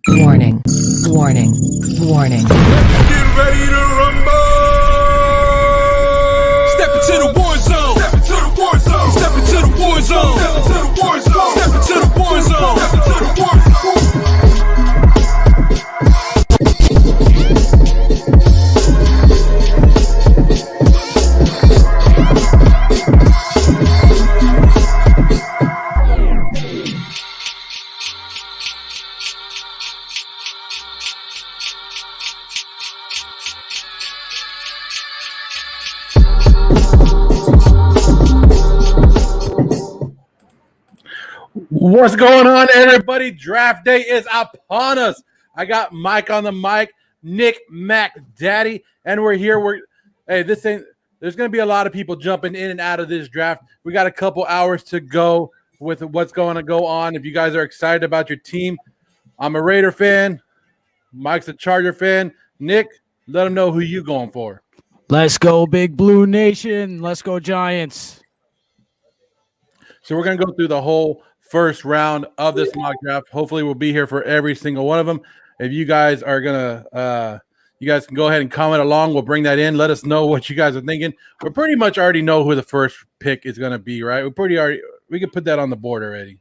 Warning, warning, warning. Get ready to rumble! Step into the war zone! Step into the war zone! Step into the war zone! Step into the war zone! Step into the war zone! Step into the war zone! What's going on, everybody? Draft day is upon us. I got Mike on the mic, Nick Mac Daddy, and we're here. There's going to be a lot of people jumping in and out of this draft. We got a couple hours to go with what's going to go on. If you guys are excited about your team, I'm a Raider fan. Mike's a Charger fan. Nick, let them know who you going for. Let's go, Big Blue Nation. Let's go, Giants. So we're going to go through the whole first round of this mock draft. Hopefully we'll be here for every single one of them. If you guys are gonna you guys can go ahead and comment along. We'll bring that in. Let us know what you guys are thinking. We pretty much already know who the first pick is going to be, right? We can put that on the board already.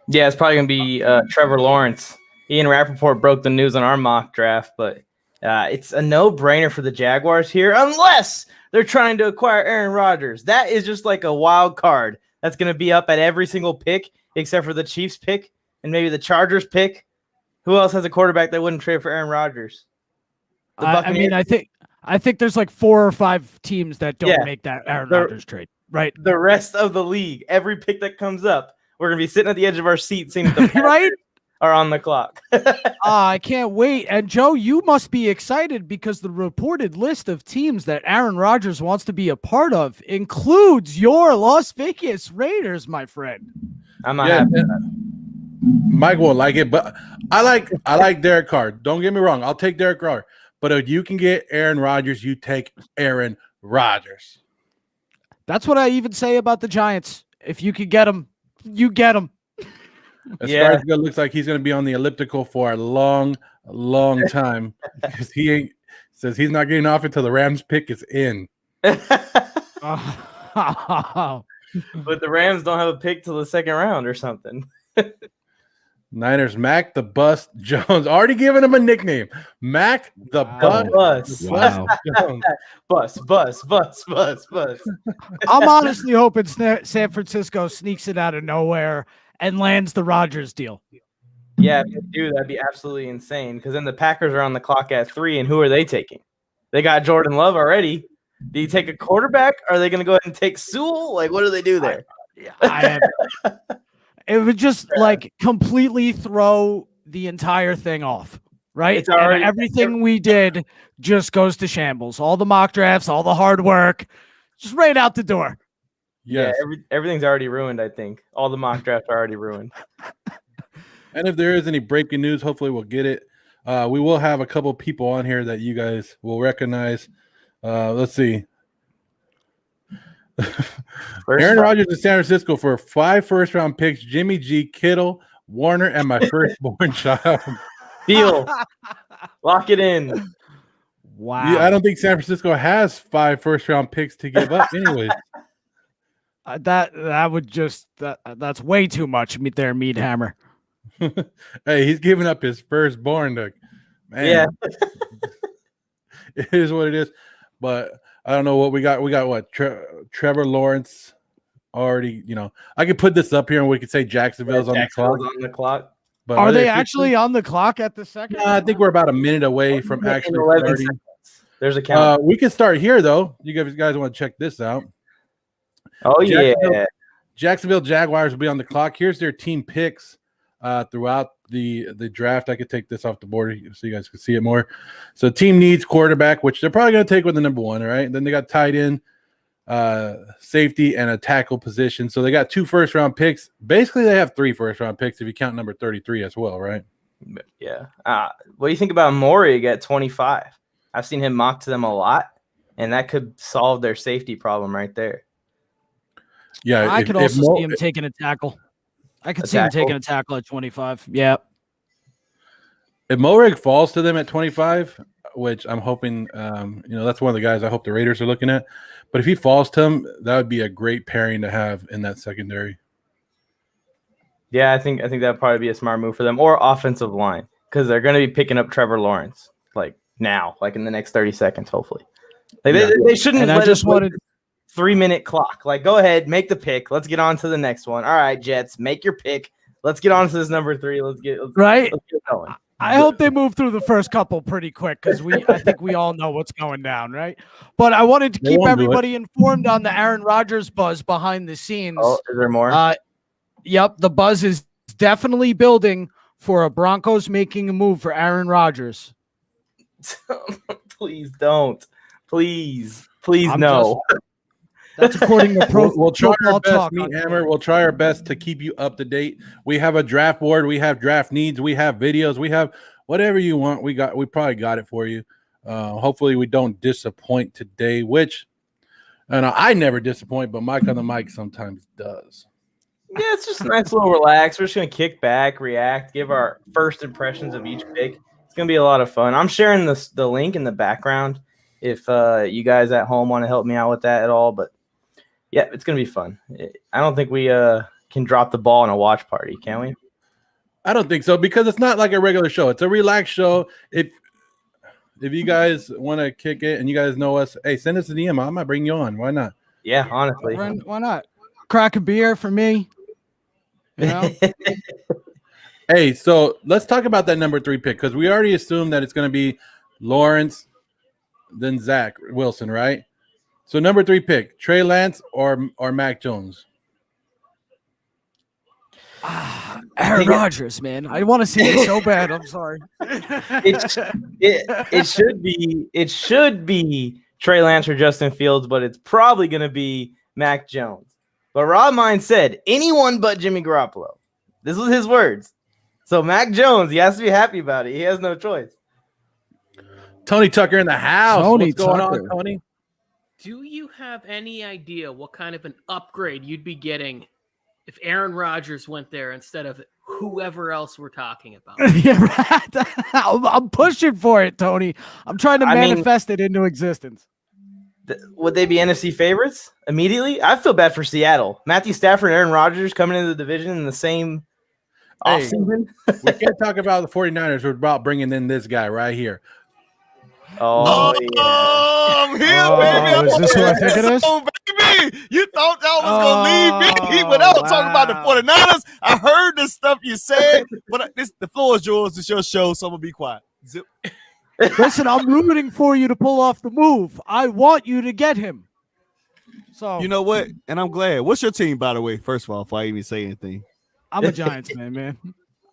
Yeah, it's probably going to be Trevor Lawrence. Ian Rappaport broke the news on our mock draft, but it's a no-brainer for the Jaguars here unless they're trying to acquire Aaron Rodgers. That is just like a wild card. That's going to be up at every single pick except for the Chiefs pick and maybe the Chargers pick. Who else has a quarterback that wouldn't trade for Aaron Rodgers? I think there's like 4 or 5 teams that don't make that Aaron Rodgers trade, right? The rest of the league, every pick that comes up, we're going to be sitting at the edge of our seat seeing the right? are on the clock. I can't wait. And Joe, you must be excited because the reported list of teams that Aaron Rodgers wants to be a part of includes your Las Vegas Raiders, my friend. I'm not happy. Mike won't like it, but I like Derek Carr. Don't get me wrong. I'll take Derek Carr. But if you can get Aaron Rodgers, you take Aaron Rodgers. That's what I even say about the Giants. If you could get him, you get him. As far as it looks like he's going to be on the elliptical for a long, long time because says he's not getting off until the Rams pick is in. But the Rams don't have a pick till the second round or something. Niners, Mac the Bus Jones. Already giving him a nickname. Mac the Bus. Wow. Bus. I'm honestly hoping San Francisco sneaks it out of nowhere and lands the Rodgers deal. Yeah, if they do, that'd be absolutely insane because then the Packers are on the clock at 3, and who are they taking? They got Jordan Love already. Do you take a quarterback? Are they going to go ahead and take Sewell? Like, what do they do there? It would just like completely throw the entire thing off, right? It's already, everything we did just goes to shambles. All the mock drafts, all the hard work, just right out the door. Yes. Yeah, everything's already ruined, I think. All the mock drafts are already ruined. And if there is any breaking news, hopefully we'll get it. We will have a couple people on here that you guys will recognize. Let's see. Aaron Rodgers in San Francisco for 5 first-round picks, Jimmy G, Kittle, Warner, and my firstborn child. Deal. Lock it in. Wow. Yeah, I don't think San Francisco has 5 first-round picks to give up anyways. That would just that's way too much there, Meat Hammer. Hey, he's giving up his firstborn. Man. Yeah. It is what it is. But I don't know what we got. We got what? Trevor Lawrence already, I could put this up here and we could say Jacksonville's on the clock. But are they actually on the clock at the second? I think we're about a minute away from actually starting. There's a count. We can start here, though. You guys want to check this out. Oh, Jacksonville Jaguars will be on the clock. Here's their team picks throughout the draft. I could take this off the board so you guys can see it more. So team needs quarterback, which they're probably going to take with the number 1, right? And then they got tight end, safety, and a tackle position. So they got 2 first-round picks. Basically, they have 3 first-round picks if you count number 33 as well, right? Yeah. What do you think about Morig at 25? I've seen him mock to them a lot, and that could solve their safety problem right there. Yeah, I could also see him taking a tackle. I could see him taking a tackle at 25. Yeah. If Morig falls to them at 25, which I'm hoping, that's one of the guys I hope the Raiders are looking at. But if he falls to him, that would be a great pairing to have in that secondary. Yeah, I think that'd probably be a smart move for them, or offensive line, because they're going to be picking up Trevor Lawrence now, in the next 30 seconds, hopefully. They shouldn't and let I just us wanted 3-minute clock. Go ahead, make the pick. Let's get on to the next one. All right, Jets, make your pick. Let's get on to this number 3. Let's get going. I hope they move through the first couple pretty quick because I think we all know what's going down, right? But I wanted to keep everybody informed on the Aaron Rodgers buzz behind the scenes. Oh, is there more? Yep, the buzz is definitely building for a Broncos making a move for Aaron Rodgers. Please don't. Please no. That's according to We'll try our best, Talk. Meat Hammer. We'll try our best to keep you up to date. We have a draft board. We have draft needs. We have videos. We have whatever you want. We probably got it for you. Hopefully we don't disappoint today, which I never disappoint, but Mike on the mic sometimes does. Yeah, it's just a nice little relax. We're just going to kick back, react, give our first impressions of each pick. It's going to be a lot of fun. I'm sharing the link in the background if you guys at home want to help me out with that at all. But, yeah, it's going to be fun. I don't think we can drop the ball in a watch party, can we? I don't think so because it's not like a regular show. It's a relaxed show. If you guys want to kick it and you guys know us, hey, send us an DM. I might bring you on. Why not? Yeah, honestly. Why not? Crack a beer for me. Hey, so let's talk about that number 3 pick because we already assumed that it's going to be Lawrence, then Zach Wilson, right? So number 3 pick, Trey Lance or Mac Jones? Aaron Rodgers, man. I want to see it so bad. I'm sorry. It should be Trey Lance or Justin Fields, but it's probably going to be Mac Jones. But Rob Mine said, anyone but Jimmy Garoppolo. This was his words. So Mac Jones, he has to be happy about it. He has no choice. Tony Tucker in the house. What's going on, Tony? Do you have any idea what kind of an upgrade you'd be getting if Aaron Rodgers went there instead of whoever else we're talking about? Yeah, right. I'm pushing for it, Tony. I'm trying to manifest it into existence. Would they be NFC favorites immediately? I feel bad for Seattle. Matthew Stafford and Aaron Rodgers coming into the division in the same offseason. We can't talk about the 49ers without bringing in this guy right here. Oh, yeah. I'm here, baby. Is this what I think it is? Oh, baby. You thought y'all was going to leave me without talking about the 49ers. I heard the stuff you said, but the floor is yours. It's your show, so I'm going to be quiet. Zip. Listen, I'm rooting for you to pull off the move. I want you to get him. So You know what? And I'm glad. What's your team, by the way, first of all, before I even say anything? I'm a Giants fan, man.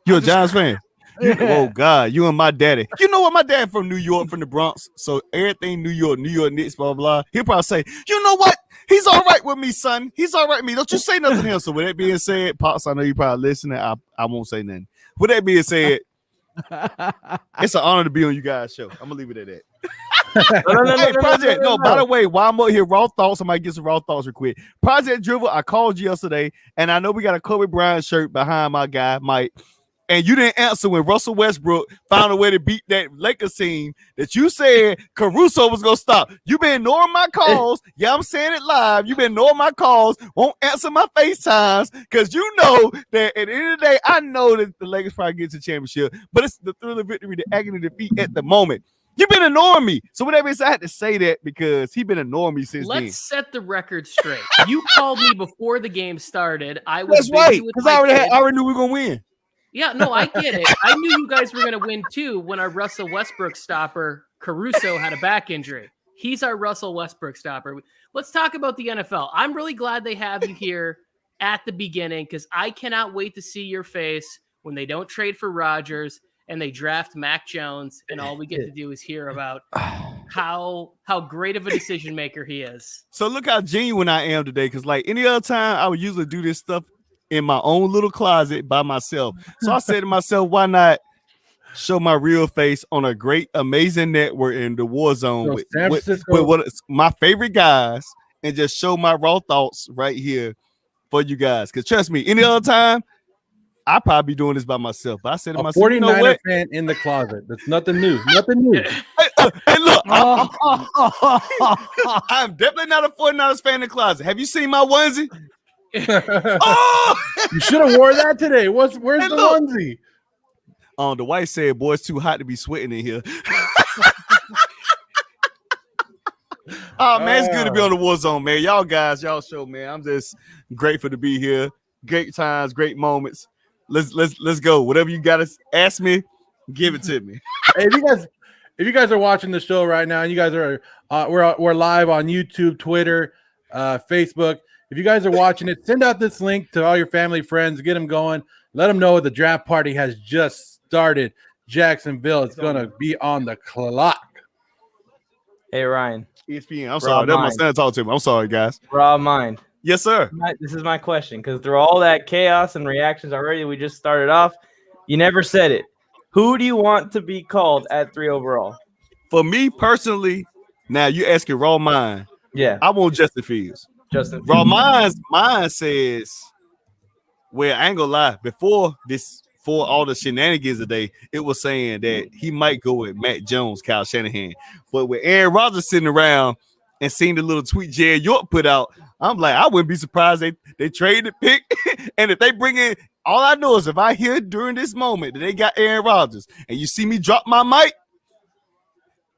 You're a Giants fan? Oh, God. You and my daddy. You know what? My dad from New York, from the Bronx. So everything New York Knicks, blah, blah, blah. He'll probably say, you know what? He's all right with me, son. He's all right with me. Don't you say nothing else. So with that being said, Pops, I know you probably listening. I won't say nothing. With that being said, it's an honor to be on you guys' show. I'm gonna leave it at that. Hey, Project. No, by the way, while I'm up here, raw thoughts. I might get some raw thoughts real quick. Project Dribble, I called you yesterday, and I know we got a Kobe Bryant shirt behind my guy, Mike. And you didn't answer when Russell Westbrook found a way to beat that Lakers team that you said Caruso was going to stop. You've been ignoring my calls. Yeah, I'm saying it live. You've been ignoring my calls. Won't answer my FaceTimes because you know that at the end of the day, I know that the Lakers probably get to the championship, but it's the thrill of victory, the agony of defeat at the moment. You've been ignoring me. So whatever it is, I had to say that because he's been ignoring me since then. Let's set the record straight. You called me before the game started. I was That's right, because I already knew we were going to win. Yeah, no, I get it. I knew you guys were going to win too when our Russell Westbrook stopper, Caruso, had a back injury. He's our Russell Westbrook stopper. Let's talk about the NFL. I'm really glad they have you here at the beginning because I cannot wait to see your face when they don't trade for Rodgers and they draft Mac Jones, and all we get to do is hear about how great of a decision maker he is. So look how genuine I am today, because like any other time, I would usually do this stuff in my own little closet by myself. So I said to myself, why not show my real face on a great, amazing network in the Warzone with what my favorite guys and just show my raw thoughts right here for you guys. Because trust me, any other time, I probably be doing this by myself. But I said to A myself, 49er you know what? fan in the closet. That's nothing new. Nothing new. Hey, look, I'm Oh. definitely not a 49ers fan in the closet. Have you seen my onesie? You Oh, should have wore that today. Where's Hey, the look. onesie? The wife said, boy, it's too hot to be sweating in here. Oh man, it's good to be on the Warzone, man. Y'all guys, y'all show, man. I'm just grateful to be here. Great times, great moments. Let's go. Whatever you gotta ask me, give it to me. Hey, if you guys are watching the show right now, and you guys are we're live on YouTube, Twitter, Facebook. If you guys are watching it, send out this link to all your family, friends, get them going. Let them know the draft party has just started. Jacksonville is gonna be on the clock. Hey Ryan, ESPN. I'm sorry. That's my son talking to me. I'm sorry, guys. raw mind. Yes, sir. This is my question, because through all that chaos and reactions already, we just started off. You never said it. Who do you want to be called at 3 overall? For me personally, now you asking raw mind. Yeah, I want Justin Fields. Justin. Raw mine says, well, I ain't gonna lie. Before all the shenanigans today, it was saying that he might go with Matt Jones, Kyle Shanahan. But with Aaron Rodgers sitting around and seeing the little tweet Jared York put out, I'm like, I wouldn't be surprised they trade the pick. And if they bring in, all I know is if I hear during this moment that they got Aaron Rodgers and you see me drop my mic,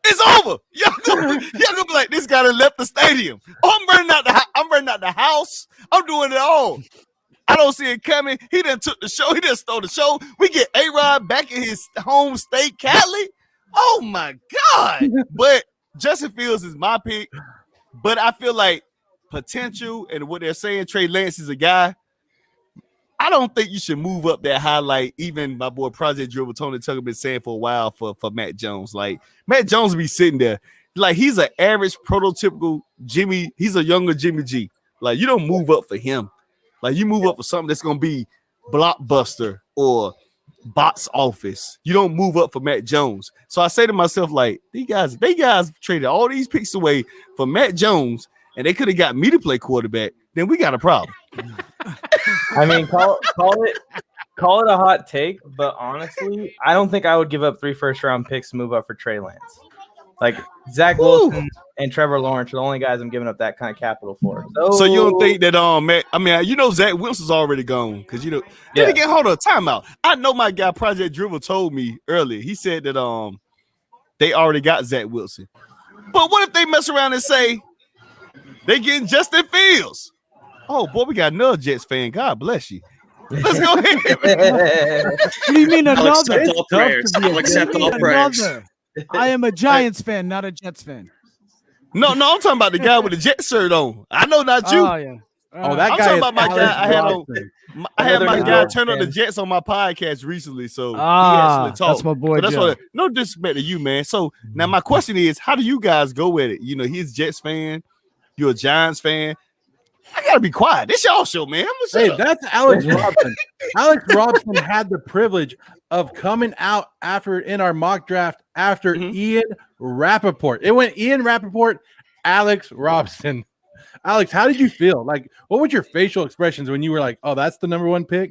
it's over. Y'all gonna be like, this guy done left the stadium. Oh, I'm running out the house. I'm doing it all. I don't see it coming. He done took the show. He done stole the show. We get A-Rod back in his home state, Cali. Oh, my God. But Justin Fields is my pick. But I feel like potential and what they're saying, Trey Lance is a guy. I don't think you should move up that high. Like even my boy Project Dribble, Tony Tucker been saying for a while for Matt Jones. Like Matt Jones be sitting there. Like he's an average prototypical Jimmy. He's a younger Jimmy G. Like you don't move up for him. Like you move up for something that's gonna be blockbuster or box office. You don't move up for Matt Jones. So I say to myself, like, they guys traded all these picks away for Matt Jones, and they could have got me to play quarterback. Then we got a problem. I mean, call it a hot take, but honestly, I don't think I would give up 3 first-round picks to move up for Trey Lance. Like Zach Wilson and Trevor Lawrence are the only guys I'm giving up that kind of capital for. So you don't think that Matt? I mean, you know Zach Wilson's already gone because you know. Then again, hold on, timeout. I know my guy Project Dribble told me earlier. He said that they already got Zach Wilson. But what if they mess around and say they getting Justin Fields? Oh boy, we got another Jets fan. God bless you. Let's go ahead. What do you mean I'll another? accept all prayers. I'll accept all prayers. Another. I am a Giants fan, not a Jets fan. No, I'm talking about the guy with the Jet shirt on. I know not you. Oh yeah. That I'm guy talking is about my Alex guy. Robinson. I had my Another guy York turn on the fan. Jets on my podcast recently, so he actually talked. That's my boy So that's Joe. what. No disrespect to you, man. So now my question is, how do you guys go with it? You know, he's a Jets fan. You're a Giants fan. I gotta be quiet. This y'all show, man. Hey, that's Alex Robinson. Alex Robinson had the privilege of coming out in our mock draft after Ian Rappaport. It went Ian Rappaport, Alex Robinson. Alex, how did you feel? Like, what were your facial expressions when you were like, oh, that's the number 1 pick?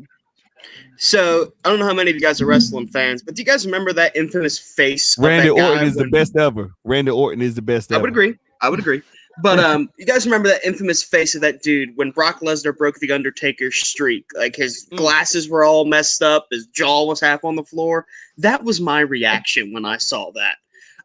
So I don't know how many of you guys are wrestling fans, but do you guys remember that infamous face? Randy of that guy Orton is the when- best ever. Randy Orton is the best ever. I would agree. But you guys remember that infamous face of that dude when Brock Lesnar broke the Undertaker's streak? Like his glasses were all messed up, his jaw was half on the floor. That was my reaction when I saw that.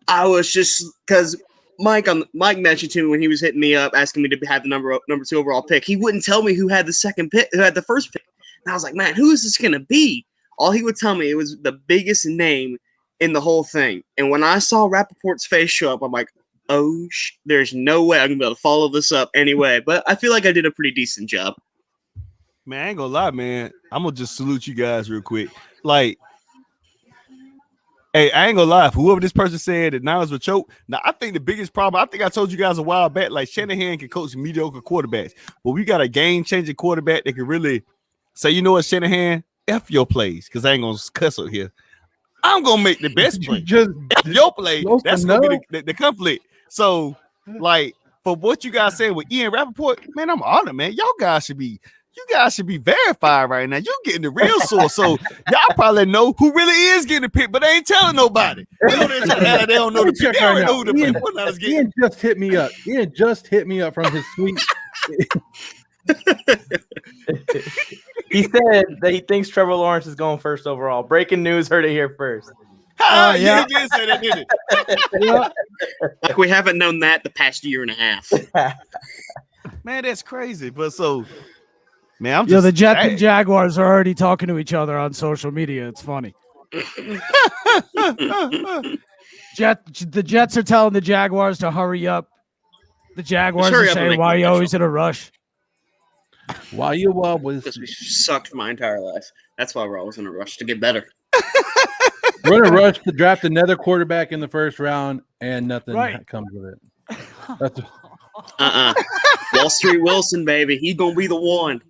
I was just because Mike mentioned to me when he was hitting me up asking me to have the number 2 overall pick. He wouldn't tell me who had the second pick, who had the first pick. And I was like, man, who is this gonna be? All he would tell me, it was the biggest name in the whole thing. And when I saw Rappaport's face show up, I'm like, oh, there's no way I'm gonna be able to follow this up anyway. But I feel like I did a pretty decent job. Man, I ain't gonna lie, man. I'm gonna just salute you guys real quick. Like, hey, I ain't gonna lie. Whoever this person said that Niners were choke. Now, I think the biggest problem, I think I told you guys a while back, like Shanahan can coach mediocre quarterbacks, but we got a game-changing quarterback that can really say, you know what, Shanahan, F your plays, because I ain't gonna cuss out here. I'm gonna make the best play. Just F your play. Close That's enough. gonna be the conflict. So, like, for what you guys saying with Ian Rappaport, man, I'm honored, man. Y'all guys should be you guys should be verified right now. You getting the real source, so y'all probably know who really is getting the pick, but they ain't telling nobody. They don't know the pick. They already know who the pick. What not is getting. Ian just hit me up. Ian just hit me up from his suite. He said that he thinks Trevor Lawrence is going first overall. Breaking news, heard it here first. Yeah, he did say that, didn't it? Like we haven't known that the past year and a half. Man, that's crazy. But so, man, I'm just the Jets and Jaguars are already talking to each other on social media. It's funny. The Jets are telling the Jaguars to hurry up. The Jaguars are saying, "Why are you always in a rush?" Why you always Because we sucked my entire life. That's why we're always in a rush to get better. We're in a rush to draft another quarterback in the first round, and nothing comes with it. That's Wall Street Wilson, baby. He's gonna be the one.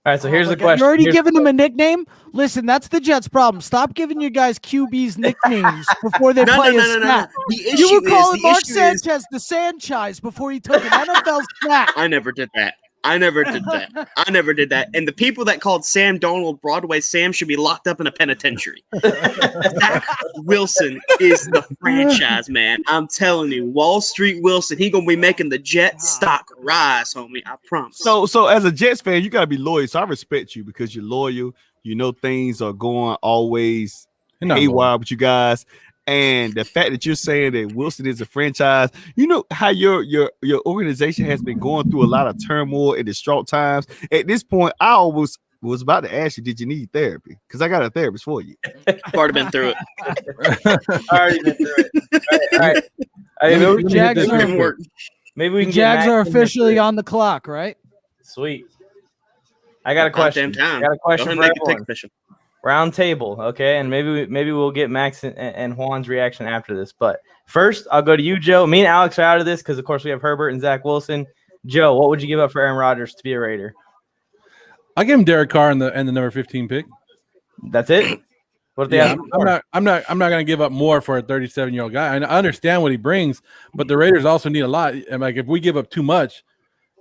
All right, so here's the question. You're already giving him a nickname? Listen, that's the Jets' problem. Stop giving you guys QBs nicknames before they play a snap. You were calling Mark Sanchez the Sanchez before he took an NFL snap. I never did that. And the people that called Sam Donald Broadway Sam should be locked up in a penitentiary. Zach Wilson is the franchise, man. I'm telling you, Wall Street Wilson, he gonna be making the Jets stock rise, homie. I promise. So as a Jets fan, you gotta be loyal. So I respect you because you're loyal. You know things are going always haywire with you guys. And the fact that you're saying that Wilson is a franchise, you know how your organization has been going through a lot of turmoil and distraught times. At this point, I always was about to ask you, did you need therapy? Because I got a therapist for you. I've already been through it. Already been through it. All right. Maybe we can Jags are officially on the clock, right? Sweet. I got a question. I got a question for everyone. Round table, okay, and maybe we'll get Max and Juan's reaction after this. But first, I'll go to you, Joe. Me and Alex are out of this because, of course, we have Herbert and Zach Wilson. Joe, what would you give up for Aaron Rodgers to be a Raider? I give him Derek Carr and the number 15 pick. That's it. What if they I'm not going to give up more for a 37-year-old guy. I understand what he brings, but the Raiders also need a lot. And like if we give up too much,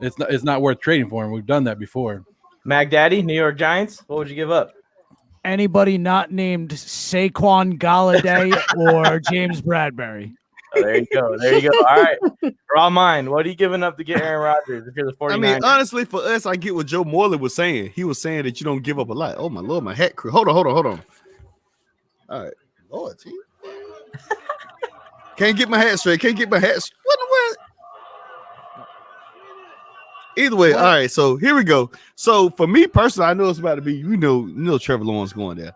it's not worth trading for him. We've done that before. Mac Daddy, New York Giants. What would you give up? Anybody not named Saquon Galladay or James Bradbury. Oh, there you go. All right. Raw mind. What are you giving up to get Aaron Rodgers if you're the 49ers? I mean, honestly, for us, I get what Joe Morley was saying. He was saying that you don't give up a lot. Oh, my Lord, my hat crew. Hold on. All right. Lord, gee. Can't get my hat straight. What in the world? Either way, all right, so here we go. So for me personally, I know it's about to be, you know Trevor Lawrence going there.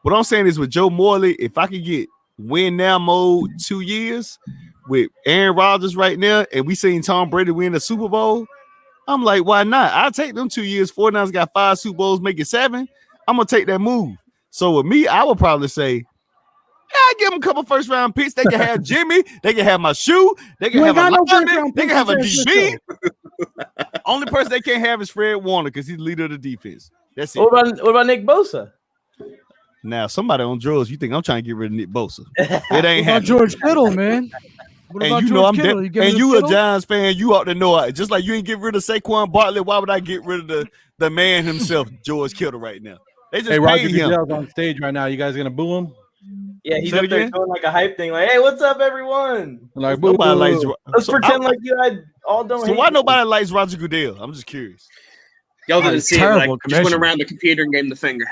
What I'm saying is with Joe Morley, if I could get win now mode 2 years with Aaron Rodgers right now, and we seen Tom Brady win the Super Bowl, I'm like, why not? I'll take them 2 years. 49ers got 5 Super Bowls, make it 7. I'm going to take that move. So with me, I would probably say, I give them a couple first round picks. They can have Jimmy. They can have my shoe. They can have a lineman. They can have a DB. Only person they can't have is Fred Warner because he's the leader of the defense. That's it. What about Nick Bosa? Now, somebody on drugs, you think I'm trying to get rid of Nick Bosa. It ain't happening. George Kittle, man. And you know I'm dead. And you a Giants fan, you ought to know. Just like you ain't get rid of Saquon Barkley, why would I get rid of the man himself, George Kittle, right now? They just Roger paid him. Goodell's on stage right now. You guys gonna boo him? Yeah, he's up there doing like a hype thing, like, "Hey, what's up, everyone?" Like, nobody likes. Let's pretend like you had all don't. So why nobody likes Roger Goodell? I'm just curious. Y'all didn't see it. Like, just went around the computer and gave him the finger.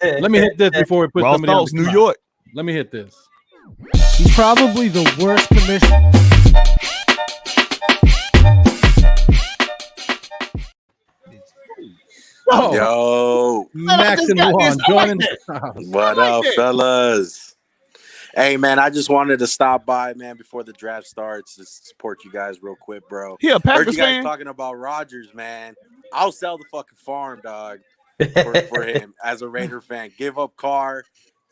Let me hit this before we put Raw somebody thoughts, on New York. Let me hit this. He's probably the worst commissioner. Oh, yo, Max and Juan joining. What up, fellas? Hey, man, I just wanted to stop by, man, before the draft starts to support you guys real quick, bro. Yeah, Packers Heard you guys fan. talking about Rodgers, man. I'll sell the fucking farm, dog, for him as a Raider fan. Give up Carr,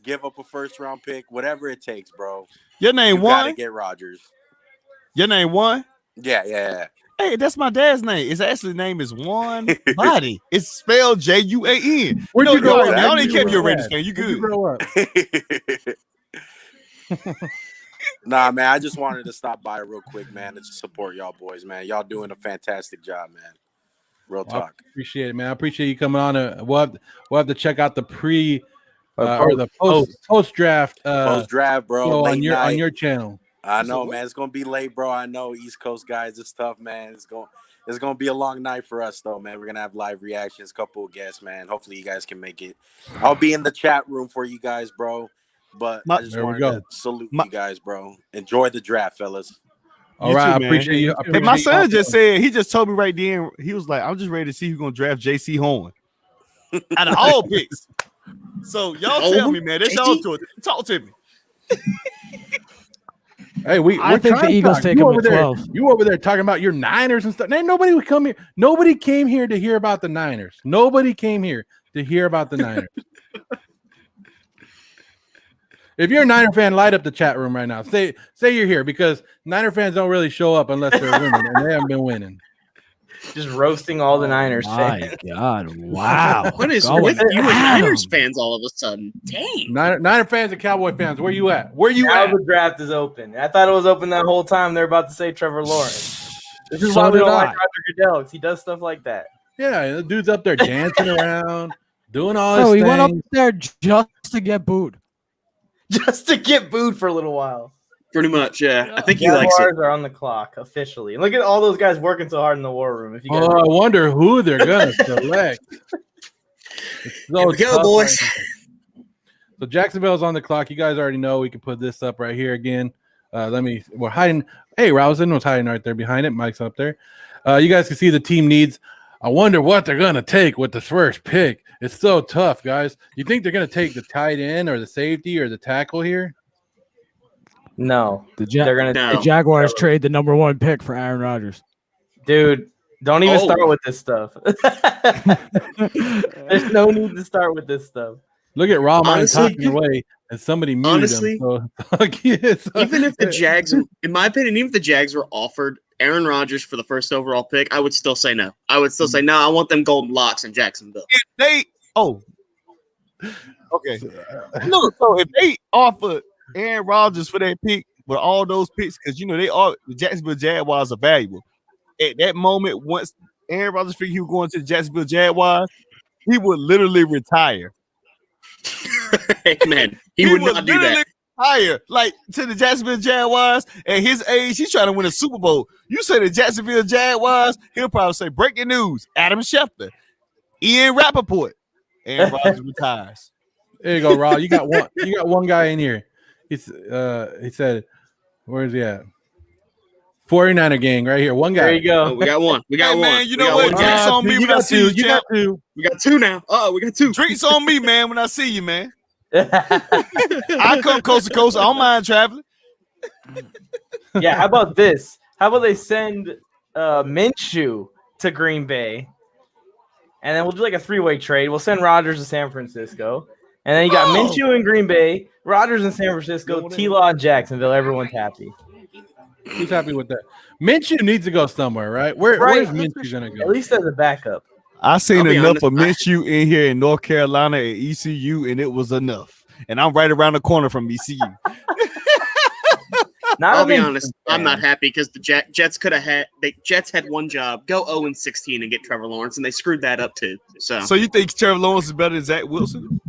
give up a first-round pick, whatever it takes, bro. Your name you Juan? gotta get Rodgers. Your name Juan? Yeah. Hey, that's my dad's name. His actual name is Juan Body. It's spelled Juan. Where'd you grow up? I only kept you a Raiders fan. You good? You grow up? Nah, man, I just wanted to stop by real quick, man, to support y'all boys, man. Y'all doing a fantastic job, man. Real Well, I talk. appreciate it, man. I appreciate you coming on. We'll have to check out the pre Or or the post draft Post draft, bro. show Late night. on your channel. I know, man. It's gonna be late, bro. I know, East Coast guys. It's tough, man. It's gonna be a long night for us, though, man. We're gonna have live reactions, couple of guests, man. Hopefully, you guys can make it. I'll be in the chat room for you guys, bro. But I just There we wanted go. to salute you guys, bro. Enjoy the draft, fellas. All right, too, I man. appreciate you. I Hey, my appreciate you son also. just said, he just told me right then, he was like, I'm just ready to see who's gonna draft JC Horn out of all picks. So y'all tell me, man. That's y'all choice. Talk to me. Hey, I we're think the trying to Eagles talk. take You him over at there. 12. You over there talking about your Niners and stuff. Ain't nobody would come here. Nobody came here to hear about the Niners. Nobody came here to hear about the Niners. If you're a Niner fan, light up the chat room right now. Say you're here, because Niner fans don't really show up unless they're winning, and they haven't been winning. Just roasting all the Niners My fans. God! Wow. What is Going with you and at Niners 'em. fans all of a sudden? Dang. Niner fans and Cowboy fans, where you at? Where you Now at? the draft is open. I thought it was open that whole time. They're about to say Trevor Lawrence. This is So why we did don't I. like Roger Goodell, 'cause he does stuff like that. Yeah, the dude's up there dancing around, doing all No, his he went up things. there just to get booed. Just to get booed for a little while. Pretty much, yeah. I think he likes it. Jaguars are on the clock officially. Look at all those guys working so hard in the war room. If you guys Oh, I wonder who they're gonna select. It's so Here we go, tough boys. right now. So Jacksonville's on the clock. You guys already know. We can put this up right here again. We're hiding. Hey, Rousing was hiding right there behind it. Mike's up there. You guys can see the team needs. I wonder what they're gonna take with the first pick. It's so tough, guys. You think they're gonna take the tight end or the safety or the tackle here? no, The they're gonna. No. The Jaguars trade the number 1 pick for Aaron Rodgers. Dude, don't even Oh. start with this stuff. There's no need to start with this stuff. Look at Raw Mind Honestly, talking away, and somebody muted honestly, him. So, Even if the Jags, in my opinion, even if the Jags were offered Aaron Rodgers for the first overall pick, I would still say no. I would still say no. I want them golden locks in Jacksonville. Okay. Look, so if they offer Aaron Rodgers for that pick with all those picks, because the Jacksonville Jaguars are valuable. At that moment, once Aaron Rodgers figured he was going to the Jacksonville Jaguars, he would literally retire. Man, he would not do that. literally retire, like, to the Jacksonville Jaguars. At his age, he's trying to win a Super Bowl. You say the Jacksonville Jaguars, he'll probably say, breaking news, Adam Schefter, Ian Rappaport, Aaron Rodgers retires. There you go, Raw. You got one. You got one guy in here. He said, "Where is he at?" 49er gang right here. One guy. There you go. Oh, we got one. We got Hey, one. man, you We know got what? one. Drinks on me you when I got see two. you, You got champ. two. We got two now. Oh, we got two. Drinks on me, man, when I see you, man. I come coast to coast. I don't mind traveling. Yeah, how about this? How about they send Minshew to Green Bay, and then we'll do like a 3-way trade. We'll send Rodgers to San Francisco, and then you got Minshew in Green Bay, Rodgers in San Francisco, T-Law in Jacksonville. Everyone's happy. Who's happy with that? Minshew needs to go somewhere, right? Where's Minshew gonna go? At least as a backup. I seen I'll be enough of honest, Minshew in here in North Carolina at ECU, and it was enough. And I'm right around the corner from ECU. Not I'll a be Minshew honest. I'm fan. not happy because the Jets could have had. The Jets had one job: go 0-16 and get Trevor Lawrence, and they screwed that up too. So, So you think Trevor Lawrence is better than Zach Wilson?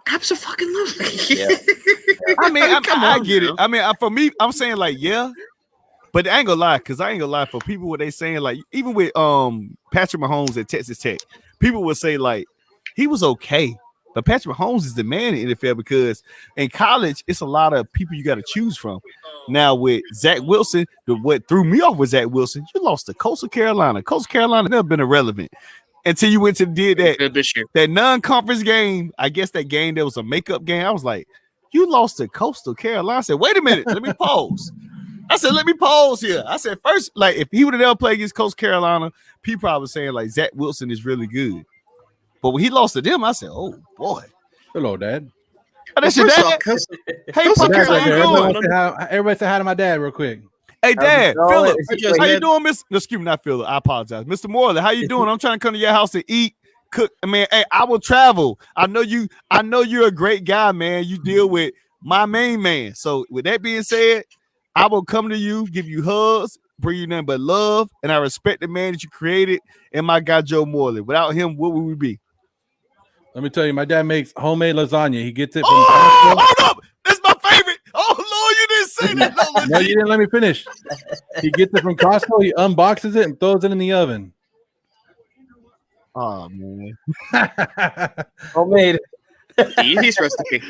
absolutely. Yeah. I mean, Come I on get now. it. I mean, for me, I'm saying like, yeah, but I ain't gonna lie, because I ain't gonna lie, for people what they saying, like, even with Patrick Mahomes at Texas Tech, people would say like he was okay, but Patrick Mahomes is the man in the NFL because in college it's a lot of people you got to choose from. Now with Zach Wilson, what threw me off with Zach Wilson, you lost to Coastal Carolina. Coastal Carolina never been irrelevant until you went to did that Good this year. that non-conference game. I guess that game that was a makeup game. I was like, you lost to Coastal Carolina. I said, wait a minute, let me pause. I said, let me pause here. I said, first, like, if he would have never played against Coastal Carolina, people probably saying like Zach Wilson is really good. But when he lost to them, I said, oh boy. Hello, Dad. Oh, that's Well, your first dad? off, Coastal- Hey, Coastal Parker, how you Carolina- doing? Everybody say hi to my dad real quick. Hey, Dad, Oh, Philip, it's- how you doing, Miss? Excuse me, not Philip. I apologize, Mr. Morley. How you doing? I'm trying to come to your house to eat, cook. I mean, hey, I will travel. I know you're a great guy, man. You deal with my main man. So, with that being said, I will come to you, give you hugs, bring you nothing but love, and I respect the man that you created and my guy Joe Morley. Without him, what would we be? Let me tell you, my dad makes homemade lasagna. He gets it from Oh, Costco. hold up. That's my favorite. Oh, Lord, you didn't say that. No, No, you didn't let me finish. He gets it from Costco. He unboxes it and throws it in the oven. Oh, man. Homemade. The easiest recipe.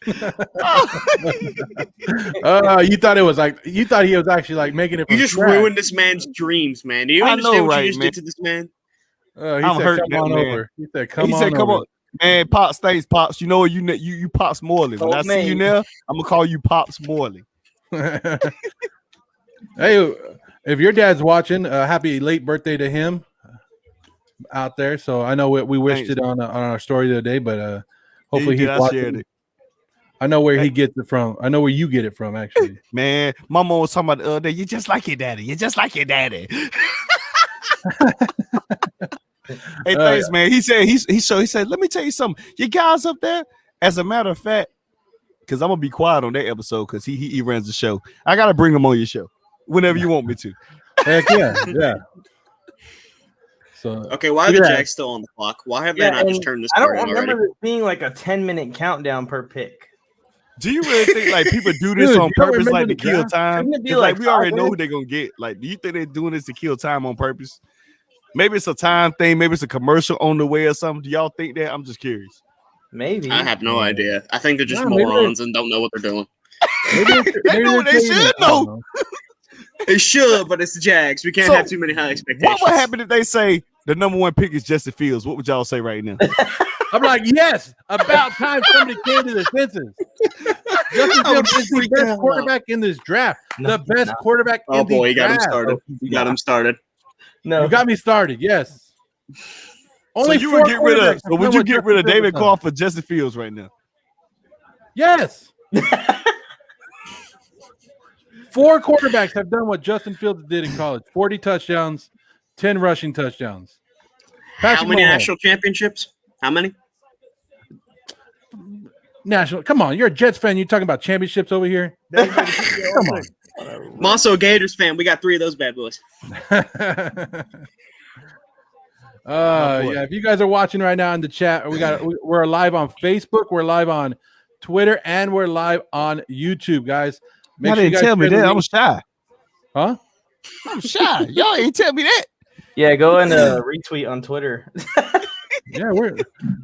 You thought he was actually like making it. You From just scratch. ruined this man's dreams, man. Do you I understand know, what right, you just man. did to this man? He I'm said, hurting "Come on that man. over." He said, Come on. Man, Pops, thanks, Pops. You know what? You Pops Morley. When I see you Homemade. there, I'm going to call you Pops Morley. Hey, if your dad's watching, happy late birthday to him out there. So I know we wished Thanks. it on our story the other day, but hopefully He he's did. I shared watching. it. I know where he gets it from. I know where you get it from, actually. Man, my mom was talking about the other day. You just like your daddy. You just like your daddy. Hey, thanks, man. He said he said, let me tell you something. You guys up there, as a matter of fact, because I'm gonna be quiet on that episode because he runs the show. I gotta bring him on your show whenever you want me to. Heck yeah. So Okay, why are look the at that. Jags still on the clock? Why have Yeah, they not just and turned this I don't party on remember already? this being like a 10-minute countdown per pick. Do you really think like people do this Dude, on you don't purpose, remember like to the kill draft? time? Shouldn't it be 'Cause, like like we already 5 know who minutes? they're gonna get. Like, do you think they're doing this to kill time on purpose? Maybe it's a time thing. Maybe it's a commercial on the way or something. Do y'all think that? I'm just curious. Maybe. I have no idea. I think they're just No, maybe morons and don't know what they're doing. They know what they should know. They should, but it's the Jags. We can't So, have too many high expectations. What would happen if they say the number one pick is Justin Fields? What would y'all say right now? I'm like, yes, about time somebody came to their senses. Justin I would Fields is the freak the hell best out. quarterback in this draft. No, The best no. quarterback Oh in the boy, you got him draft. started. You got him started. No. You got me started. Yes. So you would get rid of? So would you get rid of David Carr? Carr for Justin Fields right now? Yes. 4 quarterbacks have done what Justin Fields did in college: 40 touchdowns, 10 rushing touchdowns. How many national championships? How many? National? Come on, you're a Jets fan. You're talking about championships over here. Come on. I'm also a Gators fan. We got 3 of those bad boys. Yeah, if you guys are watching right now in the chat, we're live on Facebook, we're live on Twitter, and we're live on YouTube, guys. Y'all didn't tell me that. I'm shy. Huh? I'm shy. Y'all ain't tell me that. Yeah, go and retweet on Twitter. Yeah,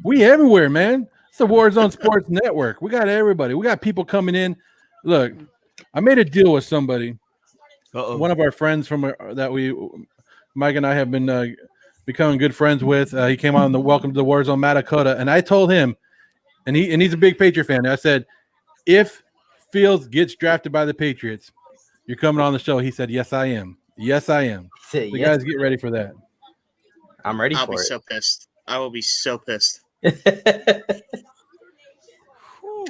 we everywhere, man. It's the Warzone Sports Network. We got everybody. We got people coming in. Look, I made a deal with somebody. One of our friends from Mike and I have been becoming good friends with. He came on the Welcome to the Warzone Matakota, and I told him, and he's a big Patriot fan. I said, if Fields gets drafted by the Patriots, you're coming on the show. He said, yes, I am. Yes, I am. So you guys get ready for that. I'm ready I'll for be it. so pissed. I will be so pissed.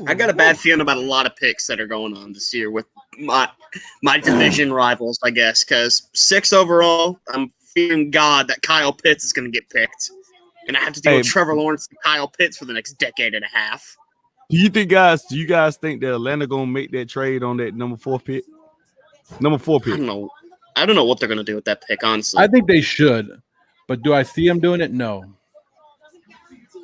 I got a bad feeling about a lot of picks that are going on this year with my division rivals, I guess, because 6 overall, I'm fearing God that Kyle Pitts is going to get picked. And I have to deal with Trevor Lawrence and Kyle Pitts for the next decade and a half. Do you guys think that Atlanta gonna make that trade on that number 4 pick? Number 4 pick. I don't know what they're gonna do with that pick, honestly. I think they should, but do I see them doing it? No.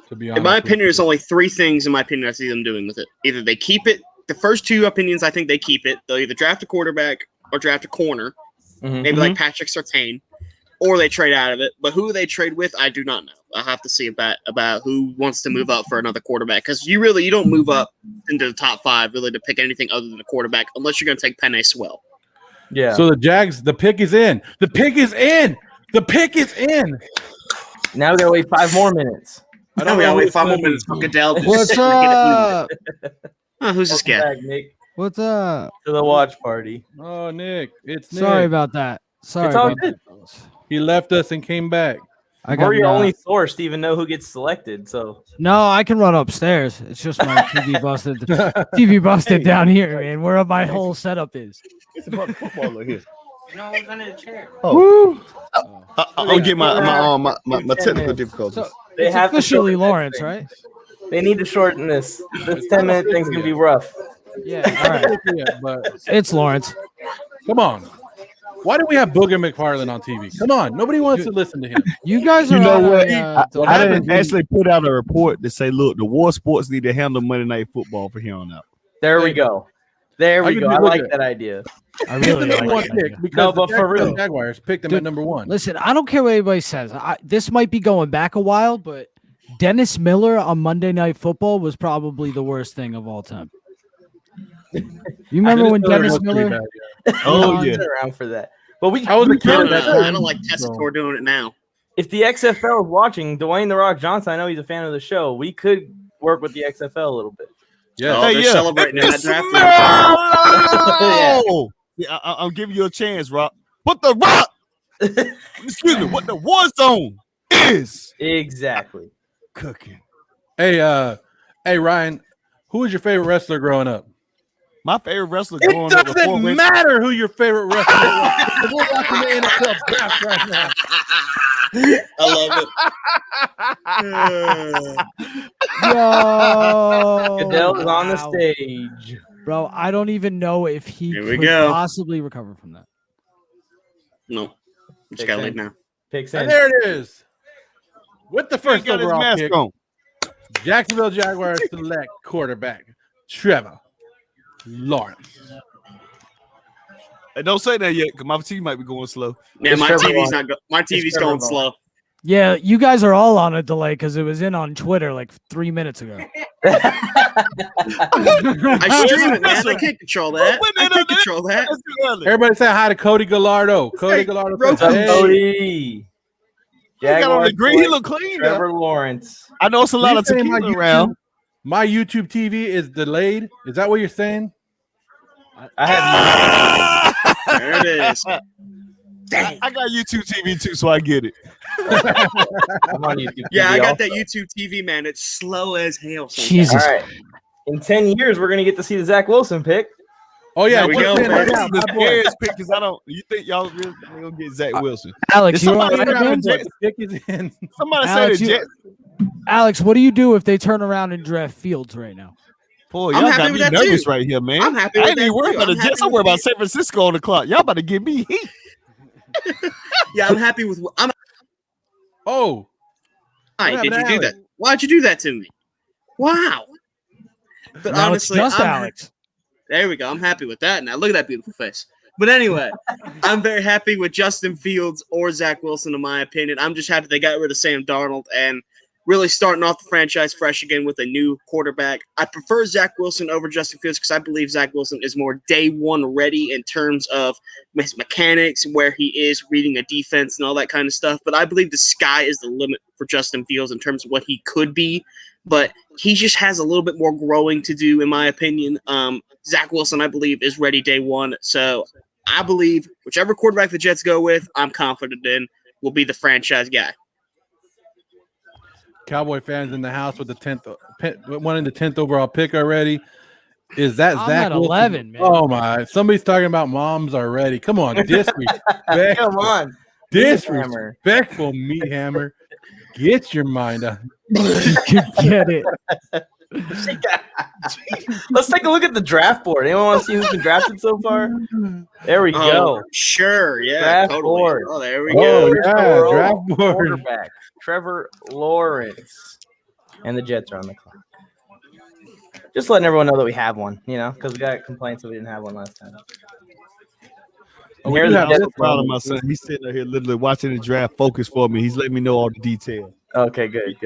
To be honest, in my opinion, there's only 3 things in my opinion I see them doing with it. Either they keep it. The first 2 opinions, I think they keep it. They'll either draft a quarterback or draft a corner, maybe like Patrick Surtain, or they trade out of it. But who they trade with, I do not know. I'll have to see about who wants to move up for another quarterback, because you don't move up into the top 5 really to pick anything other than a quarterback unless you're going to take Penei Sewell. Yeah. So the Jags, the pick is in. The pick is in. The pick is in. Now we gotta wait 5 more minutes. I don't know. Wait 5 more minutes for Goodell. What's up? Who's this guy? Back, Nick, What's up? to the watch party. Oh, Nick. It's Nick. Sorry about that. Sorry. It's all about good. that. He left us and came back. We're your only source to even know who gets selected. So No, I can run upstairs. It's just my TV busted. TV busted down here, man. Where my whole setup is. It's about football here. no one's under the chair. Woo! I'll get my technical difficulties. So They it's have to officially shorten Lawrence, this thing. right? They need to shorten this. This 10-minute thing's gonna be rough. Yeah, all right. Yeah, but It's Lawrence. come on. Why do we have Booger McFarland on TV? Come on. Nobody wants to listen to him. You guys are You know on what? a, What I happens didn't when- actually put out a report to say, look, the War Sports need to handle Monday Night Football for here on out. There we go. There we I go. can I look like at- that idea. I He's the really number like one that pick idea. because No, the but for Jacksonville real. Jaguars picked him Dude, at number 1. Listen, I don't care what anybody says. This might be going back a while, but Dennis Miller on Monday Night Football was probably the worst thing of all time. You remember when Dennis Miller? Oh, on- yeah. Around for that. But we I was a we kid I at don't, could- that know. I time. don't like Tessitore doing it now. if the XFL is watching, Dwayne the Rock Johnson, I know he's a fan of the show. We could work with the XFL a little bit. Yeah. Oh, Hey, they're yeah. celebrating in that It's draft. Mellow! Yeah, I'm giving you a chance, Rock. What the Rock? Excuse me. What the Warzone is Exactly. cooking. Hey, Ryan, who was your favorite wrestler growing up? My favorite wrestler It growing up before doesn't Ray- matter who your favorite wrestler was. We're watching the NFL draft right now. I love it. Yo, Goodell is on the wow. stage. Bro. I don't even know if he Here we could go. possibly recover from that. No, just gotta leave now. Picks And in. there it is. With the He first got his overall mask pick, on. Jacksonville Jaguars select quarterback Trevor Lawrence. Hey, don't say that yet, because my TV might be going slow. Yeah, It's my Trevor TV's Lawrence. not. My TV's Trevor going Lawrence. slow. Yeah, you guys are all on a delay because it was in on Twitter like 3 minutes ago. I stream it, man. I can't control that. I can't control that. That's too early. Everybody say hi to Cody Gallardo. Cody Hey, Gallardo. Roku. says, Up, hey. Cody. He got on Jaguars the green. He boy, look clean. though. Trevor Lawrence. I know it's a lot You of saying tequila around. My YouTube TV is delayed. Is that what you're saying? I have There it is. Dang. I got YouTube TV too, so I get it. I'm on YouTube. Yeah, TV I got also. that YouTube TV, man. It's slow as hell. sometimes. Jesus. All right. In 10 years, we're gonna get to see the Zach Wilson pick. Oh yeah, There we we're go, saying man. right This now, is the my boy. scariest pick because I don't. You think y'all really ain't gonna get Zach Wilson? Alex, Did you somebody all right, grab man? the Jets? Pick is in. Somebody Alex, said the you- Jets. Alex, what do you do if they turn around and draft Fields right now? Boy, I'm y'all happy got with me that, nervous too. right here, man. I'm happy I with ain't that, even worried too. about the I'm Jets. happy I'm worried with about San Francisco on the clock. Y'all about to give me heat. Yeah, I'm happy with. I'm. Oh, Why What did you happened to do that? Alex? Why'd you do that to me? Wow. But Now honestly, it's just I'm, Alex. there we go. I'm happy with that. Now look at that beautiful face. But anyway, I'm very happy with Justin Fields or Zach Wilson, in my opinion. I'm just happy they got rid of Sam Darnold and really starting off the franchise fresh again with a new quarterback. I prefer Zach Wilson over Justin Fields because I believe Zach Wilson is more day one ready in terms of his mechanics, where he is reading a defense and all that kind of stuff. But I believe the sky is the limit for Justin Fields in terms of what he could be. But he just has a little bit more growing to do, in my opinion. Zach Wilson, I believe, is ready day one. So I believe whichever quarterback the Jets go with, I'm confident in, will be the franchise guy. Cowboy fans in the house with the 10th, wanting the 10th overall pick already. Is that I'm Zach at Wilson? 11, man. Oh my! Somebody's talking about moms already. Come on, disrespect. Come on. Disrespectful meat hammer. Get your mind out. Get it. Let's take a look at the draft board. Anyone want to see who's been drafted so far? There we go. Sure, yeah, Draft totally. board. Oh, there we Oh go. yeah, draft board. Quarterback Trevor Lawrence, and the Jets are on the clock. Just letting everyone know that we have one, because we got complaints that we didn't have one last time. Oh, we Here do the have Jets I'm proud of my son. He's sitting here literally watching the draft focus for me. He's letting me know all the details. Okay, good.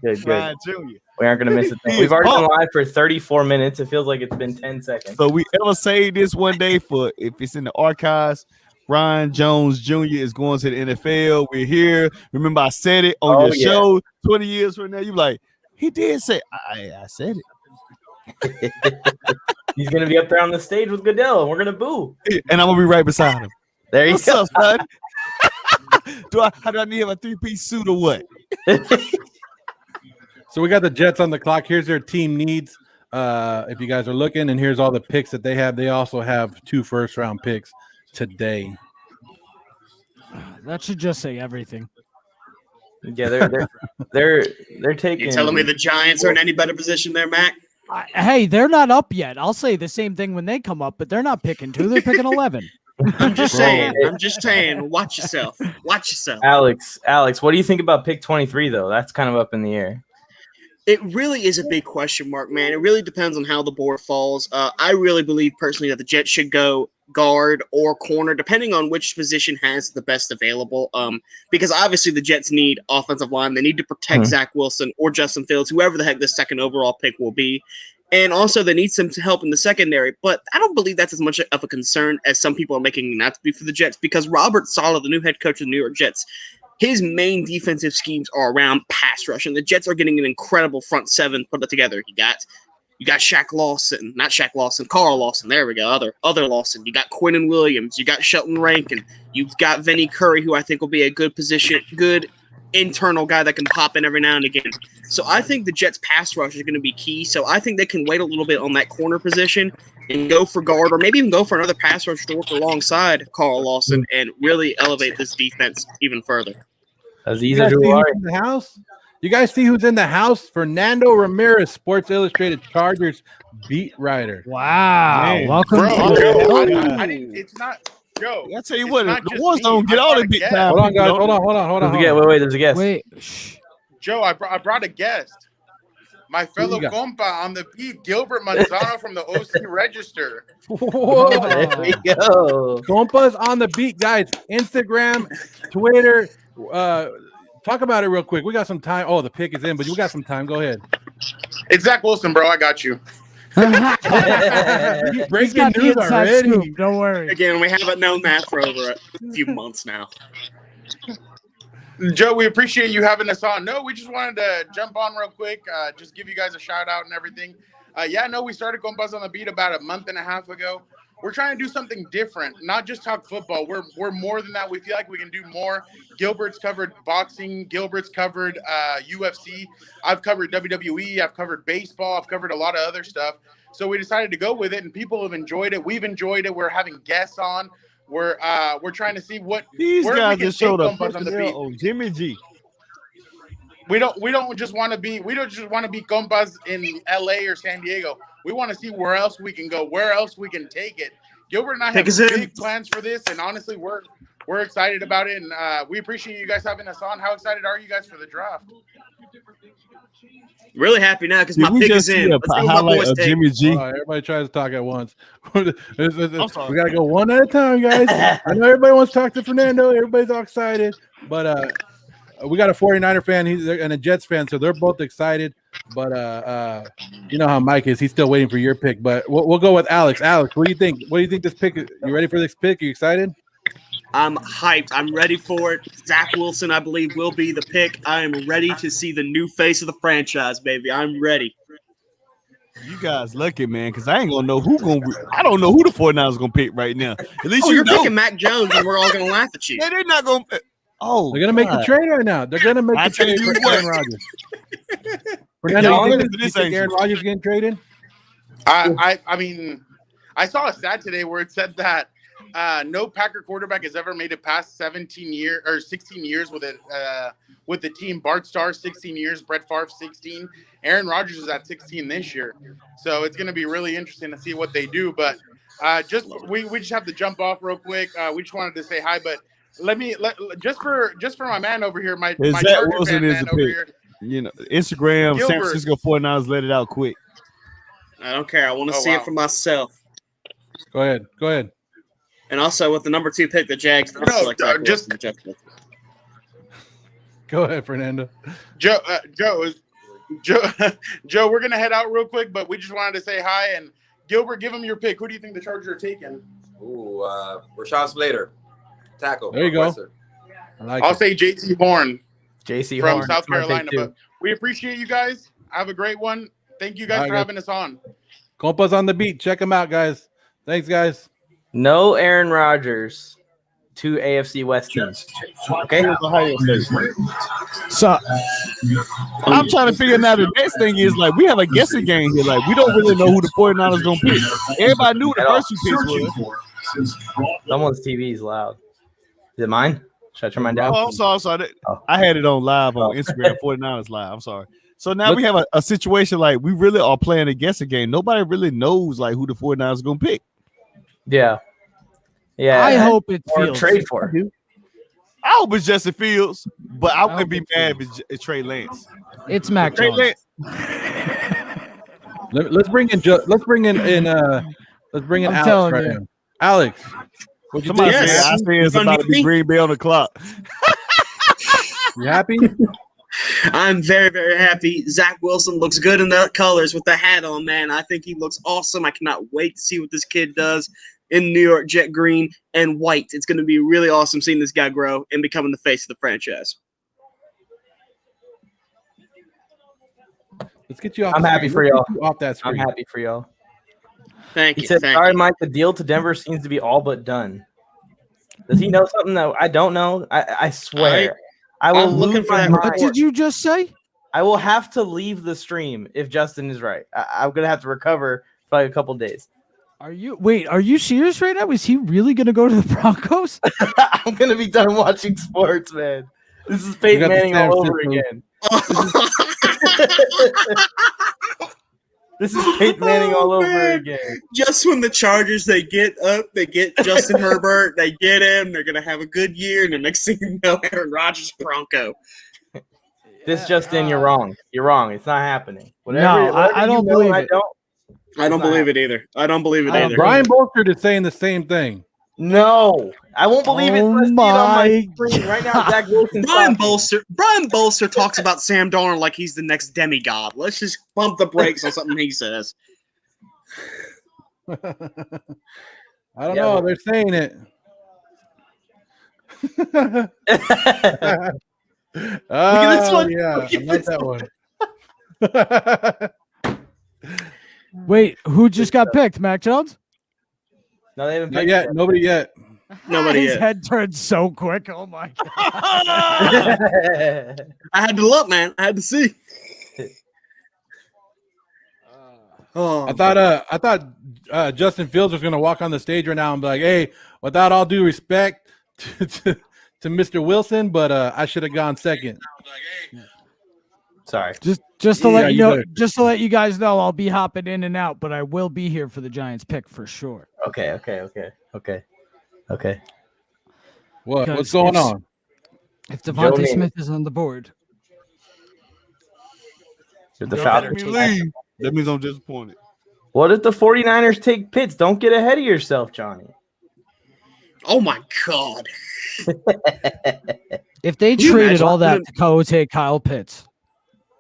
Good. Ryan Jr. We aren't going to miss a thing. He We've is already been pumped. live for 34 minutes. It feels like it's been 10 seconds. So we ever save this one day for if it's in the archives. Ryan Jones Jr. is going to the NFL. We're here. Remember, I said it on your show 20 years from now. You like, he did say, I said it. He's going to be up there on the stage with Goodell, and we're going to boo. And I'm going to be right beside him. There you What's go. up, son? How do I need a three-piece suit or what? So we got the Jets on the clock. Here's their team needs. If you guys are looking, and here's all the picks that they have. They also have 2 first-round picks today. That should just say everything. Yeah, they're taking. You telling me the Giants are in any better position there, Mac? Hey, they're not up yet. I'll say the same thing when they come up, but they're not picking 2. They're picking 11. I'm just saying. I'm just saying. Watch yourself. Watch yourself. Alex, what do you think about pick 23 though? That's kind of up in the air. It really is a big question mark, man. It really depends on how the board falls. I really believe personally that the Jets should go guard or corner, depending on which position has the best available. Because obviously the Jets need offensive line. They need to protect Zach Wilson or Justin Fields, whoever the heck the second overall pick will be. And also they need some help in the secondary. But I don't believe that's as much of a concern as some people are making not to be for the Jets, because Robert Saleh, the new head coach of the New York Jets, his main defensive schemes are around pass rush, and the Jets are getting an incredible front seven put together. You got Carl Lawson. There we go. Other Lawson. You got Quinnen Williams. You got Shelton Rankin. You've got Vinny Curry, who I think will be a good internal guy that can pop in every now and again. So I think the Jets pass rush is going to be key. So I think they can wait a little bit on that corner position and go for guard, or maybe even go for another pass rush to work alongside Carl Lawson and really elevate this defense even further. Aziz Ojulari. In the house. You guys see who's in the house? Fernando Ramirez, Sports Illustrated Chargers beat writer. Wow. Man. Welcome Bro, to Joe, I didn't. It's not Joe. I tell you it's what, not the just ones me. don't get I all brought the a big guest. time. Hold on, guys. Hold on. There's a guest. Wait. Shh. Joe, I brought a guest. My fellow you got? compa on the beat, Gilbert Manzano from the OC Register. Whoa. There we go. Compas on the beat, guys. Instagram, Twitter. Talk about it real quick. We got some time. Oh, the pick is in, but we got some time. Go ahead. It's Zach Wilson, bro. I got you. He's Breaking got the news inside already. scoop. Don't worry. Again, we haven't known that for over a few months now. Joe, we appreciate you having us on. No, we just wanted to jump on real quick, just give you guys a shout out and everything. We started Compas on the Beat about a month and a half ago. We're trying to do something different, not just talk football. We're more than that. We feel like we can do more. Gilbert's covered boxing. Gilbert's covered UFC. I've covered WWE. I've covered baseball. I've covered a lot of other stuff. So we decided to go with it, and people have enjoyed it. We've enjoyed it. We're having guests on. We're trying to see what These where guys we can just showed take up Compas on the Beat. on Jimmy G. We don't just want to be compas in LA or San Diego. We want to see where else we can go, where else we can take it. Gilbert and I have big plans for this, and honestly, we're excited about it, and we appreciate you guys having us on. How excited are you guys for the draft? Really happy now because my pick is in. Let's see what my highlight boys of take. Jimmy G. Everybody tries to talk at once. We sorry. got to go one at a time, guys. I know everybody wants to talk to Fernando. Everybody's all excited. But we got a 49er fan and a Jets fan, so they're both excited. But you know how Mike is. He's still waiting for your pick. But we'll go with Alex. Alex, what do you think? What do you think this pick is? You ready for this pick? Are you excited? I'm hyped. I'm ready for it. Zach Wilson, I believe, will be the pick. I am ready to see the new face of the franchise, baby. I'm ready. You guys lucky, man, because I ain't gonna know I don't know who the 49ers gonna pick right now. At least You're know. picking Mac Jones, and we're all gonna laugh at you. Yeah, they're not gonna. Oh, They're gonna make the trade right now. They're gonna make the trade for Aaron Rodgers. Fernando, you think Aaron Rodgers getting traded? I mean, I saw a stat today where it said that no Packer quarterback has ever made it past 16 years with the team. Bart Starr 16 years, Brett Favre 16. Aaron Rodgers is at 16 this year, so it's going to be really interesting to see what they do. But we just have to jump off real quick. We just wanted to say hi, but just for my man over here, my Charger fan man over here. You know, Instagram, Gilbert. San Francisco 49ers let it out quick. I don't care. I want to see it for myself. Go ahead. And also with the number 2 pick, the Jags. Go ahead, Fernando. Joe, we're gonna head out real quick, but we just wanted to say hi. And Gilbert, give him your pick. Who do you think the Chargers are taking? Ooh, Rashawn Slater, tackle. There you go. I'll say J.C. Horn. J.C. from Horn, South Carolina. But we appreciate you guys. Have a great one. Thank you guys for having us on. Compas on the Beat. Check them out, guys. Thanks, guys. No Aaron Rodgers. 2 AFC West teams. Okay. So I'm trying to figure out the next thing is like we have a guessing game here. Like we don't really know who the 49ers gonna pick. Everybody knew the first 2 picks was. Someone's TV is loud. Is it mine? Should I turn mine down? Oh, I'm sorry. I had it on live on Instagram, 49ers live. I'm sorry. So now we have a situation like we really are playing a guessing game. Nobody really knows like who the 49ers are gonna pick. Yeah. Yeah. I hope it's or Fields. trade for. I hope it's Justin Fields, but I wouldn't be mad if it's Trey Lance. It's Mac Trey Jones. Lance. Let's bring in I'm Alex telling right you. now. Alex, what'd you Somebody think? said, I say it's about to be Green Bay on the clock. You happy? I'm very, very happy. Zach Wilson looks good in the colors with the hat on, man. I think he looks awesome. I cannot wait to see what this kid does in New York jet green and white. It's going to be really awesome seeing this guy grow and becoming the face of the franchise. Let's get you off. I'm the happy screen. for Let's y'all. get you off that screen. I'm happy for y'all. Thank He you. said, Thank sorry, you. Mike, the deal to Denver seems to be all but done. Does he know something that I don't know? I swear. I will I'm looking lose for my that mind. What did you just say? I will have to leave the stream if Justin is right. I'm going to have to recover for like a couple days. Are you serious right now? Is he really gonna go to the Broncos? I'm going to be done watching sports, man. This is Peyton got the Manning all San over Francisco. again. This is Peyton Manning all over man. again. Just when the Chargers they get Justin Herbert, they get him, they're gonna have a good year, and the next thing you know, Aaron Rodgers Bronco. This Justin, you're wrong. You're wrong. It's not happening. No, I don't believe it. I don't believe it either. I don't believe it either. Brian Bolster is saying the same thing. No, I won't believe it. Oh Unless I see it on my my screen right now. Zach Wilson. Brian Bolster talks about Sam Darnold like he's the next demigod. Let's just bump the brakes on something he says. I don't know. They're saying it. Look at this one. Yeah, Look at I like that one. Wait, who just got picked? Mac Jones? No, they haven't Not picked yet. Nobody yet. Nobody His yet. head turned so quick. Oh my god. I had to look, man. I had to see. Oh, I thought Justin Fields was going to walk on the stage right now and be like, "Hey, without all due respect to Mr. Wilson, but I should have gone second." Sorry. Just to Yeah, let you you know, better. just to let you guys know, I'll be hopping in and out, but I will be here for the Giants pick for sure. Okay. What? Because What's going on? If Devontae Joe Smith is on the board, Did the Let Falcons me take- leave. That means I'm disappointed. What if the 49ers take Pitts? Don't get ahead of yourself, Johnny. oh my God. if they Can you traded imagine? all that to go take Kyle Pitts,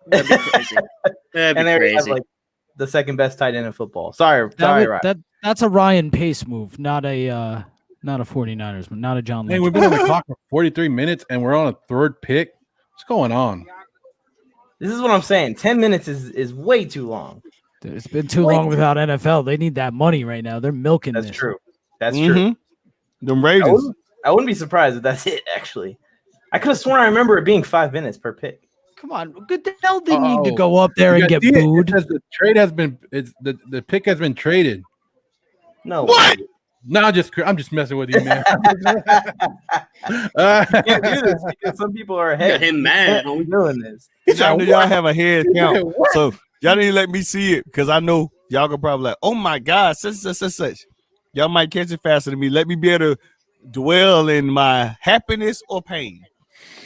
That'd be crazy. That'd And be they have crazy. like the second best tight end in football. Sorry, Ryan. that's a Ryan Pace move, not a 49ers, but not a John Hey, Lynch. we've been on the clock for 43 minutes and we're on a third pick. What's going on? This is what I'm saying. 10 minutes is way too long. It's been too long without NFL. They need that money right now. They're milking That's this. true. That's true. Them Ravens. I wouldn't be surprised if that's it, actually. I could have sworn I remember it being 5 minutes per pick. Come on, Goodell didn't need to Uh-oh. go up there You and got- get see it? It booed. says the trade has been. The pick has been traded. No. What? No, I'm just messing with you, man. You can't do this because some people are ahead. Got him mad, We're homie. doing this. I know y'all have a head count. What? So y'all need to let me see it because I know y'all gonna probably like, oh my God, such. Y'all might catch it faster than me. Let me be able to dwell in my happiness or pain.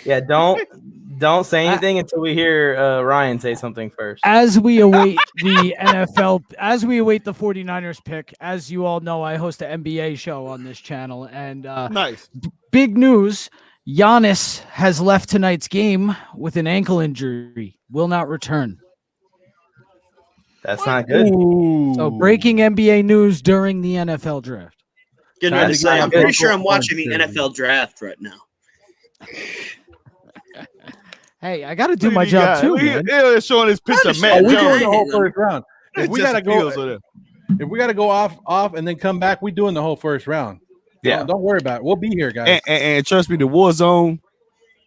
Yeah, don't say anything until we hear Ryan say something first. As we await the NFL, as we await the 49ers pick, as you all know, I host an NBA show on this channel. And Nice. big news, Giannis has left tonight's game with an ankle injury, will not return. That's not good. So breaking NBA news during the NFL draft. Getting Time ready to to say, get I'm pretty good sure I'm football watching the series. NFL draft right now. Hey, I got to do my job too, man. They're showing this picture of Oh, Matt we doing Jones. the whole first round. If It's we just gotta the Fields over go, there. if we gotta go off, and then come back, we doing the whole first round. Yeah. Don't worry about it. We'll be here, guys. And trust me, the Warzone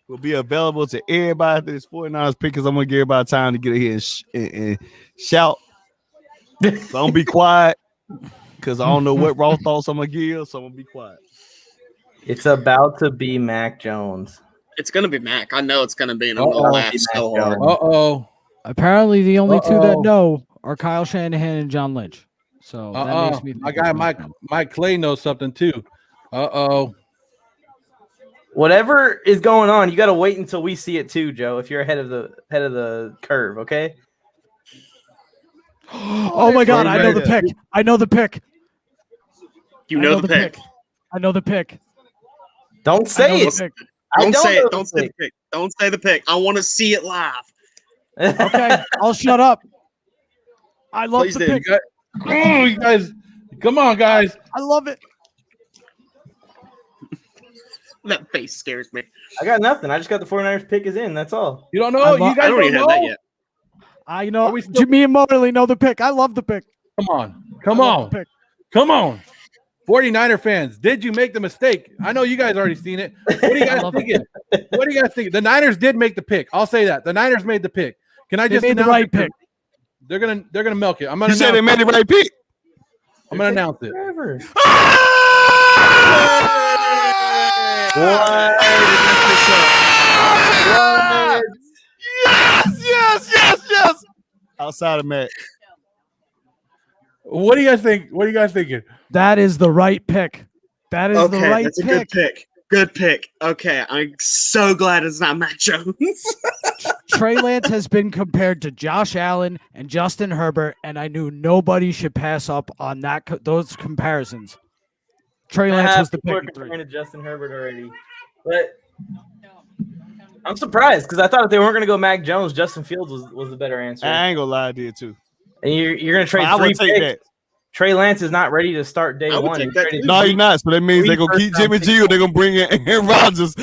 will be available to everybody after this 49ers pick because I'm going to give everybody time to get here and shout. So I'm going to be quiet because I don't know what raw thoughts I'm going to give, so I'm going to be quiet. It's about to be Mac Jones. It's gonna be Mac. I know it's gonna be, and I'm gonna Uh-oh. laugh so hard. Uh-oh. Apparently, the only two that Uh-oh. know are Kyle Shanahan and John Lynch. So that makes me think My guy it's Mike Clay knows something too. Uh-oh. Whatever is going on, you got to wait until we see it too, Joe. If you're ahead of the curve, okay? Oh my God! I know the pick. I know the pick. You know the pick. I know the pick. Don't say it. Don't say it. Don't say the pick. Don't say the pick. I want to see it live. Okay, I'll shut up. I love Please the do. pick. Oh, you guys, come on, guys. I love it. That face scares me. I got nothing. I just got the 49ers pick is in. That's all. You don't know? You guys I don't even have that yet. I know. Me and Morley know the pick. I love the pick. Come on. Come on. Come on. 49er fans, did you make the mistake? I know you guys already seen it. What are you guys thinking? What are you guys thinking? The Niners did make the pick. I'll say that. The Niners made the pick. Can I just made the announce right pick? They're gonna milk it. I'm gonna You said they made the right pick. I'm gonna announce it. Yes. Outside of Matt. What do you guys think? What are you guys thinking? That is the right pick. That is the right that's pick. a good pick. Good pick. Okay, I'm so glad it's not Matt Jones. Trey Lance has been compared to Josh Allen and Justin Herbert, and I knew nobody should pass up on those comparisons. Trey Lance was the People pick. are comparing to Justin Herbert already, but I'm surprised because I thought if they weren't going to go Mac Jones, Justin Fields was the better answer. I ain't gonna lie, I did too. And you're going to trade I would three take picks. that. Trey Lance is not ready to start day I would one. take that too. No, he's not. So that means they're gonna keep Jimmy G or they're gonna bring in Aaron Rodgers.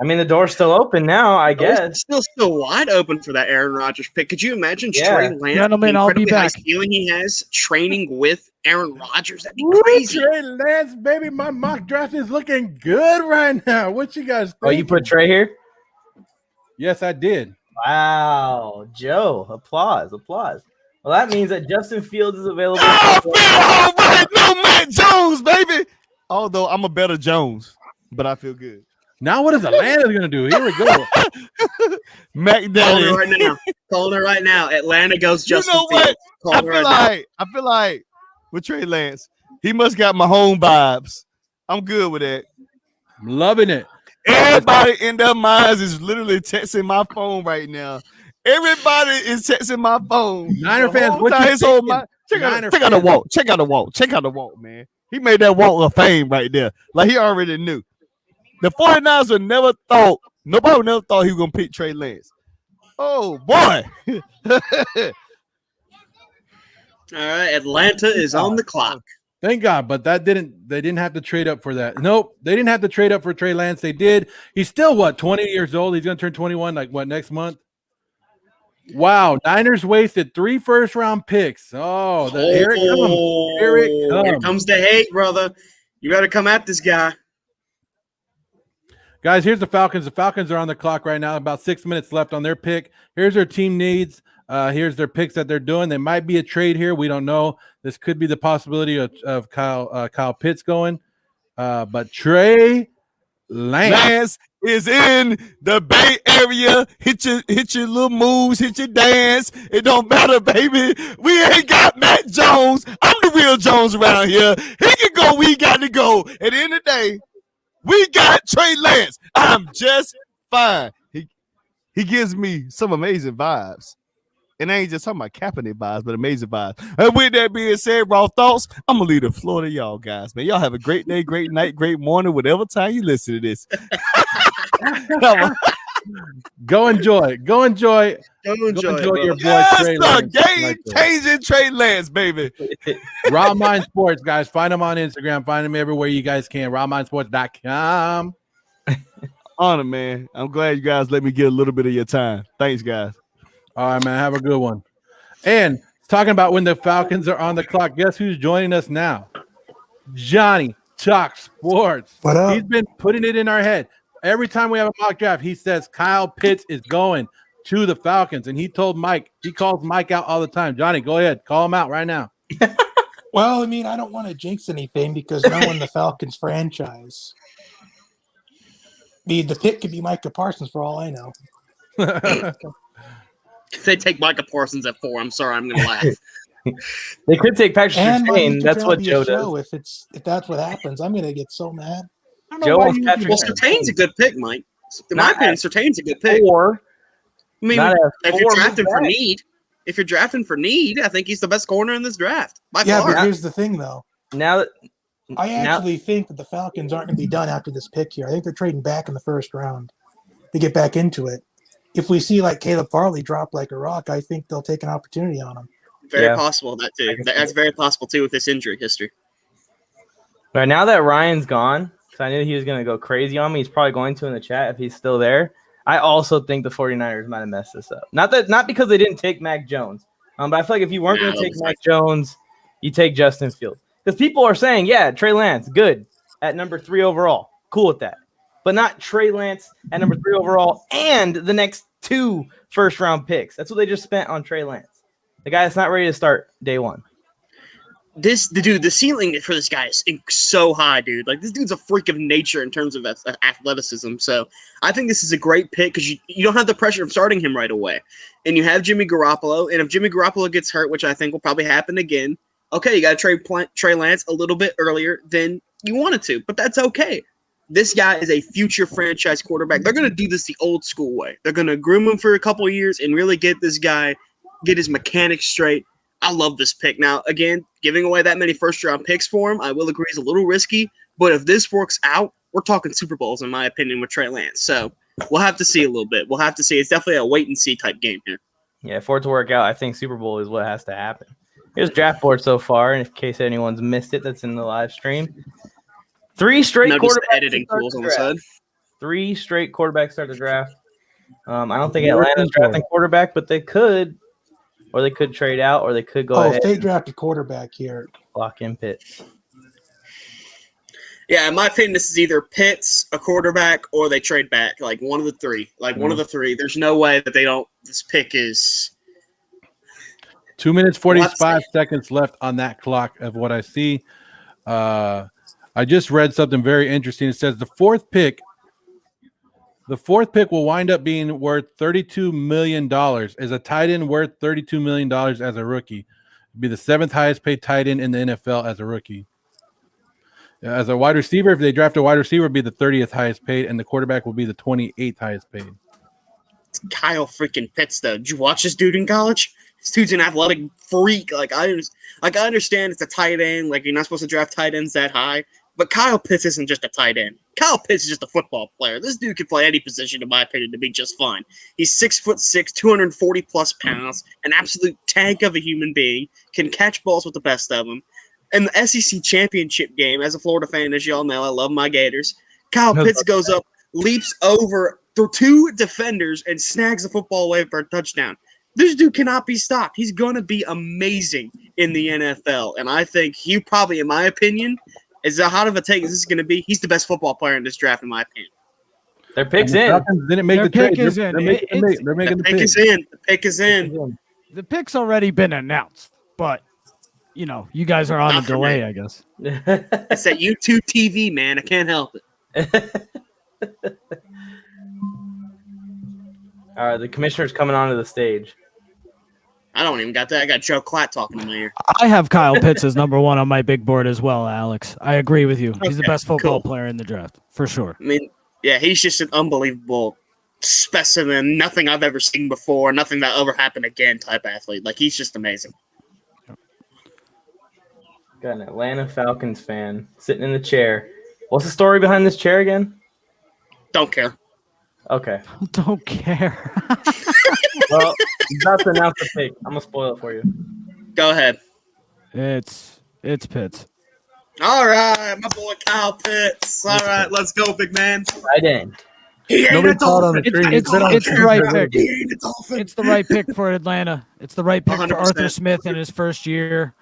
I mean, the door's still open now, I guess. It's still wide open for that Aaron Rodgers pick. Could you imagine Yeah. Trey Lance? Gentlemen, the I'll be incredibly high back. ceiling he has training with Aaron Rodgers. That'd be Woo, crazy. Trey Lance, baby, my mock draft is looking good right now. What you guys think? Oh, you put Trey here? Yes, I did. Wow, Joe, applause. Well, that means that Justin Fields is available. Oh, right. No Matt Jones, baby. Although I'm a better Jones, but I feel good. Now what is Atlanta going to do? Here we go. Mac Calling Daddy. it right now. Calling it right now. Atlanta goes Justin You know what? Fields. Calling it right I feel like with Trey Lance, he must got my home vibes. I'm good with that. I'm loving it. Everybody in their minds is literally texting my phone right now. Everybody is texting my phone. Niner The fans, whole what time you his whole thinking? mind- Check out Niner the fans. walk. Check out the walk. Check out the walk, man. He made that walk of fame right there. Like he already knew. The 49ers would never thought, nobody would never thought he was gonna pick Trey Lance. Oh boy. All right, Atlanta is on the clock. Thank God, but they didn't have to trade up for that. Nope, they didn't have to trade up for Trey Lance. They did. He's still 20 years old. He's going to turn 21 next month. Wow, Niners wasted 3 first-round picks. Oh, here it comes. Here it comes. Here comes the hate, brother. You got to come at this guy. Guys, here's the Falcons. The Falcons are on the clock right now. About 6 minutes left on their pick. Here's their team needs. Here's their picks that they're doing. There might be a trade here. We don't know. This could be the possibility of Kyle Pitts going. But Trey Lance is in the Bay Area. Hit your little moves, hit your dance. It don't matter, baby. We ain't got Matt Jones. I'm the real Jones around here. He can go. We got to go. At the end of the day, we got Trey Lance. I'm just fine. He gives me some amazing vibes. And I ain't just talking about Kaepernick vibes, but amazing vibes. And with that being said, raw thoughts, I'm going to leave the floor to y'all guys, man. Y'all have a great day, great night, great morning, whatever time you listen to this. Go enjoy. Go enjoy your boy Trey Lance. Game-changing Trey Lance, baby. Raw Mind Sports, guys. Find them on Instagram. Find them everywhere you guys can. RawMindSports.com. Honor, man. I'm glad you guys let me get a little bit of your time. Thanks, guys. All right, man. Have a good one. And talking about when the Falcons are on the clock, guess who's joining us now? Johnny Talk Sports. What up? He's been putting it in our head. Every time we have a mock draft, he says Kyle Pitts is going to the Falcons. And he calls Mike out all the time. Johnny, go ahead. Call him out right now. Well, I mean, I don't want to jinx anything because knowing the Falcons franchise, the pick could be Micah Parsons for all I know. If they take Micah Parsons at 4, I'm sorry, I'm gonna laugh. They could take Patrick And my Surtain. YouTube That's channel what be Joe a show does. if that's what happens. I'm gonna get so mad. I don't know Joe why wants you Patrick Well, Surtain. Surtain's a good pick, Mike. In my Not opinion, at Surtain's a good pick. 4. I mean, Not at if 4. you're drafting for back. need, I think he's the best corner in this draft by Yeah, far. but here's the thing, though. Now that I Now- actually think that the Falcons aren't going to be done after this pick here. I think they're trading back in the first round to get back into it. If we see like Caleb Farley drop like a rock, I think they'll take an opportunity on him. Very Yeah. possible that too. That's very possible too with this injury history. Right now that Ryan's gone, because I knew he was going to go crazy on me. He's probably going to in the chat if he's still there. I also think the 49ers might have messed this up. Not because they didn't take Mac Jones, but I feel like if you weren't going to take Mac Jones, you take Justin Fields. Because people are saying, yeah, Trey Lance, good at number 3 overall. Cool with that. But not Trey Lance at number 3 overall and the next 2 first-round picks. That's what they just spent on Trey Lance. The guy that's not ready to start day 1. The ceiling for this guy is so high, dude. Like, this dude's a freak of nature in terms of athleticism. So I think this is a great pick because you don't have the pressure of starting him right away. And you have Jimmy Garoppolo. And if Jimmy Garoppolo gets hurt, which I think will probably happen again, okay, you got to trade Trey Lance a little bit earlier than you wanted to. But that's okay. This guy is a future franchise quarterback. They're going to do this the old school way. They're going to groom him for a couple of years and really get this guy, get his mechanics straight. I love this pick. Now, again, giving away that many first-round picks for him, I will agree, is a little risky. But if this works out, we're talking Super Bowls, in my opinion, with Trey Lance. So we'll have to see a little bit. We'll have to see. It's definitely a wait-and-see type game here. Yeah, for it to work out, I think Super Bowl is what has to happen. Here's draft board so far, and in case anyone's missed it that's in the live stream. 3 straight Now just quarterbacks. editing tools on the side. 3 straight quarterbacks start the draft. I don't think Atlanta's drafting quarterback, but they could. Or they could trade out, or they could go ahead If they and draft a quarterback here, lock in Pitts. Yeah, in my opinion, this is either Pitts, a quarterback, or they trade back. Like one of the three. One of the three. There's no way that they don't. This pick is 2 minutes 45 seconds left on that clock of what I see. I just read something very interesting. It says the fourth pick will wind up being worth $32 million. Is a tight end worth $32 million as a rookie? It'd be the 7th highest paid tight end in the NFL as a rookie. As a wide receiver, if they draft a wide receiver, it'd be the 30th highest paid, and the quarterback will be the 28th highest paid. It's Kyle freaking Pitts, though. Did you watch this dude in college? This dude's an athletic freak. I understand it's a tight end. Like, you're not supposed to draft tight ends that high. But Kyle Pitts isn't just a tight end. Kyle Pitts is just a football player. This dude can play any position, in my opinion, to be just fine. He's 6'6", 240 plus pounds, an absolute tank of a human being, can catch balls with the best of them. In the SEC championship game, as a Florida fan, as y'all know, I love my Gators. Kyle Pitts goes up, leaps over through 2 defenders, and snags the football away for a touchdown. This dude cannot be stopped. He's going to be amazing in the NFL. And I think he probably, in my opinion, as hot of a take as this is going to be, he's the best football player in this draft, in my opinion. Their pick's And the in. Falcons didn't make Their the trade. pick is in. They're making the Pick pick. is in. The pick is in. The pick's already been announced, but you guys are on Not a for delay, me. I guess. It's that YouTube TV, man. I can't help it. All right, the commissioner's coming onto the stage. I don't even got that. I got Joe Klatt talking in my ear. I have Kyle Pitts as number 1 on my big board as well, Alex. I agree with you. He's the Okay, best football cool. player in the draft, for sure. I mean, yeah, he's just an unbelievable specimen. Nothing I've ever seen before. Nothing that ever happened again type athlete. Like, he's just amazing. Got an Atlanta Falcons fan sitting in the chair. What's the story behind this chair again? Don't care. Okay. Don't care. Well, I'm about to announce the pick. I'm gonna spoil it for you. Go ahead. It's Pitts. All right, my boy Kyle Pitts. All right, let's go, big man. Tight end. He ain't nobody a saw it on dolphin. the screen. It's been on the screen right forever. pick. He ain't a dolphin. It's the right pick for Atlanta. It's the right pick for 100%. Arthur Smith in his first year.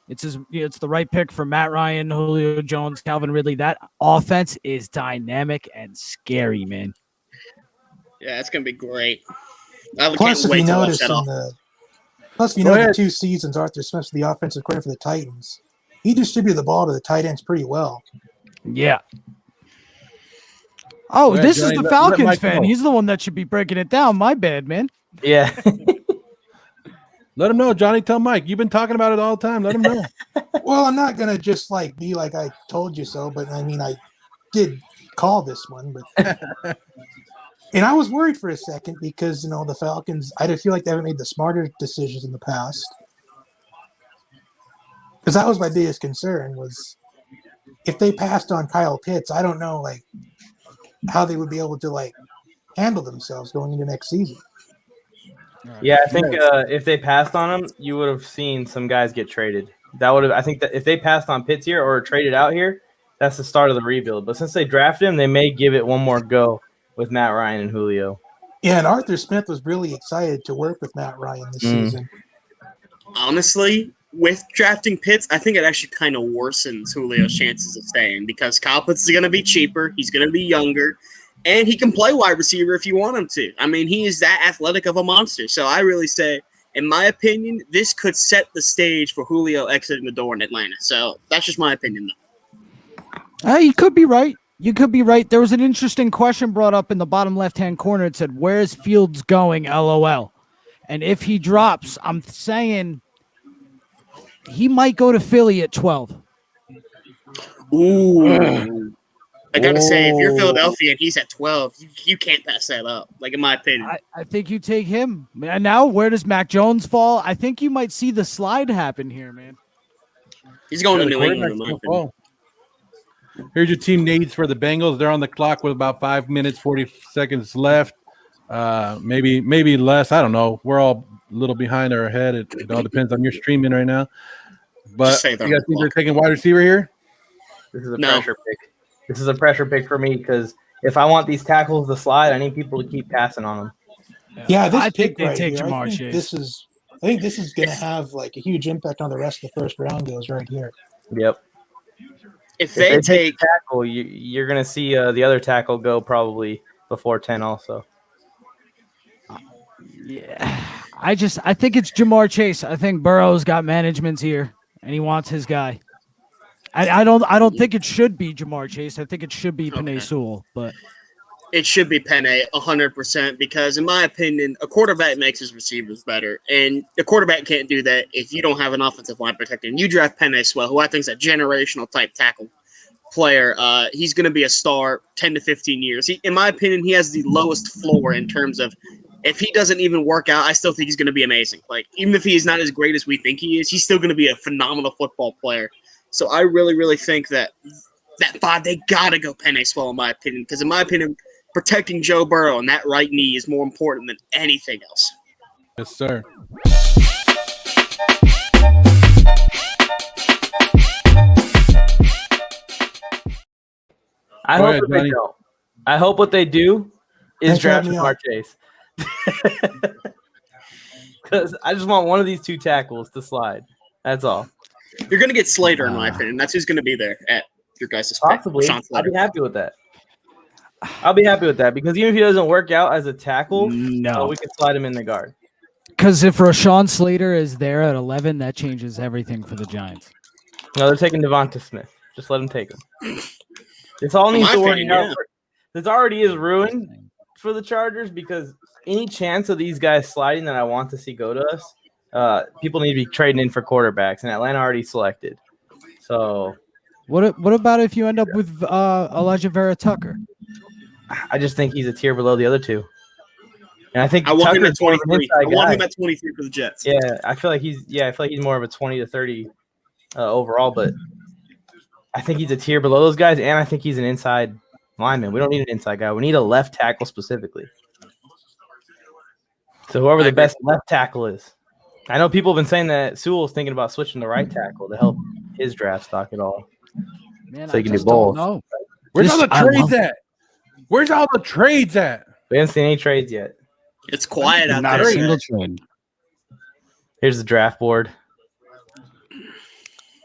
It's the right pick for Matt Ryan, Julio Jones, Calvin Ridley. That offense is dynamic and scary, man. Yeah, it's gonna be great. I Plus, can't if wait you to watch notice that in off. the 2 seasons Arthur Smith's the offensive coordinator for the Titans, he distributed the ball to the tight ends pretty well. Yeah. Oh, Go ahead, this Johnny. is the Let Falcons Mike fan. know. He's the one that should be breaking it down. My bad, man. Yeah. Let him know, Johnny. Tell Mike. You've been talking about it all the time. Let him know. Well, I'm not gonna just like be like I told you so, but I mean I did call this one, but and I was worried for a second because the Falcons. I feel like they haven't made the smarter decisions in the past, because that was my biggest concern was if they passed on Kyle Pitts. I don't know like how they would be able to like handle themselves going into next season. Yeah, I think if they passed on him, you would have seen some guys get traded. That would have. I think that if they passed on Pitts here or traded out here, that's the start of the rebuild. But since they drafted him, they may give it one more go with Matt Ryan and Julio. Yeah, and Arthur Smith was really excited to work with Matt Ryan this season. Honestly, with drafting Pitts, I think it actually kind of worsens Julio's chances of staying because Kyle Pitts is going to be cheaper. He's going to be younger. And he can play wide receiver if you want him to. I mean, he is that athletic of a monster. So I really say, in my opinion, this could set the stage for Julio exiting the door in Atlanta. So that's just my opinion, though. You could be right. You could be right. There was an interesting question brought up in the bottom left-hand corner. It said, where is Fields going, LOL? And if he drops, I'm saying he might go to Philly at 12. Ooh. I got to say, if you're Philadelphia and he's at 12, you can't pass that up, like in my opinion. I think you take him. And now, where does Mac Jones fall? I think you might see the slide happen here, man. He's going to New England, in my opinion. Here's your team needs for the Bengals. They're on the clock with about 5 minutes, 40 seconds left. Maybe less. I don't know. We're all a little behind or ahead. It all depends on your streaming right now. But you guys think they're taking wide receiver here? This is a pressure pick. This is a pressure pick for me because if I want these tackles to slide, I need people to keep passing on them. Yeah, this I pick think they right take here, Jamar I think Chase. this is going to have like a huge impact on the rest of the first round deals right here. Yep. If they take tackle, you're going to see the other tackle go probably before 10 also. Yeah. I think it's Jamar Chase. I think Burrow's got management's here and he wants his guy. I don't think it should be Jamar Chase. I think it should be Penei Sewell, but it should be Penei 100% because, in my opinion, a quarterback makes his receivers better, and a quarterback can't do that if you don't have an offensive line protector. And you draft Penei Sewell, who I think is a generational type tackle player. He's going to be a star 10 to 15 years. In my opinion, he has the lowest floor in terms of if he doesn't even work out, I still think he's going to be amazing. Like, even if he is not as great as we think he is, he's still going to be a phenomenal football player. So I really, really think that 5, they got to go Penei Sewell, in my opinion, because in my opinion, protecting Joe Burrow and that right knee is more important than anything else. Yes, sir. I hope what they do is draft Jamar Chase. Because I just want one of these two tackles to slide. That's all. You're going to get Slater, in my opinion. That's who's going to be there at your guys' pick. Possibly. I'll be happy with that. Because even if he doesn't work out as a tackle, we can slide him in the guard. Because if Rashawn Slater is there at 11, that changes everything for the Giants. No, they're taking Devonta Smith. Just let him take him. This all needs to work out. This already is ruined for the Chargers because any chance of these guys sliding that I want to see go to us, people need to be trading in for quarterbacks, and Atlanta already selected. So, what about if you end up with Elijah Vera Tucker? I just think he's a tier below the other two, and I think I want him at 23. I want him at 23 for the Jets. Yeah, I feel like he's more of a 20 to 30 overall, but I think he's a tier below those guys, and I think he's an inside lineman. We don't need an inside guy. We need a left tackle specifically. So whoever the best left tackle is. I know people have been saying that Sewell's thinking about switching to right tackle to help his draft stock at all. Man, so he can do both. Where's all the trades at? Where's all the trades at? We haven't seen any trades yet. It's quiet out Not there. a single trade. Here's the draft board.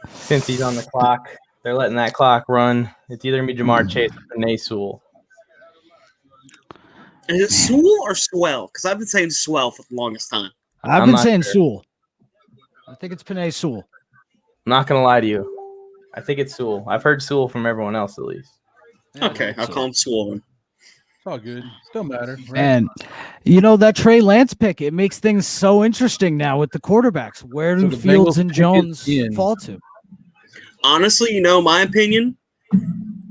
Since he's on the clock, they're letting that clock run. It's either going to be Jamar Chase or Penei Sewell. Is it Sewell or Swell? Because I've been saying Swell for the longest time. I've been saying Sewell. I think it's Penei Sewell. I'm not going to lie to you. I think it's Sewell. I've heard Sewell from everyone else at least. Yeah, okay, I'll call him Sewell then. It's all good. Don't matter. Right? And you know that Trey Lance pick, it makes things so interesting now with the quarterbacks. Where do the Fields Bengals and pick is Jones in. fall to? Honestly, my opinion.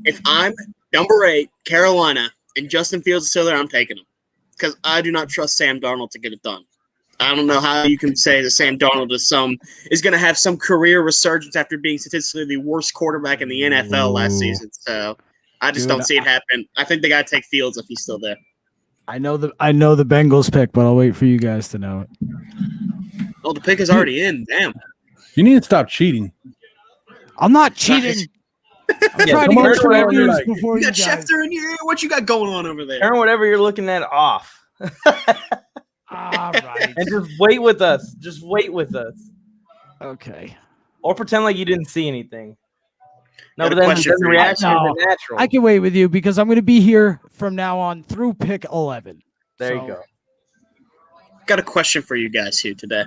If I'm number 8, Carolina, and Justin Fields is still there, I'm taking him because I do not trust Sam Darnold to get it done. I don't know how you can say that Sam Darnold is going to have some career resurgence after being statistically the worst quarterback in the NFL last season. So I just don't see it happen. I think they got to take Fields if he's still there. I know the Bengals pick, but I'll wait for you guys to know it. Oh, the pick is already in. Damn. You need to stop cheating. I'm not cheating. I'm trying to get trade news before you you got guys. Schefter in your ear. What you got going on over there? Turn whatever you're looking at off. All right. And just wait with us. Just wait with us. Okay. Or pretend like you didn't see anything. No, Got a but then question the for you. reaction No, is natural. I can wait with you because I'm going to be here from now on through pick 11. There you go. Got a question for you guys here today.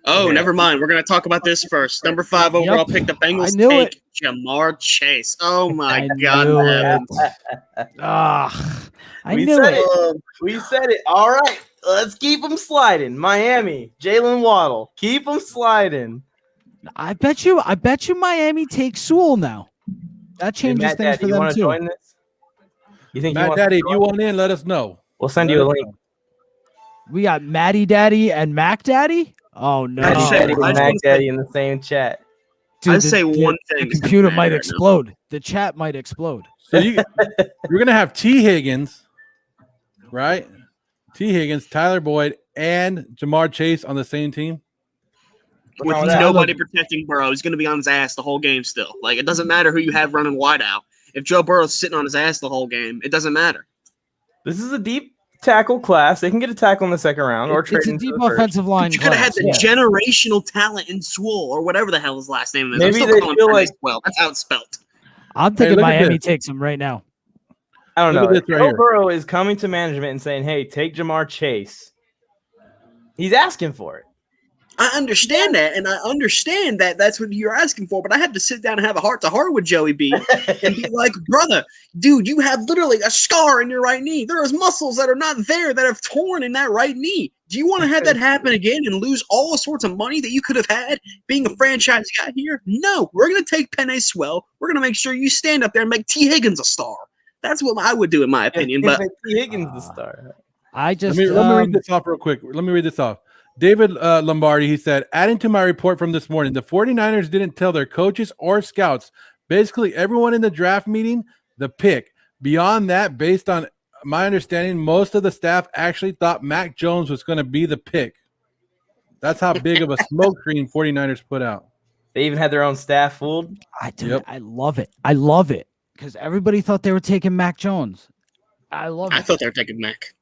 Oh, Okay. never mind. We're going to talk about this first. Number 5 overall pick. The Bengals knew take it. Jamar Chase. Oh, my I God. knew heavens. I We knew said it. it. We said it. All right. Let's keep them sliding. Miami, Jalen Waddle. Keep them sliding. I bet you Miami takes Sewell now. That changes Matt things Daddy, for you them want to too. join this? You think Matt Daddy, if you want in, let us know. We'll send you a link. We got Matty Daddy and Mac Daddy. Oh no, I'd say- Daddy and I just Mac wanna say- Daddy in the same chat. Dude, I'd say one thing. The computer might explode. The chat might explode. So you're gonna have T. Higgins, right? T. Higgins, Tyler Boyd, and Jamar Chase on the same team. With nobody protecting Burrow. He's going to be on his ass the whole game still. Like, it doesn't matter who you have running wide out. If Joe Burrow's sitting on his ass the whole game, it doesn't matter. This is a deep tackle class. They can get a tackle in the second round or trade It's a into deep the first. offensive line. You could have had the class. generational talent in Swole or whatever the hell his last name is. Maybe I'm they still calling feel him like- well. That's how it's spelled. I'm thinking look at Miami this. takes him right now. I don't Look know. at If this right Joe here. Burrow is coming to management and saying, "Hey, take Jamar Chase." He's asking for it. I understand that, and I understand that that's what you're asking for, but I had to sit down and have a heart-to-heart with Joey B and be like, brother, dude, you have literally a scar in your right knee. There is muscles that are not there that have torn in that right knee. Do you want to have that happen again and lose all sorts of money that you could have had being a franchise guy here? No, we're going to take Penei Swell. We're going to make sure you stand up there and make T. Higgins a star. That's what I would do, in my opinion. But T. Higgins the star. I just Let me read this off real quick. Let me read this off. David Lombardi, he said, adding to my report from this morning, the 49ers didn't tell their coaches or scouts, basically everyone in the draft meeting, the pick. Beyond that, based on my understanding, most of the staff actually thought Mac Jones was going to be the pick. That's how big of a smoke screen 49ers put out. They even had their own staff fooled. I love it. I love it because everybody thought they were taking Mac Jones. I love it. I thought they were taking Mac.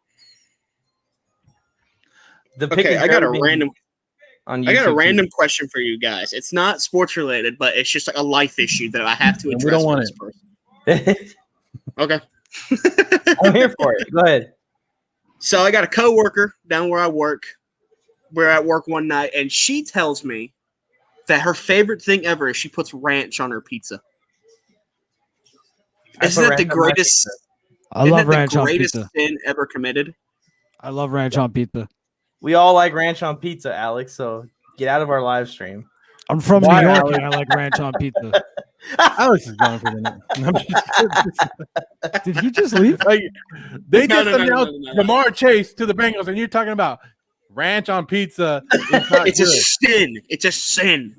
The pick Okay, is I got a already random. on I got a YouTube. random question for you guys. It's not sports related, but it's just like a life issue that I have to And address. we don't for want this person. Okay. I'm here for it. Go ahead. So I got a coworker down where I work. We're at work one night, and she tells me that her favorite thing ever is she puts ranch on her pizza. Isn't that the greatest? I love isn't that ranch the on greatest pizza. sin ever committed? I love ranch on pizza. We all like ranch on pizza, Alex. So get out of our live stream. I'm from Why, New York Alex? and I like ranch on pizza. Alex is going for the name. Did he just leave? Like, they No, just no, no, announced no, no, no. Jamar Chase to the Bengals, and you're talking about ranch on pizza. It's not It's a good. sin. It's a sin.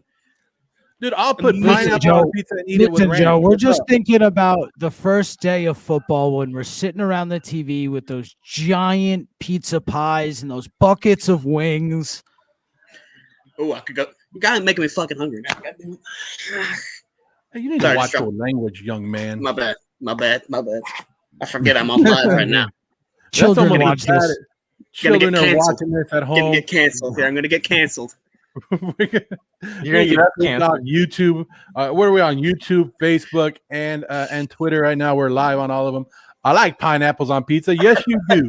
Dude, I'll put Listen, pineapple Joe, on pizza and eat it with Listen, ranch. Joe, we're What's just up? thinking about the first day of football when we're sitting around the TV with those giant pizza pies and those buckets of wings. Oh, I could go. You guys making me fucking hungry now. God damn it. Hey, you need Sorry, to watch Joe. your language, young man. My bad. My bad. My bad. I forget I'm on live right now. Children That's watch almost this. Children Gonna are get watching this at Gonna home. get canceled here. I'm gonna get canceled. You're gonna We're get us on canceled. YouTube. Where are we on YouTube, Facebook, and Twitter right now? We're live on all of them. I like pineapples on pizza. Yes, you do.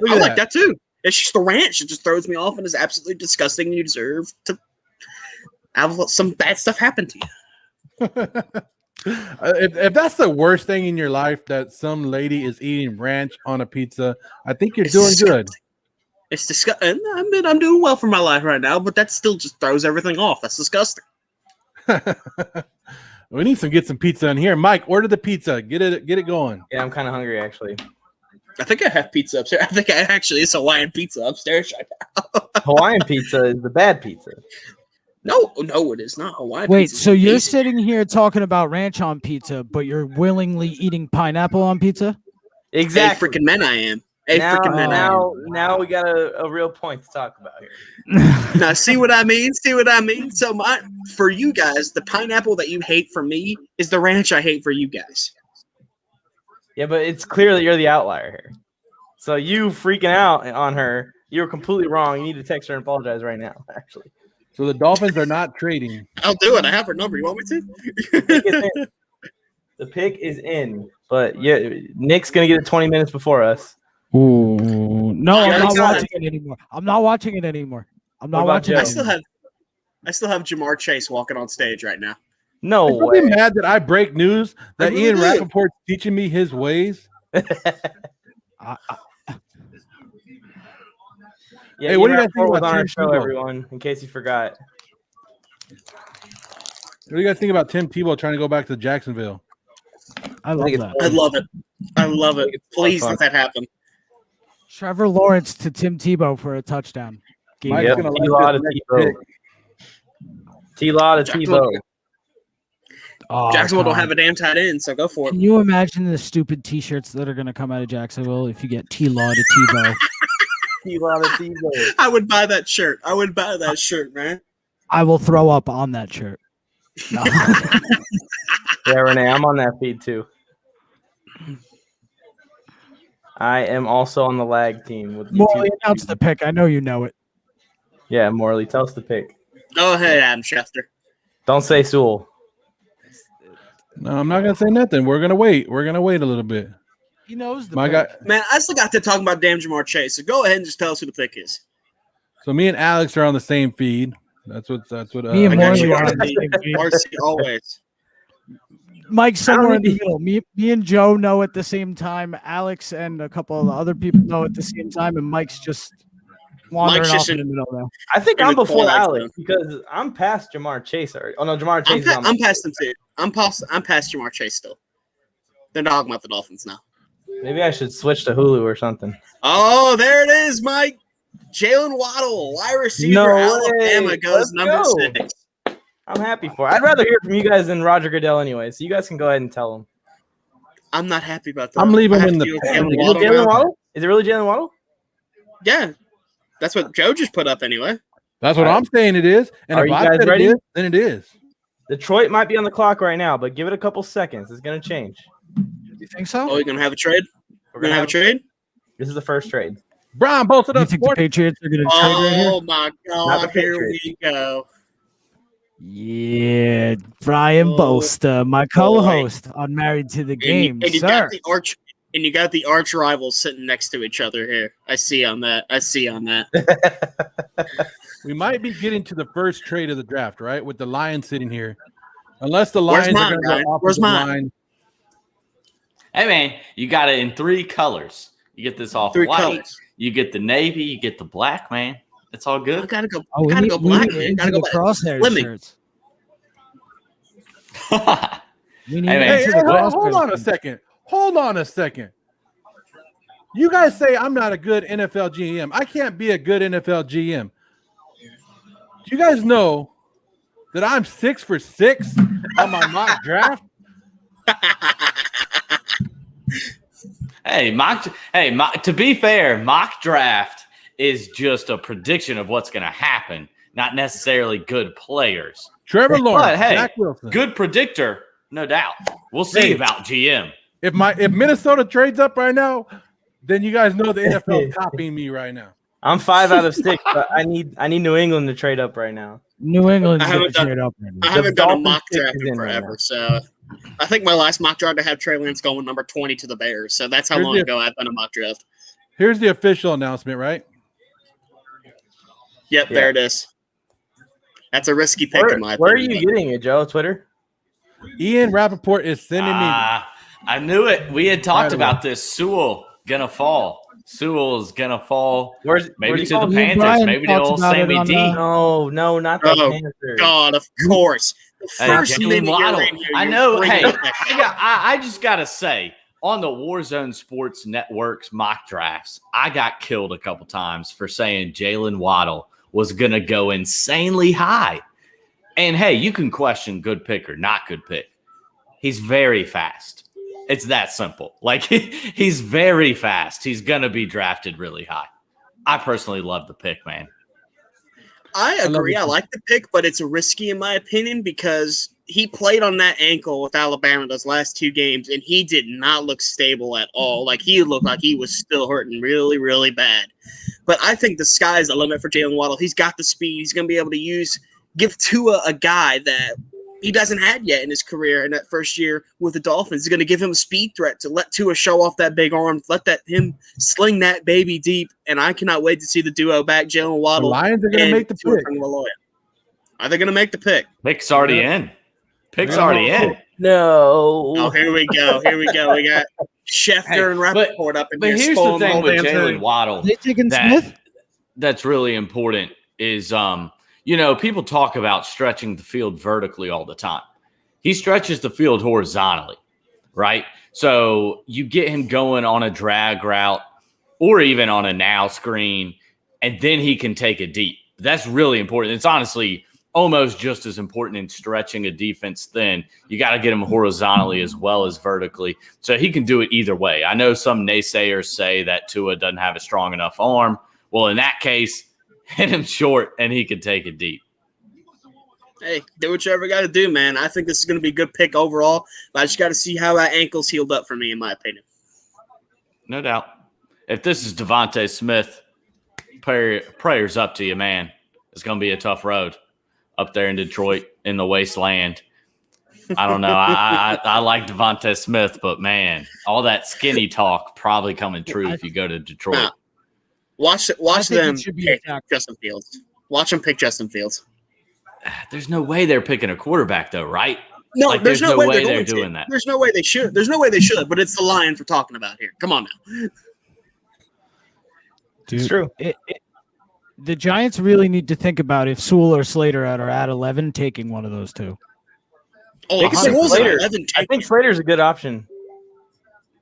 Look I at like that too. It's just the ranch. It just throws me off and is absolutely disgusting. And you deserve to have some bad stuff happen to you. If that's the worst thing in your life, that some lady is eating ranch on a pizza, I think you're doing good. It's disgusting. I'm doing well for my life right now, but that still just throws everything off. That's disgusting. We need to get some pizza in here. Mike, order the pizza. Get it going. Yeah, I'm kind of hungry actually. I think I have pizza upstairs. I think it's Hawaiian pizza upstairs right now. Hawaiian pizza is the bad pizza. No, it is not Hawaiian Wait, pizza. so you're sitting here talking about ranch on pizza, but you're willingly eating pineapple on pizza? Exactly. Freaking men I am. Now we got a real point to talk about here. Now, see what I mean? So for you guys, the pineapple that you hate for me is the ranch I hate for you guys. Yeah, but it's clear that you're the outlier here. So you freaking out on her, you're completely wrong. You need to text her and apologize right now, actually. So the Dolphins are not trading. I'll do it. I have her number. You want me to? The pick is in, but yeah, Nick's gonna get it 20 minutes before us. Ooh, no, I'm not got watching it anymore. I'm not watching it anymore. I'm not What about watching Joe? it. I still have Jamar Chase walking on stage right now. No Don't way. be mad that I break news that really Ian did. Rappaport's teaching me his ways. Yeah, Hey, what do you guys think was about on our Tim show, Tebow? everyone? In case you forgot. What do you guys think about Tim Tebow trying to go back to Jacksonville? I love that. I love it. I love it. It's Please fun. let that happen. Trevor Lawrence to Tim Tebow for a touchdown. Mike's Yep, gonna T-Law like to this next Tebow. pick. T-Law to Jacksonville- Tebow. Oh, Jacksonville don't God. have a damn tight end, so go for it. Can you imagine the stupid T-shirts that are going to come out of Jacksonville if you get T-Law to Tebow? T-Law to Tebow. I would buy that shirt. I would buy that shirt, man. I will throw up on that shirt. No. Yeah, Renee, I'm on that feed too. I am also on the lag team with Morley, YouTube. announce the pick. I know you know it. Yeah, Morley, tell us the pick. Go ahead, Adam Schefter. Don't say Sewell. No, I'm not gonna say nothing. We're gonna wait. We're gonna wait a little bit. He knows the My pick. guy. Man, I still got to talk about damn Jamar Chase, so go ahead and just tell us who the pick is. So me and Alex are on the same feed. That's what. Me and I got Morley you are on on the same feed. RC always. Mike's somewhere in the need middle. Me and Joe know at the same time. Alex and a couple of the other people know at the same time, and Mike's just wandering Mike's just off in the in- middle now. I think In I'm the before twilight Alex zone. because I'm past Jamar Chase already. Oh no, Jamar Chase is on my I'm past them too. I'm past Jamar Chase still. They're talking about the Dolphins now. Maybe I should switch to Hulu or something. Oh, there it is, Mike. Jalen Waddle, wide receiver, No Alabama way. goes Let's number go. 6. I'm happy for it. I'd rather hear from you guys than Roger Goodell anyway, so you guys can go ahead and tell him. I'm not happy about that. I'm leaving I have in to the deal with pen. Jalen Is it Waddle Jalen now. Waddle? Is it really Jalen Waddle? Yeah, that's what Joe just put up anyway. That's what I'm saying. It is. And Are if you I guys said ready? it is, then it is. Detroit might be on the clock right now, but give it a couple seconds. It's going to change. You think so? Oh, we're gonna have a trade. We're We're gonna have a trade. This is the first trade. Brian bolted You up. think the Patriots are going to trade right here? Oh my Not the God! Here Patriots. we go. Yeah, Brian Oh, Bolster, my co-host on Married to the Game, and you sir. got the arch, and you got the arch rivals sitting next to each other here. I see on that. We might be getting to the first trade of the draft, right? With the Lions sitting here, unless the Where's Lions are mine, going to Ryan? go Where's offensive mine? line. Hey man, you got it in 3 colors. You get this off 3 white. colors. You get the navy. You get the black. Man, it's all I good. gotta go. Oh, we gotta need, go we black, need man. into Gotta go the black. crosshair Let me. shirts. We need Hey, man. Hey, into the hold crosshair on a shirts. second. Hold on a second. You guys say I'm not a good NFL GM. I can't be a good NFL GM. Do you guys know that I'm 6 for 6 on my mock draft? To be fair, mock draft is just a prediction of what's going to happen, not necessarily good players. Trevor Lawrence, But hey, Zach Wilson. good predictor, no doubt. We'll see Hey. about GM. If Minnesota trades up right now, then you guys know the NFL is copying me right now. I'm 5 out of 6, but I need New England to trade up right now. New England's I going haven't to done- trade up. Right now. I haven't done a Dolphins mock pick draft is in in right forever, now. so I think my last mock draft I had Trey Lance going number 20 to the Bears. So that's how Here's long the- ago I've done a mock draft. Here's the official announcement, right? Yep, Yeah. there it is. That's a risky pick in my Where are opinion. you getting it, Joe? Twitter? Ian Rappaport is sending me. I knew it. We had talked Right about this. Sewell gonna fall. Sewell's gonna fall. Where's Maybe he to the falling? Panthers. Brian Maybe the talks old about it Sammy on, D. No, not the Oh, Panthers. God, of course. The Hey, first Jalen minute you're Waddle. in here, I you're know. bringing Hey, up that shit. I just gotta say, on the Warzone Sports Network's mock drafts, I got killed a couple times for saying Jalen Waddle was gonna go insanely high. And hey, you can question good pick or not good pick. He's very fast. It's that simple. Like, he's very fast. He's going to be drafted really high. I personally love the pick, man. I agree. I like the pick, but it's risky in my opinion because he played on that ankle with Alabama those last 2 games, and he did not look stable at all. Like, he looked like he was still hurting really, really bad. But I think the sky's the limit for Jalen Waddle. He's got the speed. He's going to be able to give Tua a guy that he doesn't have yet in his career in that first year with the Dolphins. He's going to give him a speed threat to let Tua show off that big arm, him sling that baby deep, and I cannot wait to see the duo back, Jalen Waddle. The Lions are going to make the pick. Are they going to make the pick? Pick's already in. Pick's already in. No. Oh, here we go. Here we go. We got Schefter and Rappaport up in But here. here's the thing with Jalen Waddle They taking Smith? that's really important is people talk about stretching the field vertically all the time. He stretches the field horizontally, right? So you get him going on a drag route or even on a now screen, and then he can take it deep. That's really important. It's honestly almost just as important in stretching a defense thin. You got to get him horizontally as well as vertically. So he can do it either way. I know some naysayers say that Tua doesn't have a strong enough arm. Well, in that case, hit him short and he can take it deep. Hey, do what you ever got to do, man. I think this is going to be a good pick overall, but I just got to see how that ankle's healed up for me, in my opinion. No doubt. If this is Devontae Smith, prayers up to you, man. It's going to be a tough road up there in Detroit in the wasteland. I don't know. I like Devontae Smith, but, man, all that skinny talk probably coming true if you go to Detroit. Nah. Watch them pick Justin Fields. Watch them pick Justin Fields. There's no way they're picking a quarterback, though, right? No, like, there's no way they're doing that. There's no way they should. There's no way they should, but it's the Lions we're talking about here. Come on now. Dude, it's true. The Giants really need to think about if Sewell or Slater are at 11, taking one of those two. Oh, I think Slater's a good option.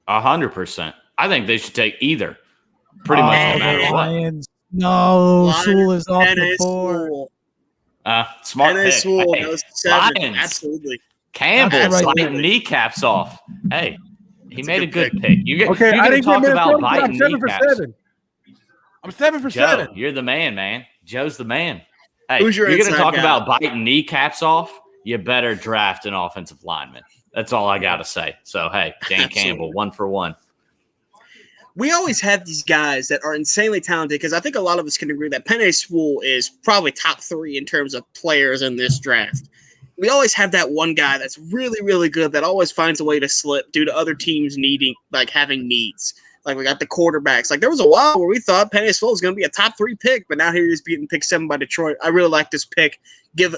100%. I think they should take either. Pretty much no matter Lions. No, Lions, Sewell is off the Penei board. Sewell. Smart Penei pick. Sewell Hey, goes to 7. Lions. Absolutely. Campbell Absolutely. biting kneecaps off. Hey, he made a good pick. You Okay, I didn't talk get about Minnesota, biting I'm 7 for kneecaps. 7. I'm 7 for Joe, 7. you're the man, man. Joe's the man. Hey, Who's your you're going to inside talk guy? about biting kneecaps off? You better draft an offensive lineman. That's all I got to say. So, hey, Dan Campbell, 1 for 1. We always have these guys that are insanely talented because I think a lot of us can agree that Penei Sewell is probably top 3 in terms of players in this draft. We always have that one guy that's really, really good that always finds a way to slip due to other teams having needs. Like, we got the quarterbacks. Like, there was a while where we thought Penei Sewell was going to be a top 3 pick, but now here he's getting picked 7 by Detroit. I really like this pick. Give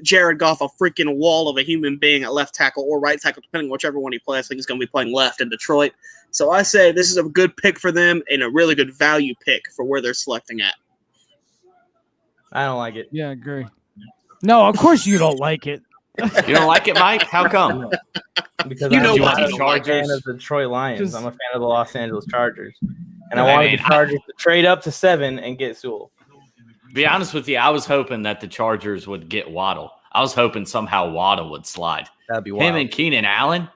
Jared Goff a freaking wall of a human being at left tackle or right tackle, depending on whichever one he plays. I think he's going to be playing left in Detroit. So I say this is a good pick for them and a really good value pick for where they're selecting at. I don't like it. Yeah, I agree. No, of course you don't like it. You don't like it, Mike? How come? Because You know I'm why a I don't like fan it. of the Detroit Lions. I'm a fan of the Los Angeles Chargers. And I I wanted mean, the Chargers to trade up to 7 and get Sewell. Be honest with you, I was hoping that the Chargers would get Waddle. I was hoping somehow Waddle would slide. That'd be wild. Him and Keenan Allen?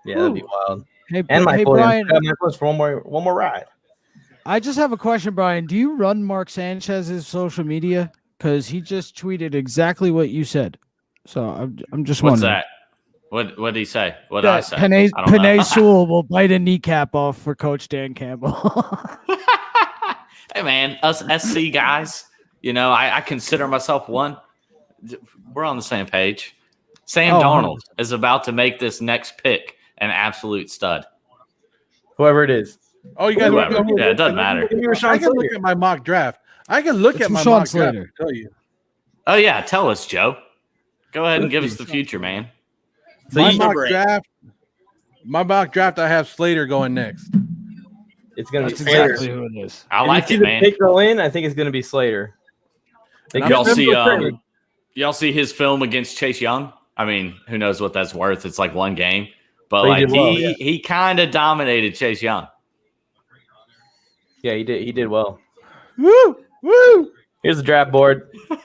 Yeah, that'd be wild. Hey, And Mike hey Williams. Brian, Mike Williams for one more ride. I just have a question, Brian. Do you run Mark Sanchez's social media? Because he just tweeted exactly what you said. So I'm just What's wondering. that? What did he say? What did I say? Penei I don't know. Sewell will bite a kneecap off for Coach Dan Campbell. Hey, man, us SC guys, I consider myself one. We're on the same page. Sam Oh, Darnold is about to make this next pick an absolute stud. Whoever it is. Oh, you guys Whoever. Yeah, it doesn't matter. I can look at my mock draft. I can look It's at my Rashawn mock draft Slater. and tell you. Oh, yeah, tell us, Joe. Go ahead and give us the future, man. So my you, mock draft, I have Slater going next. it's gonna be That's Slater. exactly who it is. I If like you it, see the man. pick go in, I think it's gonna be Slater. And They I'm could- Y'all see his film against Chase Young? I mean, who knows what that's worth? It's like one game, but But he like did well, yeah. he kind of dominated Chase Young. Yeah, he did. He did well. Woo! Woo! Here's the draft board for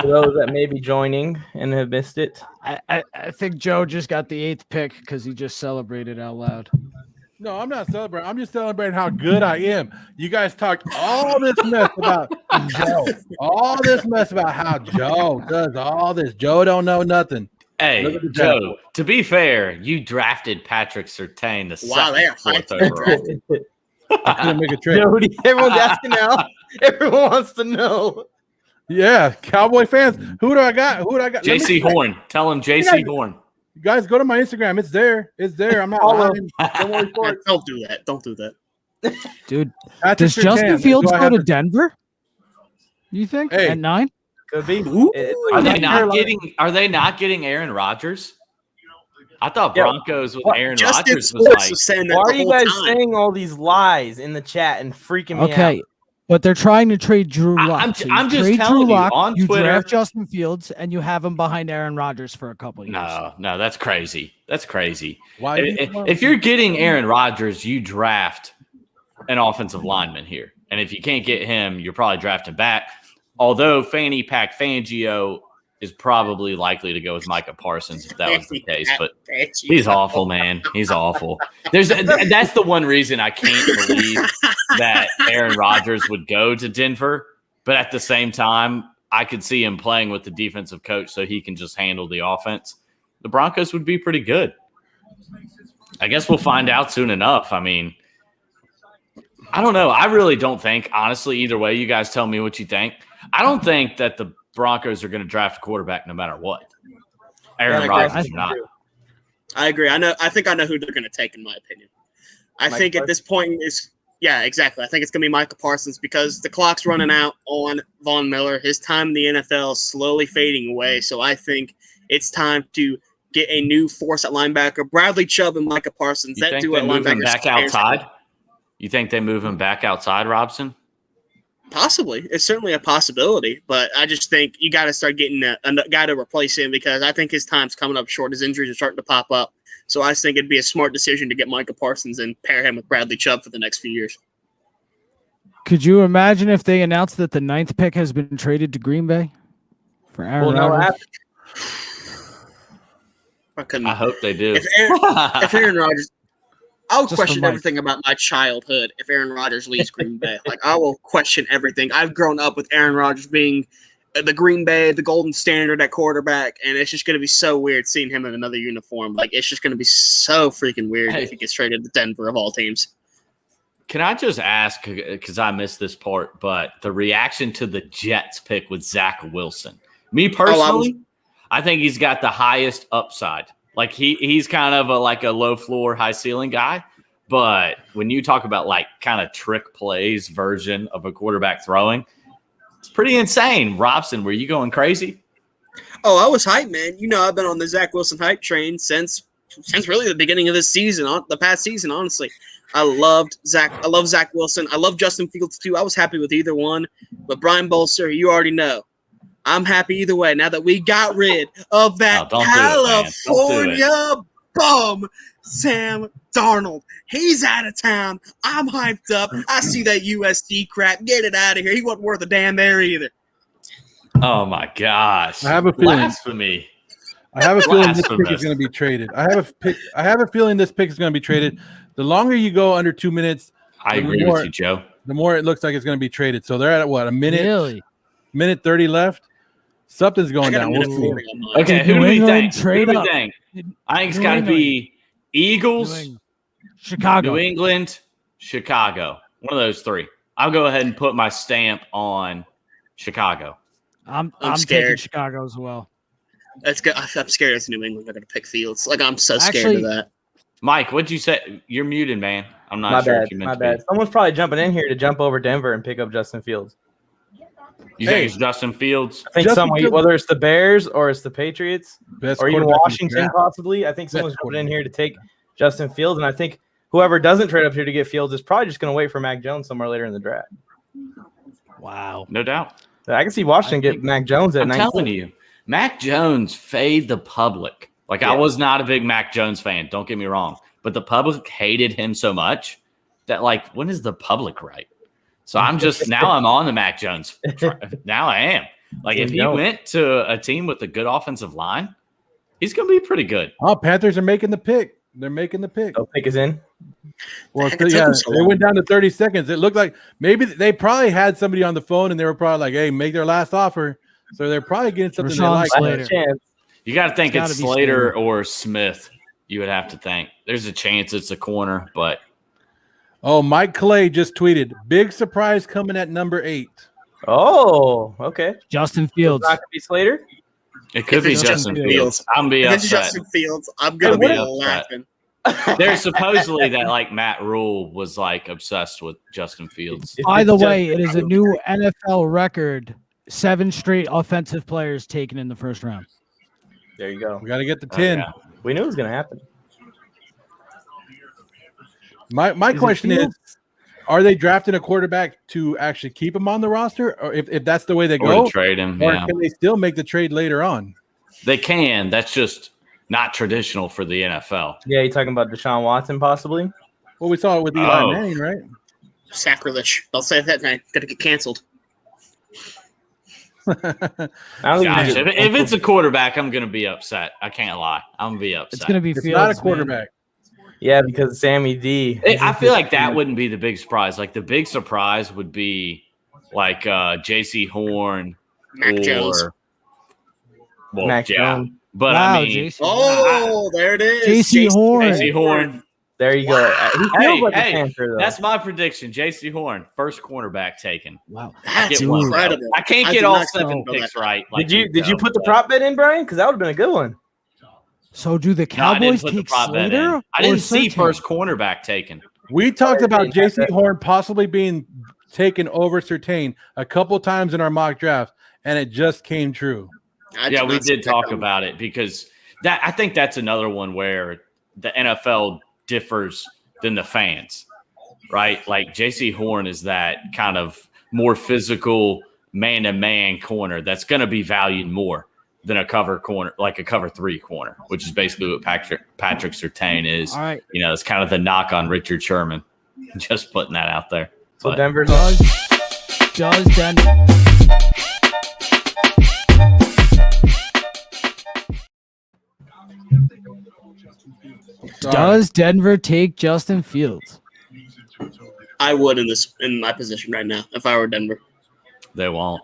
those that may be joining and have missed it. I think Joe just got the 8th pick because he just celebrated out loud. No, I'm not celebrating. I'm just celebrating how good I am. You guys talked all this mess about Joe. All this mess about how Joe does all this. Joe don't know nothing. Hey, Look at the draft Joe, to be fair, you drafted Patrick Surtain the Wow, they are fourth hyped. overall. I couldn't make a trade. Jody, everyone's asking now. Everyone wants to know. Yeah, Cowboy fans. Who do I got? Who do I got? JC Horn. Tell him JC Horn. You guys go to my Instagram. It's there. It's there. I'm not Follow. lying. Don't worry for it. Don't do that. Don't do that. Dude, Patrick does Justin Surtain. Fields Do I go have to Denver? You think Hey. at 9? Could be. Are they not getting Aaron Rodgers? I thought Yeah. Broncos with Aaron Justin Rodgers was Sports like. was saying that Why the are you whole guys time. saying all these lies in the chat and freaking me Okay. out? But they're trying to trade Drew I- Lock. I'm- So I'm just trade telling Drew you, Lock, on you Twitter- draft Justin Fields, and you have him behind Aaron Rodgers for a couple years. No, that's crazy. That's crazy. Why? If you're getting Aaron Rodgers, you draft an offensive lineman here. And if you can't get him, you're probably drafting back. Although Fanny Pack Fangio is probably likely to go with Micah Parsons if that was the case. But he's awful, man. He's awful. That's the one reason I can't believe that Aaron Rodgers would go to Denver. But at the same time, I could see him playing with the defensive coach so he can just handle the offense. The Broncos would be pretty good. I guess we'll find out soon enough. I mean, I don't know. I really don't think, honestly, either way, you guys tell me what you think. I don't think that the Broncos are going to draft a quarterback no matter what. Aaron Rodgers or not. I agree. I think I know who they're going to take, in my opinion. I think at this point exactly. I think it's going to be Michael Parsons because the clock's running out on Von Miller. His time in the NFL is slowly fading away. So I think it's time to get a new force at linebacker. Bradley Chubb and Micah Parsons. You think they move him back outside? You think they move him back outside, Robson? Possibly. It's certainly a possibility, but I just think you got to start getting a guy to replace him because I think his time's coming up short. His injuries are starting to pop up. So I just think it'd be a smart decision to get Micah Parsons and pair him with Bradley Chubb for the next few years. Could you imagine if they announced that the 9th pick has been traded to Green Bay for Aaron Rodgers? I hope they do. If Aaron Rodgers, I'll Just question for Mike. everything about my childhood if Aaron Rodgers leaves Green Bay. Like, I will question everything. I've grown up with Aaron Rodgers being the Green Bay, the golden standard at quarterback, and it's just going to be so weird seeing him in another uniform. Like, it's just going to be so freaking weird if he gets traded to Denver of all teams. Can I just ask, because I missed this part, but the reaction to the Jets pick with Zach Wilson? Me personally, I think he's got the highest upside. Like he's kind of a low floor, high ceiling guy. But when you talk about like kind of trick plays version of a quarterback throwing, it's pretty insane. Robson, were you going crazy? Oh, I was hyped, man. You know, I've been on the Zach Wilson hype train since really the beginning of this season, the past season, honestly. I love Zach Wilson. I love Justin Fields too. I was happy with either one. But Brian Bolster, you already know. I'm happy either way. Now that we got rid of that California bum, Sam Darnold. He's out of town. I'm hyped up. I see that USC crap. Get it out of here. He wasn't worth a damn there either. Oh my gosh! I have a feeling. Blasphemy. I have a feeling this pick is going to be traded. I have a feeling this pick is going to be traded. The longer you go under 2 minutes, I agree with you, Joe. The more it looks like it's going to be traded. So they're at what, a minute? Really? Minute 30 left. Something's going down. We'll see. Okay, who do we think? Trade Who do up. we think? I think it's got to be Eagles, Chicago, New England, Chicago. One of those three. I'll go ahead and put my stamp on Chicago. I'm scared. taking Chicago as well. That's good. I'm scared as New England are going to pick Fields. Like, I'm so scared of that. Mike, what'd you say? You're muted, man. I'm not My sure bad. if you meant My to bad. be. Someone's probably jumping in here to jump over Denver and pick up Justin Fields. You think it's Justin Fields? I think whether it's the Bears or it's the Patriots or even Washington possibly. I think someone's coming in here to take Justin Fields, and I think whoever doesn't trade up here to get Fields is probably just going to wait for Mac Jones somewhere later in the draft. Wow. No doubt. I can see Washington get Mac Jones at 19. I'm telling you, Mac Jones fade the public. I was not a big Mac Jones fan. Don't get me wrong. But the public hated him so much that, when is the public right? So I'm on the Mac Jones. Now I am. If he went to a team with a good offensive line, he's going to be pretty good. Oh, Panthers are making the pick. They're making the pick. The pick is in. Well, they went down to 30 seconds. It looked like maybe they probably had somebody on the phone and they were probably like, hey, make their last offer. So they're probably getting something they like. You got to think it's Slater or Smith. You would have to think. There's a chance it's a corner, but. Oh, Mike Clay just tweeted, big surprise coming at number 8. Oh, okay. Justin Fields. It's not going to be Slater? It could be Justin Fields. I'm going to be upset. Justin Fields, I'm going to be laughing. There's supposedly that Matt Rule was obsessed with Justin Fields. By the way, it is a new NFL record. 7 straight offensive players taken in the first round. There you go. We got to get the 10. Yeah. We knew it was going to happen. My question is, are they drafting a quarterback to actually keep him on the roster? Or if that's the way they go, to trade him, or can they still make the trade later on? They can. That's just not traditional for the NFL. Yeah, you talking about Deshaun Watson possibly? Well, we saw it with Eli Manning, right? Sacrilege. Don't say that name. Gonna get canceled. Gosh, if it's a quarterback, I'm going to be upset. I can't lie. I'm going to be upset. It's going to be It's not a quarterback. Yeah, because Sammy D. I feel like that wouldn't be the big surprise. The big surprise would be J.C. Horn Mac Jones. Mac Jones. But wow, I mean, there it is. J.C. Horn. J.C. Horn. There you go. He feels like a Panther, though. That's my prediction. J.C. Horn, first cornerback taken. Wow, that's incredible. I can't get all 7 picks right. Did you put the prop bet in, Brian? Because that would have been a good one. So do the Cowboys take Slater? I didn't see first cornerback taken. We talked about J.C. Horn possibly being taken over Surtain a couple times in our mock draft, and it just came true. Yeah, we did talk about it because I think that's another one where the NFL differs than the fans, right? J.C. Horn is that kind of more physical man-to-man corner that's going to be valued more than a cover corner, like a cover 3 corner, which is basically what Patrick Surtain is. All right. It's kind of the knock on Richard Sherman. Just putting that out there. So Denver does Denver. Does Denver take Justin Fields? I would in my position right now if I were Denver. They won't.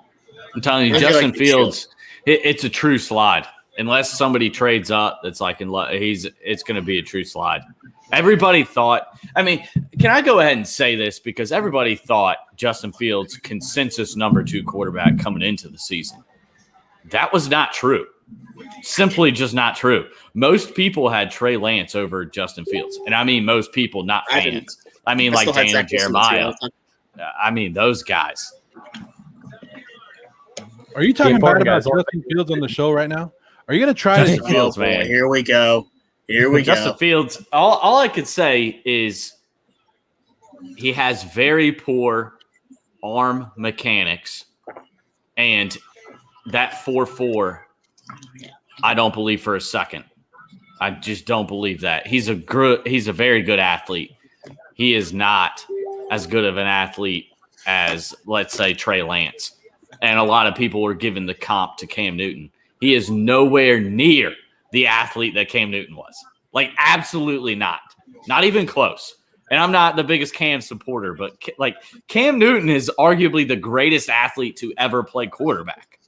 I'm telling you, Justin Fields, it's a true slide. Unless somebody trades up, it's going to be a true slide. Everybody thought. I mean, can I go ahead and say this because everybody thought Justin Fields consensus number 2 quarterback coming into the season. That was not true. Simply just not true. Most people had Trey Lance over Justin Fields. And I mean most people, not fans. I mean Daniel Jeremiah. I mean those guys. Are you talking about Justin Fields on the show right now? Are you going to try Justin Fields, man? Here we go. Justin Fields, all I could say is he has very poor arm mechanics. And that 4.4 I don't believe for a second. I just don't believe that. He's a very good athlete. He is not as good of an athlete as, let's say, Trey Lance. And a lot of people were giving the comp to Cam Newton. He is nowhere near the athlete that Cam Newton was. Absolutely not. Not even close. And I'm not the biggest Cam supporter, but Cam Newton is arguably the greatest athlete to ever play quarterback.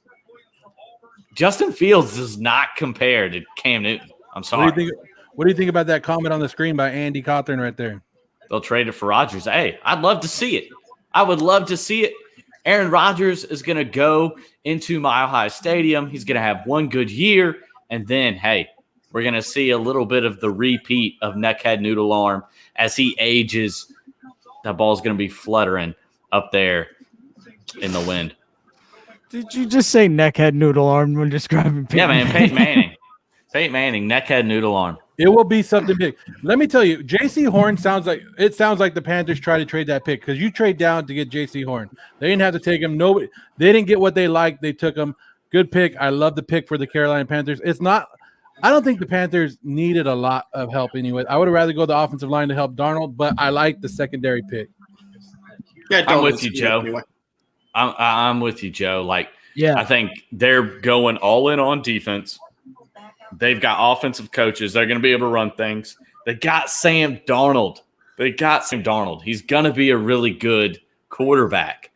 Justin Fields does not compare to Cam Newton. I'm sorry. What do you think about that comment on the screen by Andy Cawthorn right there? They'll trade it for Rodgers. Hey, I'd love to see it. I would love to see it. Aaron Rodgers is going to go into Mile High Stadium. He's going to have one good year. And then, hey, we're going to see a little bit of the repeat of Neckhead Noodle Arm as he ages. That ball's going to be fluttering up there in the wind. Did you just say neckhead noodle arm when describing Peyton? Yeah, man, Peyton Manning. Peyton Manning, neckhead noodle arm. It will be something big. Let me tell you, J.C. Horn sounds like the Panthers tried to trade that pick because you trade down to get J.C. Horn. They didn't have to take him. Nobody, they didn't get what they liked. They took him. Good pick. I love the pick for the Carolina Panthers. I don't think the Panthers needed a lot of help anyway. I would have rather go the offensive line to help Darnold, but I like the secondary pick. Yeah, I'm with you, Joe. I'm with you, Joe. Yeah, I think they're going all in on defense. They've got offensive coaches. They're going to be able to run things. They got Sam Darnold. He's going to be a really good quarterback.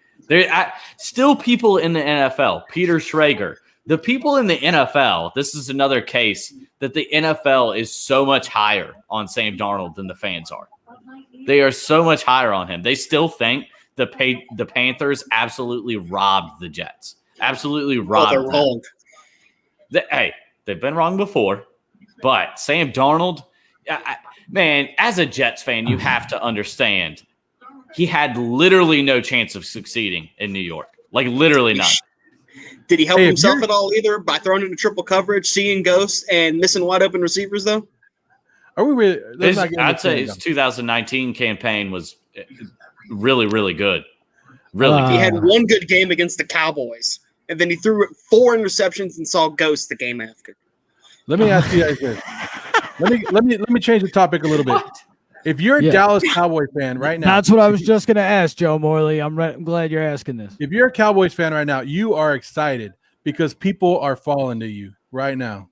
Still people in the NFL, Peter Schrager. The people in the NFL, this is another case that the NFL is so much higher on Sam Darnold than the fans are. They are so much higher on him. They still think the Panthers absolutely robbed the Jets. Absolutely robbed they're wrong. Hey, they've been wrong before, but Sam Darnold, man, as a Jets fan, you have to understand he had literally no chance of succeeding in New York. Literally none. Did he help himself at all either by throwing into triple coverage, seeing ghosts, and missing wide open receivers, though? Are we really? I'd say his 2019 campaign was really, really good. Really good. He had one good game against the Cowboys, and then he threw 4 interceptions and saw ghosts the game after. Let me ask you guys this. Let me change the topic a little bit. If you're a Dallas Cowboy fan right now, that's what I was just going to ask, Joe Morley. I'm glad you're asking this. If you're a Cowboys fan right now, you are excited because people are falling to you right now.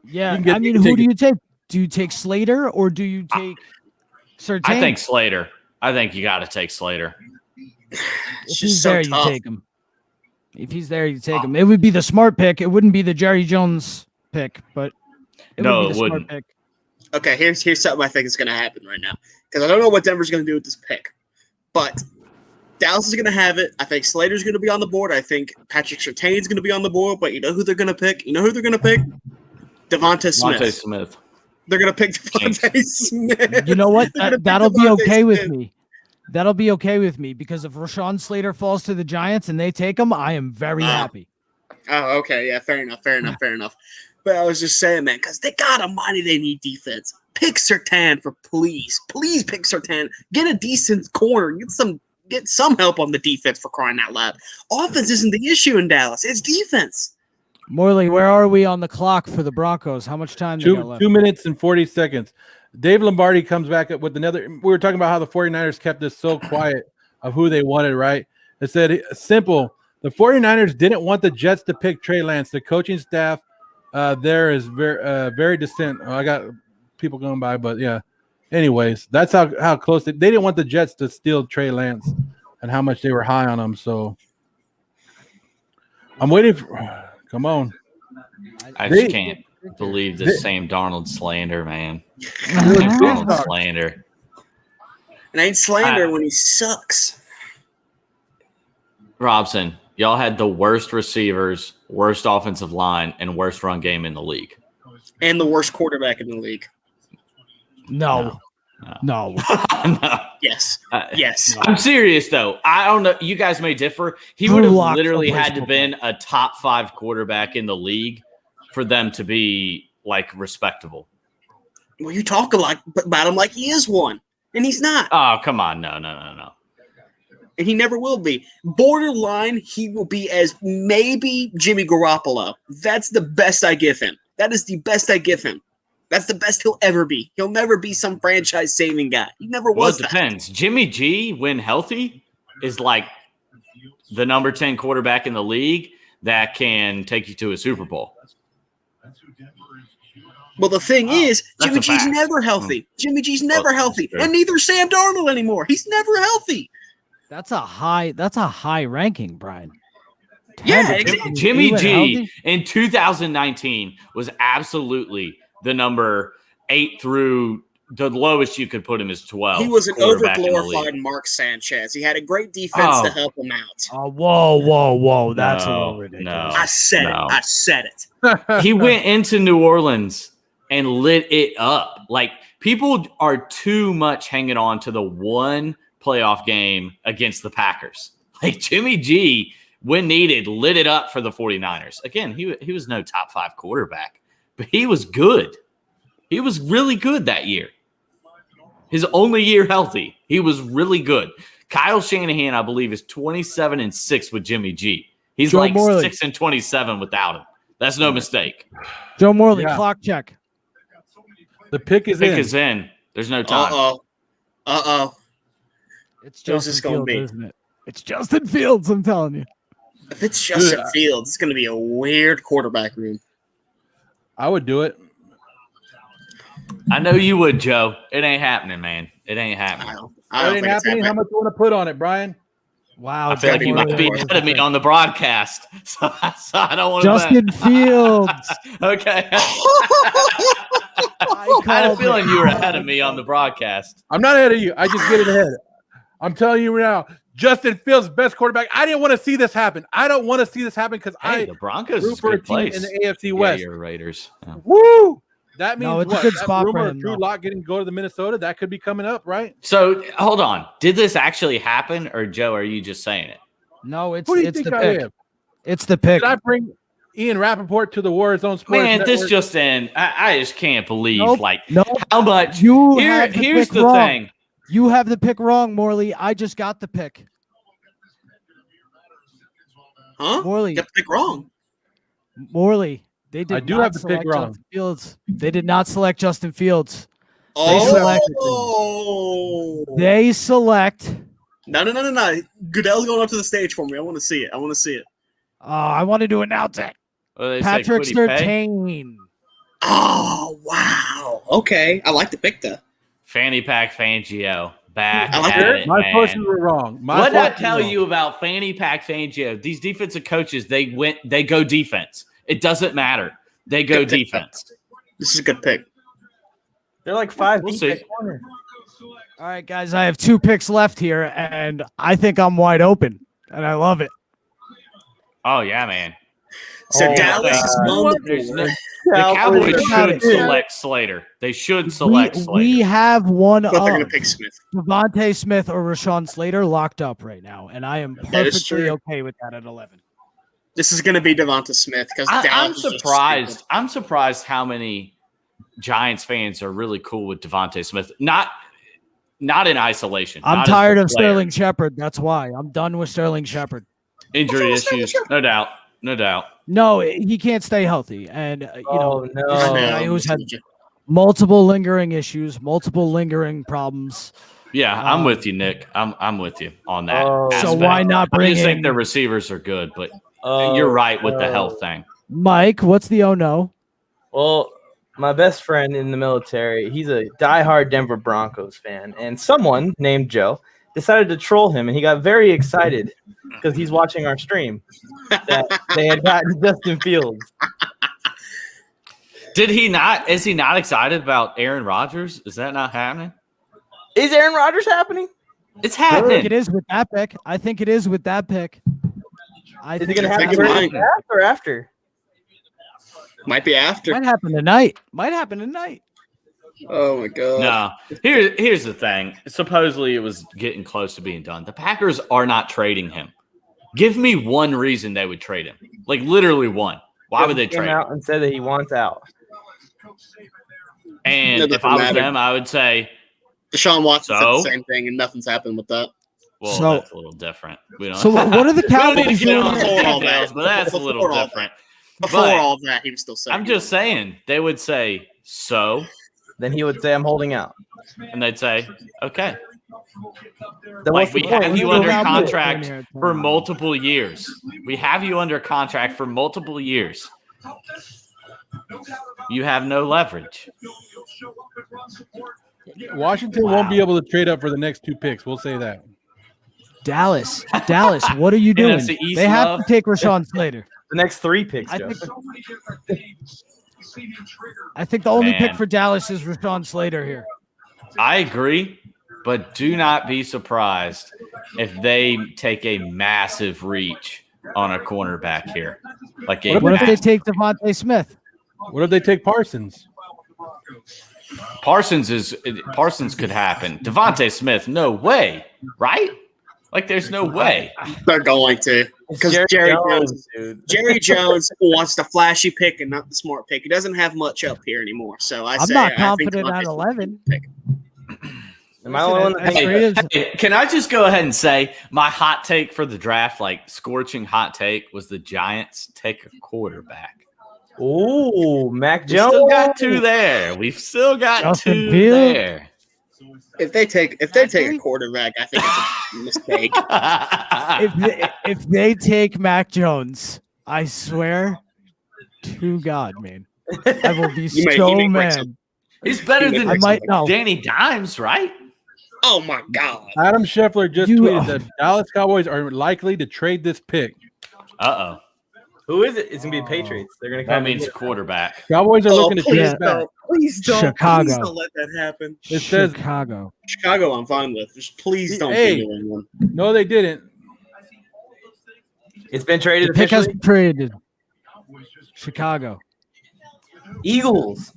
Yeah, who do you take? Do you take Slater or do you take Surtain? I think Slater. I think you got to take Slater. If he's there, you take him. If he's there, you take him. It would be the smart pick. It wouldn't be the Jerry Jones pick, but it would be the smart pick. Okay, here's something I think is going to happen right now because I don't know what Denver's going to do with this pick, but Dallas is going to have it. I think Slater's going to be on the board. I think Patrick Surtain's going to be on the board, but you know who they're going to pick? Devonta Smith. They're going to pick Devonta Smith. You know what? That'll be okay with me. That'll be okay with me because if Rashawn Slater falls to the Giants and they take him, I am very happy. Oh, okay. Yeah, fair enough. But I was just saying, man, because they got a money, they need defense. Pick Surtain for please pick Surtain. Get a decent corner. Get some help on the defense for crying out loud. Offense isn't the issue in Dallas. It's defense. Morley, where are we on the clock for the Broncos? How much time do you got left? 2 minutes and 40 seconds. Dave Lombardi comes back up with another. We were talking about how the 49ers kept this so quiet of who they wanted, right? It said simple. The 49ers didn't want the Jets to pick Trey Lance. The coaching staff there is very distant. I got people going by, but yeah. Anyways, that's how close they didn't want the Jets to steal Trey Lance and how much they were high on him. So I'm waiting for. Come on. I just can't believe this Sam Darnold slander, man. Sam Darnold slander. And ain't slander when he sucks. Robson, y'all had the worst receivers, worst offensive line, and worst run game in the league. And the worst quarterback in the league. No. No. Yes. Yes. I'm serious, though. I don't know. You guys may differ. He would have literally had to been a top 5 quarterback in the league for them to be, respectable. Well, you talk about him like he is one, and he's not. Oh, come on. No. And he never will be. Borderline, he will be as maybe Jimmy Garoppolo. That's the best I give him. That is the best I give him. That's the best he'll ever be. He'll never be some franchise-saving guy. He never was that. Well, it depends. Jimmy G, when healthy, is like the number 10 quarterback in the league that can take you to a Super Bowl. Well, the thing is, Jimmy G's never healthy. Jimmy G's never healthy. And neither Sam Darnold anymore. He's never healthy. That's a high ranking, Brian. Yeah, Jimmy G in 2019 was absolutely the number 8 through the lowest you could put him is 12. He was an overglorified Mark Sanchez. He had a great defense to help him out. Oh, whoa. That's a little ridiculous. No, I said it. He went into New Orleans and lit it up. People are too much hanging on to the one playoff game against the Packers. Jimmy G when needed, lit it up for the 49ers. Again, he was no top 5 quarterback, but he was good. He was really good that year. His only year healthy, he was really good. Kyle Shanahan, I believe, is 27-6 with Jimmy G. He's Joe like Morley. 6-27 without him. That's no mistake. Joe Morley, Yeah. clock check. The pick is Pick in. is in. There's no time. It's Who's Justin this gonna Fields, be? isn't it? It's Justin Fields, I'm telling you. If it's Justin Fields, it's going to be a weird quarterback room. I would do it. I know you would, Joe. It ain't happening, man. It ain't happening. I don't What ain't think it's happening? How happening. much you want to put on it, Brian? Wow. I feel like Joe you might Morley. be ahead of me on the broadcast, so I don't want to Justin Fields. Okay. I I had a called feeling it. you were ahead of me on the broadcast. I'm not ahead of you. I just get it ahead. I'm telling you right now, Justin Fields, best quarterback. I didn't want to see this happen. I don't want to see this happen because Hey, I the Broncos root is a for a good team place. in the AFC Yeah, West. your Raiders. Yeah. Woo! That means No, it's a what? good That spot for rumor him, of Drew though. Lock getting go to the Minnesota, that could be coming up, right? So hold on. Did this actually happen, or Joe, are you just saying it? No, it's Who do you it's think the I pick. am? It's the pick. Did I bring Ian Rappaport to the Warzone Sports Man, Network? this just in. I just can't believe Nope. like Nope. how much. You have the Here's pick the wrong. thing. You have the pick wrong, Morley. I just got the pick. Huh? Morley. Got the pick wrong. They did I do not have the pick select wrong. Justin Fields. They did not select Justin Fields. Oh. They select. No. Goodell's going up to the stage for me. I want to see it. I wanted to announce it. What do they say, Patrick Quiddy Pay? Surtain. Oh, wow. Okay. I like the pick, though. Fanny Pack Fangio back I like at it. it, My man. forces were wrong. What did I tell you about Fanny Pack Fangio? These defensive coaches, they go defense. It doesn't matter. They go Good pick. defense. This is a good pick. They're like 5 We'll deep see. at corner. All right, guys, I have 2 picks left here, and I think I'm wide open, and I love it. Oh yeah, man. So Oh, Dallas is God. on the There's board. no- the Cowboys about should it. select Slater. They should select We Slater. have one But they're going to of pick Smith. Devontae Smith or Rashawn Slater locked up right now, and I am That is perfectly true. okay with that at 11. This is going to be Devonta Smith because I'm Dallas is just surprised. stupid. I'm surprised how many Giants fans are really cool with Devontae Smith. Not in isolation. I'm not as tired the of player. Sterling Shepard. That's why. I'm done with Sterling Shepard. Injury issues, no doubt. No, he can't stay healthy. And, Oh, this is no. a guy who's had multiple lingering issues, multiple lingering problems. Yeah, I'm with you, Nick. I'm with you on that. Oh. So aspect. why not I bring just think in their receivers are good, but Oh, you're right with the no. health thing. Mike? What's the oh no? Well, my best friend in the military, he's a diehard Denver Broncos fan, and someone named Joe decided to troll him, and he got very excited because he's watching our stream that they had gotten Justin Fields. Did he not? Is he not excited about Aaron Rodgers? Is that not happening? Is Aaron Rodgers happening? It's I think happening. it is with that pick. I think it is with that pick. I Is it think going to it's happen like right mine. after or after? Might be after. might happen tonight. Might happen tonight. Oh my god. No. Here's the thing. Supposedly it was getting close to being done. The Packers are not trading him. Give me one reason they would trade him. Like literally one. Why would they He came trade him? out and said that he wants out. And That if doesn't I was matter. them, I would say, Deshaun Watson said So? the same thing, and nothing's happened with that. well, So- that's a little different. We don't, So what are the we don't need Cowboys to get doing? into Before all details, that. but that's a Before little all that. different. Before But all of that, he was still saying. I'm just saying, they would say, so, Then he would say, I'm holding out. and they'd say, okay. Then Like what's the we point? have He's you still under around. contract for multiple years. We have you under contract for multiple years. You have no leverage. Washington won't be able to trade up for the next 2 picks. We'll say that. Dallas, what are you doing? NFC East They have love. to take Rashawn Slater. The next 3 picks, I Joe. think the only Man. pick for Dallas is Rashawn Slater here. I agree, but do not be surprised if they take a massive reach on a cornerback here. Like a What if they massive- take Devontae Smith? What if they take Parsons? Parsons could happen. Devontae Smith, no way, right? Like, there's no way. They're going to, because Jerry Jones wants the flashy pick and not the smart pick. He doesn't have much up here anymore. So I'm not confident at 11. Am I the only one that thinks Hey, can I just go ahead and say my hot take for the draft, like scorching hot take, was the Giants take a quarterback. Ooh, Mac We Jones. still got two there. We've still got Justin two Fields. there. If they take a quarterback, I think it's a mistake. If they take Mac Jones, I swear to God, man, I will be so mad. He's better than I might know. Danny Dimes, right? Oh my God! Adam Scheffler just tweeted that Dallas Cowboys are likely to trade this pick. Uh-oh. Who is it? It's gonna be the Patriots. They're gonna come. That means quarterback. Cowboys are looking to trade it back. Please don't. Chicago. Please don't let that happen. It says Chicago. Chicago, I'm fine with. Just please don't Hey. do anyone. no, they didn't. It's been traded The pick has officially. traded. Chicago. Eagles.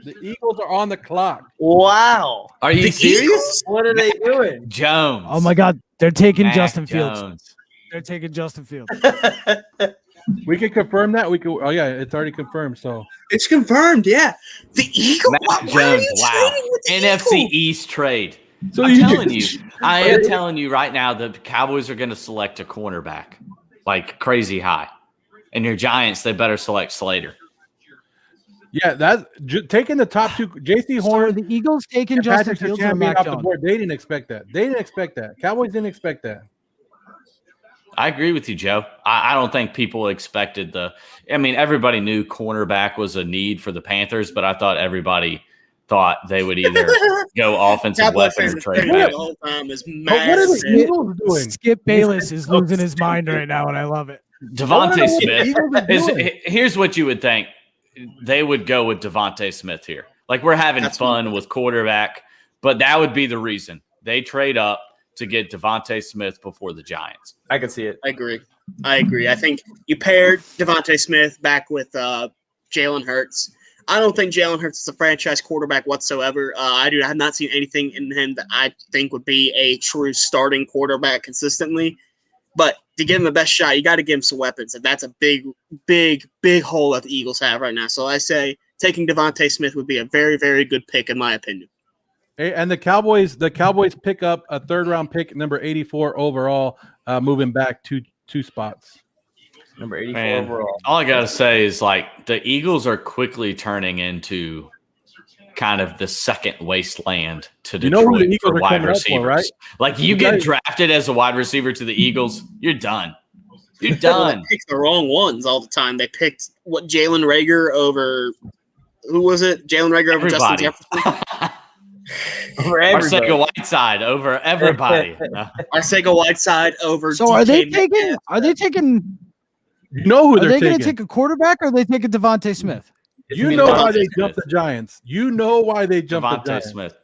The Eagles are on the clock. Wow. Are you serious? What are they doing? Jones. Oh my God, they're taking Mac Justin Fields. Jones. They're taking Justin Fields. We can confirm that. We could. Oh yeah, it's already confirmed. So It's confirmed. Yeah, the Eagles. Mac Why are Jones. you Wow. trading with the NFC Eagles? East trade. So I'm you telling you, I am But- telling you right now, the Cowboys are going to select a cornerback like crazy high, and your Giants, they better select Slater. yeah, that taking the top two. J.C. So are Horn the Eagles taking and Justin Patrick Fields or Surtain being Mac off the Jones? board. They didn't expect that. They didn't expect that. Cowboys didn't expect that. I agree with you, Joe. I don't think people expected everybody knew cornerback was a need for the Panthers, but I thought everybody thought they would either go offensive Cowboy weapon or fans trade the back. whole time is But mad. what are the at Eagles doing? Skip Bayless is losing his mind right now, and I love it. Devontae the Smith Eagles are doing. here's what you would think. They would go with Devontae Smith here. Like, we're having That's fun with quarterback, but that would be the reason. They trade up to get Devontae Smith before the Giants. I can see it. I agree. I think you paired Devontae Smith back with Jalen Hurts. I don't think Jalen Hurts is a franchise quarterback whatsoever. I have not seen anything in him that I think would be a true starting quarterback consistently. But to give him the best shot, you got to give him some weapons, and that's a big, big, big hole that the Eagles have right now. So I say taking Devontae Smith would be a very, very good pick in my opinion. Hey, and the Cowboys pick up a third-round pick, number 84 overall, moving back two spots. Number 84 Man, overall. all I got to say is, like, the Eagles are quickly turning into kind of the second wasteland to You know who Detroit the Eagles for are wide coming up for, receivers. right? Like, you You get guys- drafted as a wide receiver to the Eagles, you're done. You're Well, done. they picked the wrong ones all the time. They picked Jalen Rager over who was it? Jalen Rager over Justin Everybody. Jefferson. Arcega Whiteside over everybody. No. Arcega Whiteside over. So are they DK taking? Metcalf. Are they taking? You know who Are they're they going taking. to take a quarterback or are they taking Devontae Smith? You gonna know be why Devontae they Smith. jumped the Giants. You know why they jumped the Devontae Giants. Smith.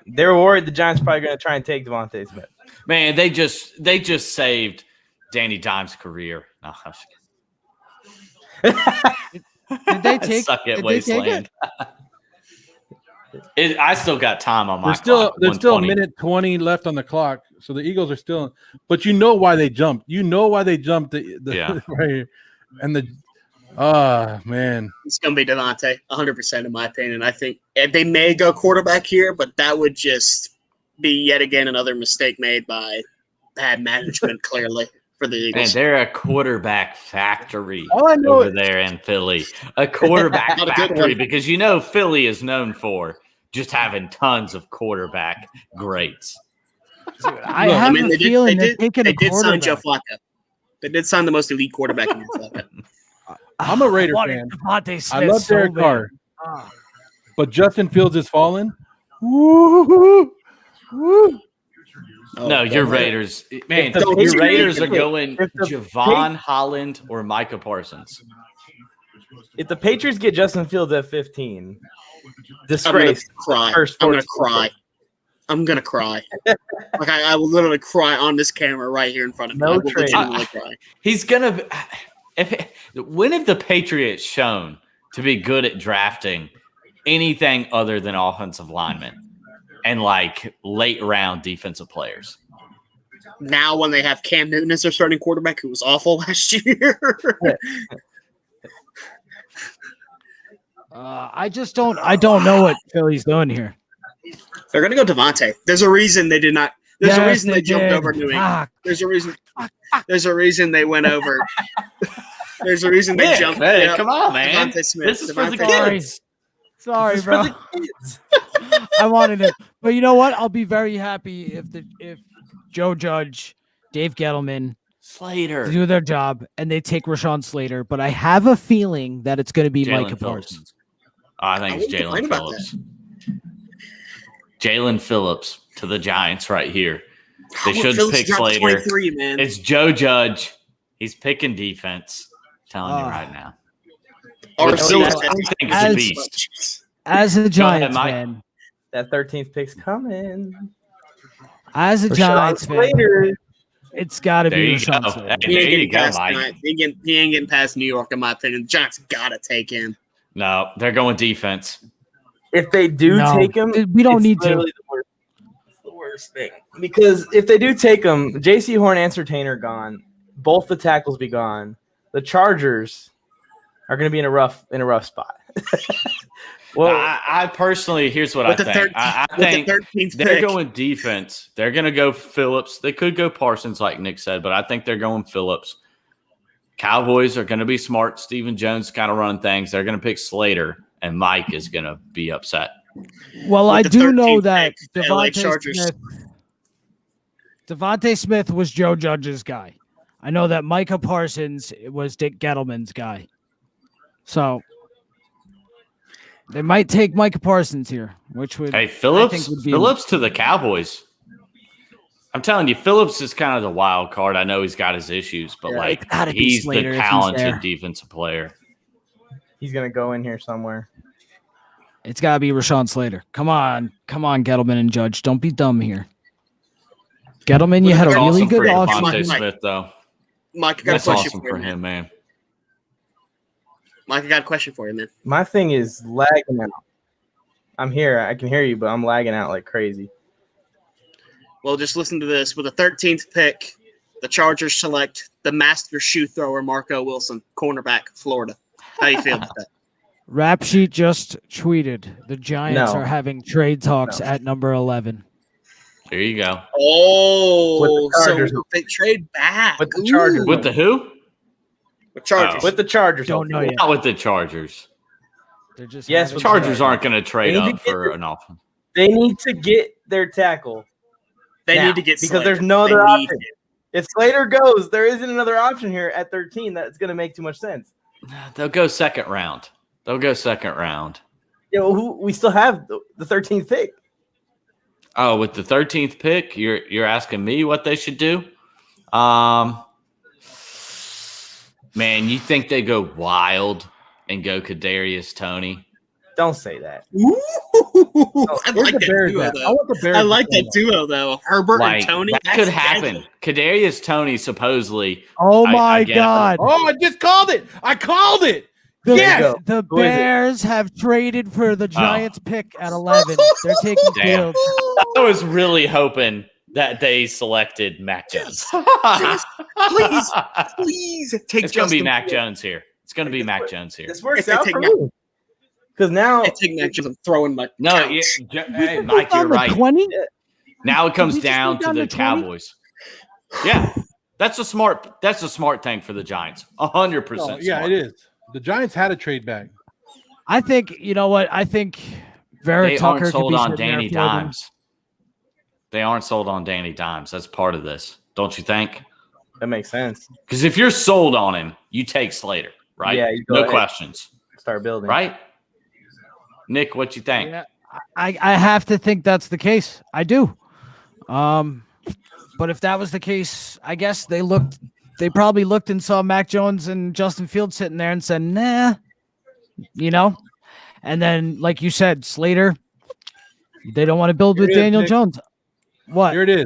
They were worried the Giants probably going to try and take Devontae Smith. Man, they just saved Danny Dimes' career. No, I'm just Did they kidding. take? Suck at Did they take Wasteland. it? I still got time on my There's still clock. there's still a 120. minute 20 left on the clock, so the Eagles are still. But you know why they jumped. You know why they jumped the Yeah. right here. And the man, It's going to be Devontae, 100% in my opinion. I think they may go quarterback here, but that would just be yet again another mistake made by bad management, clearly, for the Man, Eagles. they're a quarterback factory all I know over is there in Philly. A quarterback Not a good factory one. because Philly is known for just having tons of quarterback greats. I have a feeling they're taking they a did sign Joe quarterback. Flacco. They did sign the most elite quarterback in the NFL. I'm a Raider wanted fan. Devontae Smith I love so Derek bad. Carr, Ah. but Justin Fields is falling. Woo, woo. No, your Raiders, man. the Your Patriots- Raiders are going if the Javon Holland or Micah Parsons. If the Patriots get Justin Fields at 15, I'm gonna disgrace. cry. First I'm gonna 14. cry. I'm gonna cry. Like I will literally cry on this camera right here in front of me. No I will trade. legitimately cry. He's gonna. When have the Patriots shown to be good at drafting anything other than offensive linemen and like late round defensive players? now when they have Cam Newton as their starting quarterback, who was awful last year. I don't know what Philly's doing here. They're going to go Devontae. There's a reason they did not. There's a Yes, reason they jumped did. over New England. Fuck. There's a reason. There's a reason they went over. There's a reason they Nick, jumped. hey, yep, come on, man. Devontae Smith. This is for the Devontae- kids. Sorry, This is bro. for the kids. I wanted it, but you know what? I'll be very happy if Joe Judge, Dave Gettleman Slater. do their job and they take Rashawn Slater. But I have a feeling that it's going to be Jalen Micah Phillips. Parsons. I think it's wouldn't complain Jalen about Phillips. Jalen Phillips to the Giants right here. They Well, should Phillips pick dropped Slater. 23, man. It's Joe Judge. He's picking defense. Telling you right now. Or Which Phillips- I think is a as- beast. As a Giants Mike. fan, That 13th pick's coming. as a Rashawn Giants fan, Slater. it's got to There be you Rashawn go. Slater. Hey, He ain't there you getting go, past Mike. tonight. He ain't getting past New York, in my opinion. The Giants gotta take him. No, they're going defense. If they do No, take him, we don't it's need to. literally the worst. It's the worst thing. Because if they do take him, J.C. Horn and Sertain are gone. Both the tackles be gone. The Chargers are going to be in a rough spot. Well, I personally, here's what I With the think. 13th I with the think 13th they're pick. going defense. They're going to go Phillips. They could go Parsons, like Nick said, but I think they're going Phillips. Cowboys are going to be smart. Stephen Jones kind of run things. They're going to pick Slater, and Mike is going to be upset. Well, With I the do know 13th that pick, LA Devontae Chargers. Smith was Joe Judge's guy. I know that Micah Parsons was Dick Gettleman's guy. So they might take Micah Parsons here, which would Hey, I Phillips think would be to the Cowboys. I'm telling you, Phillips is kind of the wild card. I know he's got his issues, but Yeah, like it's gotta be he's Slater the if he's talented there. defensive player. He's going to go in here somewhere. It's got to be Rashawn Slater. Come on, Gettleman and Judge. Don't be dumb here. Gettleman, you had a That's really awesome good for offseason. Devontae Mike. Smith, though. Mike, I got a That's question awesome for for you, man. him, man. Mike, I got a question for you, man. My thing is lagging out. I'm here. I can hear you, but I'm lagging out like crazy. Well, just listen to this. With the 13th pick, the Chargers select the master shoe thrower, Marco Wilson, cornerback, Florida. How you feel about that? Rap Sheet just tweeted the Giants No. are having trade talks at number 11. There you go. Oh, With the Chargers. so they trade back. With the Chargers. Ooh. With the who? With Chargers. With the Chargers. Don't know yet. Not with the Chargers. They're just Yes, having- with Chargers aren't going to trade They need up to get for an offense. They need to get their tackle. They now, need to get because Slater. there's no They other need option. If Slater goes, there isn't another option here at 13 that's going to make too much sense. They'll go second round. You know, we still have the 13th pick. Oh, with the 13th pick, you're asking me what they should do? Man, you think they go wild and go Kadarius Toney? Don't say that. Ooh, I Where's like the that Bears duo, at? I though. want the Bears I to like say that duo, though. Herbert Like and Tony. that that's could happen. deadly. Kadarius Toney supposedly. Oh I my get it. God. Oh, I just called it. I called it. The, Yes! the Who is it? Bears have traded for the Giants pick at 11. They're taking Damn. Fields. I was really hoping that they selected Mac Jones. Yes. Please, please take It's going to be Justin Mac Fields. Jones here. It's going to be Mac Jones here. This works If they out take for Mac- me. Because now I take Mac Jones and throw in my No, couch. hey, Mike, you're On the right. 20? Now it comes we just down go to down the to 20? Cowboys. Yeah, that's a smart thing for the Giants. 100%. Oh, yeah, smart. it is. The Giants had a trade back. I think, you know what? I think Vera They Tucker aren't could sold be on sitting there Danny fielding. Dimes. They aren't sold on Danny Dimes. That's part of this, don't you think? that makes sense. Because if you're sold on him, you take Slater, right? Yeah, you go no ahead. questions, Start building. right? Nick, what you think? Yeah, I have to think that's the case. I do. But if that was the case, I guess they probably looked and saw Mac Jones and Justin Fields sitting there and said, nah, you know? And then, like you said, Slater, they don't want to build with Here it is, Daniel Nick. Jones. What? Here it is.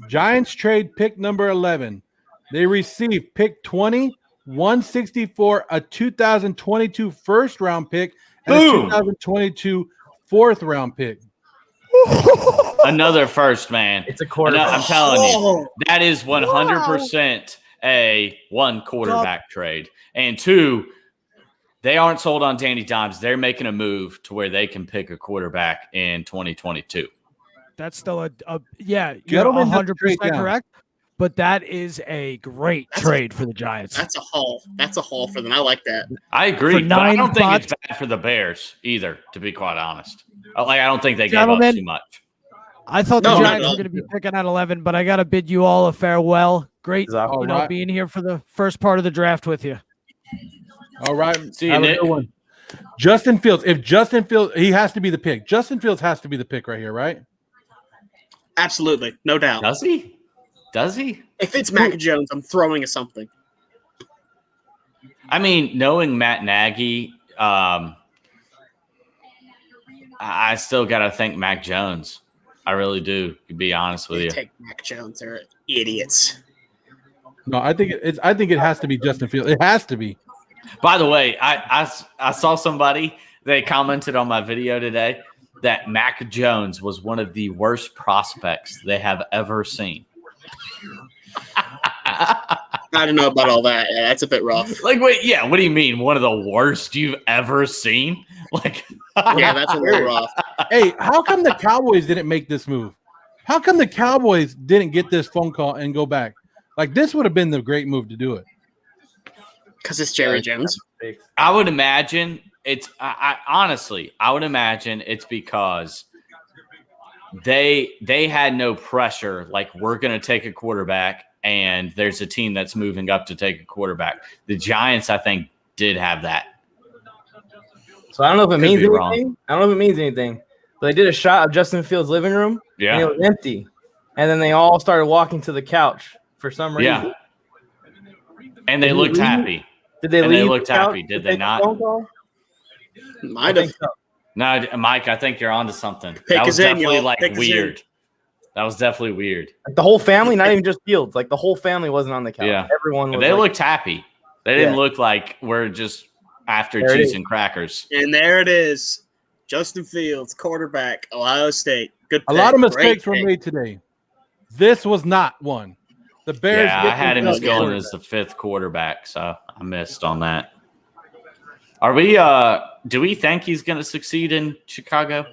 Giants trade pick number 11. They receive pick 20, 164, a 2022 first round pick, and Boom. a 2022 fourth round pick. Another first, man. It's a quarterback. I'm telling you, Oh, that is 100% a one quarterback trade. And two, they aren't sold on Danny Dimes. They're making a move to where they can pick a quarterback in 2022. That's still yeah, you're Gettleman doesn't 100% trade down. correct. But that is a great trade for the Giants. that's a haul. That's a haul for them. I like that. I agree. For But I 9 don't think it's spots- bad for the Bears either, to be quite honest. I don't think they gave up Gentlemen, too much. I thought the No, not Giants at were all. going to be picking at 11, but I got to bid you all a farewell. Great, Exactly. you know, Alright. being here for the first part of the draft with you. All right. See you, Have a Nick. good one. Justin Fields. If Justin Fields, he has to be the pick. Justin Fields has to be the pick right here, right? Absolutely, no doubt. Does he? Does he? If it's Mac Jones, I'm throwing a something. I mean, knowing Matt Nagy, I still got to think Mac Jones. I really do, to be honest with They you. take Mac Jones. They're idiots. No, I think it has to be Justin Fields. It has to be. By the way, I saw somebody, they commented on my video today that Mac Jones was one of the worst prospects they have ever seen. I don't know about all that. Yeah, that's a bit rough. Like, wait, yeah, what do you mean? One of the worst you've ever seen? Like, Yeah, that's a little rough. Hey, how come the Cowboys didn't make this move? How come the Cowboys didn't get this phone call and go back? Like, this would have been the great move to do it. Because it's Jerry Jones. I would imagine honestly, I would imagine it's because they had no pressure. Like, we're going to take a quarterback, and there's a team that's moving up to take a quarterback. The Giants, I think, did have that. So I don't know if it Could means be anything. wrong. I don't know if it means anything. But they did a shot of Justin Fields' living room, and it Yeah, was empty. And then they all started walking to the couch for some reason. yeah. And they looked happy. Did they And leave? they looked the couch happy, did to they take the not? phone call? Might I have. think so. No, Mike, I think you're onto something. Pick That was us in, definitely y'all. like Pick us in. weird. That was definitely weird. Like the whole family, not even just Fields. Like the whole family wasn't on the couch. Yeah. Everyone was. And they like, looked happy. They didn't Yeah. look like we're just after There it cheese is. and crackers. And there it is. Justin Fields, quarterback, Ohio State. Good A pick. lot of Great mistakes were pick. made today. This was not one. The Bears. Yeah, I get had him as themselves a going as the fifth quarterback, so I missed on that. Are we do we think he's gonna succeed in Chicago?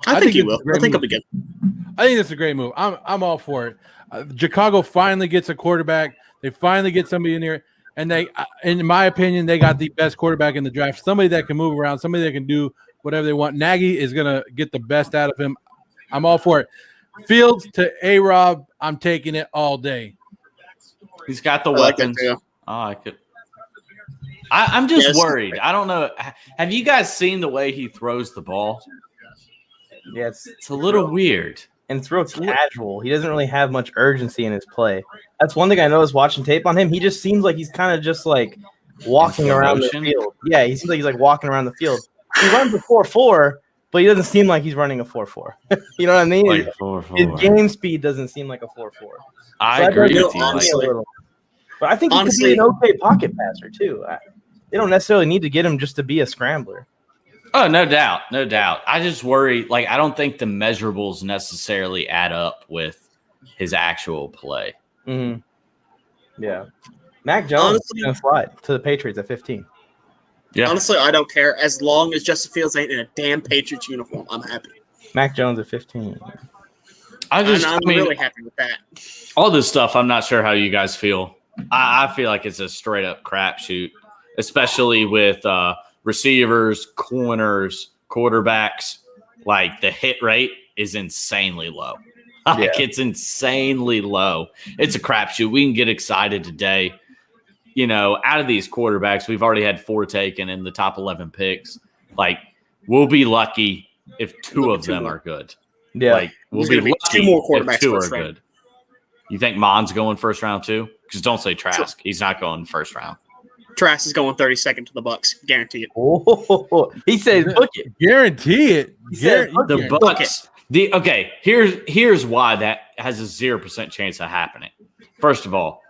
I think he it's will. a great I think he'll move. be good. I think it's a great move. I'm all for it. Chicago finally gets a quarterback. They finally get somebody in here, and they, in my opinion, they got the best quarterback in the draft. Somebody that can move around, somebody that can do whatever they want. Nagy is gonna get the best out of him. I'm all for it. Fields to A-Rob, I'm taking it all day. He's got the I like that weapons. too. I could. I'm just Yes. worried. I don't know. Have you guys seen the way he throws the ball? Yeah, It's a little weird. and it's real casual. He doesn't really have much urgency in his play. That's one thing I noticed watching tape on him. He just seems like he's kind of just like walking slow around the motion? field. Yeah, he seems like he's like walking around the field. He runs a 4.4, but he doesn't seem like he's running a 4.4. You know what I mean? Like his 4-4. game speed doesn't seem like a 4.4. I So that agree does with you. bother me Like, a honestly. little. But I think he Honestly- could be an okay pocket passer too. They don't necessarily need to get him just to be a scrambler. oh, no doubt, no doubt. I just worry. Like, I don't think the measurables necessarily add up with his actual play. Mm-hmm. Yeah. Mac Jones Honestly- is going to slide to the Patriots at 15. Yeah. Honestly, I don't care. As long as Justin Fields ain't in a damn Patriots uniform, I'm happy. Mac Jones at 15. I'm I mean, really happy with that. all this stuff, I'm not sure how you guys feel. I feel like it's a straight up crapshoot, especially with receivers, corners, quarterbacks. Like, the hit rate is insanely low. Like, it's insanely low. It's a crapshoot. We can get excited today. You know, out of these quarterbacks, we've already had 4 taken in the top 11 picks. Like, we'll be lucky if 2 of them are good. Yeah. Like, we'll There's be gonna be lucky 2 more if quarterbacks 2 are first round. good. You think Mon's going first round too? Because don't say Trask. He's not going first round. Trask is going 32nd to the Bucks. Guarantee it. Oh, he says book it. Guarantee it. He said The Bucks. Here's why that has a 0% chance of happening. First of all,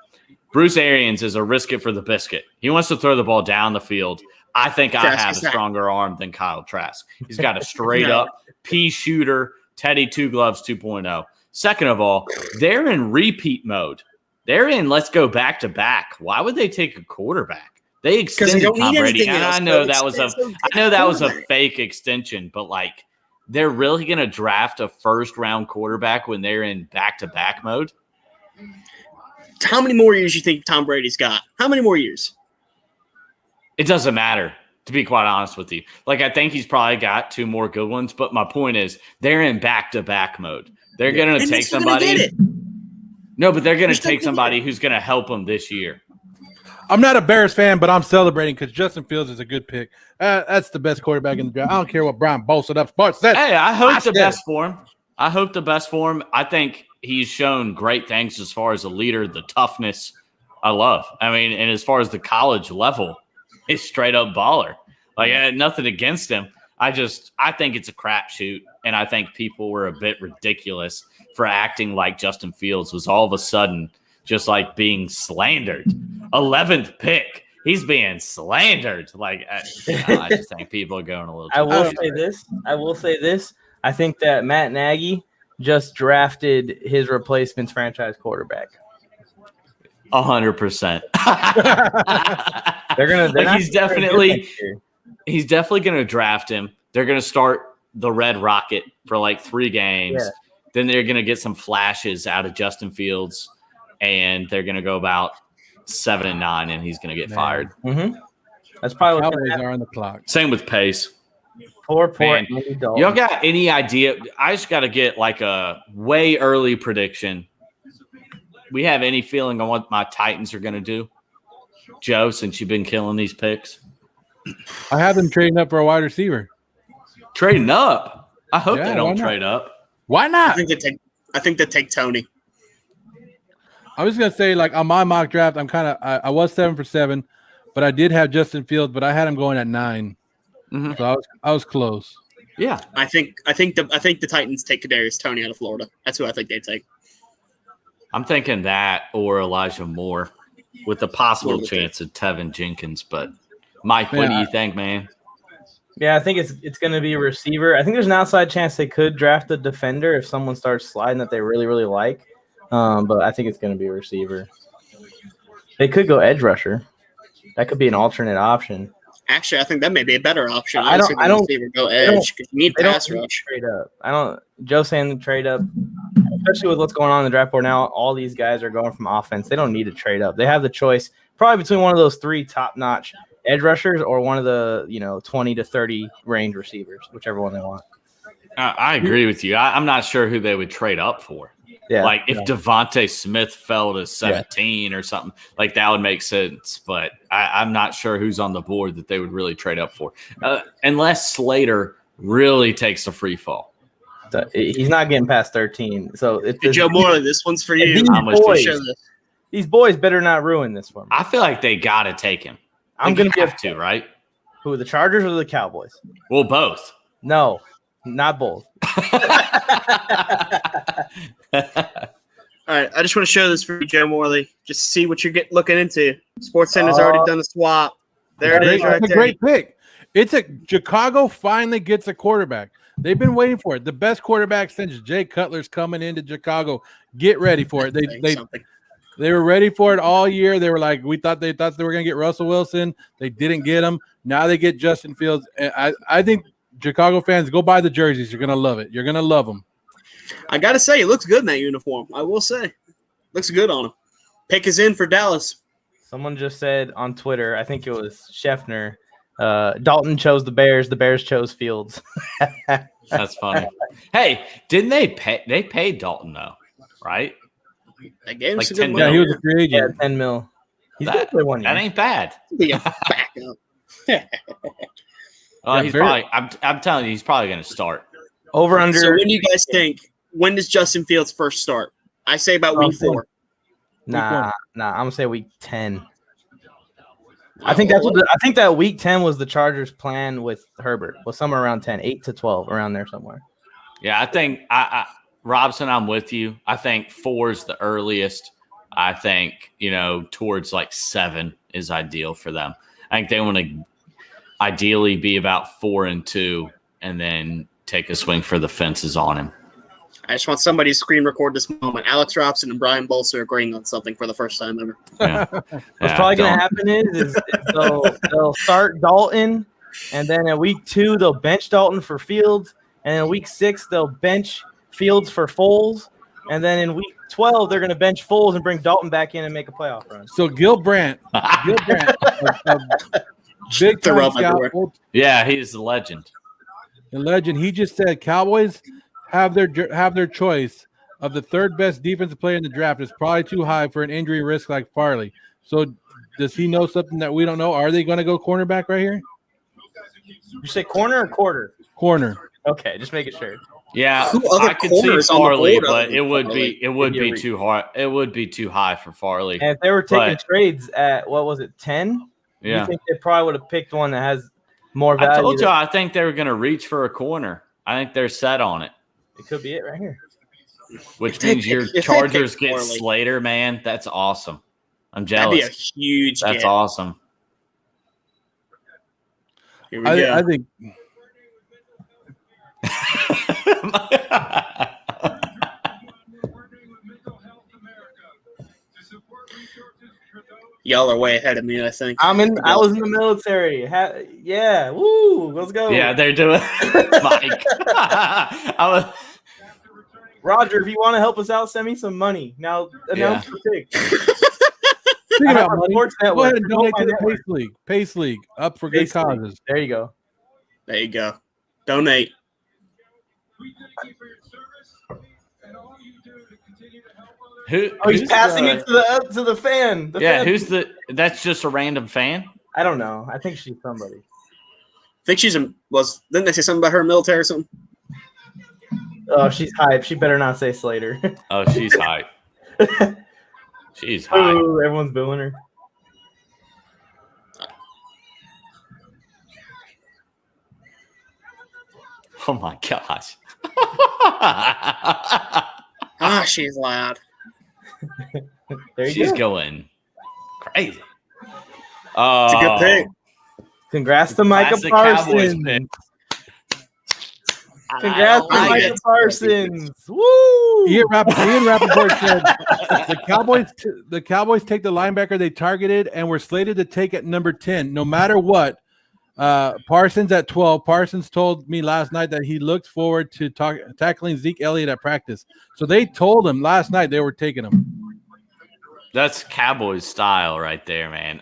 Bruce Arians is a risk it for the biscuit. He wants to throw the ball down the field. I think I Trask have is a not. stronger arm than Kyle Trask. He's got a straight No. up pea shooter Teddy Two Gloves 2.0. Second of all, they're in repeat mode. They're in let's go back to back. Why would they take a quarterback? They extended Tom Brady, and I know that was a fake extension, but like they're really going to draft a first round quarterback when they're in back to back mode. How many more years you think Tom Brady's got? How many more years? It doesn't matter, to be quite honest with you. Like, I think he's probably got 2 more good ones, but my point is they're in back-to-back mode. They're going to take somebody. No, but they're going to take somebody who's going to help them this year. I'm not a Bears fan, but I'm celebrating because Justin Fields is a good pick. That's the best quarterback in the draft. I don't care what Brian Bolstered up Sports said. Hey, I hope the best for him. I hope the best for him. I think he's shown great things as far as a leader, the toughness I love. I mean, and as far as the college level, he's straight up baller. Like, I had nothing against him. I think it's a crapshoot, and I think people were a bit ridiculous for acting like Justin Fields was all of a sudden just like being slandered. 11th pick. He's being slandered. Like, I just think people are going a little too I will say this. I think that Matt Nagy just drafted his replacement's franchise quarterback. 100%. He's definitely gonna draft him. They're gonna start the Red Rocket for like 3 games. Yeah. Then they're gonna get some flashes out of Justin Fields, and they're gonna go about 7-9, and he's gonna get fired. Mm-hmm. That's probably what Cowboys are on the clock. Same with Pace. Poor y'all got any idea? I just got to get like a way early prediction. We have any feeling on what my Titans are going to do? Joe, since you've been killing these picks. I have them trading up for a wide receiver. Trading up? I hope they don't trade up. Why not? I think they take Tony. I was going to say, like, on my mock draft, I was 7 for 7, but I did have Justin Fields, but I had him going at 9. Mm-hmm. So I was close. Yeah, I think the Titans take Kadarius Toney out of Florida. That's who I think they take. I'm thinking that or Elijah Moore with the possible chance of Tevin Jenkins. But Mike, what do you think, man? Yeah, I think it's going to be a receiver. I think there's an outside chance they could draft a defender if someone starts sliding that they really, really like. But I think it's going to be a receiver. They could go edge rusher. That could be an alternate option. Actually, I think that may be a better option. I don't go edge because you need pass rush. Trade up. Joe saying trade up, especially with what's going on in the draft board now. All these guys are going from offense. They don't need to trade up. They have the choice probably between one of those 3 top-notch edge rushers or one of the 20 to 30 range receivers, whichever one they want. I agree with you. I'm not sure who they would trade up for. Yeah, like if Devontae Smith fell to 17 or something, like that would make sense. But I'm not sure who's on the board that they would really trade up for, unless Slater really takes a free fall. He's not getting past 13. So Joe Morley, this one's for you. These boys better not ruin this for me. I feel like they got to take him. I'm going to have to, right? Who, the Chargers or the Cowboys? Well, both. No, not both. All right, I just want to show this for you, Joe Morley. Just see what you're looking into. SportsCenter's already done a swap. There it is, right there. It's a great pick. Chicago finally gets a quarterback. They've been waiting for it. The best quarterback since Jay Cutler's coming into Chicago. Get ready for it. They were ready for it all year. They were like, they thought they were going to get Russell Wilson. They didn't get him. Now they get Justin Fields. And I think Chicago fans, go buy the jerseys. You're going to love it. You're going to love them. I got to say, it looks good in that uniform. I will say. Looks good on him. Pick is in for Dallas. Someone just said on Twitter, I think it was Scheffner, Dalton chose the Bears chose Fields. That's funny. Hey, didn't they pay? They paid Dalton, though, right? They gave him like some 10 good mil. Yeah, he was a free agent. Yeah, 10 mil. He's going to play 1 year. That ain't bad. Be a backup. He's probably. I'm telling you, he's probably going to start. Over under. So when do you guys think? When does Justin Fields first start? I say about week 4. Nah. I'm gonna say week 10. I think that week 10 was the Chargers' plan with Herbert. Was somewhere around 10, 8 to 12, around there somewhere. Yeah, I think Robson, I'm with you. I think 4 is the earliest. I think towards like 7 is ideal for them. I think they want to ideally be about 4-2, and then take a swing for the fences on him. I just want somebody to screen record this moment. Alex Robson and Brian Bolser agreeing on something for the first time ever. Yeah. What's probably going to happen is they'll start Dalton, and then in week 2 they'll bench Dalton for Fields, and in week 6 they'll bench Fields for Foles, and then in week 12 they're going to bench Foles and bring Dalton back in and make a playoff run. So Gil Brandt, big time scout, yeah, he's a legend. The legend. He just said Cowboys have their choice of the third best defensive player in the draft. It's probably too high for an injury risk like Farley. So does he know something that we don't know? Are they going to go cornerback right here? You say corner or quarter? Corner. Okay, just making sure. Yeah, Who other I could see corners on the Farley, board but other it than would Farley? be too hard. It would be too high for Farley. And if they were taking But- trades at, what was it, 10? Yeah. You think they probably would have picked one that has more value? I told you than- I think they were going to reach for a corner. I think they're set on it, It could be it right here. which If they means your pick- if they Chargers pick get Farley. Slater, man. That's awesome. I'm That'd be a jealous. huge That's get. awesome. Here we go. I think Y'all are way ahead of me, I think. I was in the military. Yeah, woo, let's go. Yeah, they're doing Mike. I was, Roger, if you want to help us out, send me some money. Now announce the pick. Think I about have a money. sports Go network. ahead and donate to the Network. Pace League. Pace League, up for good Pace League. causes. There you go. There you go. Donate. who? Oh, he's who's passing the- it to the fan. The Yeah, fan. who's the? That's just a random fan. I don't know. I think she's somebody. I think didn't they say something about her military or something? Oh, she's hype. She better not say Slater. Oh, she's hype. She's hype. Ooh, everyone's booing her. Oh my gosh. Ah, she's loud. There you She's go. going crazy. It's a good pick. Congrats to Micah Classic Cowboys Parsons. pick. Congrats to I like Micah it. Parsons. Woo! Ian Rappaport said the Cowboys take the linebacker they targeted and were slated to take at number 10, no matter what. Parsons at 12. Parsons told me last night that he looked forward to tackling Zeke Elliott at practice. So they told him last night they were taking him. That's Cowboys style right there, man.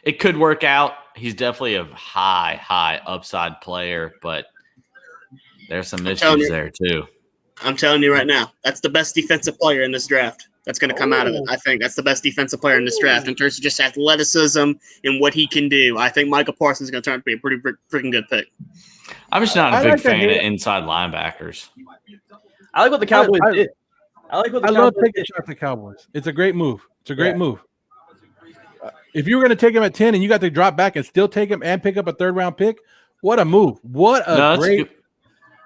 It could work out. He's definitely a high upside player, but there's some issues there too. I'm telling you right now, that's the best defensive player in this draft. That's going to come out of it. I think that's the best defensive player in this draft in terms of just athleticism and what he can do. I think Michael Parsons is going to turn out to be a pretty freaking good pick. I'm just not a I big like that fan of hit. inside linebackers. I like what the Cowboys I- did. I like what the I love Cowboys taking did. shots at the Cowboys. It's a great move. It's a great move. If you were going to take him at 10 and you got to drop back and still take him and pick up a third round pick, what a move. What a No, that's great.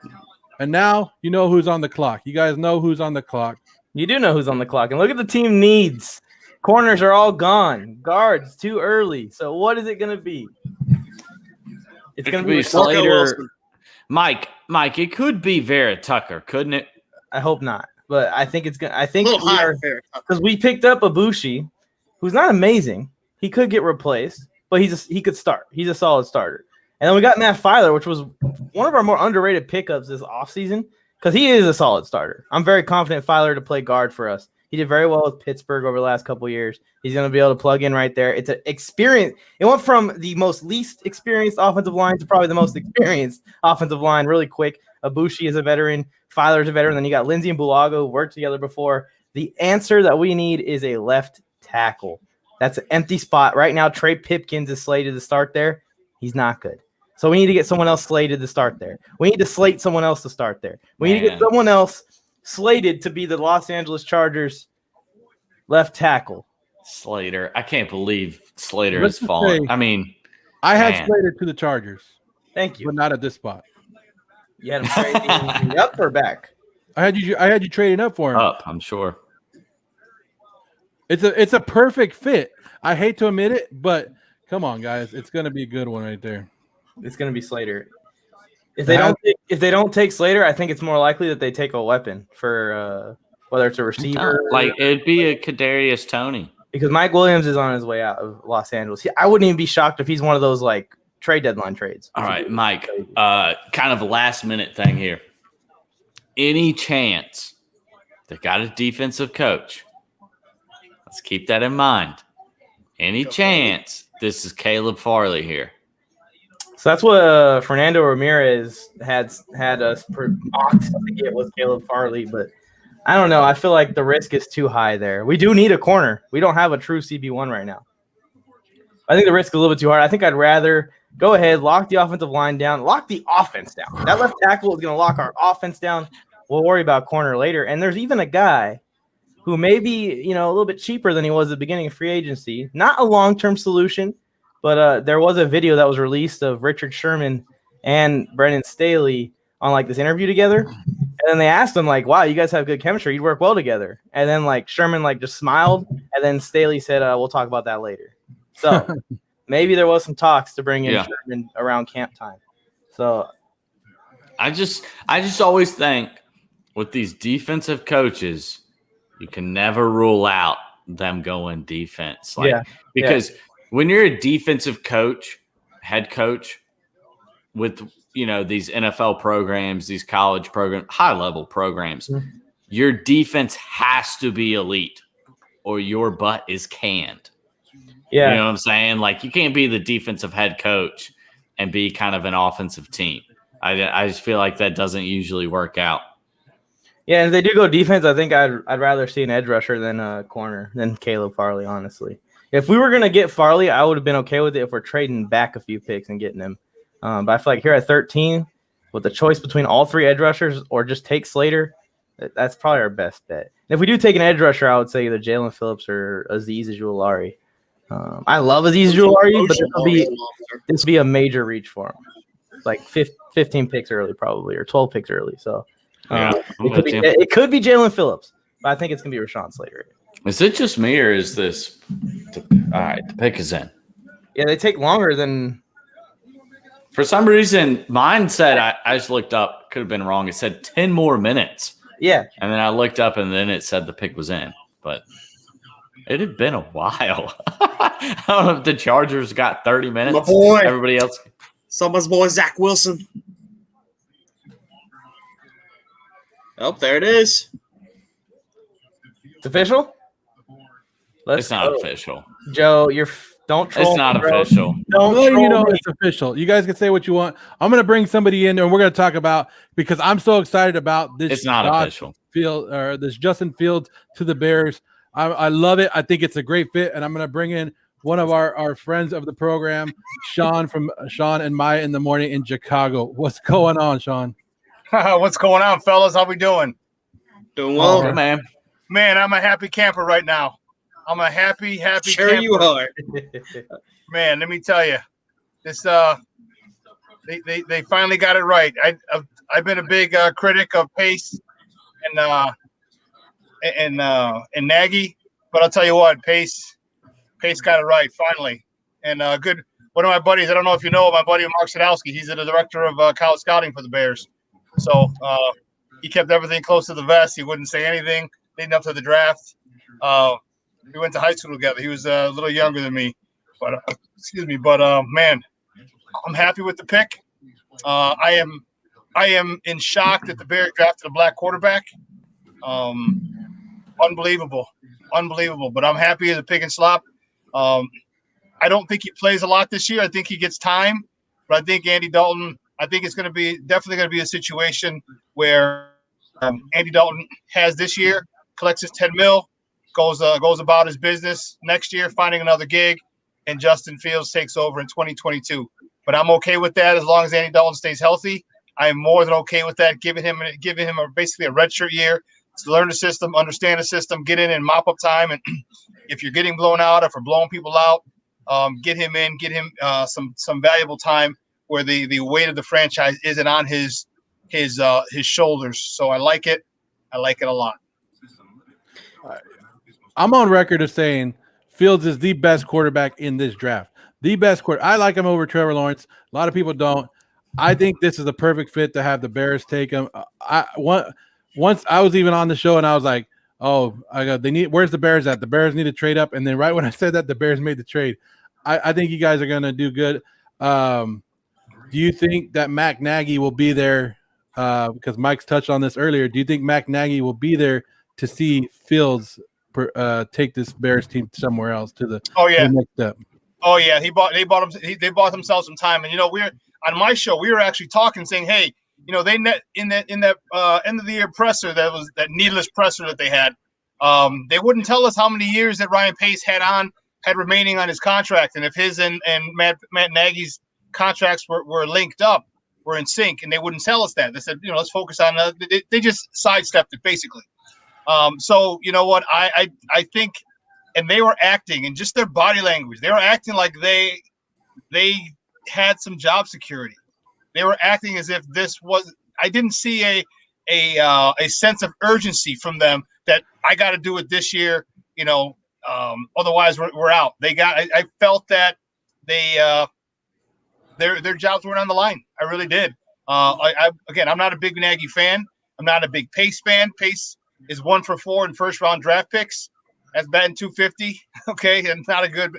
good. And now you know who's on the clock. You guys know who's on the clock. You do know who's on the clock. And look at the team needs. Corners are all gone. Guards too early. So what is it going to be? It's It going could to be be Slater. Mike, it could be Vera Tucker, couldn't it? I hope not. But I think it's going to. I think A little higher there. because we picked up Ibushi, who's not amazing. He could get replaced, but he could start. He's a solid starter. And then we got Matt Filer, which was one of our more underrated pickups this offseason because he is a solid starter. I'm very confident Filer to play guard for us. He did very well with Pittsburgh over the last couple of years. He's going to be able to plug in right there. It's an experience. It went from the most least experienced offensive line to probably the most experienced offensive line really quick. Ibushi is a veteran. Filer is a veteran. Then you got Lindsey and Bulaga who worked together before. The answer that we need is a left tackle. That's an empty spot. Right now, Trey Pipkins is slated to start there. He's not good. So we need to get someone else slated to start there. We need to slate someone else to start there. We need to get someone else slated to be the Los Angeles Chargers left tackle. Slater. I can't believe Slater Let's has just fallen. say- I mean, I had Man. Slater to the Chargers, Thank you. but not at this spot. You had him trading up or back? I had you trading up for him. up, I'm sure. It's a perfect fit. I hate to admit it, but come on, guys, it's gonna be a good one right there. It's going to be Slater. If they don't take Slater, I think it's more likely that they take a weapon for whether it's a receiver. Like it'd be a Kadarius Toney. Because Mike Williams is on his way out of Los Angeles. I wouldn't even be shocked if he's one of those like trade deadline trades. All right, Mike. Kind of a last minute thing here. Any chance they got a defensive coach? Let's keep that in mind. Any chance this is Caleb Farley here? So that's what Fernando Ramirez had us mocked to get was Caleb Farley, but I don't know. I feel like the risk is too high there. We do need a corner. We don't have a true CB1 right now. I think the risk is a little bit too hard. I think I'd rather go ahead, lock the offensive line down, lock the offense down. That left tackle is going to lock our offense down. We'll worry about corner later. And there's even a guy who may be, a little bit cheaper than he was at the beginning of free agency. Not a long-term solution, but there was a video that was released of Richard Sherman and Brendan Staley on like this interview together. And then they asked him like, wow, you guys have good chemistry. You'd work well together. And then like Sherman like just smiled. And then Staley said, we'll talk about that later. So maybe there was some talks to bring in Sherman around camp time. So I just always think with these defensive coaches, you can never rule out them going defense. Because when you're a defensive coach, head coach with these NFL programs, these college programs, high-level programs, your defense has to be elite or your butt is canned. Yeah. You know what I'm saying? Like, you can't be the defensive head coach and be kind of an offensive team. I just feel like that doesn't usually work out. Yeah, and if they do go defense, I think I'd rather see an edge rusher than a corner than Caleb Farley, honestly. If we were going to get Farley, I would have been okay with it if we're trading back a few picks and getting him. But I feel like here at 13, with the choice between all three edge rushers or just take Slater, that's probably our best bet. And if we do take an edge rusher, I would say either Jalen Phillips or Azeez Ojulari. I love Azeez Ojulari, but this would be a major reach for him. Like 15 picks early probably, or 12 picks early. So it could be Jalen Phillips, but I think it's going to be Rashawn Slater. Is it just me or is this all right, the pick is in? Yeah, they take longer than – for some reason, mine said, I just looked up, could have been wrong. It said 10 more minutes. Yeah. And then I looked up and then it said the pick was in. But it had been a while. I don't know if the Chargers got 30 minutes. My boy. Everybody else. Someone's boy, Zach Wilson. Oh, there it is. It's official? It's not official. Joe, don't troll. It's not official. Don't troll it's official. You guys can say what you want. I'm going to bring somebody in there and we're going to talk about, because I'm so excited about this. It's not official. This Justin Fields to the Bears. I love it. I think it's a great fit, and I'm going to bring in one of our friends of the program, Sean from Sean and Maya in the Morning in Chicago. What's going on, Sean? What's going on, fellas? How we doing? Doing well, good, man. Man, I'm a happy camper right now. I'm a happy sure camper. You are. Man, let me tell you, this they finally got it right. I've been a big critic of Pace and Nagy, but I'll tell you what, Pace got it right finally. And good. One of my buddies, I don't know if you know my buddy Mark Sadowski. He's the director of college scouting for the Bears. So he kept everything close to the vest. He wouldn't say anything leading up to the draft. We went to high school together. He was a little younger than me, but man, I'm happy with the pick. I am in shock that the Bears drafted a black quarterback. Unbelievable. But I'm happy as a pick and slop. I don't think he plays a lot this year. I think he gets time, but I think Andy Dalton. I think it's definitely going to be a situation where Andy Dalton has this year, collects his $10 million. Goes about his business next year, finding another gig, and Justin Fields takes over in 2022. But I'm okay with that as long as Andy Dalton stays healthy. I am more than okay with that, giving him basically a redshirt year to learn the system, understand the system, get in and mop up time. And if you're getting blown out, if we're blowing people out, get him in, get him some valuable time where the weight of the franchise isn't on his shoulders. So I like it. I like it a lot. I'm on record of saying Fields is the best quarterback in this draft. The best quarterback. I like him over Trevor Lawrence. A lot of people don't. I think this is a perfect fit to have the Bears take him. Once I was even on the show and I was like, "Oh, where's the Bears at? The Bears need to trade up." And then right when I said that, the Bears made the trade. I think you guys are gonna do good. Do you think that Matt Nagy will be there? Because Mike's touched on this earlier. Do you think Matt Nagy will be there to see Fields take this Bears team somewhere else to the next step? Oh yeah, they bought themselves some time, and we're on my show. We were actually talking, saying, hey, they net in that end of the year presser, that needless presser that they had. They wouldn't tell us how many years that Ryan Pace had remaining on his contract, and if his and Matt Nagy's contracts were linked up, were in sync, and they wouldn't tell us that. They said, let's focus on. They just sidestepped it basically. So you know what? I think. And they were acting, and just their body language, they were acting like they had some job security. They were acting as if this was. I didn't see a sense of urgency from them that I got to do it this year. Otherwise we're out. I felt that their jobs weren't on the line. I really did. Again, I'm not a big Nagy fan. I'm not a big Pace fan. Pace is 1 for 4 in first round draft picks. That's batting 250, okay, and not a good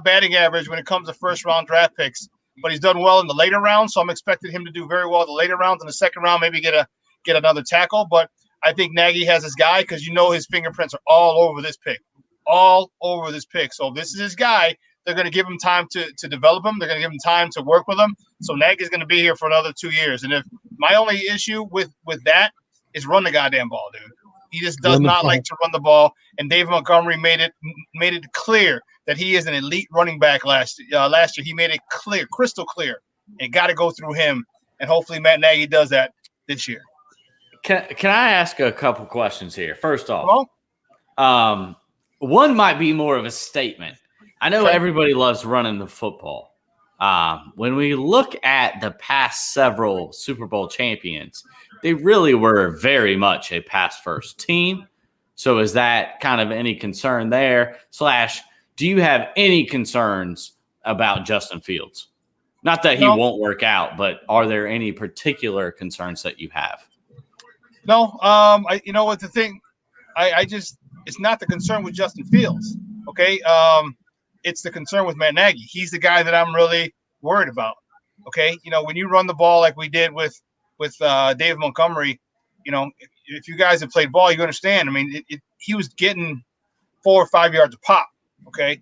batting average when it comes to first round draft picks. But he's done well in the later rounds, so I'm expecting him to do very well in the later rounds. In the second round, maybe get another tackle. But I think Nagy has his guy because his fingerprints are all over this pick. So if this is his guy, they're going to give him time to develop him. They're going to give him time to work with him. So Nagy's going to be here for another 2 years. And if my only issue with that is run the goddamn ball, dude. He just does not like to run the ball, and Dave Montgomery made it clear that he is an elite running back last year. He made it clear, crystal clear. It got to go through him, and hopefully Matt Nagy does that this year. Can I ask a couple questions here? First off, one might be more of a statement. I know everybody loves running the football. When we look at the past several Super Bowl champions, they really were very much a pass-first team. So is that kind of any concern there? / do you have any concerns about Justin Fields? Not that he won't work out, but are there any particular concerns that you have? No. You know what the thing? It's not the concern with Justin Fields. Okay. It's the concern with Matt Nagy. He's the guy that I'm really worried about. Okay. When you run the ball like we did with Dave Montgomery, if you guys have played ball, you understand. I mean, he was getting 4 or 5 yards a pop. Okay,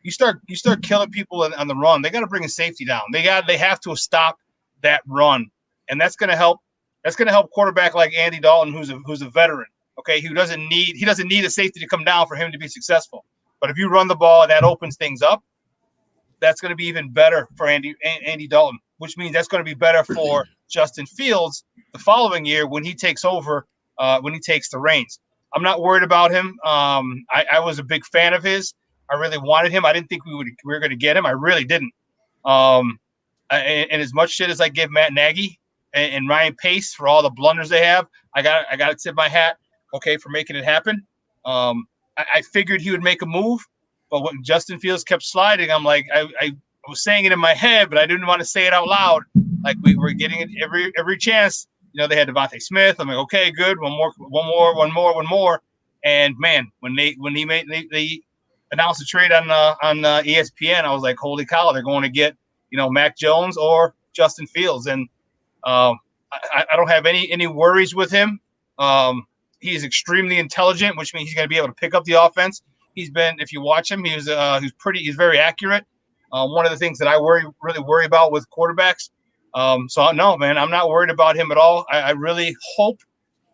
you start killing people on the run. They got to bring a safety down. They have to stop that run, and that's going to help. That's going to help quarterback like Andy Dalton, who's a veteran. Okay, he doesn't need a safety to come down for him to be successful. But if you run the ball, that opens things up. That's going to be even better for Andy Dalton, which means that's going to be better for Justin Fields the following year when he takes over, when he takes the reins. I'm not worried about him. I was a big fan of his. I really wanted him. I didn't think we were going to get him. I really didn't. And as much shit as I give Matt Nagy and Ryan Pace for all the blunders they have, I got to tip my hat, okay, for making it happen. I figured he would make a move, but when Justin Fields kept sliding, I'm like, I was saying it in my head, but I didn't want to say it out loud. Like we were getting it every chance. They had Devontae Smith. I'm like, okay, good. One more. And man, when they announced the trade on ESPN, I was like, holy cow, they're going to get Mac Jones or Justin Fields, and I don't have any worries with him. He's extremely intelligent, which means he's going to be able to pick up the offense. If you watch him, he's very accurate. One of the things that I really worry about with quarterbacks. So no, man, I'm not worried about him at all. I really hope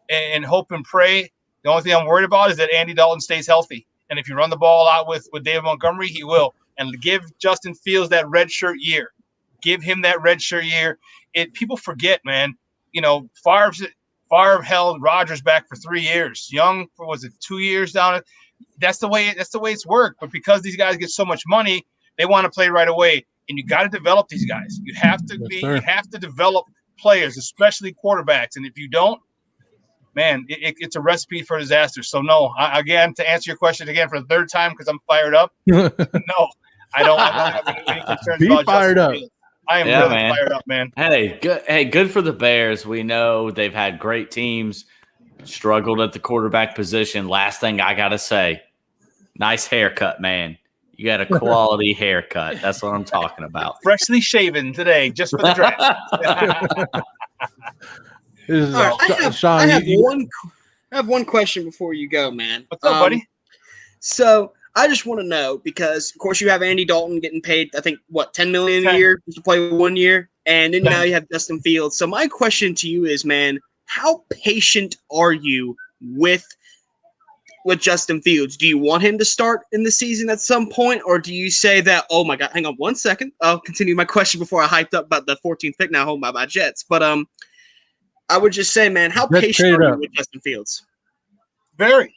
and pray. The only thing I'm worried about is that Andy Dalton stays healthy. And if you run the ball out with David Montgomery, he will. And give Justin Fields that red shirt year. Give him that red shirt year. People forget, man. Favre held Rodgers back for 3 years. Young, was it 2 years down? That's the way it's worked. But because these guys get so much money, they want to play right away. And you got to develop these guys. You have to develop players, especially quarterbacks. And if you don't, man, it's a recipe for disaster. So no, again, to answer your question again for the third time, because I'm fired up. No, I don't have any concerns about Justin Fields. I am really fired up, man. Hey, good. Hey, good for the Bears. We know they've had great teams, struggled at the quarterback position. Last thing I gotta say, nice haircut, man. You got a quality haircut. That's what I'm talking about. Freshly shaven today, just for the draft. This is All right, Sean. I have one question before you go, man. What's up, buddy? So I just want to know because, of course, you have Andy Dalton getting paid. I think what $10 million a 10. year just to play 1 year, and then 10. now you have Justin Fields. So my question to you is, man, how patient are you with Justin Fields? Do you want him to start in the season at some point, or do you say that? Oh my God, hang on 1 second. I'll continue my question before I hyped up about the 14th pick now home by my Jets. But I would just say, man, how patient are you with Justin Fields? Very.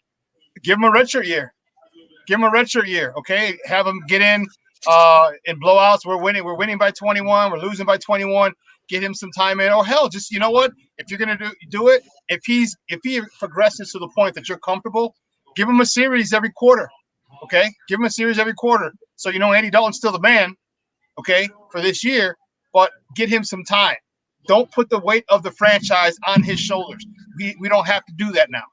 Give him a redshirt year. Give him a redshirt year, okay? Have him get in blowouts. We're winning. We're winning by 21. We're losing by 21. Get him some time in. Or hell, just, you know what? If you're gonna do it, if he progresses to the point that you're comfortable, give him a series every quarter, okay? Give him a series every quarter. So you know Andy Dalton's still the man, okay, for this year. But get him some time. Don't put the weight of the franchise on his shoulders. We don't have to do that now.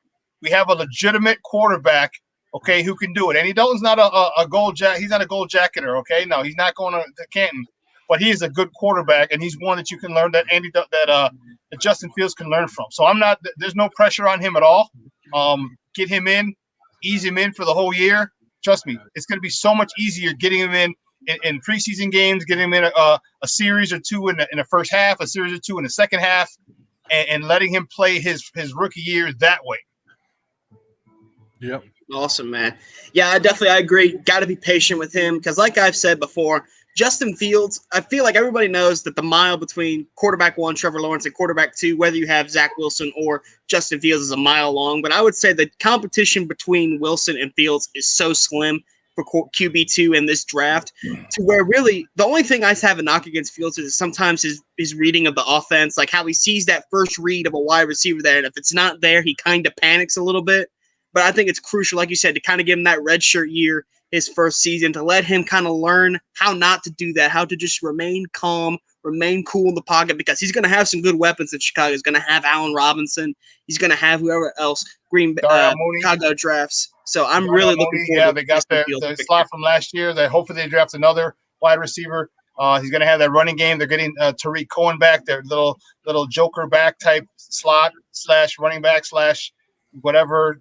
We have a legitimate quarterback, okay, who can do it. Andy Dalton's not a gold jacket. He's not a gold jacketer, okay? No, he's not going to Canton, but he is a good quarterback, and he's one that you can learn that that Justin Fields can learn from. So there's no pressure on him at all. Get him in, ease him in for the whole year. Trust me, it's going to be so much easier getting him in preseason games, getting him in a series or two in the first half, a series or two in the second half, and letting him play his rookie year that way. Yep. Awesome, man. Yeah, I agree. Got to be patient with him because, like I've said before, Justin Fields, I feel like everybody knows that the mile between quarterback 1, Trevor Lawrence, and quarterback 2, whether you have Zach Wilson or Justin Fields, is a mile long. But I would say the competition between Wilson and Fields is so slim for QB2 in this draft to where really the only thing I have a knock against Fields is sometimes his reading of the offense, like how he sees that first read of a wide receiver there. And if it's not there, he kind of panics a little bit. But I think it's crucial, like you said, to kind of give him that redshirt year, his first season, to let him kind of learn how not to do that, how to just remain calm, remain cool in the pocket, because he's going to have some good weapons in Chicago. He's going to have Allen Robinson. He's going to have whoever else Chicago drafts. So I'm really looking forward to Yeah, they got the slot from last year. Hopefully they draft another wide receiver. He's going to have that running game. They're getting Tariq Cohen back, their little joker back type slot / running back / whatever,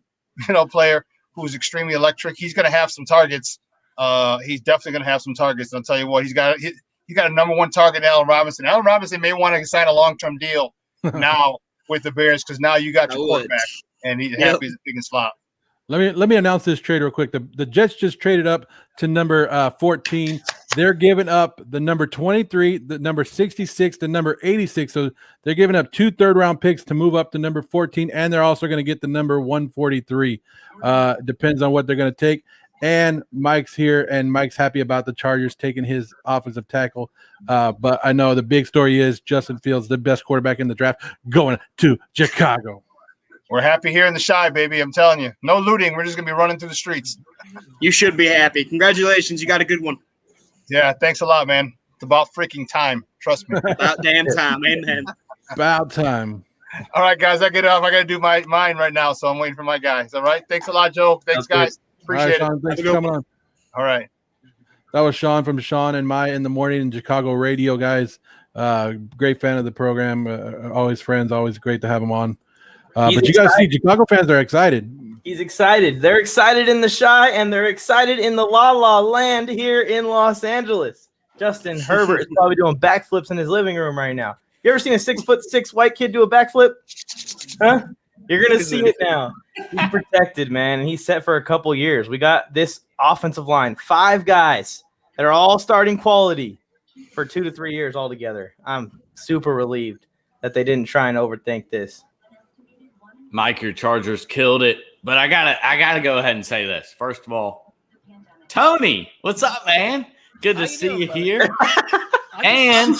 player who's extremely electric. He's going to have some targets. He's definitely going to have some targets. And I'll tell you what, he's got a number one target, Allen Robinson. Allen Robinson may want to sign a long-term deal now with the Bears because now you got your quarterback, and he's happy as a pig in slop. Let me announce this trade real quick. The Jets just traded up to number 14. They're giving up the number 23, the number 66, the number 86. So they're giving up 2 third-round picks to move up to number 14, and they're also going to get the number 143. Depends on what they're going to take. And Mike's here, and Mike's happy about the Chargers taking his offensive tackle. But I know the big story is Justin Fields, the best quarterback in the draft, going to Chicago. We're happy here in the Shy, baby. I'm telling you. No looting. We're just going to be running through the streets. You should be happy. Congratulations. You got a good one. Yeah, thanks a lot, man. It's about freaking time. Trust me. About damn time. Amen. About time. All right, guys. I get off. I got to do mine right now, so I'm waiting for my guys. All right. Thanks a lot, Joe. Thanks, guys. Appreciate Sean, it. thanks for coming on. All right. That was Sean from Sean and My in the Morning in Chicago Radio, guys. Great fan of the program. Always friends. Always great to have him on. But you guys see, Chicago fans are excited. He's excited. They're excited in the Shy, and they're excited in the La La Land here in Los Angeles. Justin Herbert is probably doing backflips in his living room right now. You ever seen a 6'6" white kid do a backflip? Huh? You're going to see it now. He's protected, man, and he's set for a couple years. We got this offensive line, 5 guys that are all starting quality for 2 to 3 years altogether. I'm super relieved that they didn't try and overthink this. Mike, your Chargers killed it. But I gotta go ahead and say this. First of all, Tony, what's up, man? Good to see you here. And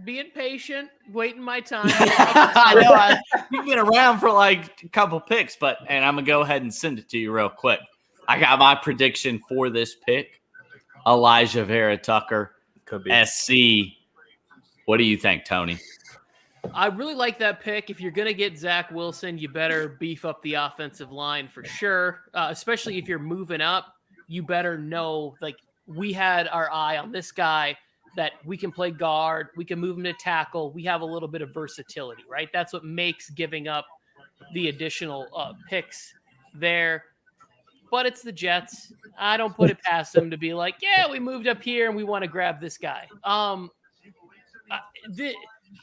being patient, waiting my time. I know you've been around for like a couple picks, and I'm gonna go ahead and send it to you real quick. I got my prediction for this pick: Elijah Vera Tucker, could be SC, What do you think, Tony? I really like that pick. If you're going to get Zach Wilson, you better beef up the offensive line for sure. Especially if you're moving up, you better know, like, we had our eye on this guy that we can play guard, we can move him to tackle. We have a little bit of versatility, right? That's what makes giving up the additional picks there. But it's the Jets. I don't put it past them to be like, yeah, we moved up here and we want to grab this guy.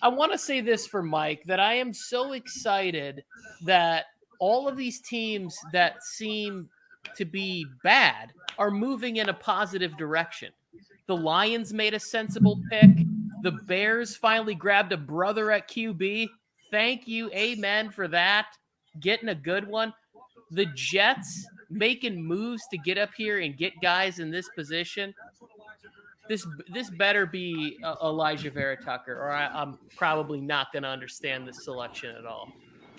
I want to say this for Mike, that I am so excited that all of these teams that seem to be bad are moving in a positive direction. The Lions made a sensible pick. The Bears finally grabbed a brother at QB. Thank you. Amen for that. Getting a good one. The Jets making moves to get up here and get guys in this position. This better be Elijah Vera Tucker, or I'm probably not going to understand this selection at all.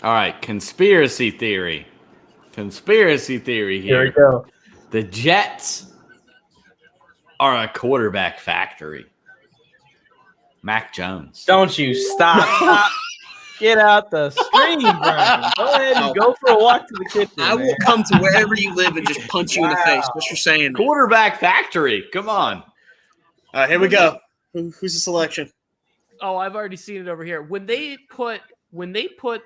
All right, conspiracy theory. Conspiracy theory here. Here we go. The Jets are a quarterback factory. Mac Jones. Don't you stop. Get out the stream, Brian. Go ahead and go for a walk to the kitchen. I will come to wherever you live and just punch you in the face. What you're saying? Quarterback factory. Come on. All right, here we go. Who's the selection? Oh, I've already seen it over here. When they put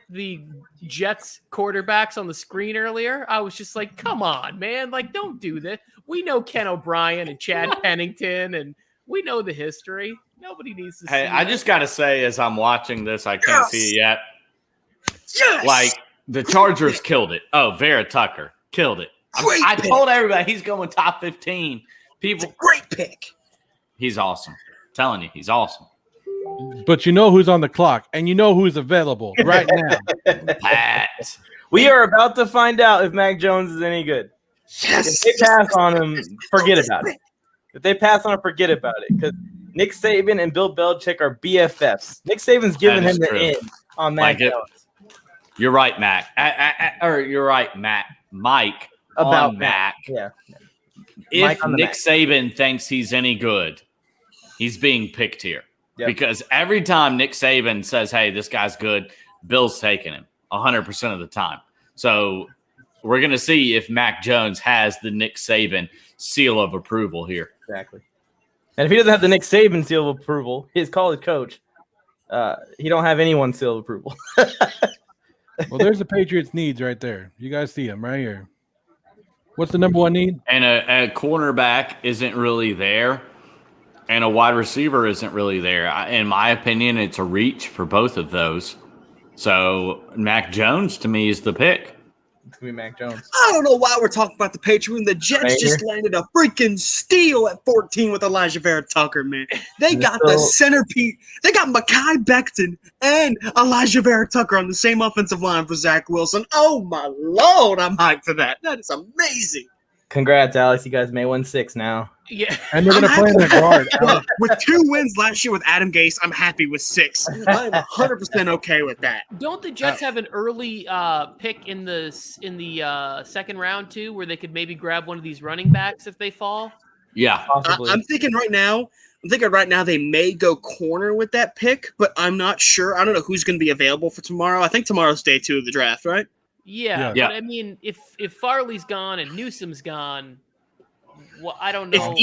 the Jets quarterbacks on the screen earlier, I was just like, come on, man. Like, don't do this. We know Ken O'Brien and Chad Pennington, and we know the history. Nobody needs to see I just got to say, as I'm watching this, I can't see it yet. Yes! Like, the Chargers killed it. Oh, Vera Tucker killed it. I told everybody he's going top 15. People, great pick. He's awesome. I'm telling you, he's awesome. But you know who's on the clock, and you know who's available right now. Pat. We are about to find out if Mac Jones is any good. Yes. If they pass on him, forget about it. If they pass on him, forget about it. Because Nick Saban and Bill Belichick are BFFs. Nick Saban's giving him the in on Mac Jones. You're right, Mac. You're right, Matt. Mike About on Mac. Yeah. If Nick Saban thinks he's any good, he's being picked here. Yep. Because every time Nick Saban says, hey, this guy's good, Bill's taking him 100% of the time. So we're going to see if Mac Jones has the Nick Saban seal of approval here. Exactly. And if he doesn't have the Nick Saban seal of approval, his college coach, he don't have anyone's seal of approval. Well, there's the Patriots' needs right there. You guys see them right here. What's the number one need? And a cornerback isn't really there, and a wide receiver isn't really there. In my opinion, it's a reach for both of those. So Mac Jones, to me, is the pick. It's going to be Mac Jones. I don't know why we're talking about the Patriots. The Jets just landed a freaking steal at 14 with Elijah Vera Tucker, man. They got the centerpiece. They got Mekhi Becton and Elijah Vera Tucker on the same offensive line for Zach Wilson. Oh, my Lord, I'm hyped for that. That is amazing. Congrats, Alex. You guys may win 6 now. Yeah. And they're going to play in the guard. With 2 wins last year with Adam Gase, I'm happy with 6. I'm 100% okay with that. Don't the Jets have an early pick in the second round too, where they could maybe grab one of these running backs if they fall? Yeah, possibly. I'm thinking right now they may go corner with that pick, but I'm not sure. I don't know who's going to be available for tomorrow. I think tomorrow's day 2 of the draft, right? Yeah. But I mean, if Farley's gone and Newsom's gone, well, I don't know.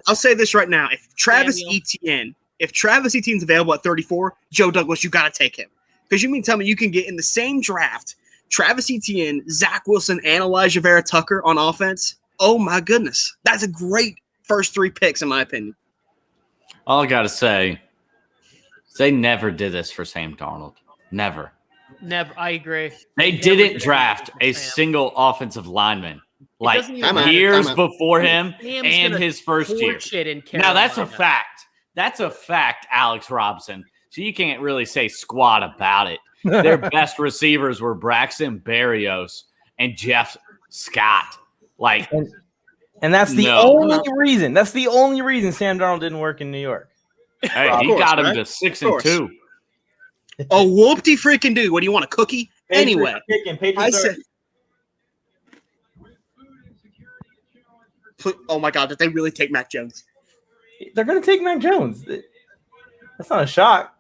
I'll say this right now: if Travis Etienne's available at 34, Joe Douglas, you got to take him, because you mean tell me you can get in the same draft Travis Etienne, Zach Wilson, and Elijah Vera Tucker on offense? Oh my goodness, that's a great first 3 picks in my opinion. All I got to say, they never did this for Sam Darnold. Never. I agree. They didn't draft a single offensive lineman like years before him and his first year. Now, that's a fact. That's a fact, Alex Robson. So you can't really say squat about it. Their best receivers were Braxton Berrios and Jeff Scott. And that's the only reason. That's the only reason Sam Darnold didn't work in New York. Hey, he got him to 6-2. Oh, whoop-de freaking do. What do you want, a cookie? Anyway, I said, oh my God, did they really take Mac Jones? They're going to take Mac Jones. That's not a shock.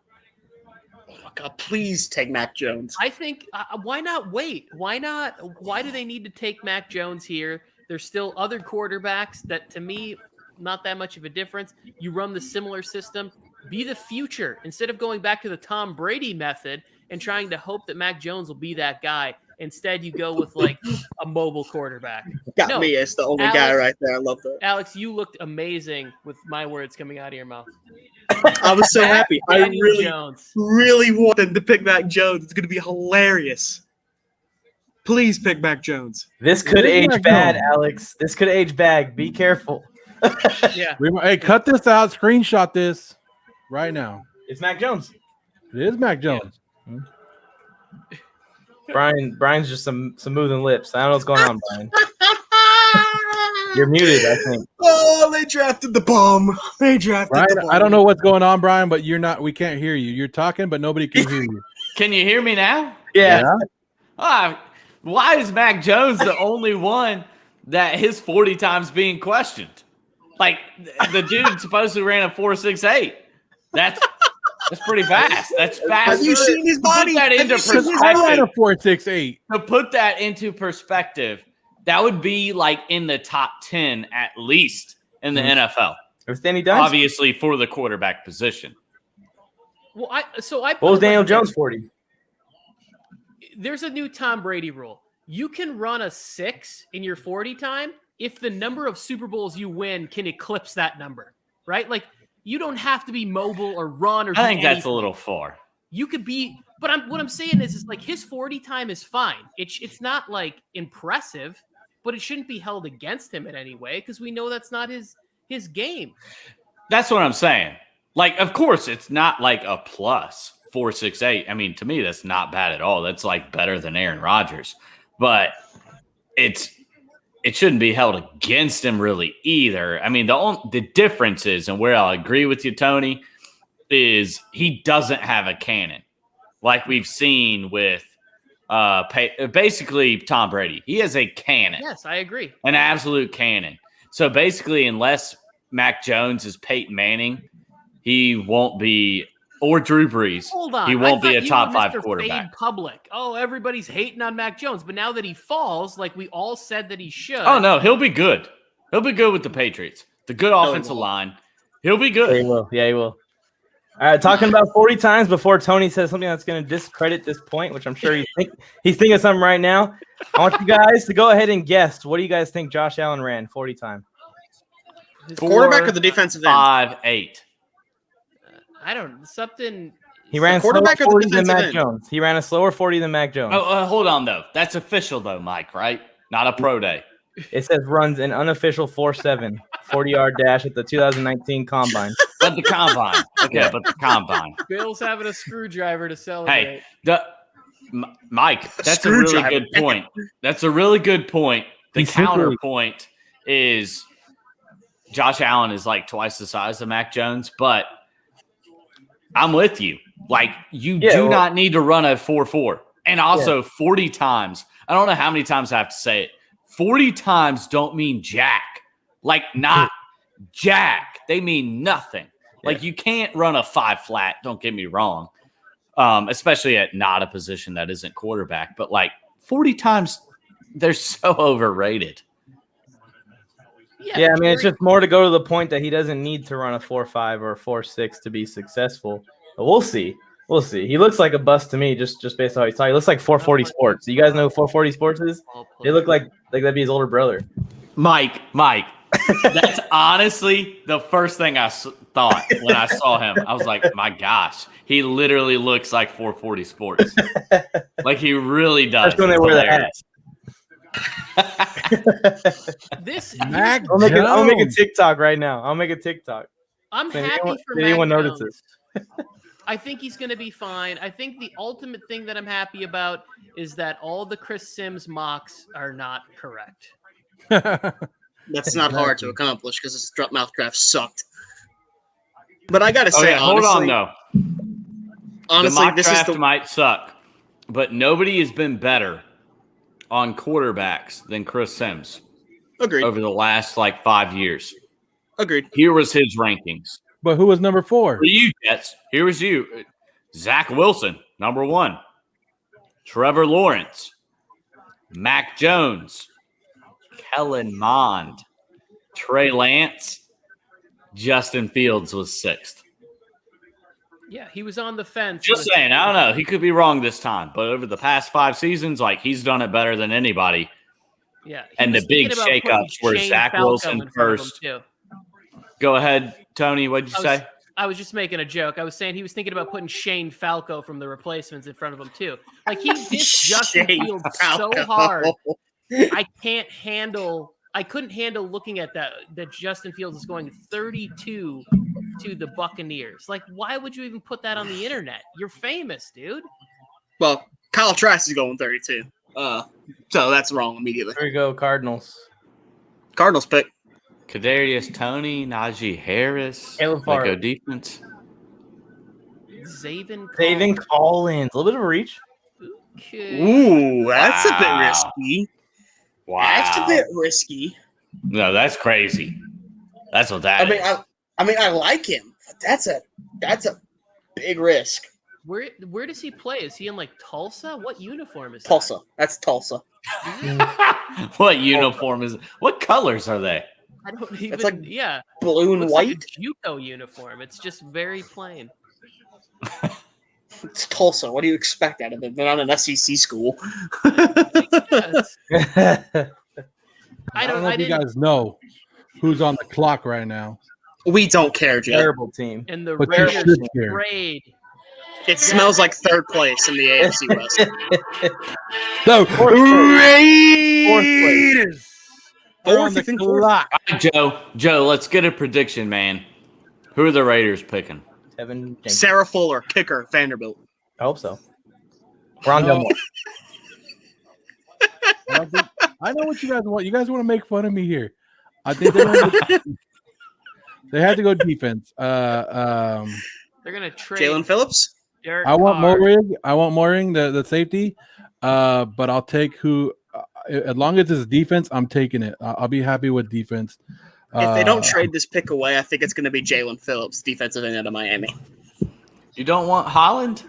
Oh my God, please take Mac Jones. I think why not wait? Why not? Why do they need to take Mac Jones here? There's still other quarterbacks that, to me, not that much of a difference. You run the similar system. Be the future instead of going back to the Tom Brady method and trying to hope that Mac Jones will be that guy. Instead, you go with like a mobile quarterback. Got me as the only guy right there. I love that. Alex, you looked amazing with my words coming out of your mouth. I was so happy. I really, Jones. really want them to pick Mac Jones. It's going to be hilarious. Please pick Mac Jones. This could age bad, Alex. This could age bad. Be careful. Yeah. Hey, cut this out. Screenshot this right now. It's Mac Jones. It is Mac Jones. Yeah. Brian's just some moving lips. I don't know what's going on, Brian. You're muted, I think. Oh, they drafted the bomb. They drafted Brian, the bomb. I don't know what's going on, Brian, but you're not. We can't hear you. You're talking, but nobody can hear you. Can you hear me now? Yeah. Why is Mac Jones the only one that his 40 times being questioned? Like the dude supposedly ran a 4.68. That's pretty fast. That's fast. Have you seen his body? To put that into I ran a perspective, 4.68. to put that into perspective, that would be like in the top 10 at least in the NFL. If Danny Dimes, obviously for the quarterback position. Well, what was Daniel Jones 40? There's a new Tom Brady rule. You can run a 6 in your 40 time if the number of Super Bowls you win can eclipse that number, right? Like, you don't have to be mobile or run or do I think that's anything. a little far. You could be, but what I'm saying is like his 40 time is fine. It's not like impressive, but it shouldn't be held against him in any way because we know that's not his game. That's what I'm saying. Like, of course, it's not like a plus 4.68. I mean, to me, that's not bad at all. That's like better than Aaron Rodgers, but it shouldn't be held against him really either. I mean, the difference is, and where I'll agree with you, Tony, is he doesn't have a cannon like we've seen with basically Tom Brady. He has a cannon. Yes, I agree. An absolute cannon. So basically, unless Mac Jones is Peyton Manning, he won't be, or Drew Brees. Hold on. He won't be a you top were 5 Mr. quarterback. Fade public. Oh, everybody's hating on Mac Jones, but now that he falls, like we all said that he should. Oh no, he'll be good. He'll be good with the Patriots. The good offensive line. He'll be good. Yeah, he will. Yeah, he will. All right, talking about 40 times before Tony says something that's going to discredit this point, which I'm sure he's thinking of something right now. I want you guys to go ahead and guess. What do you guys think Josh Allen ran 40 times? The quarterback or the defensive end? 5.8. I don't something. He ran quarterback slower or 40 the than defensive Mac end? Jones. He ran a slower 40 than Mac Jones. Oh, hold on though. That's official though, Mike. Right? Not a pro day. It says runs an unofficial 4.7 40-yard dash at the 2019 Combine. But the combine. Okay, but the combine. Bill's having a screwdriver to celebrate. Hey, Mike, that's a really good point. That's a really good point. The He's super- counterpoint is Josh Allen is like twice the size of Mac Jones, but I'm with you. Like, you do not need to run a 4.4. And also 40 times. I don't know how many times I have to say it. 40 times don't mean jack. Like, not jack. They mean nothing. Like, you can't run a 5 flat. Don't get me wrong. Especially at not a position that isn't quarterback. But, like, 40 times, they're so overrated. Yeah, I mean, it's just more to go to the point that he doesn't need to run a 4.5 or a 4.6 to be successful. But we'll see. We'll see. He looks like a bust to me, just based on how he's talking. He looks like 440 Sports. You guys know who 440 Sports is? They look like that'd be his older brother. Mike, that's honestly the first thing I thought when I saw him. I was like, my gosh, he literally looks like 440 Sports. Like, he really does. That's when they wear the hats. I'll make a TikTok right now. I'll make a TikTok. I'm Did happy anyone- for did Mac anyone Jones. notice this? I think he's going to be fine. I think the ultimate thing that I'm happy about is that all the Chris Sims mocks are not correct. That's not hard to accomplish because this mouth draft sucked. But I gotta say, hold honestly, on though. Honestly, the mock this is draft the might suck, but nobody has been better on quarterbacks than Chris Sims. Agreed. Over the last 5 years. Agreed. Here was his rankings. But who was number 4? For you, Jets. Here was you. Zach Wilson, number 1. Trevor Lawrence. Mac Jones. Kellen Mond. Trey Lance. Justin Fields was 6th. Yeah, he was on the fence. Just saying, I don't know. He could be wrong this time, but over the past 5 seasons, like he's done it better than anybody. Yeah, and the big shakeups were Zach Wilson first. Go ahead, Tony. What'd you say? I was just making a joke. I was saying he was thinking about putting Shane Falco from the replacements in front of him too. Like he dissed Justin Fields so hard. I couldn't handle looking at that Justin Fields is going 32 to the Buccaneers. Like, why would you even put that on the internet? You're famous, dude. Well, Kyle Trask is going 32. So that's wrong immediately. There we go, Cardinals. Cardinals pick. Kadarius Toney, Najee Harris. Caleb Go Farley. defense. Zaven Collins. A little bit of a reach. Okay. Ooh, that's a bit risky. Wow. That's a bit risky. No, that's crazy. That's what that is. I mean, I like him, but that's a big risk. Where does he play? Is he in like Tulsa? What uniform is that? Tulsa. That's Tulsa. What uniform is it? What colors are they? I don't even. It's like yeah, blue and looks white. like a JUCO uniform. It's just very plain. It's Tulsa. What do you expect out of it? They're not an SEC school. I don't know if you guys know who's on the clock right now. We don't care, Joe. Terrible team. And the But you Raiders should care. trade. It smells like third place in the AFC West. So Raiders. They're on the clock. All right, Joe, let's get a prediction, man. Who are the Raiders picking? Tevin Jenkins. Sarah Fuller, kicker, Vanderbilt. I hope so. Rondell Moore. I know what you guys want. You guys want to make fun of me here. I think they had to go defense. They're gonna trade Jalen Phillips. Derek I want Carr. Moring, the safety. But I'll take who. As long as it's defense, I'm taking it. I'll be happy with defense. If they don't trade this pick away, I think it's going to be Jalen Phillips, defensive end out of Miami. You don't want Holland?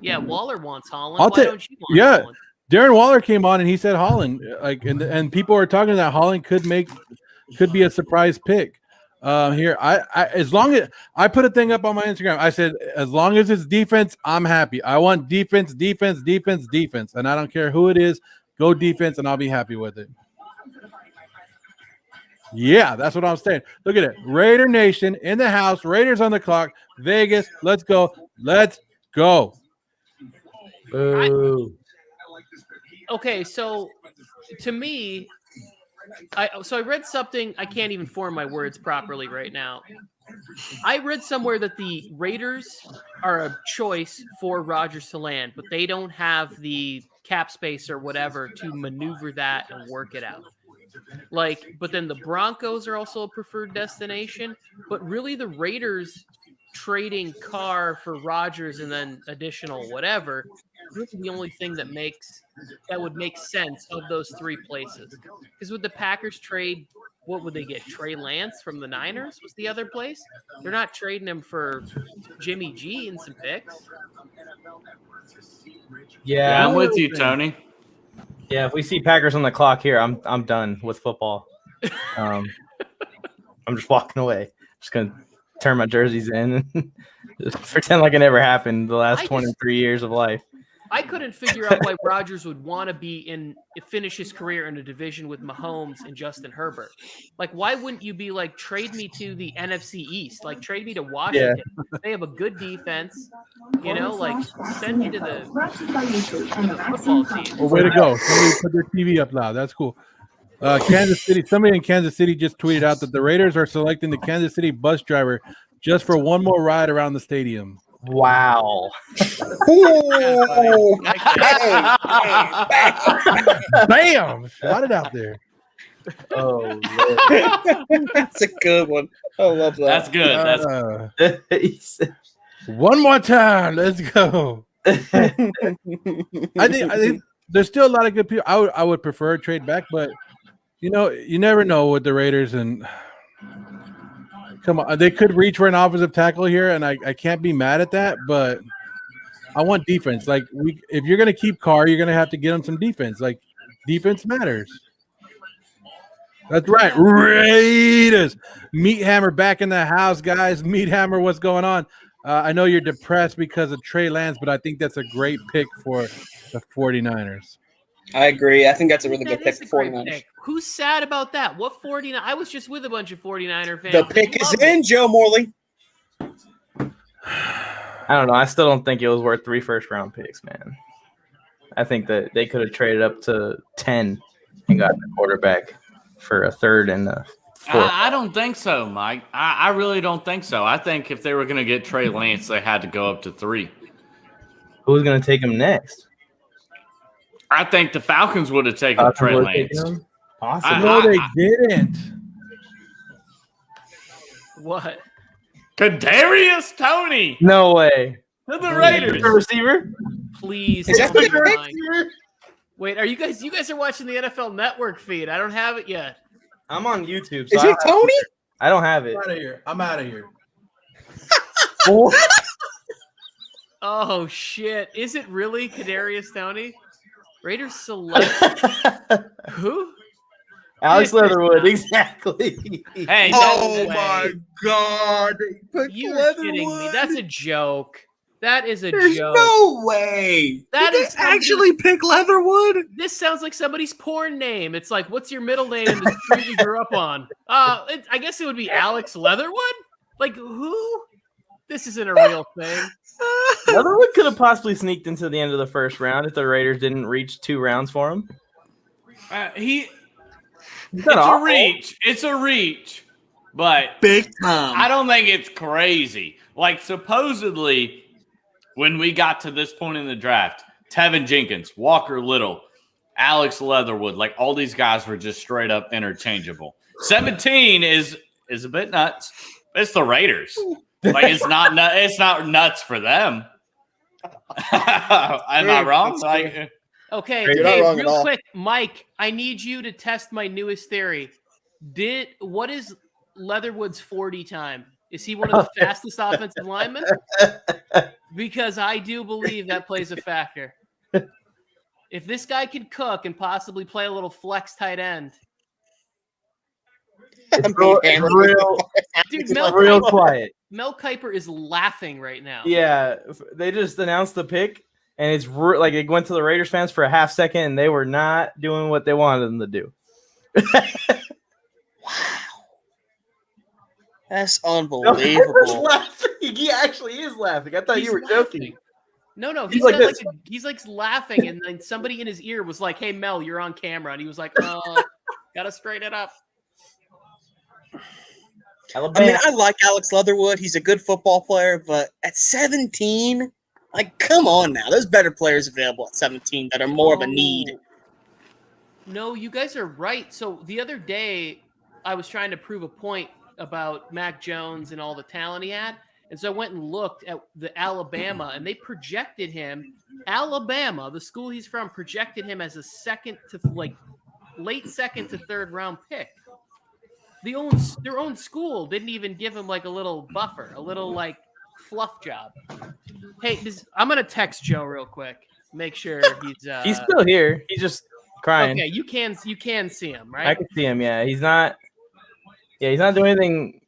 Yeah, Waller wants Holland. I'll Why take. don't you want Yeah, Holland? Darren Waller came on and he said Holland. And people are talking that Holland could be a surprise pick. Here, as long as I put a thing up on my Instagram, I said as long as it's defense, I'm happy. I want defense, and I don't care who it is. Go defense, and I'll be happy with it. Yeah, that's what I'm saying. Look at it, Raider Nation in the house. Raiders on the clock. Vegas, let's go. Boo. Okay, so to me, I read something. I can't even form my words properly right now. I read somewhere that the Raiders are a choice for Rodgers to land, but they don't have the cap space or whatever to maneuver that and work it out. But then the Broncos are also a preferred destination. But really, the Raiders trading Carr for Rodgers and then additional whatever is the only thing that would make sense of those three places. Because would the Packers trade? What would they get? Trey Lance from the Niners was the other place. They're not trading him for Jimmy G and some picks. Yeah, I'm with you, Tony. Yeah, if we see Packers on the clock here, I'm done with football. I'm just walking away. Just gonna turn my jerseys in and just pretend like it never happened the last 23 years of life. I couldn't figure out why Rodgers would want to finish his career in a division with Mahomes and Justin Herbert. Like, why wouldn't you be like, trade me to the NFC East? Like, trade me to Washington. Yeah. They have a good defense. Like, send me to the football team. Well, way to go. Somebody put their TV up loud. That's cool. Kansas City. Somebody in Kansas City just tweeted out that the Raiders are selecting the Kansas City bus driver just for one more ride around the stadium. Wow. Bam! Shot it out there. Oh, that's a good one. I love that. That's good. One more time. Let's go. I think there's still a lot of good people. I would prefer a trade back, but you never know with the Raiders, and Come on, they could reach for an offensive tackle here, and I can't be mad at that. But I want defense. Like if you're gonna keep Carr, you're gonna have to get him some defense. Like defense matters. That's right. Raiders. Meat Hammer back in the house, guys. Meat Hammer, what's going on? I know you're depressed because of Trey Lance, but I think that's a great pick for the 49ers. I agree. I think that's a really good pick Is a for great 49ers. pick. Who's sad about that? What 49? I was just with a bunch of 49er fans. The pick is in, Joe Morley. I don't know. I still don't think it was worth 3 first-round picks, man. I think that they could have traded up to 10 and gotten a quarterback for a third and a fourth. I don't think so, Mike. I really don't think so. I think if they were going to get Trey Lance, they had to go up to 3. Who's going to take him next? I think the Falcons would have taken Trey Lance. Possibly. No, they didn't. What? Kadarius Toney. No way. To the Raiders. The receiver? Please. Is that don't the be pick? lying. Wait, are you guys? You guys are watching the NFL Network feed. I don't have it yet. I'm on YouTube. Is it Tony? I don't have it. I'm out of here. Oh shit! Is it really Kadarius Toney? Raiders select who? Alex Leatherwood, exactly. Hey, Oh my God! You're kidding me. That's a joke. That is a There's joke. no way. That Did is they actually pick Leatherwood? This sounds like somebody's porn name. It's like, what's your middle name in the street you grew up on? I guess it would be Alex Leatherwood. Like who? This isn't a real thing. Leatherwood could have possibly sneaked into the end of the first round if the Raiders didn't reach 2 rounds for him. It's a reach. It's a reach. But Big time. I don't think it's crazy. Like, supposedly, when we got to this point in the draft, Tevin Jenkins, Walker Little, Alex Leatherwood, like all these guys were just straight up interchangeable. 17 is a bit nuts. It's the Raiders. Like it's not nuts for them. Am I wrong? Like, Okay, You're not hey, wrong at real all. quick, Mike, I need you to test my newest theory. What is Leatherwood's 40 time? Is he one of the fastest offensive linemen? Because I do believe that plays a factor. If this guy can cook and possibly play a little flex tight end. It's real, Dude, Mel real Kiper, quiet. Mel Kiper is laughing right now. Yeah, they just announced the pick, and it's like it went to the Raiders fans for a half second, and they were not doing what they wanted them to do. That's unbelievable. He actually is laughing. I thought He's you were laughing. joking. No, He's like this. he's like laughing, and then somebody in his ear was like, "Hey, Mel, you're on camera," and he was like, "Gotta straighten it up." I mean, I like Alex Leatherwood. He's a good football player, but at 17, like, come on now. There's better players available at 17 that are more of a need. No, you guys are right. So the other day, I was trying to prove a point about Mac Jones and all the talent he had. And so I went and looked at the Alabama, and they projected him. Alabama, the school he's from, projected him as a late second to third round pick. Their own school didn't even give him like a little buffer, a little like fluff job. Hey, I'm gonna text Joe real quick. Make sure he's still here. He's just crying. Okay, you can see him, right? I can see him. Yeah, he's not doing anything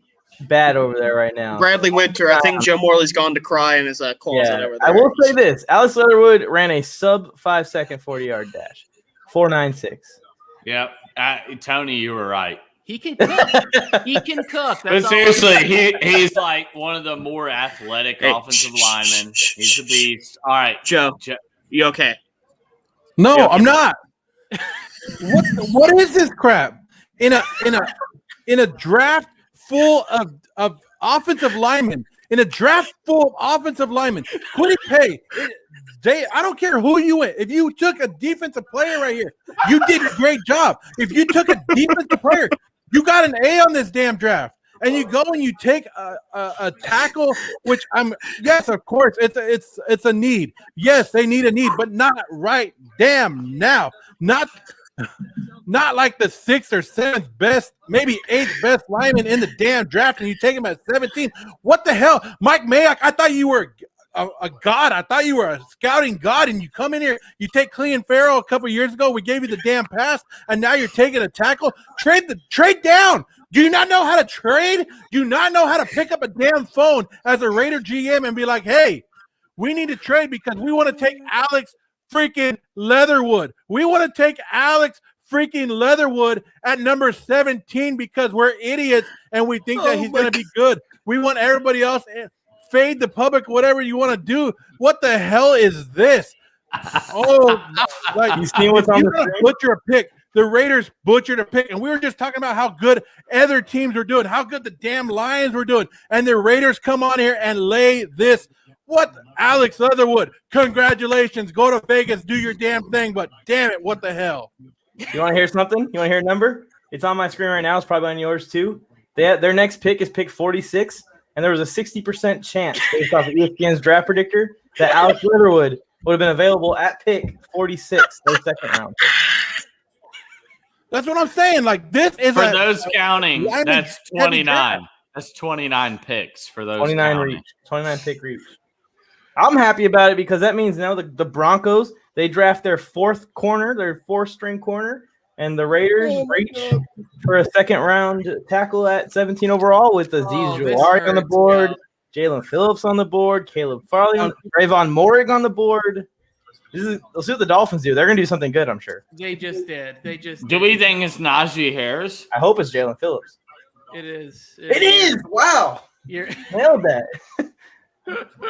bad over there right now. Bradley Winter, I think Joe Morley's gone to cry in his closet over there. I will say this: Alex Leatherwood ran a sub 5 second 40-yard dash, 4.96. Yep, Tony, you were right. He can cook. He can cook. But seriously, he's like one of the more athletic offensive linemen. He's a beast. All right, Joe, you okay? No, You okay? I'm not. What is this crap? In a draft full of offensive linemen, couldn't pay. I don't care who you went. If you took a defensive player right here, you did a great job. If you took a defensive player, you got an A on this damn draft. And you go and you take a tackle, which yes, of course, it's a need. Yes, they need a need, but not right damn now. Not not like the 6th or 7th best, maybe 8th best lineman in the damn draft, and you take him at 17. What the hell, Mike Mayock? I thought you were a god. I thought you were a scouting god, and you come in here, you take Clean Farrell a couple years ago. We gave you the damn pass, and now you're taking a tackle. Trade down. Do you not know how to trade? Do you not know how to pick up a damn phone as a Raider GM and be like, hey, we need to trade because we want to take Alex freaking Leatherwood. We want to take Alex freaking Leatherwood at number 17 because we're idiots and we think that he's going to be good. We want everybody else fade the public, whatever you want to do. What the hell is this? Oh, like You see what's on the screen? butcher a pick. The Raiders butchered a pick, and we were just talking about how good other teams were doing, how good the damn Lions were doing, and the Raiders come on here and lay this. What? Alex Leatherwood, congratulations. Go to Vegas, do your damn thing, but damn it, what the hell? You want to hear something? You want to hear a number? It's on my screen right now. It's probably on yours too. Their next pick is pick 46, and there was a 60% chance based off of ESPN's draft predictor that Alex Leatherwood would have been available at pick 46, their second round. That's what I'm saying. Like, this is for those counting. That's 29. That's 29 picks for those 29 counting. reach, 29 pick reach. I'm happy about it because that means now the Broncos, they draft their fourth string corner, and the Raiders reach for a second round tackle at 17 overall with Aziz Jouari on the board, Jalen Phillips on the board, Caleb Farley, Trayvon Morig on the board. Let's see what the Dolphins do. They're going to do something good, I'm sure. They just did. Do we think it's Najee Harris? I hope it's Jalen Phillips. It is. It is. Wow. You're nailed that.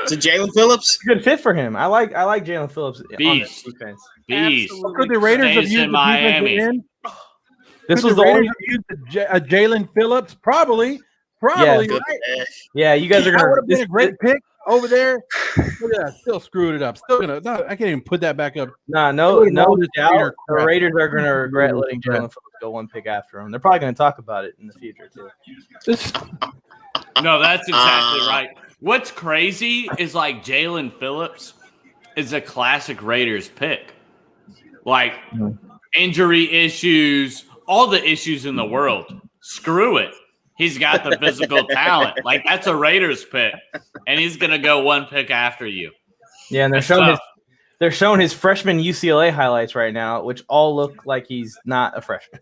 So Jalen Phillips, good fit for him. I like Jalen Phillips. Beast. On defense. Beast. Could the Raiders have Stays used in the Miami. defensive end? This Could was the the Raiders only. have used Jalen Phillips? Probably. Yeah. Right? Yeah, you guys are That going would have been a great pick over there. Look at that. Still screwed it up. I can't even put that back up. No doubt. The Raiders are going to regret letting Jalen Phillips go one pick after him. They're probably going to talk about it in the future too. No, that's exactly right. What's crazy is like Jalen Phillips is a classic Raiders pick. Like injury issues, all the issues in the world. Screw it. He's got the physical talent. Like that's a Raiders pick, and he's gonna go one pick after you. Yeah, and they're showing his freshman UCLA highlights right now, which all look like he's not a freshman.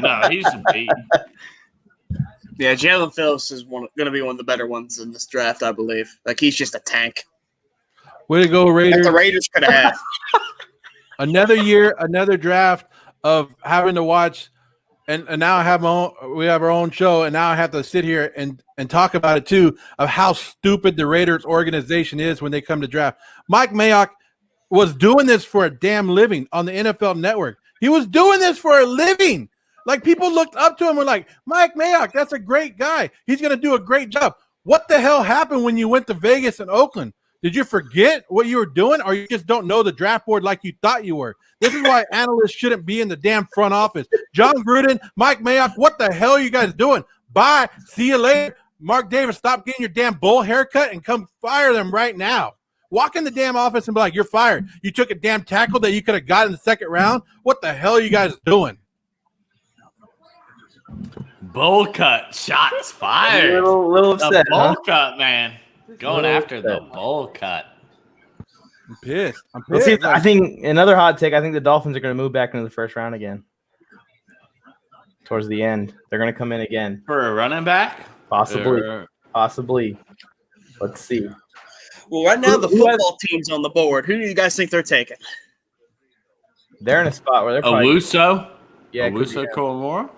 No, he's a beat. Yeah, Jalen Phillips is going to be one of the better ones in this draft, I believe. Like he's just a tank. Way to go, Raiders! That the Raiders could have. Another year, another draft of having to watch. And now we have our own show, and now I have to sit here and talk about it too, of how stupid the Raiders organization is when they come to draft. Mike Mayock was doing this for a damn living on the NFL Network. He was doing this for a living. Like people looked up to him and were like, Mike Mayock, that's a great guy. He's going to do a great job. What the hell happened when you went to Vegas and Oakland? Did you forget what you were doing, or you just don't know the draft board like you thought you were? This is why analysts shouldn't be in the damn front office. John Gruden, Mike Mayock, what the hell are you guys doing? Bye. See you later. Mark Davis, stop getting your damn bull haircut and come fire them right now. Walk in the damn office and be like, you're fired. You took a damn tackle that you could have got in the second round. What the hell are you guys doing? Bowl cut, shots fired. Little upset, the bowl huh? cut, man. Going after the bowl cut. I'm pissed. Let's see, I think another hot take. I think the Dolphins are going to move back into the first round again. Towards the end, they're going to come in again for a running back. Possibly. Let's see. Well, right now the football team's on the board. Who do you guys think they're taking? They're in a spot where they're probably Owusu. Yeah, Owusu Koromora.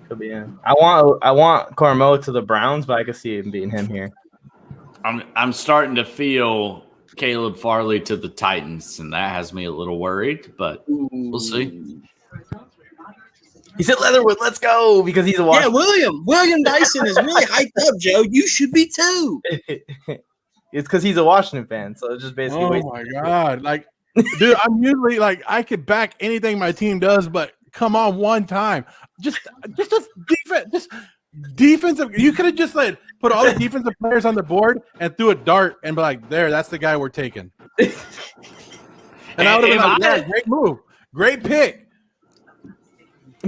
Could be in. I want Koromora to the Browns, but I could see him beating him here. I'm starting to feel Caleb Farley to the Titans, and that has me a little worried, but we'll see. He said Leatherwood, let's go, because he's a Washington. Yeah, William Dyson is really hyped up, Joe. You should be too. It's because he's a Washington fan, so it's just basically. Oh my god! Like, dude, I'm usually like I could back anything my team does, but come on, one time, just a defense, just defensive. You could have just put all the defensive players on the board and threw a dart and be like, "There, that's the guy we're taking." And I would have been like, "Yeah, great move, Great pick.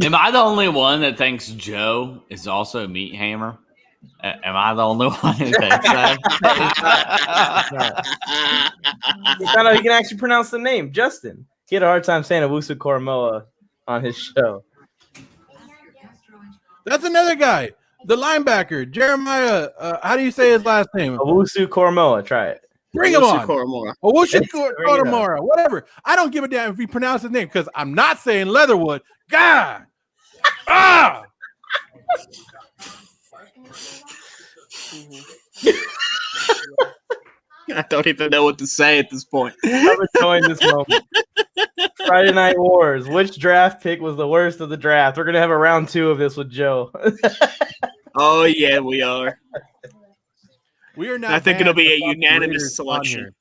Am I the only one that thinks Joe is also Meat Hammer? Am I the only one who thinks that? He found out he can actually pronounce the name, Justin. He had a hard time saying Owusu Koromoa on his show. That's another guy, the linebacker, Jeremiah. How do you say his last name? Owusu Koromoa. Try it. Bring him on. Koromora. Owusu Koromoa. Whatever. I don't give a damn if he pronounced his name because I'm not saying Leatherwood. God. Ah. I don't even know what to say at this point. I'm enjoying this moment. Friday Night Wars. Which draft pick was the worst of the draft? We're gonna have a round 2 of this with Joe. Oh yeah, we are. We are not. I think it'll be a banned from talking unanimous Raiders on selection. here.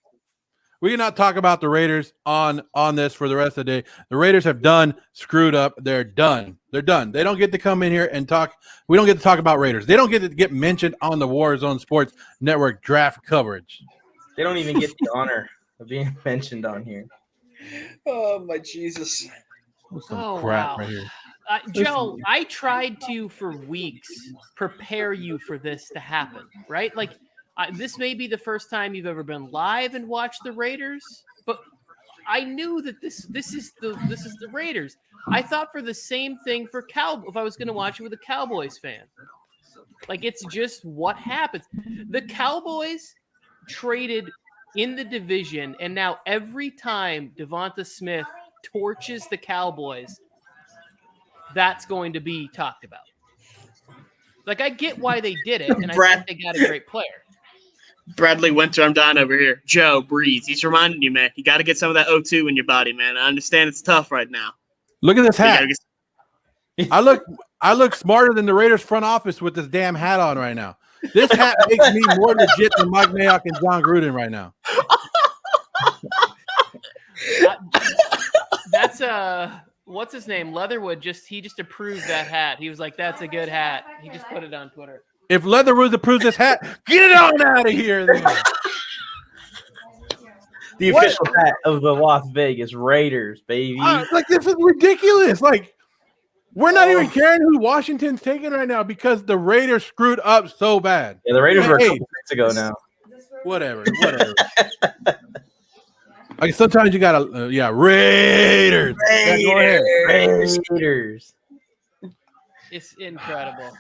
We cannot talk about the Raiders on this for the rest of the day. The Raiders have screwed up. They're done. They're done. They don't get to come in here and talk. We don't get to talk about Raiders. They don't get to get mentioned on the Warzone Sports Network draft coverage. They don't even get the honor of being mentioned on here. Oh my Jesus! Some crap right here. Joe, I tried to for weeks prepare you for this to happen, right? Like this may be the first time you've ever been live and watched the Raiders, but I knew that this is the Raiders. I thought for the same thing for if I was going to watch it with a Cowboys fan. Like it's just what happens. The Cowboys traded in the division, and now every time Devonta Smith torches the Cowboys, that's going to be talked about. Like, I get why they did it, and I think they got a great player. Bradley Winter, I'm dying over here. Joe, breathe. He's reminding you, man. You got to get some of that O2 in your body, man. I understand it's tough right now. Look at this hat. I look smarter than the Raiders front office with this damn hat on right now. This hat makes me more legit than Mike Mayock and John Gruden right now. That's what's his name? Leatherwood he just approved that hat. He was like, "That's a good hat." He just put it on Twitter. If Leatherwood approves this hat, get it on out of here. Then. The official hat of the Las Vegas Raiders, baby. Like this is ridiculous. Like we're not even caring who Washington's taking right now because the Raiders screwed up so bad. Yeah, the Raiders were a couple weeks ago now. Whatever. Like sometimes you gotta, Raiders. Yeah, go ahead. Raiders. It's incredible.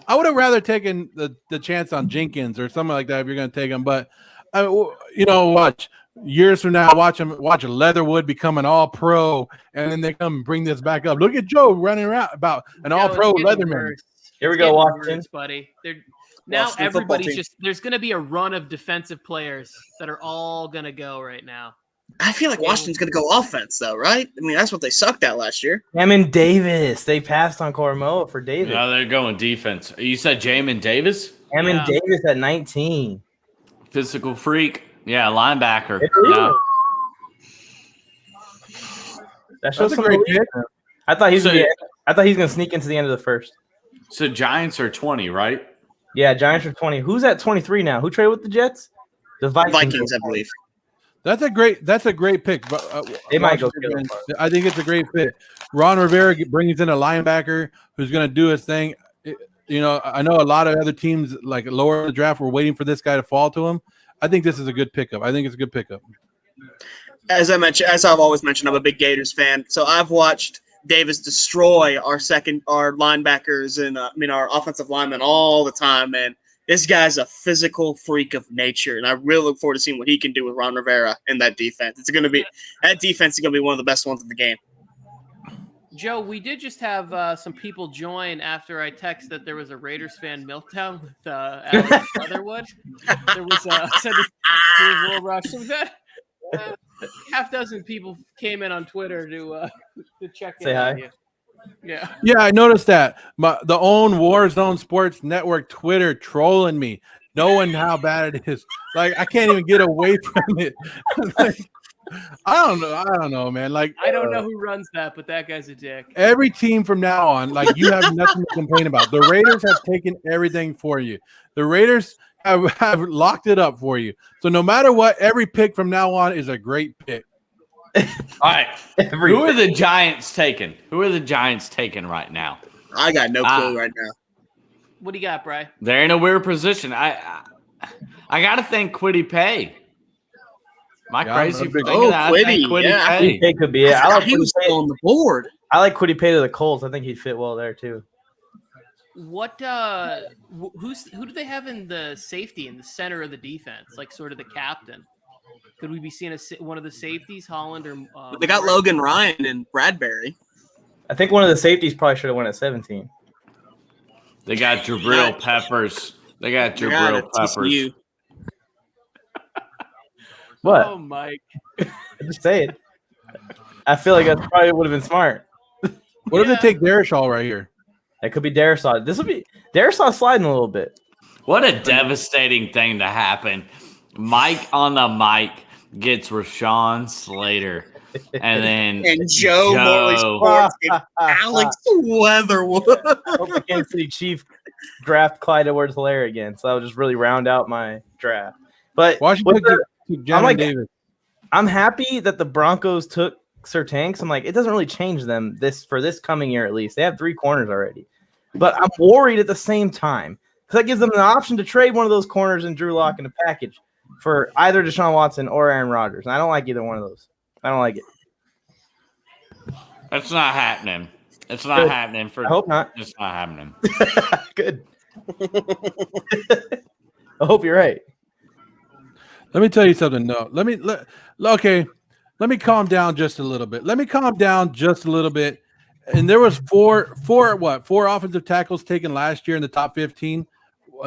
I would have rather taken the chance on Jenkins or something like that if you're going to take him. But watch years from now, watch Leatherwood become an All-Pro, and then they come and bring this back up. Look at Joe running around about an All-Pro Leatherman. Here we go, Washington, buddy. Now everybody's there's going to be a run of defensive players that are all going to go right now. I feel like Washington's going to go offense, though, right? I mean, that's what they sucked at last year. Jamin Davis. They passed on Koromoa for Davis. Yeah, they're going defense. You said Jamin Davis? Jamin Davis at 19. Physical freak. Yeah, linebacker. Yeah. That's a great pick. I thought he's gonna sneak into the end of the first. So Giants are 20, right? Yeah, Giants are 20. Who's at 23 now? Who traded with the Jets? The Vikings, I believe. That's a great pick. But they might go. I think it's a great fit. Ron Rivera brings in a linebacker who's going to do his thing. I know a lot of other teams like lower in the draft were waiting for this guy to fall to him. I think this is a good pickup. As I've always mentioned, I'm a big Gators fan. So I've watched Davis destroy our linebackers and our offensive linemen all the time, man. This guy's a physical freak of nature, and I really look forward to seeing what he can do with Ron Rivera in that defense. That defense is going to be one of the best ones in the game. Joe, we did just have some people join after I texted that there was a Raiders fan meltdown with Alex Leatherwood. There was a little rush. So we've had half dozen people came in on Twitter to check in on you. Yeah, I noticed that. The own Warzone Sports Network Twitter trolling me, knowing how bad it is. Like I can't even get away from it. I don't know, man. Like I don't know who runs that, but that guy's a dick. Every team from now on, like you have nothing to complain about. The Raiders have taken everything for you. The Raiders have locked it up for you. So no matter what, every pick from now on is a great pick. All right. Who are the Giants taking? Who are the Giants taking right now? I got no clue right now. What do you got, Bri? They're in a weird position. I got to think Kwity Paye. Am I crazy for thinking that? I think Kwity Paye. Paye could be it. I like he was still on the board. I like Kwity Paye to the Colts. I think he'd fit well there too. What? Who do they have in the safety in the center of the defense? Like sort of the captain. Could we be seeing one of the safeties, Holland or? They got Logan Ryan and Bradbury. I think one of the safeties probably should have went at 17. They got Jabril Peppers. They got Jabril Peppers. What? Oh, Mike. Just say it. I feel like that probably would have been smart. What if they take Darrisaw right here? That could be Darrisaw. This would be Darrisaw sliding a little bit. What a devastating thing to happen. Mike on the mic gets Rashawn Slater. And then Joe Morley Sports gets Alex Leatherwood. Hope the Kansas City Chiefs draft Clyde Edwards-Helaire again. So that'll just really round out my draft. But I'm happy that the Broncos took Surtanks. I'm like, it doesn't really change them for this coming year at least. They have 3 corners already. But I'm worried at the same time because that gives them an option to trade one of those corners and Drew Lock in a package for either Deshaun Watson or Aaron Rodgers. And I don't like either one of those. I don't like it. That's not happening. It's not happening. I hope not. It's not happening. Good. I hope you're right. Let me tell you something. No, let me calm down just a little bit. And there was four offensive tackles taken last year in the top 15.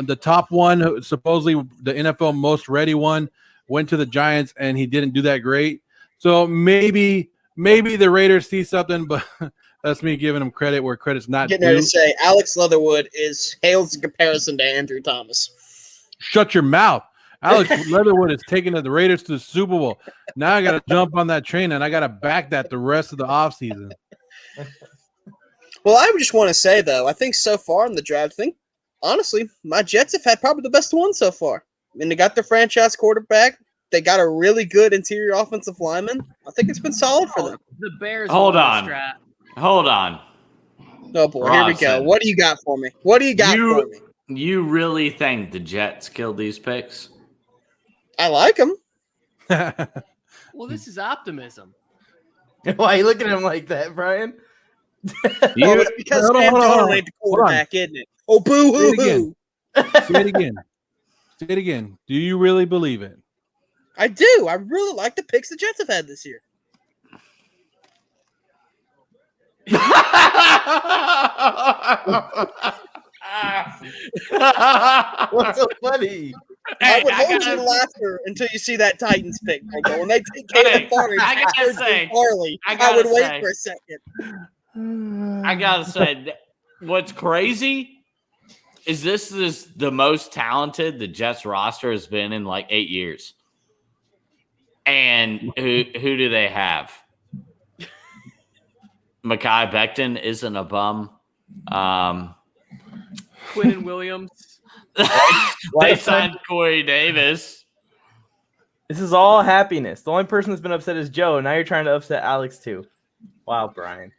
The top one, supposedly the NFL most ready one, went to the Giants, and he didn't do that great. So maybe the Raiders see something, but that's me giving them credit where credit's not Getting ready to say Alex Leatherwood hails in comparison to Andrew Thomas. Shut your mouth. Alex Leatherwood is taking the Raiders to the Super Bowl. Now I got to jump on that train, and I got to back that the rest of the offseason. Well, I just want to say, though, I think so far in the draft, honestly, my Jets have had probably the best one so far. I mean, they got their franchise quarterback. They got a really good interior offensive lineman. I think it's been solid for them. The Bears. Hold on. Oh, boy. Here we go. What do you got for me? You really think the Jets killed these picks? I like them. Well, this is optimism. Why are you looking at him like that, Brian? It's because Sam Darnold ain't the quarterback, isn't it? Oh, boo-hoo-hoo. Say it again. Do you really believe it? I do. I really like the picks the Jets have had this year. What's so funny? I would hold your laughter until you see that Titans pick. When they take Caleb Farley, I would wait for a second. I gotta say, what's crazy is this is the most talented the Jets roster has been in like 8 years. And who do they have? Mekhi Becton isn't a bum. Quinnen Williams. They signed Corey Davis. This is all happiness. The only person that's been upset is Joe. Now you're trying to upset Alex too. Wow, Brian.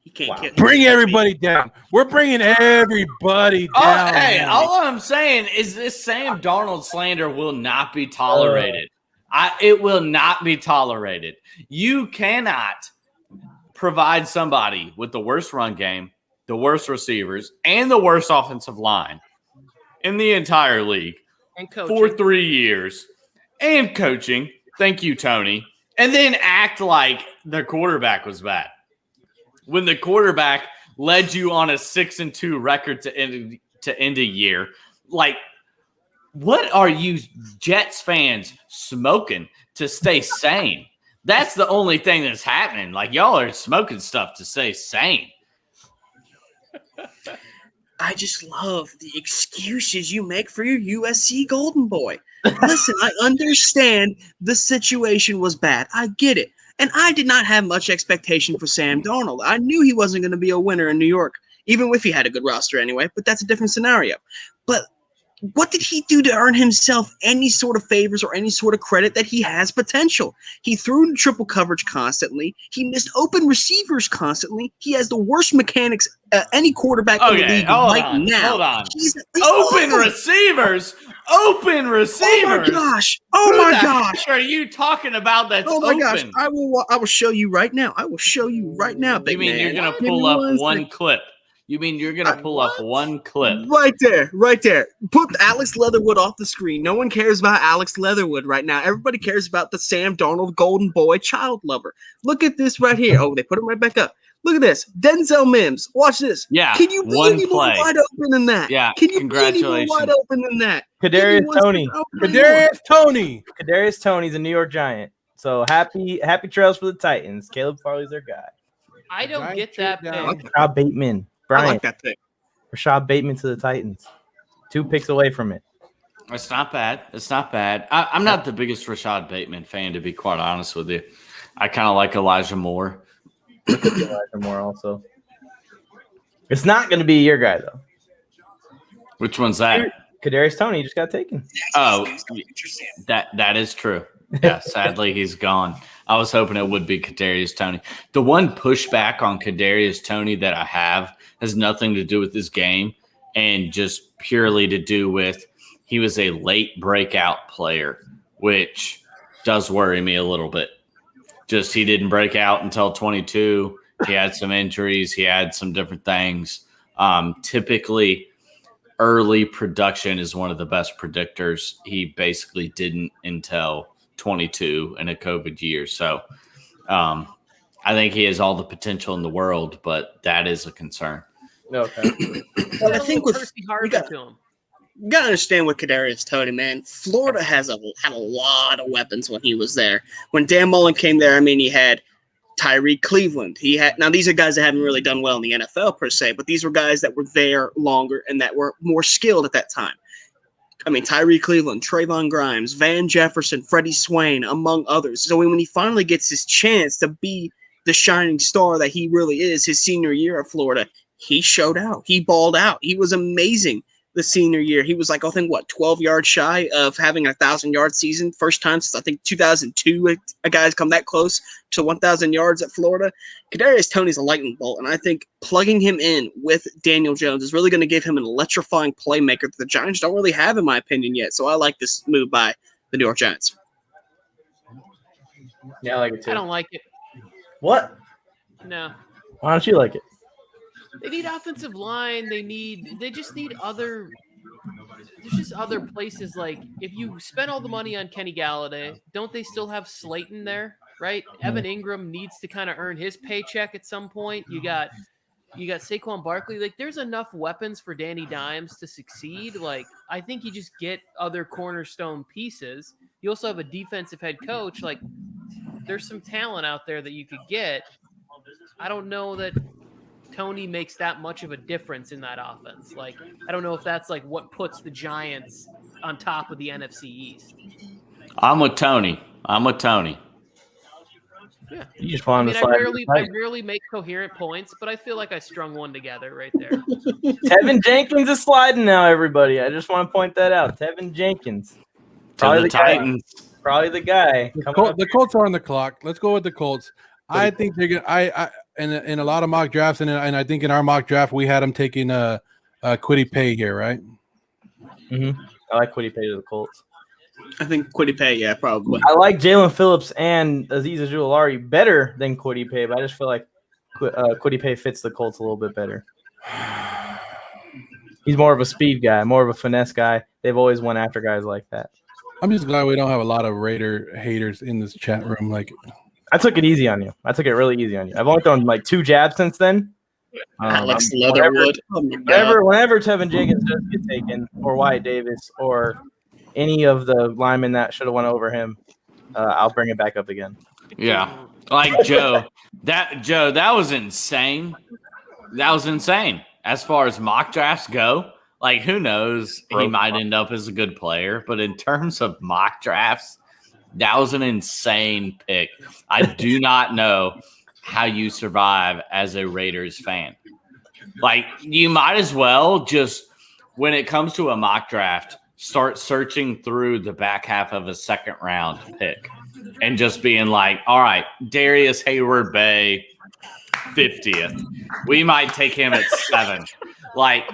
You can't bring everybody down. We're bringing everybody down. Hey, all I'm saying is this Sam Darnold slander will not be tolerated. It will not be tolerated. You cannot provide somebody with the worst run game, the worst receivers, and the worst offensive line in the entire league for 3 years and coaching. Thank you, Tony. And then act like their quarterback was bad when the quarterback led you on a 6-2 record to end a year. Like, what are you Jets fans smoking to stay sane? That's the only thing that's happening. Like, y'all are smoking stuff to stay sane. I just love the excuses you make for your USC Golden Boy. Listen, I understand the situation was bad. I get it. And I did not have much expectation for Sam Darnold. I knew he wasn't going to be a winner in New York, even if he had a good roster anyway, but that's a different scenario. But what did he do to earn himself any sort of favors or any sort of credit that he has potential? He threw in triple coverage constantly. He missed open receivers constantly. He has the worst mechanics any quarterback in the league right now. Hold on. He's Open awful. receivers. Open receivers. Oh my gosh. Oh Who my the gosh. heck are you talking about that's Oh my open? gosh. I will show you right now. I will show you right now, big You mean man. you're going to Give pull me up one second. clip? You mean you're going to pull up one clip? Right there, right there. Put Alex Leatherwood off the screen. No one cares about Alex Leatherwood right now. Everybody cares about the Sam Darnold golden boy child lover. Look at this right here. Oh, they put it right back up. Look at this. Denzel Mims. Watch this. Yeah, Can you one believe he play. was wide open in that? Yeah, Can you believe he was congratulations. wide open in that? Kadarius Toney. Kadarius Toney's a New York Giant. So happy trails for the Titans. Caleb Farley's their guy. I don't get that pick. Rashad Bateman. Brian. I like that pick. Rashad Bateman to the Titans. 2 picks away from it. It's not bad. It's not bad. I'm not the biggest Rashad Bateman fan, to be quite honest with you. I kind of like Elijah Moore. Elijah Moore also. It's not going to be your guy, though. Which one's that? Kadarius Toney just got taken. Oh, that is true. Yeah, sadly he's gone. I was hoping it would be Kadarius Toney. The one pushback on Kadarius Toney that I have has nothing to do with his game and just purely to do with he was a late breakout player, which does worry me a little bit. Just he didn't break out until 22. He had some injuries. He had some different things. Typically, early production is one of the best predictors. He basically didn't until 22 in a COVID year. So I think he has all the potential in the world, but that is a concern. Okay. Well, I think with Percy Harvin to him. you gotta understand with Kadarius Toney, man. Florida had a lot of weapons when he was there. When Dan Mullen came there, I mean, he had Tyreek Cleveland. Now these are guys that haven't really done well in the NFL per se, but these were guys that were there longer and that were more skilled at that time. I mean, Tyreek Cleveland, Trayvon Grimes, Van Jefferson, Freddie Swain, among others. So when he finally gets his chance to be the shining star that he really is, his senior year at Florida, he showed out. He balled out. He was amazing the senior year. He was like, I think, 12 yards shy of having a 1,000-yard season. First time since, I think, 2002, a guy's come that close to 1,000 yards at Florida. Kadarius Toney's a lightning bolt, and I think plugging him in with Daniel Jones is really going to give him an electrifying playmaker that the Giants don't really have, in my opinion, yet. So I like this move by the New York Giants. Yeah, I like it too. I don't like it. What? No. Why don't you like it? They need offensive line. They just need other. There's just other places. Like if you spend all the money on Kenny Galladay, don't they still have Slayton there? Right? Evan Ingram needs to kind of earn his paycheck at some point. You got Saquon Barkley. Like there's enough weapons for Danny Dimes to succeed. Like I think you just get other cornerstone pieces. You also have a defensive head coach. Like there's some talent out there that you could get. I don't know that Toney makes that much of a difference in that offense. Like, I don't know if that's like what puts the Giants on top of the NFC East. I'm with Toney. Yeah. You just want him to slide. I rarely make coherent points, but I feel like I strung one together right there. Tevin Jenkins is sliding now, everybody. I just want to point that out. Tevin Jenkins. To the Titans. Probably the guy. The Colts are on the clock. Let's go with the Colts. I think they're gonna. In a lot of mock drafts, and I think in our mock draft we had him taking a Kwity Paye here, right? Mm-hmm. I like Kwity Paye to the Colts. I think Kwity Paye, yeah, probably. I like Jalen Phillips and Azeez Ojulari better than Kwity Paye, but I just feel like Kwity Paye fits the Colts a little bit better. He's more of a speed guy, more of a finesse guy. They've always went after guys like that. I'm just glad we don't have a lot of Raider haters in this chat room. Like, I took it easy on you. I took it really easy on you. I've only thrown like 2 jabs since then. Alex Leatherwood. Whenever Tevin Jenkins does get taken, or Wyatt Davis, or any of the linemen that should have went over him, I'll bring it back up again. Yeah, like Joe. That was insane. That was insane. As far as mock drafts go, like who knows? He might end up as a good player, but in terms of mock drafts, that was an insane pick. I do not know how you survive as a Raiders fan. Like, you might as well just when it comes to a mock draft, start searching through the back half of a second round pick and just being like, all right, Darius Hayward Bay, 50th. We might take him at 7. Like,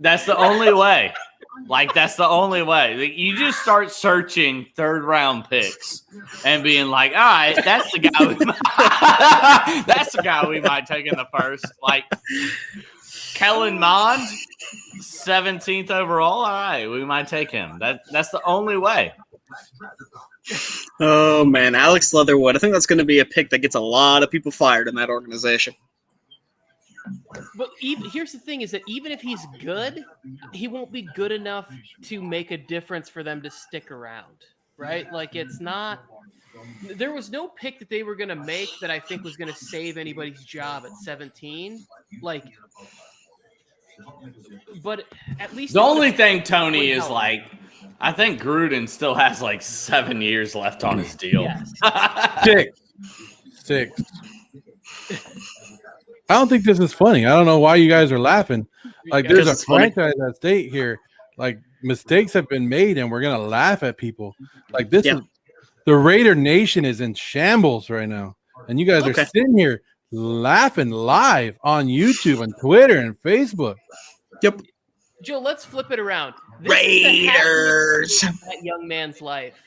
that's the only way. That's the only way. You just start searching third round picks and being like, all right, that's the guy that's the guy we might take in the first. Like Kellen Mond, 17th overall. All right, we might take him. That's the only way. Oh man, Alex Leatherwood. I think that's going to be a pick that gets a lot of people fired in that organization. But here's the thing: is that even if he's good, he won't be good enough to make a difference for them to stick around, right? Like it's not. There was no pick that they were going to make that I think was going to save anybody's job at 17. Like, but at least the only thing, Tony, is like, I think Gruden still has like 7 years left on his deal. Yes. Six. I don't think this is funny. I don't know why you guys are laughing. Like, there's a franchise at stake here. Like, mistakes have been made, and we're gonna laugh at people. Like this is the Raider Nation is in shambles right now, and you guys are sitting here laughing live on YouTube and Twitter and Facebook. Yep. Joe, let's flip it around. This Raiders. That young man's life.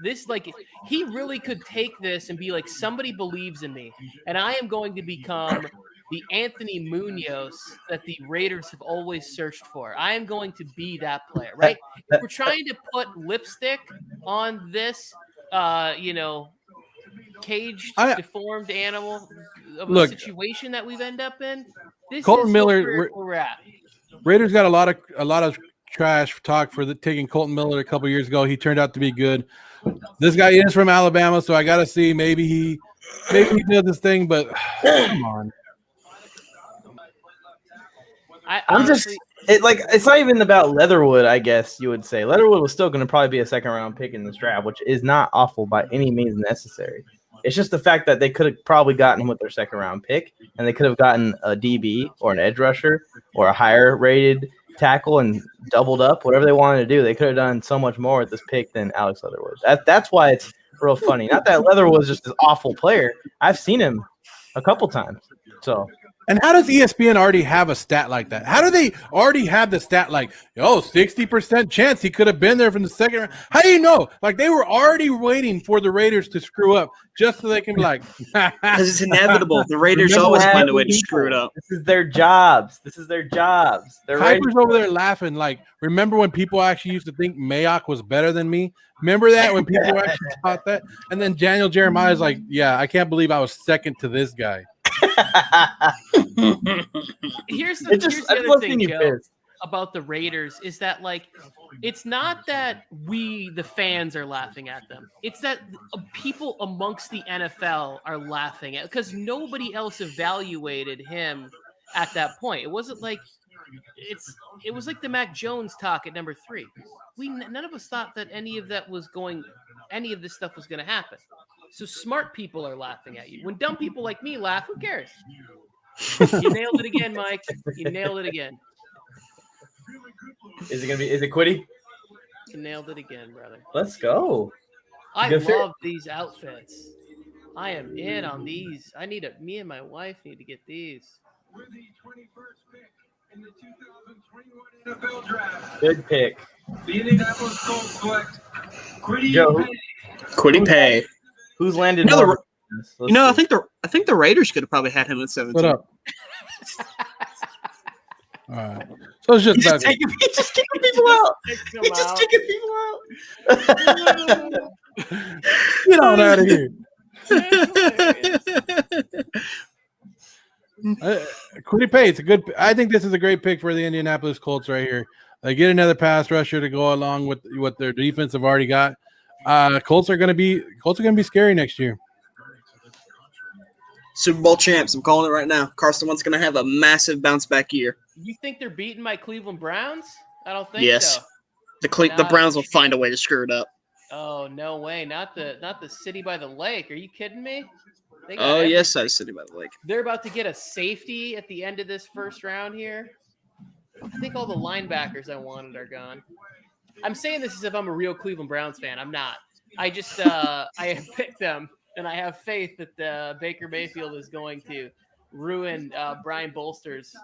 This, like, he really could take this and be like, somebody believes in me, and I am going to become the Anthony Munoz that the Raiders have always searched for. I am going to be that player, right? If we're trying to put lipstick on this, caged, deformed animal of a situation that we've ended up in, this Colton is Miller, where we're at. Raiders got a lot of trash talk for taking Colton Miller a couple years ago. He turned out to be good. This guy is from Alabama, so I got to see maybe he does this thing, but come on. It's not even about Leatherwood, I guess you would say. Leatherwood was still going to probably be a second round pick in this draft, which is not awful by any means necessary. It's just the fact that they could have probably gotten him with their second round pick, and they could have gotten a DB or an edge rusher or a higher rated tackle and doubled up, whatever they wanted to do. They could have done so much more with this pick than Alex Leatherwood. That's why it's real funny. Not that Leatherwood was just an awful player. I've seen him a couple times. So. And how does ESPN already have a stat like that? How do they already have the stat like, 60% chance he could have been there from the second round? How do you know? Like, they were already waiting for the Raiders to screw up just so they can be like, because it's inevitable. The Raiders always find a way to screw it up. This is their jobs. They're Piper's over there laughing. Like, remember when people actually used to think Mayock was better than me? Remember that when people actually thought that? And then Daniel Jeremiah's like, yeah, I can't believe I was second to this guy. Here's the other thing, Joe, about the Raiders is that, like, it's not that we, the fans, are laughing at them. It's that people amongst the NFL are laughing at, because nobody else evaluated him at that point. It wasn't like it was like the Mac Jones talk at number 3. None of us thought that any of this stuff was going to happen. So smart people are laughing at you. When dumb people like me laugh, who cares? You nailed it again, Mike. You nailed it again. Is it Quiddy? You nailed it again, brother. Let's go. I love these outfits. I am in on these. Me and my wife need to get these. Good pick. The Indianapolis Colts select Quiddy Pay. Who's landed? I think the Raiders could have probably had him at 17. What up? All right. So it's just kicking people out. He's just kicking people out. Get on out of here. Quiddy Pay. It's a good. I think this is a great pick for the Indianapolis Colts right here. They get another pass rusher to go along with what their defense have already got. Colts are going to be scary next year. Super Bowl champs. I'm calling it right now. Carson Wentz going to have a massive bounce back year. You think they're beaten by Cleveland Browns? I don't think so. The Browns will find a way to screw it up. Oh, no way. Not the city by the lake. Are you kidding me? Yes, I City by the Lake. They're about to get a safety at the end of this first round here. I think all the linebackers I wanted are gone. I'm saying this as if I'm a real Cleveland Browns fan. I'm not. I just I have picked them, and I have faith that Baker Mayfield is going to ruin Brian Bolster's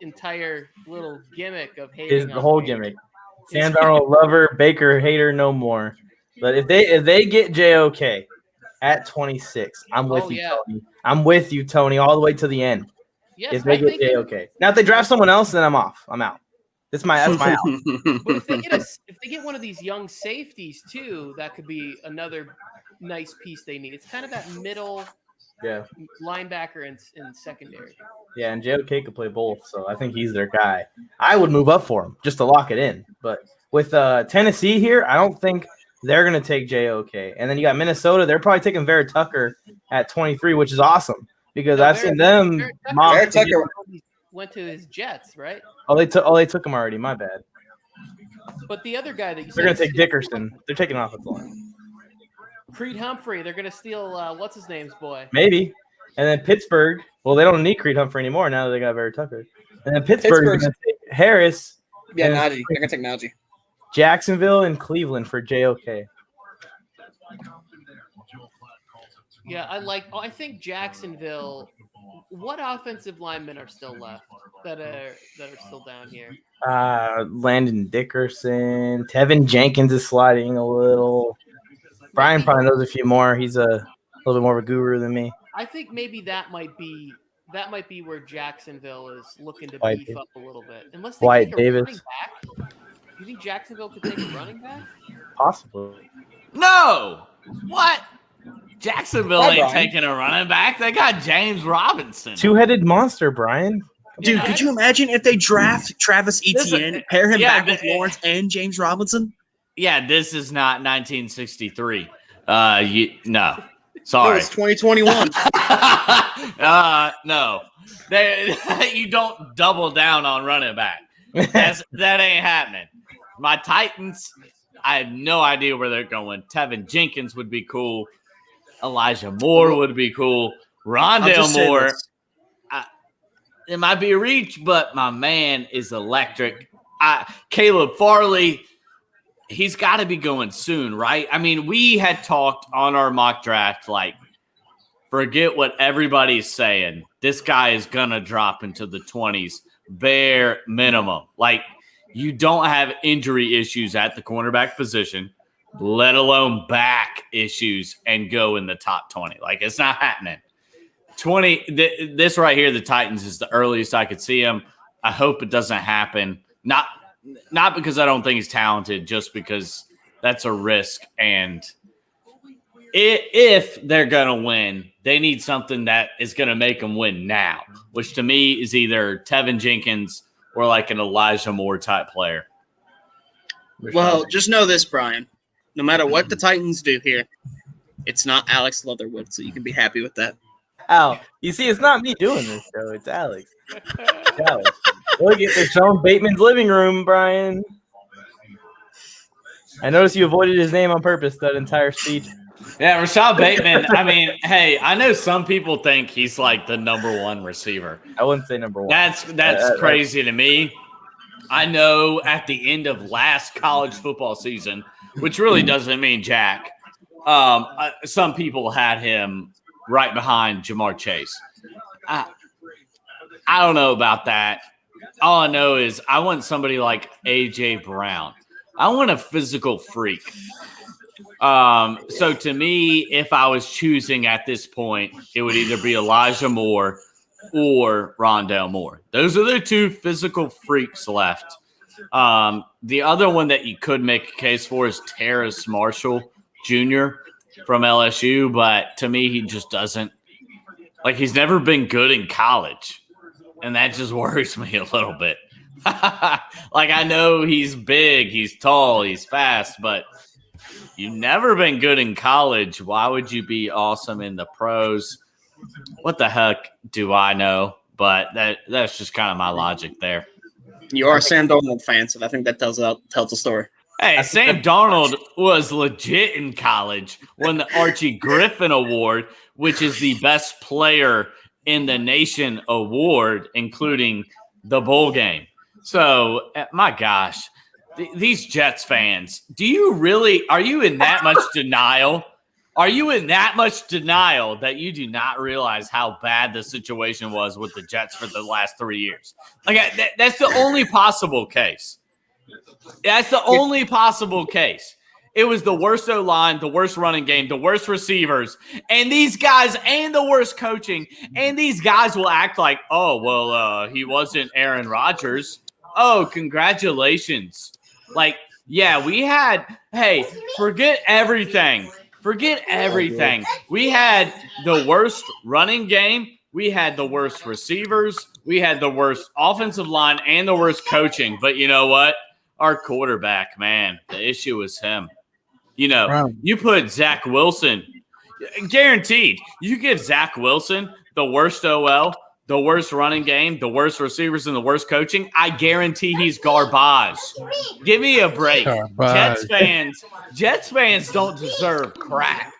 entire little gimmick of hating The on whole Baker. gimmick. Sam Darnold lover, Baker hater, no more. But if they get JOK at 26, I'm with you, Tony. I'm with you, Tony, all the way to the end. Yes, if they get JOK. Now, if they draft someone else, then I'm off. I'm out. That's my out. But if they get one of these young safeties too, that could be another nice piece they need. It's kind of that middle linebacker and secondary. Yeah, and JOK could play both, so I think he's their guy. I would move up for him just to lock it in. But with Tennessee here, I don't think they're going to take JOK. And then you got Minnesota. They're probably taking Vera Tucker at 23, which is awesome because I've seen them. Vera Tucker went to his Jets, right? Oh, they took him already. My bad. But the other guy that you they're going to take Dickerson. They're taking off the line. Creed Humphrey. They're going to steal what's his name's boy. Maybe. And then Pittsburgh. Well, they don't need Creed Humphrey anymore now that they got Vera Tucker. And then Pittsburgh's going to take Harris. Yeah, Najee. They're going to take Najee. Jacksonville and Cleveland for JOK. Yeah, I think Jacksonville. What offensive linemen are still left that are still down here? Landon Dickerson, Tevin Jenkins is sliding a little. Brian probably knows a few more. He's a little bit more of a guru than me. I think maybe that might be where Jacksonville is looking to White beef up a little bit. Unless they White take a Davis. running back. Do you think Jacksonville could take a running back? Possibly. No. What? Jacksonville Hi, ain't Brian. taking a running back. They got James Robinson. Two-headed monster, Brian. Dude, could you imagine if they draft Travis Etienne, pair him back with Lawrence and James Robinson? Yeah, this is not 1963. No. It Sorry. was 2021. No. You don't double down on running back. That ain't happening. My Titans, I have no idea where they're going. Tevin Jenkins would be cool. Elijah Moore would be cool. Rondale Moore, it might be a reach, but my man is electric. Caleb Farley, he's got to be going soon, right? I mean, we had talked on our mock draft, like, forget what everybody's saying. This guy is going to drop into the 20s, bare minimum. Like, you don't have injury issues at the cornerback position, let alone back issues, and go in the top 20. Like, it's not happening. 20. This right here, the Titans, is the earliest I could see him. I hope it doesn't happen. Not because I don't think he's talented, just because that's a risk. And if they're going to win, they need something that is going to make them win now, which to me is either Tevin Jenkins or like an Elijah Moore type player. Well, just know this, Brian. No matter what the Titans do here, it's not Alex Leatherwood, so you can be happy with that. Al, you see, it's not me doing this show. It's Alex. It's Alex. Look at the Sean Bateman's living room, Brian. I noticed you avoided his name on purpose that entire speech. Yeah, Rashad Bateman. I mean, hey, I know some people think he's like the number one receiver. I wouldn't say number one. That's crazy to me. I know at the end of last college football season, which really doesn't mean jack, some people had him right behind Jamar Chase. I don't know about that. All I know is I want somebody like A.J. Brown. I want a physical freak. So to me, if I was choosing at this point, it would either be Elijah Moore or Rondale Moore. Those are the two physical freaks left. The other one that you could make a case for is Terrace Marshall Jr. from LSU, but to me, he just doesn't. Like, he's never been good in college, and that just worries me a little bit. Like, I know he's big, he's tall, he's fast, but you've never been good in college. Why would you be awesome in the pros? What the heck do I know? But that's just kind of my logic there. You are a Sam Darnold fan, so I think that tells the story. Hey, Sam Darnold was legit in college, won the Archie Griffin Award, which is the best player in the nation award, including the bowl game. So, my gosh, these Jets fans, are you in that much denial? Are you in that much denial that you do not realize how bad the situation was with the Jets for the last 3 years? Like, that's the only possible case. That's the only possible case. It was the worst O-line, the worst running game, the worst receivers, and these guys, and the worst coaching. And these guys will act like, he wasn't Aaron Rodgers. Oh, congratulations. Like, yeah, forget everything. Forget everything. We had the worst running game. We had the worst receivers. We had the worst offensive line and the worst coaching. But you know what? Our quarterback, man, the issue was him. You put Zach Wilson, guaranteed, you give Zach Wilson the worst OL, the worst running game, the worst receivers, and the worst coaching, I guarantee he's garbage. Give me a break. Jets fans don't deserve crap.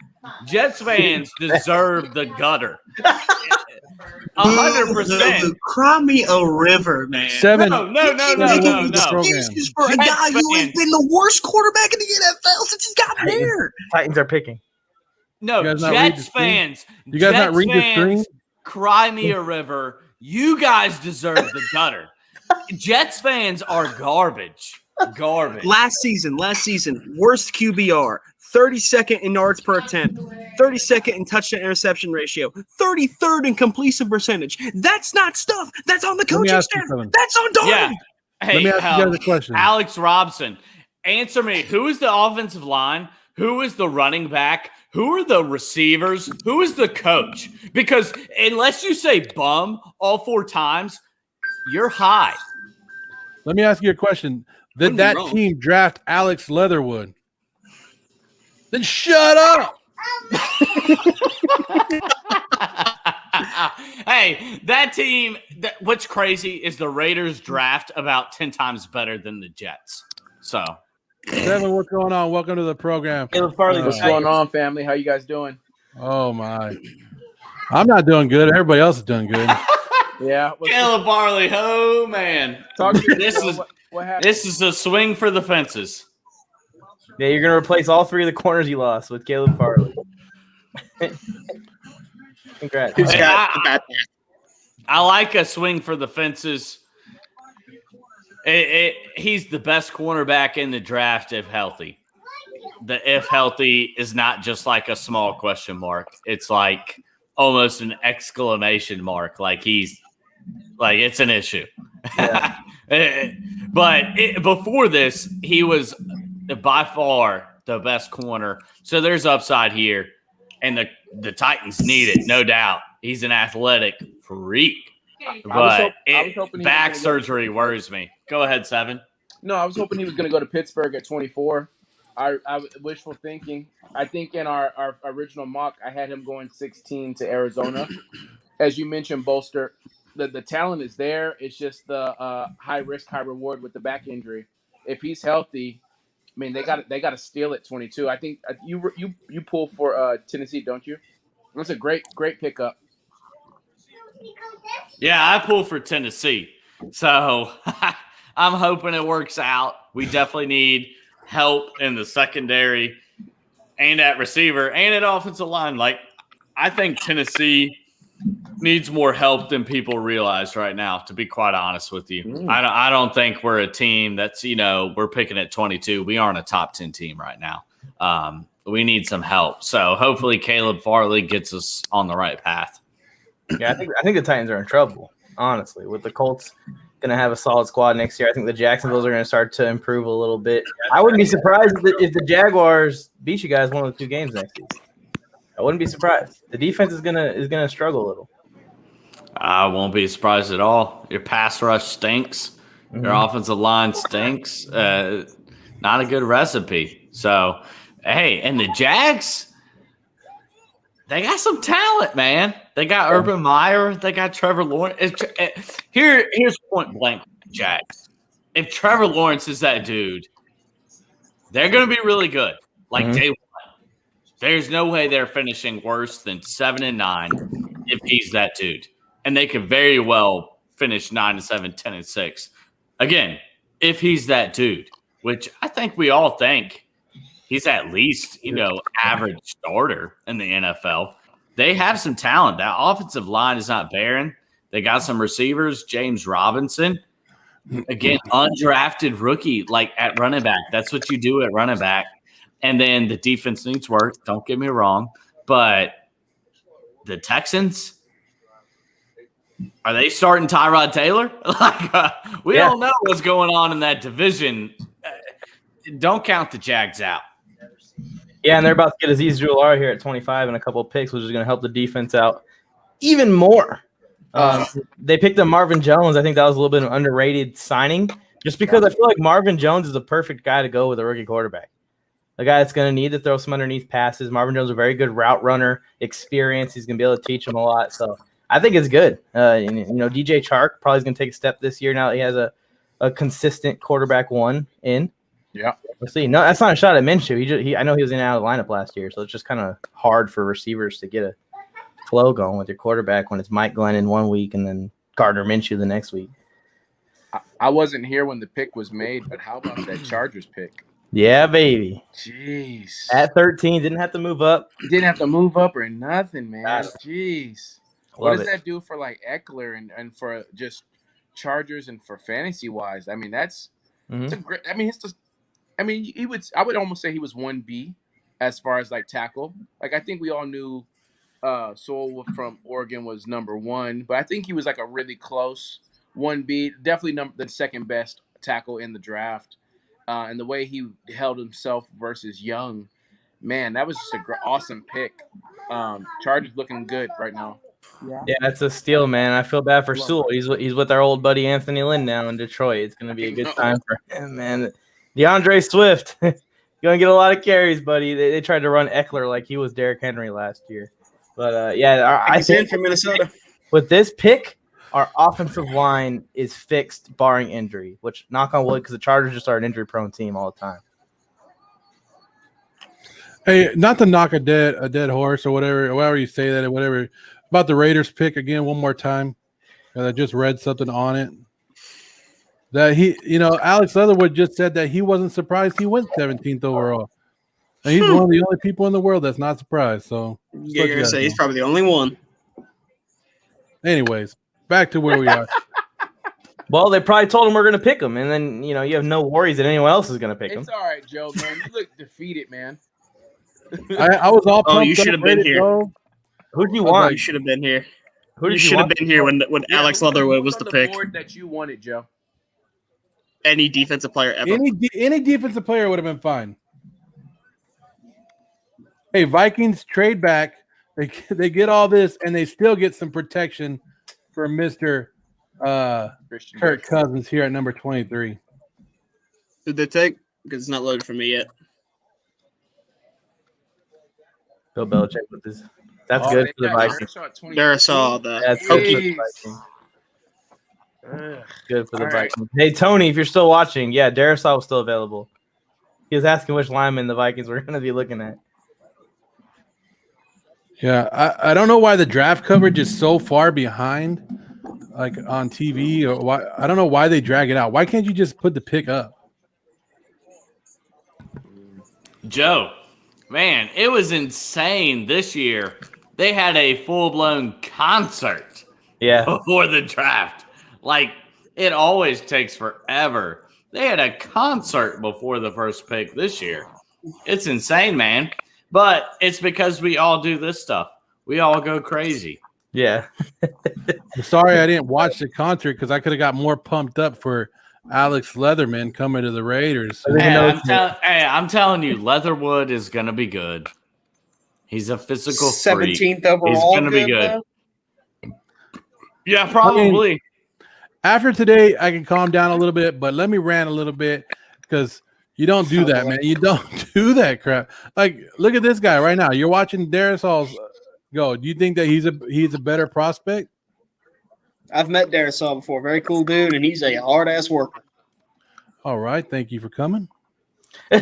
Jets fans deserve the gutter. 100%. Cry me a river, man. No. Excuses for a guy who has been the worst quarterback in the NFL since he's got there. Titans are picking. No, Jets fans. You guys not read the screen? Cry me a river. You guys deserve the gutter. Jets fans are garbage. Garbage. Last season, worst QBR, 32nd in yards per attempt, 32nd in touchdown interception ratio, 33rd in completion percentage. That's not stuff. That's on the coaching staff. That's on Darnold. Yeah. Hey, let me ask you guys a question. Alex Robson, answer me. Who is the offensive line? Who is the running back? Who are the receivers? Who is the coach? Because unless you say bum all 4 times, you're high. Let me ask you a question. Did that team draft Alex Leatherwood? Then shut up. Hey, that team, what's crazy is the Raiders draft about 10 times better than the Jets. So, Devin, what's going on? Welcome to the program. What's going on, family? How you guys doing? Oh, my. I'm not doing good. Everybody else is doing good. Yeah. Caleb Barley, oh, man. Talk to me. What happened? This is a swing for the fences. Yeah, you're going to replace all 3 of the corners you lost with Caleb Farley. Congrats. I like a swing for the fences. He's the best cornerback in the draft if healthy. The if healthy is not just like a small question mark. It's like almost an exclamation mark. Like it's an issue. Yeah. But before this, he was by far the best corner. So there's upside here. And the Titans need it, no doubt. He's an athletic freak. But back surgery worries me. Go ahead, Seven. No, I was hoping he was going to go to Pittsburgh at 24. I wishful thinking. I think in our original mock, I had him going 16 to Arizona. As you mentioned, Bolster, the talent is there. It's just the high risk, high reward with the back injury. If he's healthy, I mean, they got to steal at 22. I think you pull for Tennessee, don't you? That's a great pickup. Yeah, I pull for Tennessee. So I'm hoping it works out. We definitely need help in the secondary and at receiver and at offensive line. Like, I think Tennessee needs more help than people realize right now, to be quite honest with you. I don't think we're a team that's, we're picking at 22. We aren't a top 10 team right now. We need some help. So hopefully Caleb Farley gets us on the right path. Yeah, I think the Titans are in trouble, honestly. With the Colts going to have a solid squad next year, I think the Jacksonvilles are going to start to improve a little bit. I wouldn't be surprised if the Jaguars beat you guys one of the 2 games next week. I wouldn't be surprised. The defense is gonna struggle a little. I won't be surprised at all. Your pass rush stinks. Mm-hmm. Your offensive line stinks. Not a good recipe. So, hey, and the Jags, they got some talent, man. They got Urban Meyer. They got Trevor Lawrence. Here's point blank with the Jags. If Trevor Lawrence is that dude, they're going to be really good. Like day one. There's no way they're finishing worse than 7-9 if he's that dude. And they could very well finish 9-7, 10-6. Again, if he's that dude, which I think we all think he's at least, average starter in the NFL. They have some talent. That offensive line is not barren. They got some receivers, James Robinson. Again, undrafted rookie, like at running back. That's what you do at running back. And then the defense needs work. Don't get me wrong. But the Texans, are they starting Tyrod Taylor? We don't know what's going on in that division. Don't count the Jags out. Yeah, and they're about to get Azeez Ujulari here at 25 and a couple of picks, which is going to help the defense out even more. They picked up Marvin Jones. I think that was a little bit of an underrated signing just because I feel like Marvin Jones is the perfect guy to go with a rookie quarterback. A guy that's going to need to throw some underneath passes. Marvin Jones is a very good route runner, experience. He's going to be able to teach him a lot. So I think it's good. DJ Chark probably is going to take a step this year now that he has a consistent quarterback one in. Yeah. We'll see. No, that's not a shot at Minshew. I know he was in and out of the lineup last year, so it's just kind of hard for receivers to get a flow going with your quarterback when it's Mike Glennon one week and then Gardner Minshew the next week. I wasn't here when the pick was made, but how about that Chargers pick? Yeah, baby. Jeez. At 13, didn't have to move up. Didn't have to move up or nothing, man. Jeez. What does it. that do for like Eckler and for just Chargers and for fantasy wise? I mean, that's it's a great. I mean, it's just. I mean, I would almost say he was 1B as far as like tackle. Like I think we all knew Sewell from Oregon was number 1, but I think he was like a really close 1B, definitely the second best tackle in the draft. And the way he held himself versus Young, man, that was just an awesome pick. Chargers looking good right now. Yeah, that's a steal, man. I feel bad for Sewell. He's with our old buddy Anthony Lynn now in Detroit. It's going to be a good time for him, man. DeAndre Swift, you're going to get a lot of carries, buddy. They tried to run Eckler like he was Derrick Henry last year. But, I think from Minnesota. With this pick, our offensive line is fixed barring injury, which, knock on wood, because the Chargers just are an injury-prone team all the time. Hey, not to knock a dead horse or whatever you say that or whatever, about the Raiders pick again one more time. I just read something on it. That Alex Leatherwood just said that he wasn't surprised he went 17th overall. And he's one of the only people in the world that's not surprised. So yeah, you're gonna say he's probably the only one. Anyways, back to where we are. Well, they probably told him we're going to pick him, and then you have no worries that anyone else is going to pick him. It's all right, Joe, man. You look defeated, man. I was all pumped you should have been here. Who do you want? You should have been here. You should have been here when Alex Leatherwood was the pick. Board that you wanted, Joe. Any defensive player ever. Any defensive player would have been fine. Hey, Vikings trade back. They get all this, and they still get some protection for Mr. Kirk Cousins here at number 23. Did they take? Because it's not loaded for me yet. Bill Belichick with this. That's good for the Vikings. Darisaw, That's good for the Vikings. Good for the Vikings. Hey, Tony, if you're still watching, yeah, Darisaw was still available. He was asking which lineman the Vikings were going to be looking at. Yeah, I don't know why the draft coverage is so far behind, like on TV, or why. I don't know why they drag it out. Why can't you just put the pick up? Joe, man, it was insane this year. They had a full-blown concert before the draft. Like, it always takes forever. They had a concert before the first pick this year. It's insane, man. But it's because we all do this stuff. We all go crazy. Yeah. Sorry I didn't watch the concert because I could have got more pumped up for Alex Leatherman coming to the Raiders. I'm telling you, Leatherwood is going to be good. He's a physical 17th freak. overall. He's going to be good. Yeah, probably. I mean, after today, I can calm down a little bit, but let me rant a little bit because you don't do that, man. You don't do that crap. Like, look at this guy right now. You're watching Darisaw's go. Do you think that he's a better prospect? I've met Darisaw before. Very cool dude, and he's a hard-ass worker. All right. Thank you for coming. I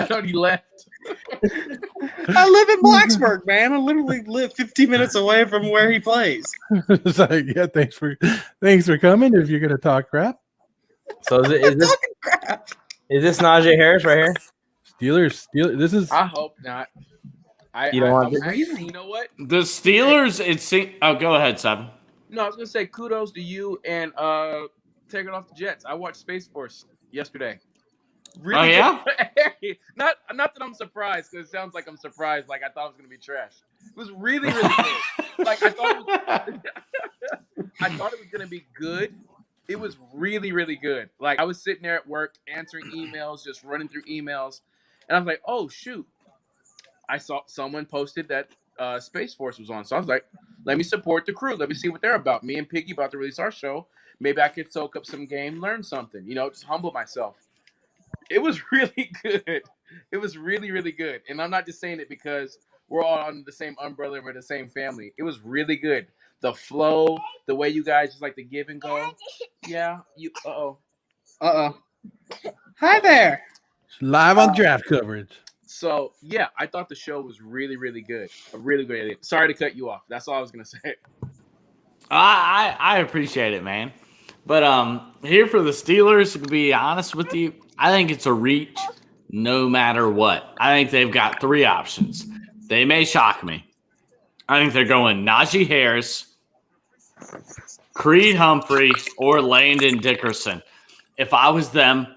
thought he left. I live in Blacksburg, man. I literally live 15 minutes away from where he plays. It's like, yeah, thanks for coming. If you're gonna talk crap, So is this Najee Harris right here? Steelers. This is. I hope not. You don't want You know what? The Steelers. Go ahead, Seven. No, I was gonna say kudos to you and taking off the Jets. I watched Space Force yesterday. Really yeah? good. not that I'm surprised, because it sounds like I'm surprised. Like I thought it was gonna be trash. It was really good. Like I thought it was gonna be good. It was really, really good. Like I was sitting there at work answering emails, just running through emails, and I was like, oh shoot. I saw someone posted that Space Force was on. So I was like, let me support the crew. Let me see what they're about. Me and Piggy about to release our show. Maybe I could soak up some game, learn something, just humble myself. It was really good. It was really, really good. And I'm not just saying it because we're all under the same umbrella, we're the same family. It was really good. The flow, the way you guys just like to give and go. Yeah. Hi there. Live on draft coverage. So yeah, I thought the show was really, really good. Really good. Sorry to cut you off. That's all I was gonna say. I appreciate it, man. But here for the Steelers, to be honest with you, I think it's a reach no matter what. I think they've got three options. They may shock me. I think they're going Najee Harris, Creed Humphrey, or Landon Dickerson. If I was them,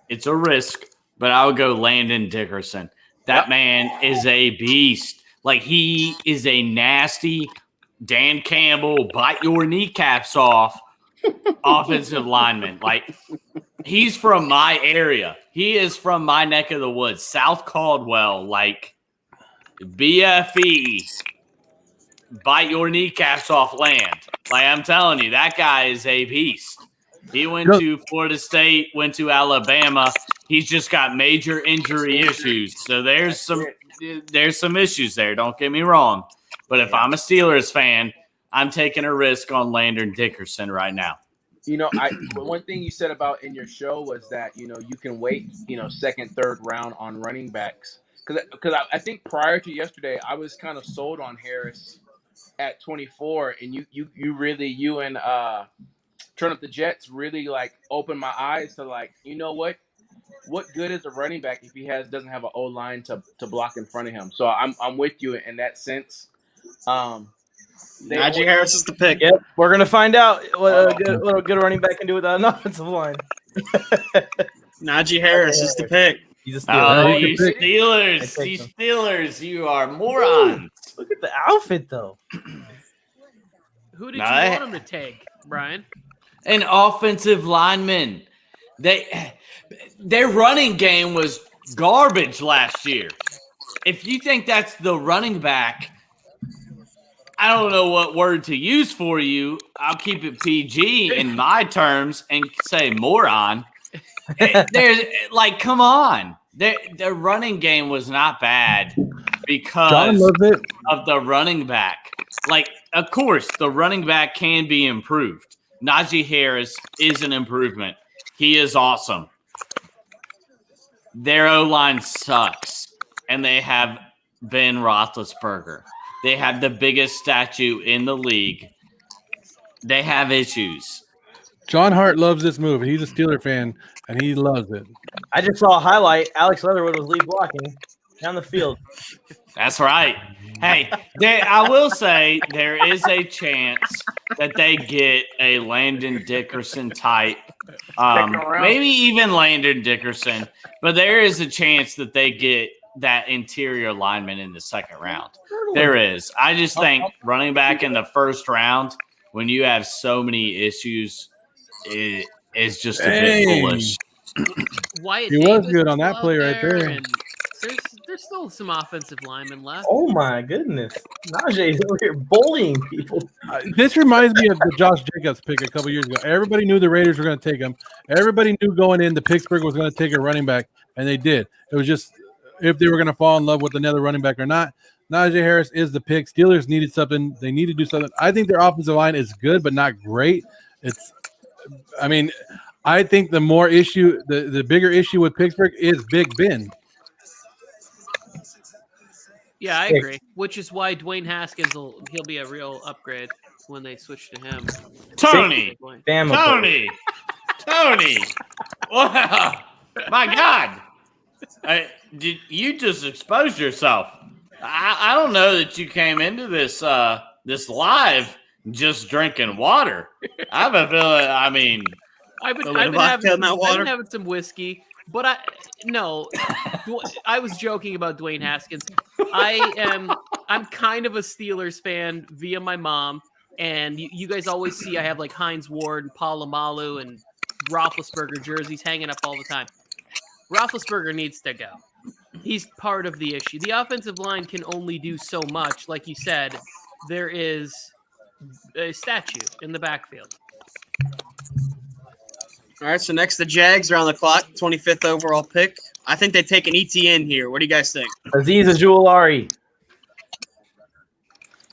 it's a risk, but I would go Landon Dickerson. That man is a beast. Like, he is a nasty Dan Campbell, bite your kneecaps off offensive lineman. Like, he's from my area. He is from my neck of the woods, South Caldwell. Like, BFE, bite your kneecaps off land. Like, I'm telling you, that guy is a beast. He went to Florida State, went to Alabama. He's just got major injury issues. So there's some issues there. Don't get me wrong. But if I'm a Steelers fan, I'm taking a risk on Landon Dickerson right now. One thing you said about in your show was that, you can wait, second, third round on running backs. Because I think prior to yesterday, I was kind of sold on Harris at 24. And you and Turn Up the Jets really like opened my eyes to like, what good is a running back if he doesn't have an O line to block in front of him? So I'm with you in that sense. Najee Harris is the pick. Yep, we're gonna find out what a good running back can do without an offensive line. Najee Harris is the pick. He's a Steeler. Oh, you Steelers, you are morons. Look at the outfit, though. Who did you want him to take, Brian? An offensive lineman. Their running game was garbage last year. If you think that's the running back, I don't know what word to use for you. I'll keep it PG in my terms and say moron. There's like, come on. Their running game was not bad because of the running back. Like, of course, the running back can be improved. Najee Harris is an improvement. He is awesome. Their O-line sucks, and they have Ben Roethlisberger. They have the biggest statue in the league. They have issues. John Hart loves this move. He's a Steeler fan, and he loves it. I just saw a highlight. Alex Leatherwood was lead blocking down the field. That's right. Hey, I will say there is a chance that they get a Landon Dickerson type, maybe even Landon Dickerson, but there is a chance that they get that interior lineman in the second round. There is. I just think running back in the first round, when you have so many issues, is just a bit foolish. Wyatt He was good on that play right there. and There's still some offensive linemen left. Oh my goodness, Najee's over here bullying people. This reminds me of the Josh Jacobs pick a couple years ago. Everybody knew the Raiders were going to take him. Everybody knew going into Pittsburgh was going to take a running back, and they did. It was just if they were going to fall in love with another running back or not. Najee Harris is the pick. Steelers needed something. They need to do something. I think their offensive line is good, but not great. I think the bigger issue with Pittsburgh is Big Ben. Yeah, I agree. Which is why Dwayne Haskins he'll be a real upgrade when they switch to him. Tony. Wow. My God. You just exposed yourself. I don't know that you came into this this live just drinking water. I have a feeling. I mean, I've been having some whiskey, but I was joking about Dwayne Haskins. I'm kind of a Steelers fan via my mom, and you guys always see I have like Hines Ward and Polamalu and Roethlisberger jerseys hanging up all the time. Roethlisberger needs to go. He's part of the issue. The offensive line can only do so much. Like you said, there is a statue in the backfield. All right, so next the Jags are on the clock, 25th overall pick. I think they take an ETN here. What do you guys think? Azeez Ojulari.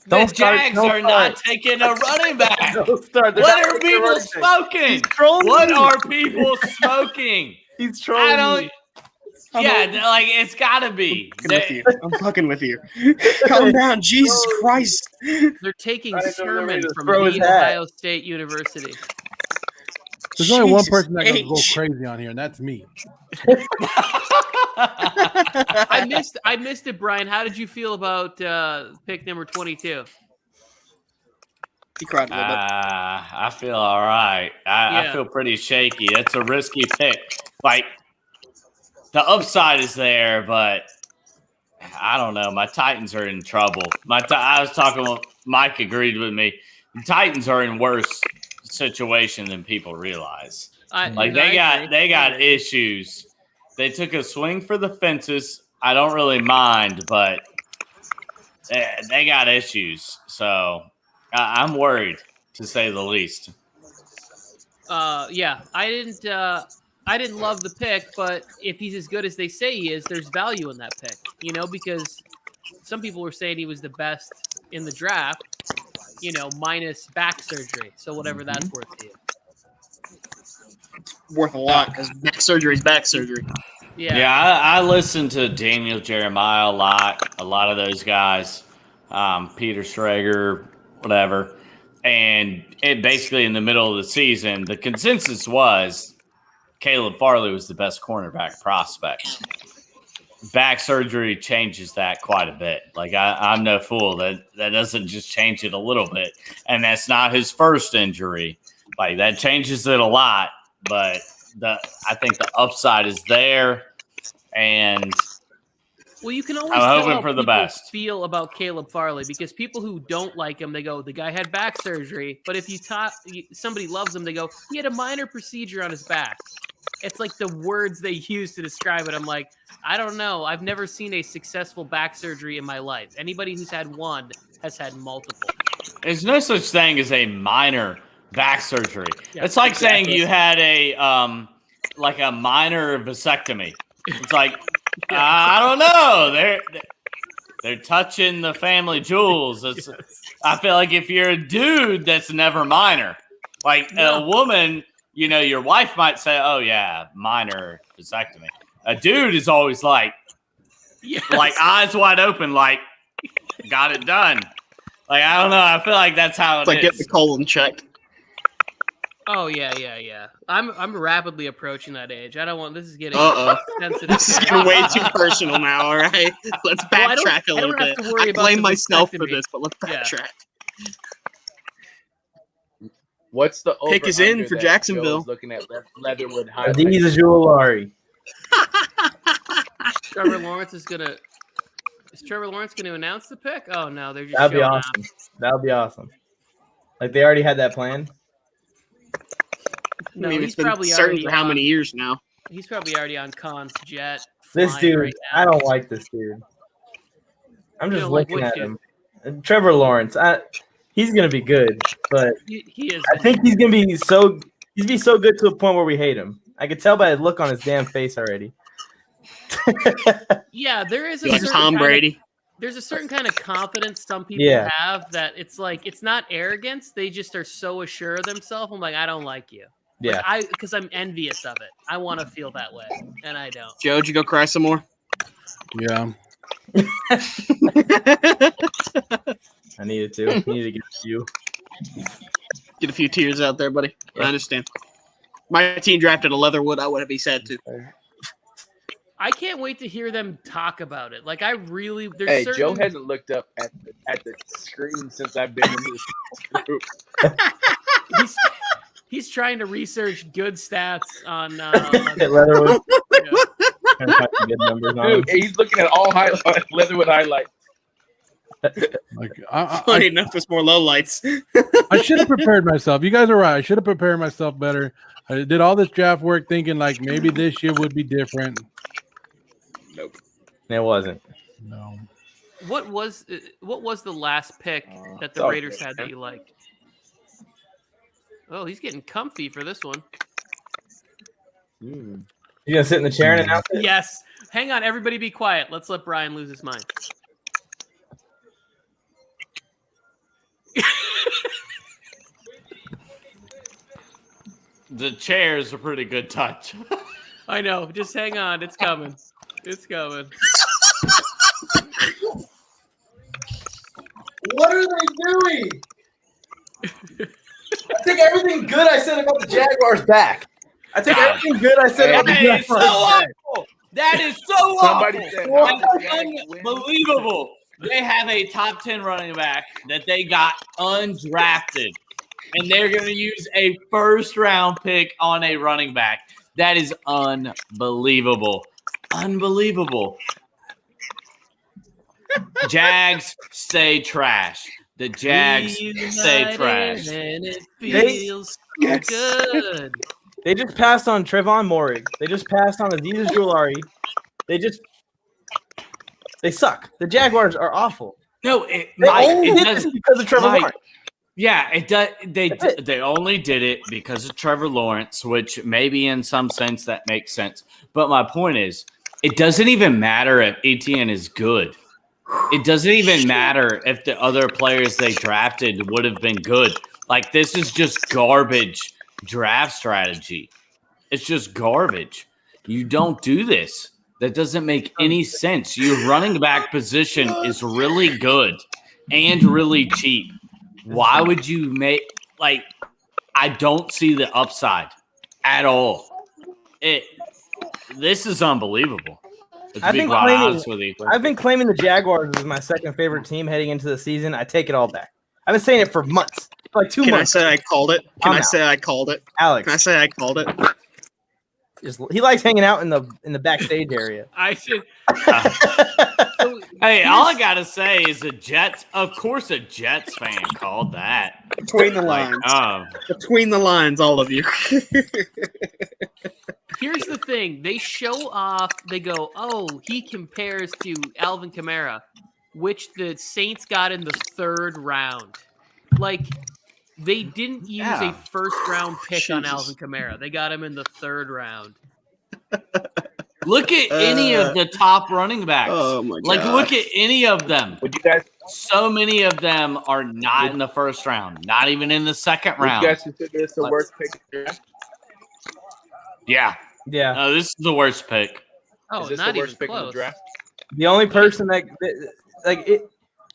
The Jags are not taking a running back. What are people smoking? What are people smoking? He's trolling. Like it's gotta be. I'm fucking with you. Calm down, Jesus Christ. They're taking Sermon from Ohio State University. There's only one person that can go crazy on here, and that's me. I missed it, Brian. How did you feel about pick number 22? He cried a little bit. I feel all right. I feel pretty shaky. It's a risky pick. Like, the upside is there, but I don't know. My Titans are in trouble. I was talking with Mike, agreed with me. The Titans are in worse situation than people realize. They got issues. They took a swing for the fences. I don't really mind, but they got issues. So I'm worried, to say the least. I didn't love the pick, but if he's as good as they say he is, there's value in that pick. Because some people were saying he was the best in the draft, minus back surgery. So whatever that's worth to you. Worth a lot because back surgery is back surgery. Yeah, I listened to Daniel Jeremiah a lot of those guys, Peter Schrager, whatever. And it basically in the middle of the season, the consensus was Caleb Farley was the best cornerback prospect. Back surgery changes that quite a bit. Like I'm no fool. That doesn't just change it a little bit. And that's not his first injury. Like that changes it a lot. But I think the upside is there. And well, you can always I'm tell hoping for the people best. Feel about Caleb Farley because people who don't like him, they go, the guy had back surgery. But if somebody loves him, they go, he had a minor procedure on his back. It's like the words they use to describe it. I'm like, I don't know. I've never seen a successful back surgery in my life. Anybody who's had one has had multiple. There's no such thing as a minor back surgery. Yeah, it's like saying you had a minor vasectomy. It's like I don't know. They're touching the family jewels. Yes. I feel like if you're a dude, that's never minor. Like a woman, your wife might say, "Oh yeah, minor vasectomy." A dude is always like eyes wide open, like got it done. Like I don't know. I feel like that's how it is. Get the colon checked. Oh yeah. I'm rapidly approaching that age. I don't want this is getting sensitive. This is getting way too personal now. All right, let's backtrack a little bit. I blame myself for this, but let's backtrack. What's the pick is in for Jacksonville? Looking at Leatherwood High. These is Ojulari. Trevor Lawrence is gonna. Is Trevor Lawrence going to announce the pick? Oh no, they're just. That'd be awesome. That'd be awesome. Like they already had that plan. No, he's probably certain for how many years now. He's probably already on Khan's jet. This dude, right I don't like this dude. I'm just looking at him. Trevor Lawrence, he's gonna be good, but he is. I think he's gonna be so good to a point where we hate him. I could tell by the look on his damn face already. Yeah, there is a like Tom Brady. There's a certain kind of confidence some people have that it's like it's not arrogance. They just are so assured of themselves. I'm like, I don't like you. Yeah, because I'm envious of it. I want to feel that way, and I don't. Joe, did you go cry some more? Yeah. I needed to. Needed to get you. Get a few tears out there, buddy. I understand. My team drafted a Leatherwood. I would be sad too. I can't wait to hear them talk about it. Like I really, there's Hey, certain. Joe hasn't looked up at the screen since I've been in this group. He's trying to research good stats on Leatherwood. Dude, he's looking at all Leatherwood highlights. Like, Funny enough, it's more lowlights. I should have prepared myself. You guys are right. I should have prepared myself better. I did all this draft work thinking like maybe this year would be different. Nope. It wasn't. No. What was the last pick that the all Raiders good, had that you liked? Oh, he's getting comfy for this one. You gonna sit in the chair and announce it? Yes. Hang on, everybody be quiet. Let's let Brian lose his mind. The chair is a pretty good touch. I know. Just hang on. It's coming. It's coming. What are they doing? I take everything good I said about the Jaguars back. I take everything good I said about the That is so Jaguars back. awful. That is so Somebody awful. said, That's unbelievable. They have a top 10 running back that they got undrafted, and they're going to use a first-round pick on a running back. That is unbelievable. Unbelievable. Jags stay trash. The Jags stay trash. And it feels so good. They just passed on Trevon Moehrig. They just passed on Aziz Ojulari. They suck. The Jaguars are awful. No, They only did this because of Trevor Lawrence. Yeah, it does. They only did it because of Trevor Lawrence, which maybe in some sense that makes sense. But my point is, it doesn't even matter if Etienne is good. It doesn't even matter if the other players they drafted would have been good. Like, this is just garbage draft strategy. It's just garbage. You don't do this. That doesn't make any sense. Your running back position is really good and really cheap. Why would you make – like, I don't see the upside at all. This is unbelievable. To be quite honest with you. I've been claiming the Jaguars as my second favorite team heading into the season. I take it all back. I've been saying it for months, for like 2 months. Can I say I called it? Can I say I called it? Alex. Can I say I called it? He likes hanging out in the backstage area. I should. Hey, all I gotta say is a Jets. Of course, a Jets fan called that. Between the lines. Between the lines, all of you. Here's the thing. They show off. They go, oh, he compares to Alvin Kamara, which the Saints got in the 3rd round. Like, they didn't use a first-round pick on Alvin Kamara. They got him in the 3rd round. Look at any of the top running backs. Oh my god! Like, look at any of them. Would you guys? So many of them are not in the first round, not even in the second round. Would you guys consider this the worst pick in the draft? Yeah. No, this is the worst pick. Oh, Is this not the worst even pick in the close. draft? The only person that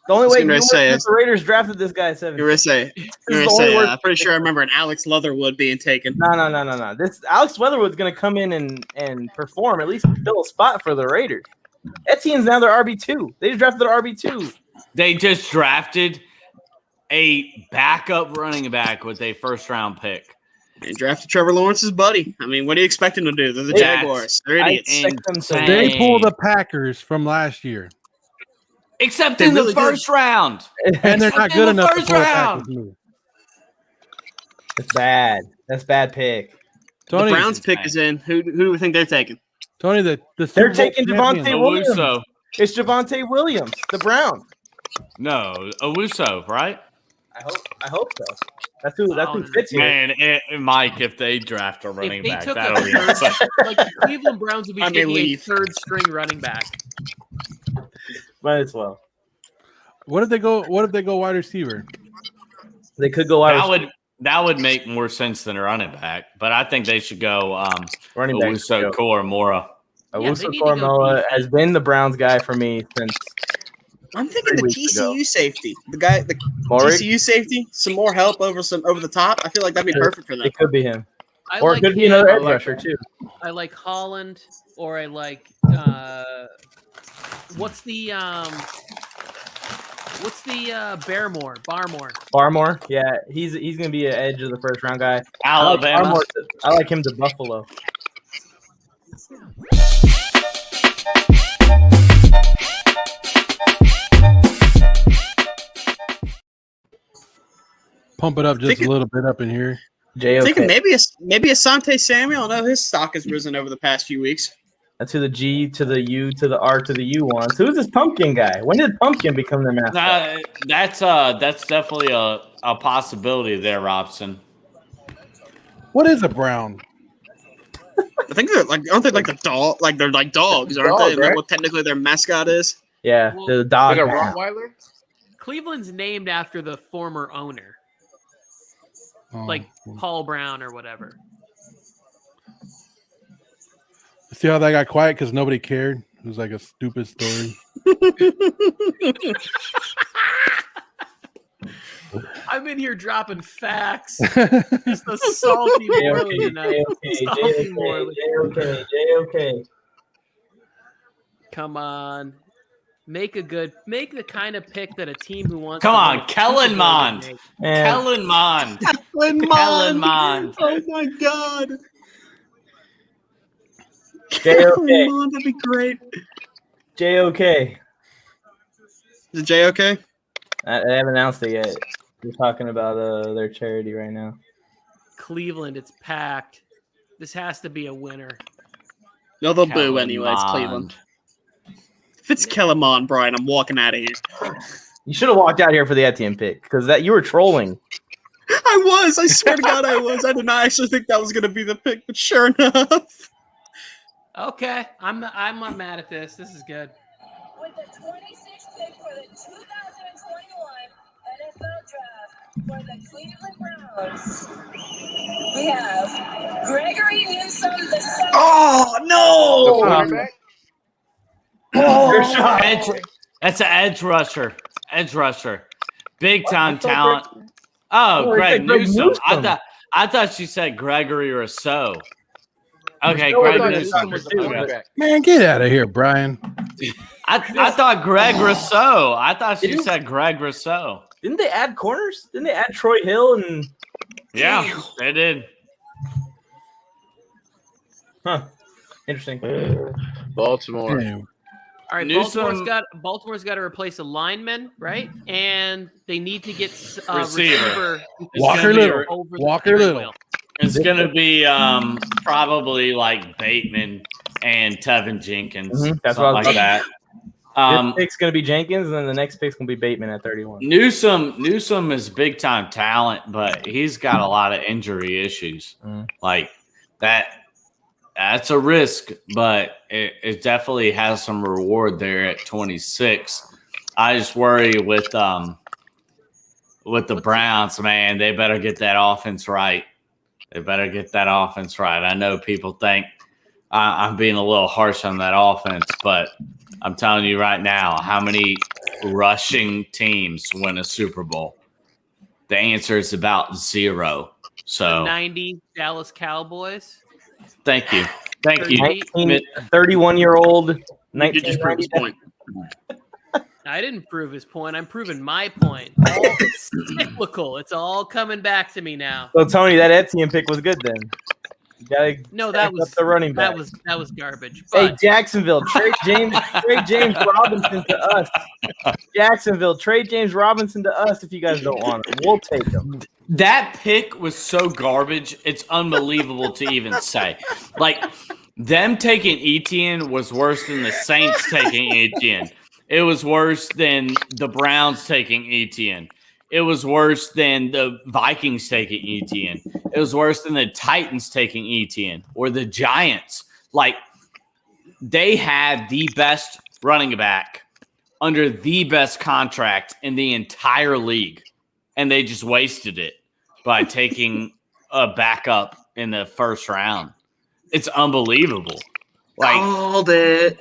the only way the Raiders drafted this guy at 7. You're gonna say, I'm pretty sure I remember an Alex Leatherwood being taken. No. This Alex Leatherwood's going to come in and perform, at least fill a spot for the Raiders. Etienne's now their RB2. They just drafted their RB2. They just drafted a backup running back with a first-round pick. They drafted Trevor Lawrence's buddy. I mean, what do you expect them to do? They're the Jaguars. They're idiots. So they pull the Packers from last year. Except in the first round. And they're not good enough to pull a Packers move. It's bad. That's bad pick. The Browns pick is in. Who do we think they're taking? Tony, they're taking Javonte Williams. It's Javonte Williams, the Browns. No, Owusu, right? I hope so. That's who fits here. Man, Mike, if they draft a running back, that'll be insane. Like the Cleveland Browns would be taking a 3rd-string running back. Might as well. What if they go wide receiver? They could go wide receiver. That would make more sense than a running back, but I think they should go running back Owusu, Mora. Yeah, they Owusu need to go Koromoa defense. has been the Browns guy for me since I'm thinking 3 the weeks ago. TCU safety, the Maury? TCU safety, some more help over the top. I feel like that'd be perfect for them. It could be him. I Or like it could be him. another I edge like rusher, too. I like Holland, or I like what's the Barmore? Barmore, yeah, he's going to be an edge of the first round guy. Alabama. I like him to Buffalo. Pump it up just a little bit up in here. Thinking maybe Asante Samuel. I know his stock has risen over the past few weeks. That's who the G to the U to the R to the U wants. Who's this Pumpkin guy? When did Pumpkin become their mascot? That's definitely a possibility there, Robson. What is a brown? I think they're aren't they like the dog? Like they're like dogs, aren't they? Isn't that what technically their mascot is? Yeah, the dog. Like a Rottweiler? Cleveland's named after the former owner, like Paul Brown or whatever. See how that got quiet because nobody cared? It was like a stupid story. I'm in here dropping facts. Just a salty Morley tonight. Salty Morley. JOK. Come on. Make the kind of pick that a team who wants Come to on, win Kellen Super Bowl would Mond. make. Kellen Mond. Kellen Mond. Oh my god. JOK. Mond, that'd be great. JOK. Is it JOK? They haven't announced it yet. We're talking about their charity right now. Cleveland, it's packed. This has to be a winner. No, they'll boo anyway. It's Cleveland. If it's Kellen Mond, Brian, I'm walking out of here. You should have walked out here for the Etienne pick because that you were trolling. I was. I swear to God, I was. I did not actually think that was going to be the pick, but sure enough. Okay, I'm not mad at this. This is good. With the 26th pick for the 2021 NFL Draft for the Cleveland Browns, we have Gregory Newsome II. Oh no! That's an edge rusher. Edge rusher. Big time talent. Oh, Greg Newsome. I thought she said Gregory Rousseau. Okay, Greg Newsome. Man, get out of here, Brian. I thought Greg Rousseau. I thought she said Greg Rousseau. Didn't they add corners? Didn't they add Troy Hill and? Yeah, they did. Huh. Interesting. Baltimore. Damn. All right, Newsome- Baltimore's got to replace a lineman, right? And they need to get Receiver. receiver. Walker Little. over the Walker steering Little. wheel. It's gonna be probably like Bateman and Tevin Jenkins, That's what I was something like that. This pick's gonna be Jenkins, and then the next pick's gonna be Bateman at 31. Newsome is big time talent, but he's got a lot of injury issues. Like that's a risk, but it definitely has some reward there at 26. I just worry with the Browns, man. They better get that offense right. I know people think I'm being a little harsh on that offense, but I'm telling you right now, how many rushing teams win a Super Bowl? The answer is about 0. So 90 Dallas Cowboys. thank you. 31-year-old. You just proved his point. I didn't prove his point. I'm proving my point. It's cyclical. It's all coming back to me now. So Tony, that Etienne pick was good then. You gotta No, that stack was up the running back. that was garbage. Hey, But Jacksonville, trade James Robinson to us. Jacksonville, trade James Robinson to us if you guys don't want him. We'll take him. That pick was so garbage, it's unbelievable to even say. Like, them taking Etienne was worse than the Saints taking Etienne. It was worse than the Browns taking Etienne. It was worse than the Vikings taking Etienne. It was worse than the Titans taking Etienne or the Giants. Like, they had the best running back under the best contract in the entire league, and they just wasted it by taking a backup in the first round. It's unbelievable. Like, Called it.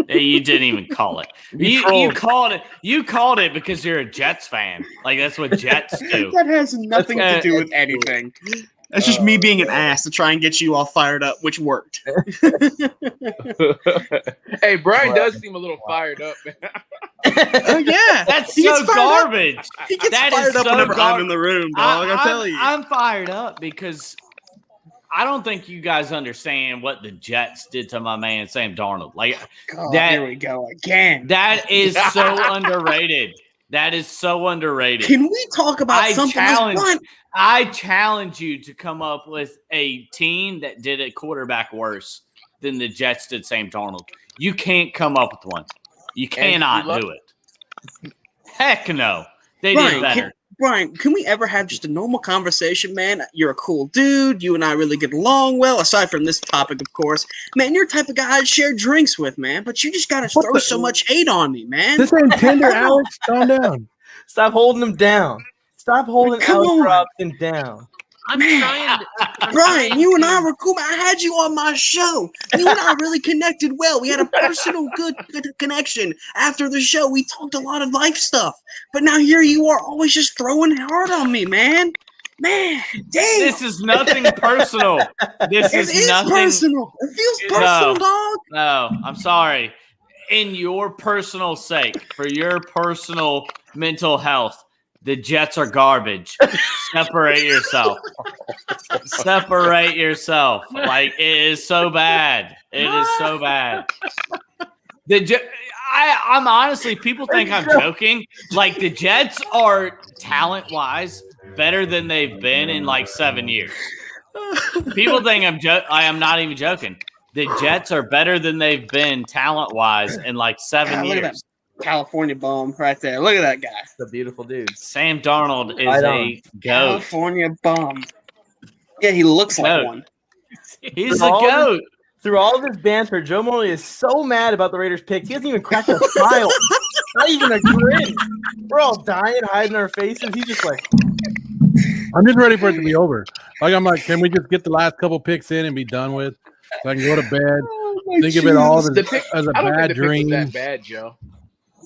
you didn't even call it. You called it. You called it because you're a Jets fan. Like that's what Jets do. That has nothing to do with anything. That's just me being an ass to try and get you all fired up, which worked. Hey, Brian does seem a little fired up, man. Oh yeah, That's He gets so fired up. garbage. He gets That fired is up so whenever I'm in the room, dog. I tell you. I'm fired up because I don't think you guys understand what the Jets did to my man Sam Darnold. Like God, that. here we go again. That is so underrated. That is so underrated. Can we talk about something else? I challenge you to come up with a team that did a quarterback worse than the Jets did Sam Darnold. You can't come up with one. You cannot do it. Heck no. They did better. Brian, can we ever have just a normal conversation, man? You're a cool dude. You and I really get along well, aside from this topic, of course. Man, you're the type of guy I'd share drinks with, man. But you just got to throw so much hate on me, man. This ain't Tinder, Alex. Calm down. Stop holding him down. Stop holding Alex Robinson down. I'm trying. Brian, you and I were cool. I had you on my show. You and I really connected well. We had a personal good connection after the show. We talked a lot of life stuff. But now here you are, always just throwing hard on me, man. Man, damn. This is nothing personal. This is nothing personal. It feels personal, dog. No, I'm sorry. In your personal sake, for your personal mental health, the Jets are garbage. Separate yourself. Separate yourself. Like, it is so bad. It is so bad. I'm honestly, people think I'm joking. Like, the Jets are talent-wise better than they've been in like 7 years. People think I am not even joking. The Jets are better than they've been talent-wise in like 7 Look at years. that California bum right there. Look at that guy. It's a beautiful dude. Sam Darnold is a goat. California bum. Yeah, he looks like one. He's a goat. Through all of this banter, Joe Morley is so mad about the Raiders' picks. He hasn't even cracked a smile. Not even a grin. We're all dying, hiding our faces. He's just like, I'm just ready for it to be over. I'm like, can we just get the last couple picks in and be done with? So I can go to bed. Think of it all as a I don't think bad the pick dream. was that bad, Joe.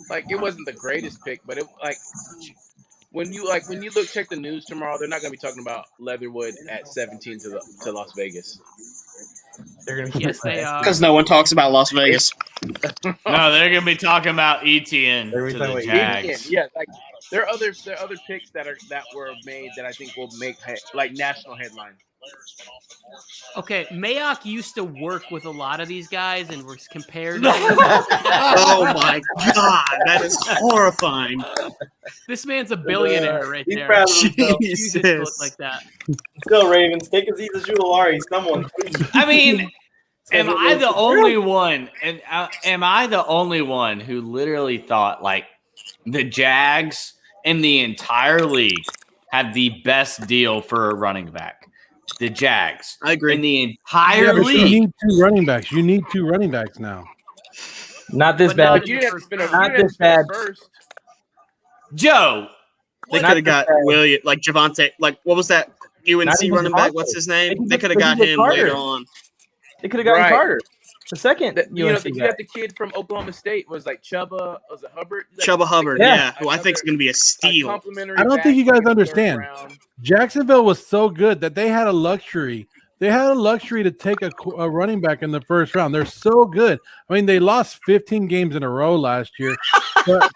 Like, it wasn't the greatest pick, but it when you check the news tomorrow, they're not going to be talking about Leatherwood at 17 to Las Vegas. They're going to Yes, they are. Because no one talks about Las Vegas. No, they're gonna be talking about ETN to the Jags. Yeah, like there are other picks that were made that I think will make like national headlines. Okay, Mayock used to work with a lot of these guys and was compared to Oh my god, that is horrifying. This man's a billionaire right He's there. proud of himself. You just look like that. Still, Ravens, take a seat as Julari. Someone, please. I mean, am I the only one? And am I the only one who literally thought like the Jags in the entire league have the best deal for a running back? The Jags. I agree. In the entire But you league. need two running backs. You need two running backs now. Not this But not bad. in You the didn't have to first spend a round. Not this bad. first. Joe. They Not could have got the- William, like Javante, like what was that Not UNC even running back? Javante. What's his name? They They could have got him Carter. later on. They could have gotten Right. Carter. The second You know, UNC you guy. got the kid from Oklahoma State was like Chuba. Was it Hubbard? Chuba Hubbard, Yeah. yeah, who I think is going to be a steal. Complimentary. I don't back, think you guys like a third understand. round. Jacksonville was so good that they had a luxury. They had a luxury to take a running back in the first round. They're so good. I mean, they lost 15 games in a row last year, but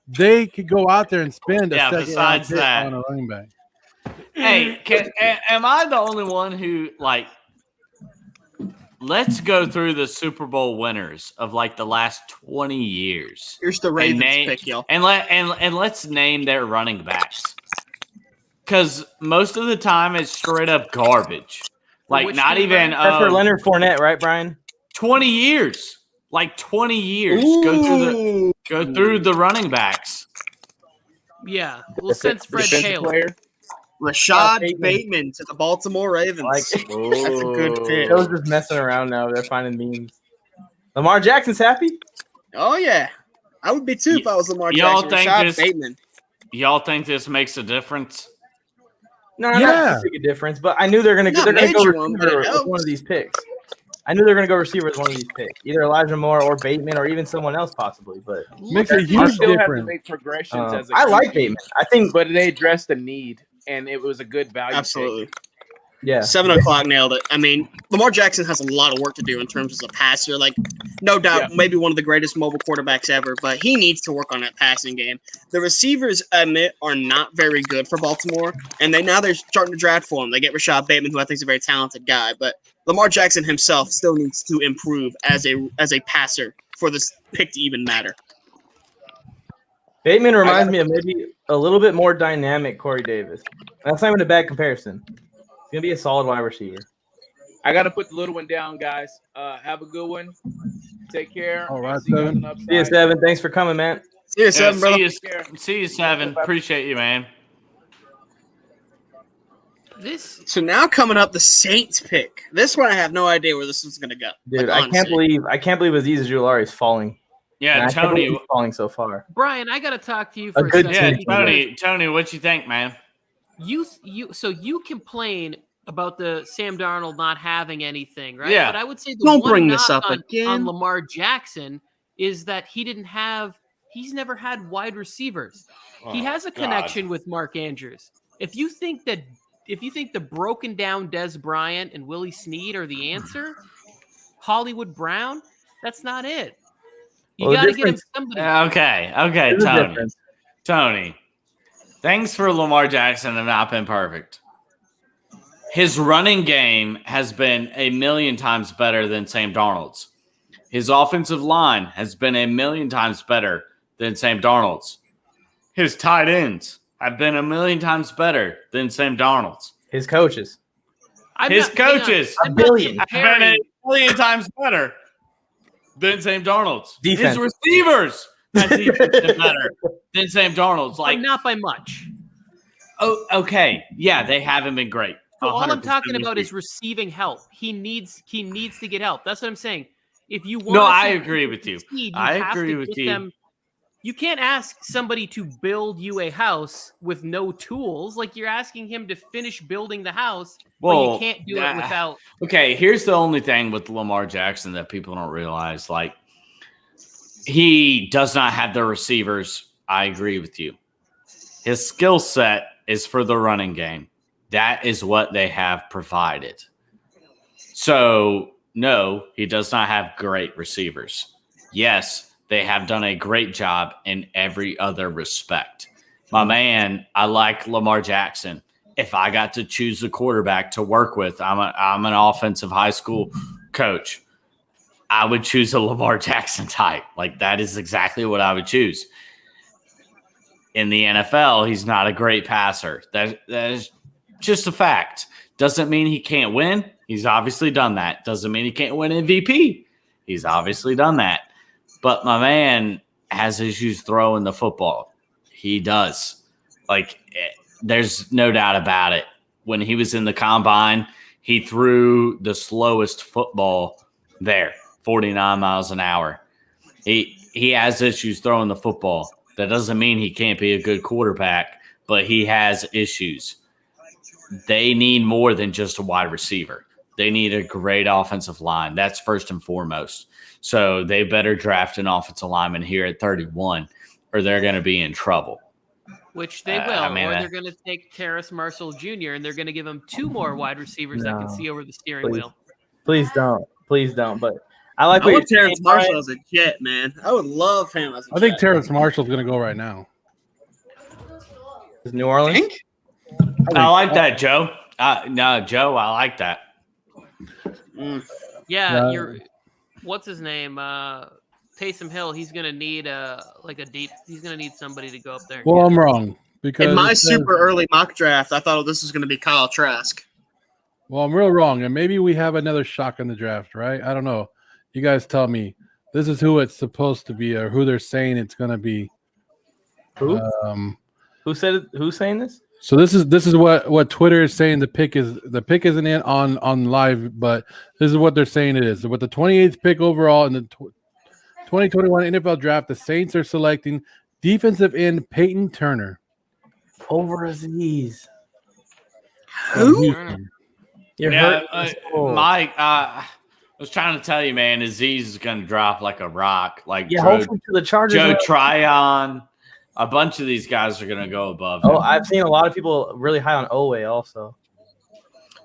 they could go out there and spend a Yeah, second besides round pick that. on a running back. Hey, am I the only one who like? Let's go through the Super Bowl winners of like the last 20 years. Here's the Ravens pick, y'all. And let's name their running backs. Because most of the time it's straight up garbage. Like Which not team, even That's for Leonard Fournette, right, Brian? 20 years. Like 20 years. Go through the running backs. Yeah. Well, since Fred Defensive Taylor. player. Rashad Bateman to the Baltimore Ravens. Like, That's a good pick. Joe's just messing around now. They're finding memes. Lamar Jackson's happy. Oh yeah, I would be too if I was Lamar Y'all Jackson. think Rashad this- Bateman. Y'all think this makes a difference? No, Yeah. not a big difference, but I knew they're gonna Not go major one, but it with helps. one of these picks. I knew they were going to go receiver as one of these picks, either Elijah Moore or Bateman or even someone else possibly. But Makes a huge still difference. Have to make progressions as a I like QB, Bateman. I think, but they addressed the need, and it was a good value. Absolutely. Pick. Yeah. 7 o'clock nailed it. I mean, Lamar Jackson has a lot of work to do in terms of a passer. Like, no doubt, maybe one of the greatest mobile quarterbacks ever, but he needs to work on that passing game. The receivers, admit, are not very good for Baltimore, and they're starting to draft for him. They get Rashad Bateman, who I think is a very talented guy, but Lamar Jackson himself still needs to improve as a passer for this pick to even matter. Bateman reminds me of maybe a little bit more dynamic Corey Davis. That's not even a bad comparison. He's going to be a solid wide receiver. I got to put the little one down, guys. Have a good one. Take care. All right, See you guys Seven. on the See you, Seven. Thanks for coming, man. See you, Seven, brother. See you, Seven. Appreciate you, man. So now coming up, the Saints pick. This one I have no idea where this is going to go. Dude, like, I can't believe Aziz Ujulari is falling. Yeah, and Tony he's falling so far. Brian, I got to talk to you for a second. Yeah, Tony, what you think, man? So you complain about the Sam Darnold not having anything, right? Yeah. But I would say Don't bring this up again on Lamar Jackson is that he's never had wide receivers. He has a connection with Mark Andrews. If you think the broken down Des Bryant and Willie Snead are the answer, Hollywood Brown, that's not it. You got to get him somebody. Okay, Tony. Things for Lamar Jackson have not been perfect. His running game has been a million times better than Sam Darnold's. His offensive line has been a million times better than Sam Darnold's. His tight ends have been a million times better than Sam Darnold's. His coaches. Have been a million times better than Sam Darnold's. Defense. His receivers has even been better than Sam Darnold's. Like not by much. Oh, okay. Yeah, they haven't been great. So all I'm talking about is receiving help. He needs to get help. That's what I'm saying. If you want, I agree with you. I agree with you. Them, you can't ask somebody to build you a house with no tools. Like you're asking him to finish building the house, but you can't do it without. Okay, here's the only thing with Lamar Jackson that people don't realize. Like, he does not have the receivers. I agree with you. His skill set is for the running game. That is what they have provided. So, no, he does not have great receivers. Yes, they have done a great job in every other respect. My man, I like Lamar Jackson. If I got to choose a quarterback to work with, I'm an offensive high school coach. I would choose a Lamar Jackson type. Like, that is exactly what I would choose. In the NFL, he's not a great passer. That is just a fact. Doesn't mean he can't win. He's obviously done that. Doesn't mean he can't win MVP. He's obviously done that. But my man has issues throwing the football. He does. Like, there's no doubt about it. When he was in the combine, he threw the slowest football there, 49 miles an hour. He has issues throwing the football. That doesn't mean he can't be a good quarterback, but he has issues. They need more than just a wide receiver. They need a great offensive line. That's first and foremost. So they better draft an offensive lineman here at 31 or they're going to be in trouble. Which they will, or they're going to take Terrace Marshall Jr. and they're going to give him 2 more wide receivers that can see over the steering wheel. Please don't. But I like what Terrace Marshall as a Jet, man. I would love him as a Jet. I think Terrace Marshall's going to go right now. Is New Orleans? I like that, Joe. No, Joe, I like that. Yeah, what's his name? Taysom Hill. He's gonna need he's gonna need somebody to go up there. Well, I'm wrong because in my super early mock draft, I thought this was gonna be Kyle Trask. Well, I'm real wrong, and maybe we have another shock in the draft, right? I don't know. You guys tell me. This is who it's supposed to be, or who they're saying it's gonna be. Who? Who said it? Who's saying this? So this is what Twitter is saying. The pick isn't in on live, but this is what they're saying it is. With the 28th pick overall in the 2021 NFL Draft, the Saints are selecting defensive end Peyton Turner over Aziz. Who? Mike. was trying to tell you, man, Aziz is going to drop like a rock. Like hopefully to the Chargers. Joe Tryon. A bunch of these guys are going to go above him. Oh, I've seen a lot of people really high on Owe also.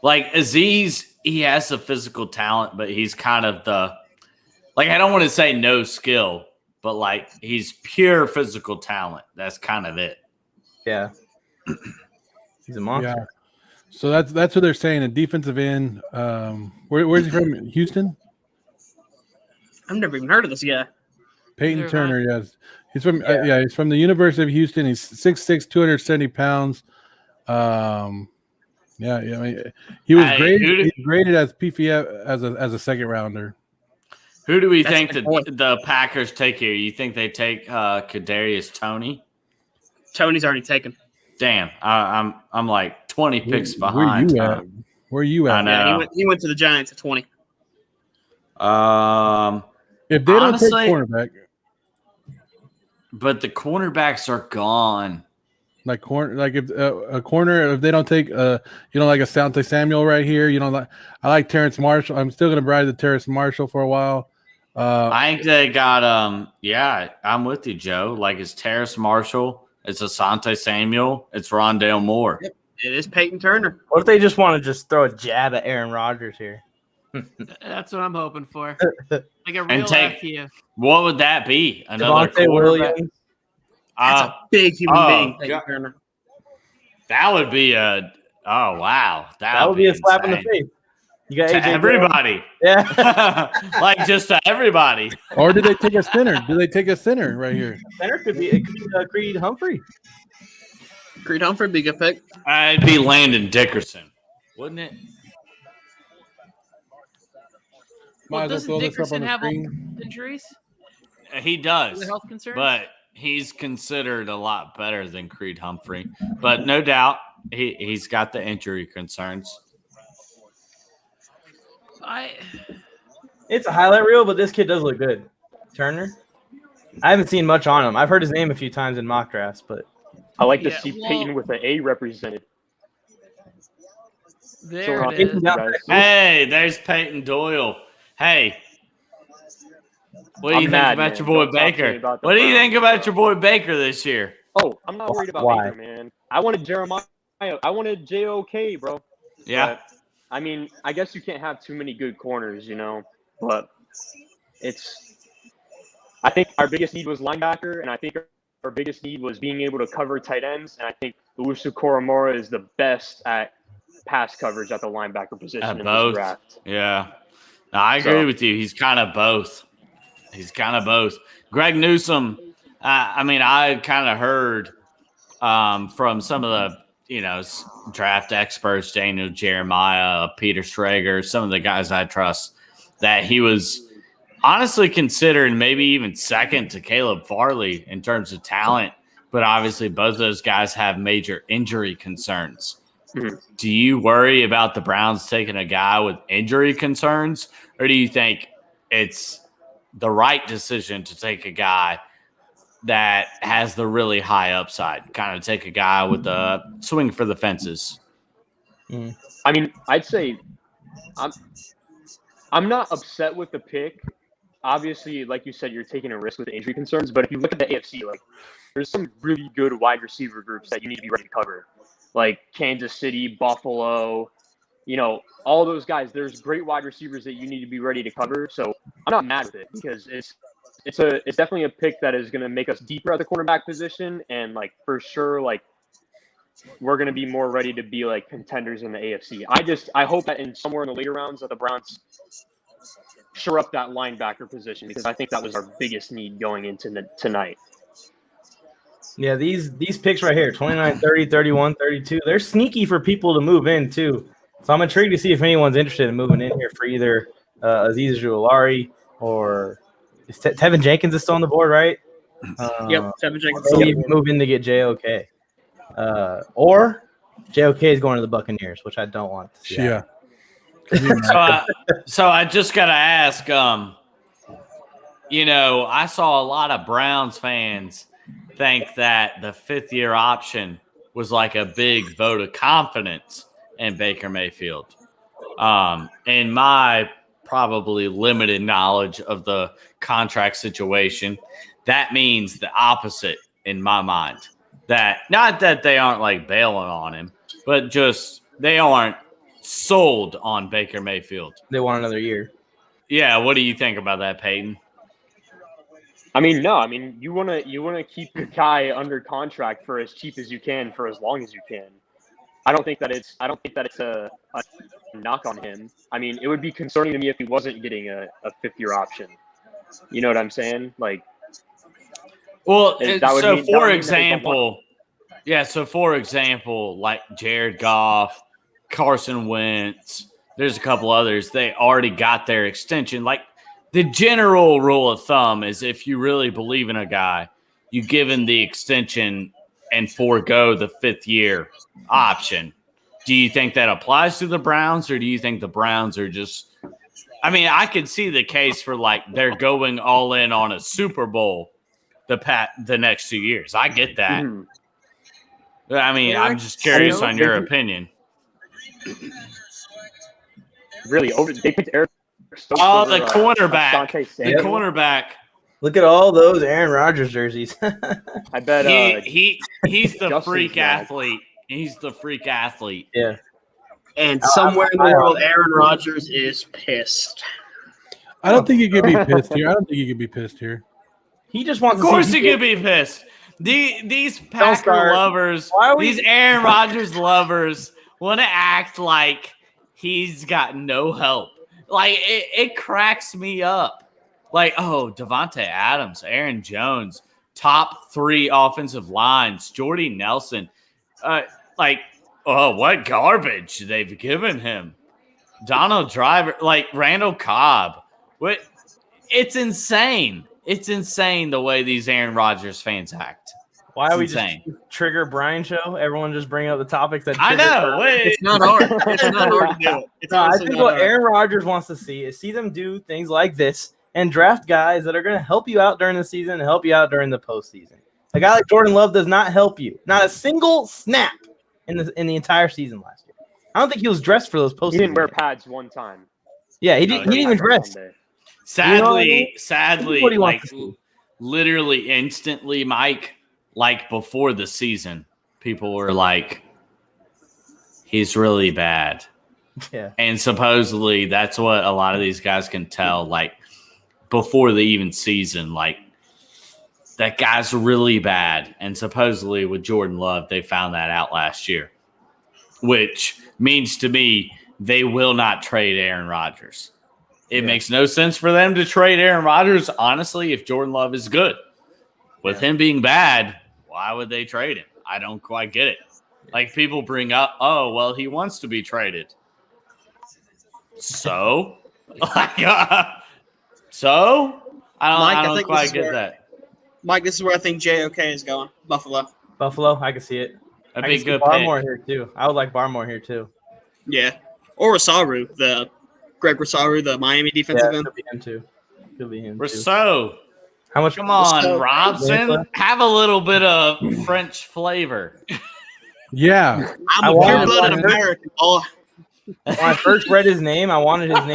Like Aziz, he has the physical talent, but he's kind of I don't want to say no skill, but like he's pure physical talent. That's kind of it. Yeah. He's a monster. Yeah. So that's what they're saying. A defensive end. Where's he from? Houston? I've never even heard of this guy. Peyton Turner, yes. He's from he's from the University of Houston. He's 6'6", 270 pounds. I mean, he was graded as PFF as a second rounder. Who do we think the Packers take here? You think they take Kadarius Toney? Tony's already taken. Damn, I'm like 20 picks behind. Where you at? I know. Yeah, he went to the Giants at 20. If they don't take cornerback, but the cornerbacks are gone. Like if a corner, if they don't take like a Asante Samuel right here, I like Terrence Marshall. I'm still gonna ride the Terrence Marshall for a while. I think they got I'm with you, Joe. Like it's Terrence Marshall, it's Asante Samuel, it's Rondale Moore. Yep. It is Peyton Turner. What if they just want to just throw a jab at Aaron Rodgers here? That's what I'm hoping for. Like a real And take FU. what would that be? Another Devontae quarterback? Williams. That's a big human being, Peyton Turner. That would be wow. That would be a slap in the face. You got to AJ everybody. Yeah. Like just to everybody. Or do they take a center? Do they take a center right here? Center could be Creed Humphrey. Creed Humphrey would be a good pick. It'd be Landon Dickerson, wouldn't it? Well, doesn't Dickerson have injuries? He does, The health concerns? but he's considered a lot better than Creed Humphrey. But no doubt, he's got the injury concerns. It's a highlight reel, but this kid does look good. Turner. I haven't seen much on him. I've heard his name a few times in mock drafts, but I like to see Peyton with an A represented. There it is. Hey, there's Peyton Doyle. Hey, what do you think about your boy Baker? What do you think about your boy Baker this year? Oh, I'm not worried about Baker, man. I wanted Jeremiah. I wanted JOK, bro. Yeah. But, I mean, I guess you can't have too many good corners, but I think our biggest need was linebacker, and I think our biggest need was being able to cover tight ends, and I think Owusu Koromora is the best at pass coverage at the linebacker position in this draft. Yeah. No, I agree with you. He's kind of both. Greg Newsome, I kind of heard from some of the, draft experts, Daniel Jeremiah, Peter Schrager, some of the guys I trust, that he was honestly considered maybe even second to Caleb Farley in terms of talent. But obviously both of those guys have major injury concerns. Mm-hmm. Do you worry about the Browns taking a guy with injury concerns, or do you think it's the right decision to take a guy that has the really high upside, kind of take a guy with the swing for the fences? I mean, I'd say I'm not upset with the pick. Obviously, like you said, you're taking a risk with the injury concerns, but if you look at the AFC, there's some really good wide receiver groups that you need to be ready to cover. Like Kansas City, Buffalo, all those guys. There's great wide receivers that you need to be ready to cover. So I'm not mad with it because it's definitely a pick that is going to make us deeper at the cornerback position, and for sure, we're going to be more ready to be contenders in the AFC. I hope that in somewhere in the later rounds that the Browns shore up that linebacker position, because I think that was our biggest need going into tonight. Yeah, these picks right here, 29, 30, 31, 32, they're sneaky for people to move in too. So I'm intrigued to see if anyone's interested in moving in here for either Azeez Ojulari or Tevin Jenkins is still on the board, right? Yep, Tevin Jenkins. Maybe move in to get JOK. Or JOK is going to the Buccaneers, which I don't want to see. Yeah. So I just got to ask, I saw a lot of Browns fans think that the fifth-year option was like a big vote of confidence in Baker Mayfield. In my probably limited knowledge of the contract situation. That means the opposite in my mind. That not that they aren't like bailing on him, but just they aren't sold on Baker Mayfield. They want another year. Yeah, what do you think about that, Peyton? I mean, no. I mean, you wanna keep your guy under contract for as cheap as you can for as long as you can. I don't think that it's a knock on him. I mean, it would be concerning to me if he wasn't getting a fifth-year option. You know what I'm saying? Like, well, so for example, like Jared Goff, Carson Wentz, there's a couple others. They already got their extension. Like, the general rule of thumb is if you really believe in a guy, you give him the extension and forego the fifth-year option. Do you think that applies to the Browns, or do you think the Browns are just – I mean, I could see the case for, like, they're going all in on a Super Bowl the next 2 years. I get that. Mm-hmm. I mean, I'm just curious on your opinion. Really, they picked Eric Stokes. Oh, the cornerback. The cornerback. Look at all those Aaron Rodgers jerseys. I bet he's the freak athlete. He's the freak athlete. Yeah. And somewhere in the world, Aaron Rodgers is pissed. I don't think he could be pissed here. He just wants. Of course, he could be pissed. These Packer lovers, these Aaron Rodgers lovers, want to act like he's got no help. Like it cracks me up. Like, oh, Devontae Adams, Aaron Jones, top 3 offensive lines, Jordy Nelson. Like, oh, what garbage they've given him. Donald Driver, like Randall Cobb. What? It's insane. It's insane the way these Aaron Rodgers fans act. Why are we just trigger Brian show? Everyone just bring up the topics that I know. It's not hard. It's not hard to do it. I think what Aaron Rodgers wants to see is see them do things like this and draft guys that are going to help you out during the season and help you out during the postseason. A guy like Jordan Love does not help you. Not a single snap in the entire season last year. I don't think he was dressed for those postseason. He didn't wear pads one time. Yeah, he didn't even dress. Sadly, what he like wants to see. Literally instantly, Mike, like before the season, people were like, he's really bad. Yeah. And supposedly that's what a lot of these guys can tell, like before the even season, like that guy's really bad. And supposedly with Jordan Love, they found that out last year, which means to me, they will not trade Aaron Rodgers. It makes no sense for them to trade Aaron Rodgers, honestly, if Jordan Love is good. With him being bad, why would they trade him? I don't quite get it. Like, people bring up, oh, well, he wants to be traded. So? So? I don't quite get that. Mike, this is where I think JOK is going. Buffalo. Buffalo, I can see it. That'd be a good Barmore pick. here, too. I would like Barmore here, too. Yeah. Or Rosaru, Greg Rosaru, the Miami defensive end. Could be him, too. Could be him, Rousseau. How much? Come on, Robson. Have a little bit of French flavor. Yeah. I'm a pure-blooded American. When I first read his name, I wanted his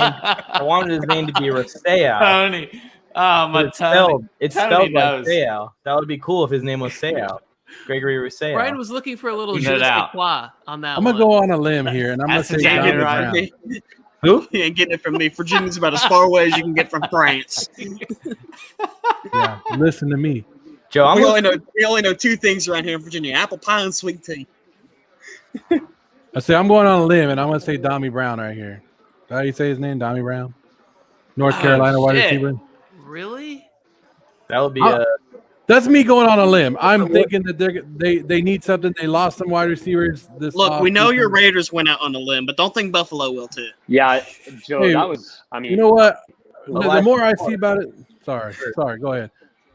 name to be Rousseau. Tony. It's spelled like Sayal. That would be cool if his name was Sayal. Gregory Rousseau. Brian was looking for a little No je ne sais doubt. quoi on that I'm one. gonna go on a limb here, and I'm gonna That's say exactly Dominic right. Brown. Who? You ain't getting it from me. Virginia's about as far away as you can get from France. Yeah, listen to me, Joe. We only know 2 things around here in Virginia: apple pie and sweet tea. I say I'm going on a limb, and I'm gonna say Dommy Brown right here. How do you say his name? Dommy Brown, North Carolina wide shit. receiver. Really? That would be That's me going on a limb. I'm thinking that they need something. They lost some wide receivers. Look, we know your Raiders went out on a limb, but don't think Buffalo will too. Yeah, Joe, Hey, that was. I mean, You know what? The more I see about it, sorry. Go ahead.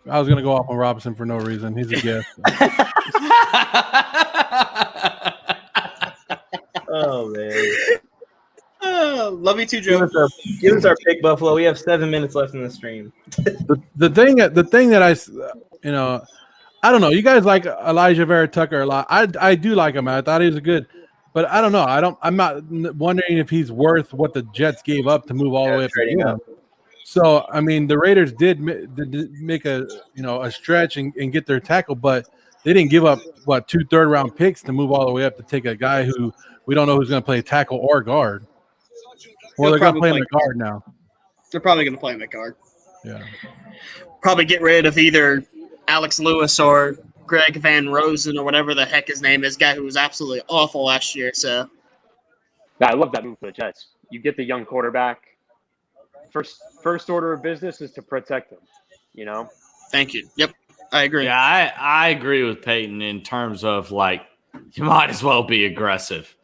I was gonna go off on Robinson for no reason. He's a guest. Oh man. Love you too, Joe. Give us our pick, Buffalo. We have 7 minutes left in the stream. The thing that I don't know. You guys like Elijah Vera Tucker a lot. I do like him. I thought he was a good But I don't know. I'm not wondering if he's worth what the Jets gave up to move all the way up to trading get him. So I mean, the Raiders did make a stretch and get their tackle, but they didn't give up 2 third-round picks to move all the way up to take a guy who we don't know who's going to play tackle or guard. Well, they're going to play him at guard now. They're probably going to play him at guard. Yeah. Probably get rid of either Alex Lewis or Greg Van Rosen or whatever the heck his name is, guy who was absolutely awful last year. So, Yeah, I love that move for the Jets. You get the young quarterback. First order of business is to protect him. You know. Thank you. Yep, I agree. Yeah, I agree with Peyton in terms of like you might as well be aggressive.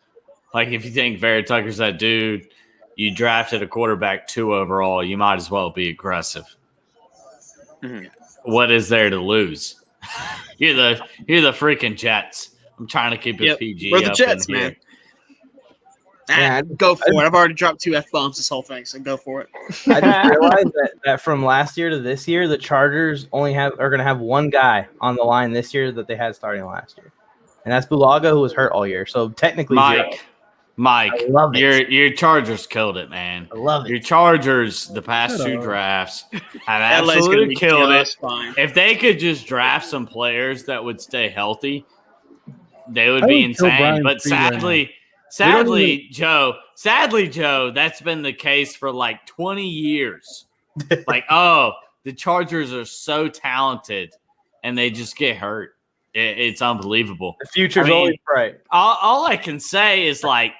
Like if you think Vera Tucker's that dude, you drafted a quarterback 2 overall, you might as well be aggressive. Mm-hmm. What is there to lose? You're the freaking Jets. I'm trying to keep it PG. We're the Jets, man. Go for it. I've already dropped 2 F-bombs this whole thing, so go for it. I just realized that from last year to this year, the Chargers are going to have one guy on the line this year that they had starting last year, and that's Bulaga, who was hurt all year. So technically, Mike, I love it. Your Chargers killed it, man. I love it. Your Chargers, the past 2 drafts, have absolutely killed it. Fine. If they could just draft some players that would stay healthy, they would be insane. But sadly, Joe, that's been the case for like 20 years. Like, the Chargers are so talented, and they just get hurt. It's unbelievable. The future's always bright. All I can say is like,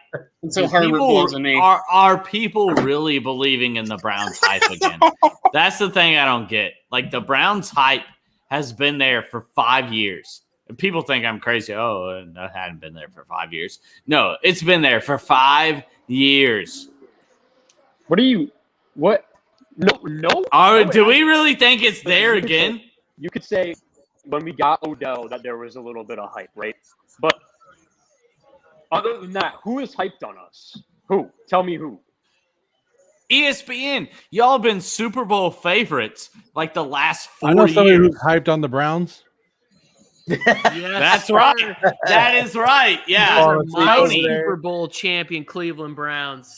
until Herbert blows a knee. Are people really believing in the Browns hype again? That's the thing I don't get. Like the Browns hype has been there for 5 years. And people think I'm crazy. Oh, I hadn't been there for 5 years. No, it's been there for 5 years. What? No. Do we really think it's there again? You could say when we got Odell that there was a little bit of hype, right? But other than that, who is hyped on us? Who? Tell me who. ESPN. Y'all have been Super Bowl favorites like the last 4 I know somebody years. who's hyped on the Browns. That's right. That is right. Yeah. My Super Bowl champion Cleveland Browns.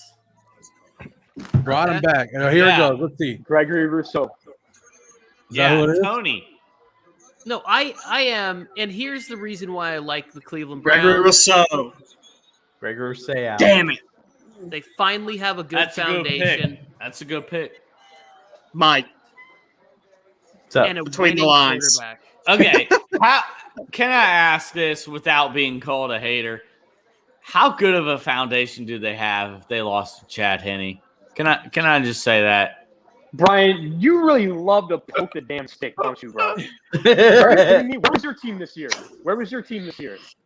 Brought him back. Here it goes. Let's see. Gregory Rousseau. Tony. No, I am, and here's the reason why I like the Cleveland Browns. Gregory Rousseau. Gregory Rousseau. Damn it. They finally have a good foundation. That's a good pick. Mike. And a between the winning lines. quarterback. Okay. Can I ask this without being called a hater? How good of a foundation do they have if they lost to Chad Henne? Can I just say that? Brian, you really love to poke the damn stick, don't you, bro? Where was your team this year?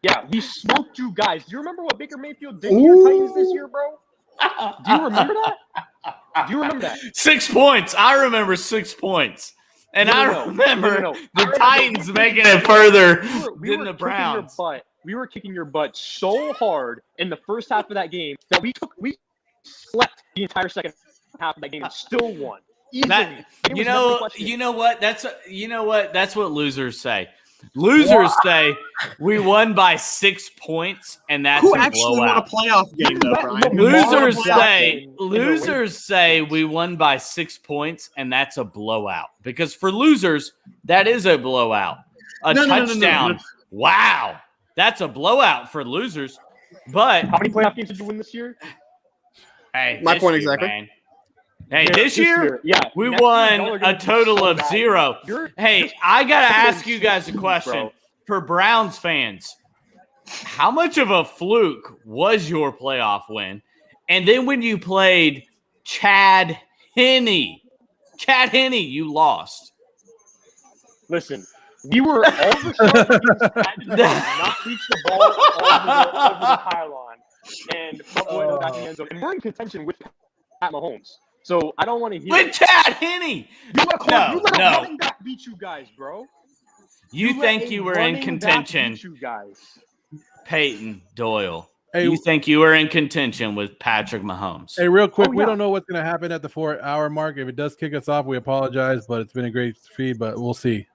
Yeah, we smoked you guys. Do you remember what Baker Mayfield did to your Titans this year, bro? Do you remember that? 6 points. I remember 6 points. And I remember the Titans making it further than the Browns. We were kicking your butt so hard in the first half of that game that we slept the entire second half of that game and still won. Easily. You know what? That's what losers say. Losers say we won by 6 points, and that's Who a actually won a blowout. playoff game, though, Brian? Losers say we won by 6 points, and that's a blowout. Because for losers, that is a blowout. A touchdown. No. Wow. That's a blowout for losers. But how many playoff games did you win this year? Hey, my point exactly. Man. Hey, this year, we won a total of 0. Hey, I got to ask you guys a question. For Browns fans, how much of a fluke was your playoff win? And then when you played Chad Henne, you lost. Listen, we were all of a sudden not reach the ball over the pylon and fumble it back in the end zone. And we're in contention with Pat Mahomes. So I don't want to hear with Chad Henne. You let a running back beat you guys, bro. You think you were in contention, beat you guys. Peyton Doyle. Hey, you think you were in contention with Patrick Mahomes? Hey, real quick, we don't know what's going to happen at the 4-hour mark. If it does kick us off, we apologize, but it's been a great feed, but we'll see.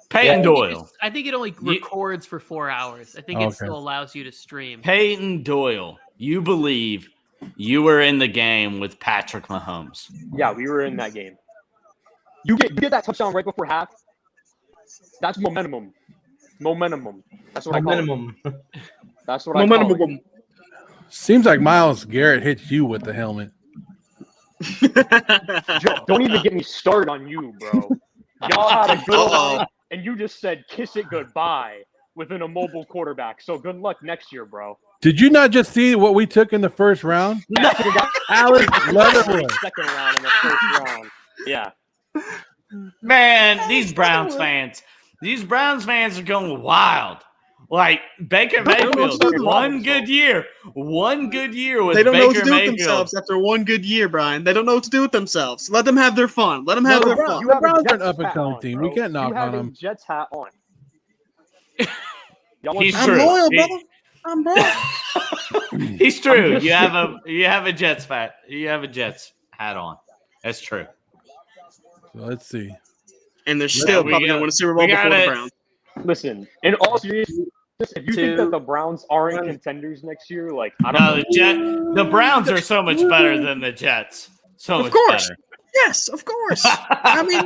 Peyton Doyle. I think it only records for 4 hours. I think it still allows you to stream. Peyton Doyle, you believe you were in the game with Patrick Mahomes. Yeah, we were in that game. You get that touchdown right before half. That's momentum. Momentum. That's what I call it. That's what I call it. Seems like Myles Garrett hit you with the helmet. Don't even get me started on you, bro. Y'all had a good line, and you just said kiss it goodbye within a mobile quarterback. So good luck next year, bro. Did you not just see what we took in the first round? Alex Leatherwood. Second round in the first round. Yeah. Man, these Browns fans are going wild. Like Baker Mayfield, one good year with They don't know what Baker to do with Mayfield. themselves after one good year, Brian. They don't know what to do with themselves. Let them have their fun. Let them have their fun. The Browns are an up-and-coming team. We can't knock You on have a them. Jets hat on. He's I'm true. loyal, brother. I'm loyal. He's true. You have a Jets hat. You have a Jets hat on. That's true. So let's see. And they're still probably going to win a Super Bowl before the Browns. Listen, in all seriousness, if you think that the Browns aren't contenders next year, like I don't know. The Browns are so much better than the Jets. So much better. Yes, of course. I mean,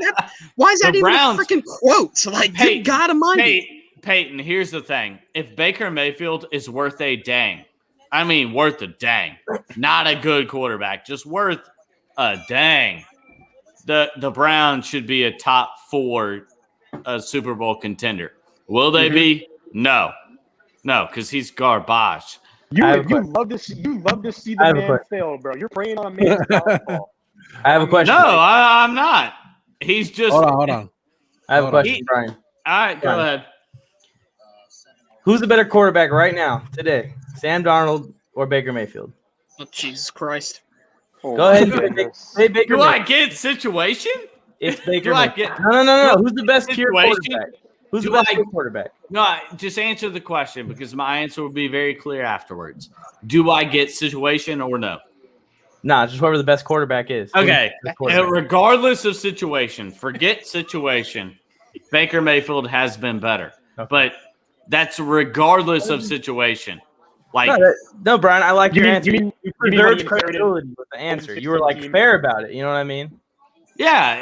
why is that even a freaking quote? Like, good God Almighty. Peyton, here's the thing. If Baker Mayfield is worth a dang, I mean worth a dang, not a good quarterback, just worth a dang, the Browns should be a top 4 Super Bowl contender. Will they be? No, because he's garbage. You love to see the man fail, bro. You're praying on a man's downfall. I have a question. No, I'm not. He's just. Hold on. I have a question, Brian. All right, go ahead. Who's the better quarterback right now, today? Sam Darnold or Baker Mayfield? Oh, Jesus Christ. Go ahead. Say Baker Do I Mayfield. get situation? It's Baker Do I Mayfield. get No. Who's the best pure situation? quarterback? Who's the Do best I- pure quarterback? No, just answer the question because my answer will be very clear afterwards. Do I get situation or no? Nah, just whoever the best quarterback is. Okay. Who's the best quarterback? Regardless of situation, forget situation. Baker Mayfield has been better, but that's regardless of situation. Like No, Brian, I like You your mean- answer. you mean- You you mean when preserved you inherited credibility with the answer. You were like fair about it. You know what I mean? Yeah,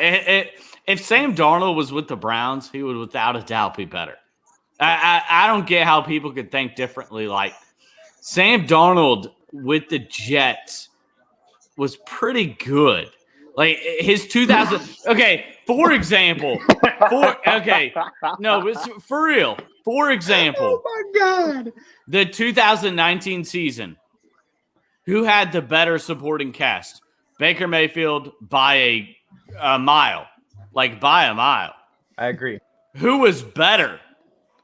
if Sam Darnold was with the Browns, he would without a doubt be better. I don't get how people could think differently. Like Sam Darnold with the Jets was pretty good. Like his 2000. Okay, for example, for real. For example, Oh, my God. the 2019 season, who had the better supporting cast? Baker Mayfield by a mile. Like by a mile. I agree. Who was better?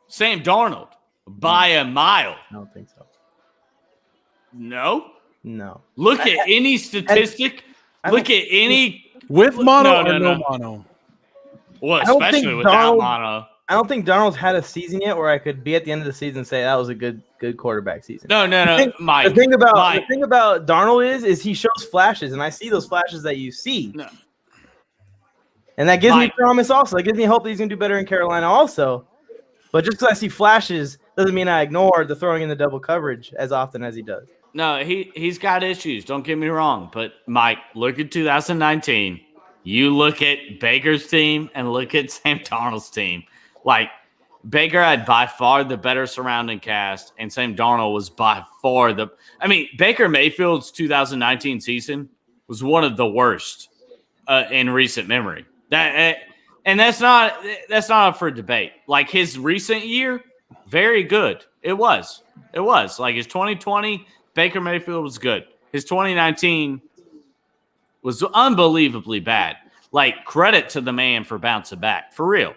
Sam Darnold by a mile. I don't think so. No. Look at any statistic. Look at any with mono no, or no, no mono. Well, I don't think especially without mono. I don't think Darnold's had a season yet where I could be at the end of the season and say that was a good quarterback season. No, Mike. The thing about Darnold is he shows flashes, and I see those flashes that you see. No. And that gives me Mike. promise also. It gives me hope that he's going to do better in Carolina also. But just because I see flashes doesn't mean I ignore the throwing in the double coverage as often as he does. No, he's got issues. Don't get me wrong. But, Mike, look at 2019. You look at Baker's team and look at Sam Darnold's team. Like, Baker had by far the better surrounding cast, and Sam Darnold was by far Baker Mayfield's 2019 season was one of the worst in recent memory. That's not up for debate. Like, his recent year, very good. It was. Like, his 2020, Baker Mayfield was good. His 2019 was unbelievably bad. Like, credit to the man for bouncing back. For real.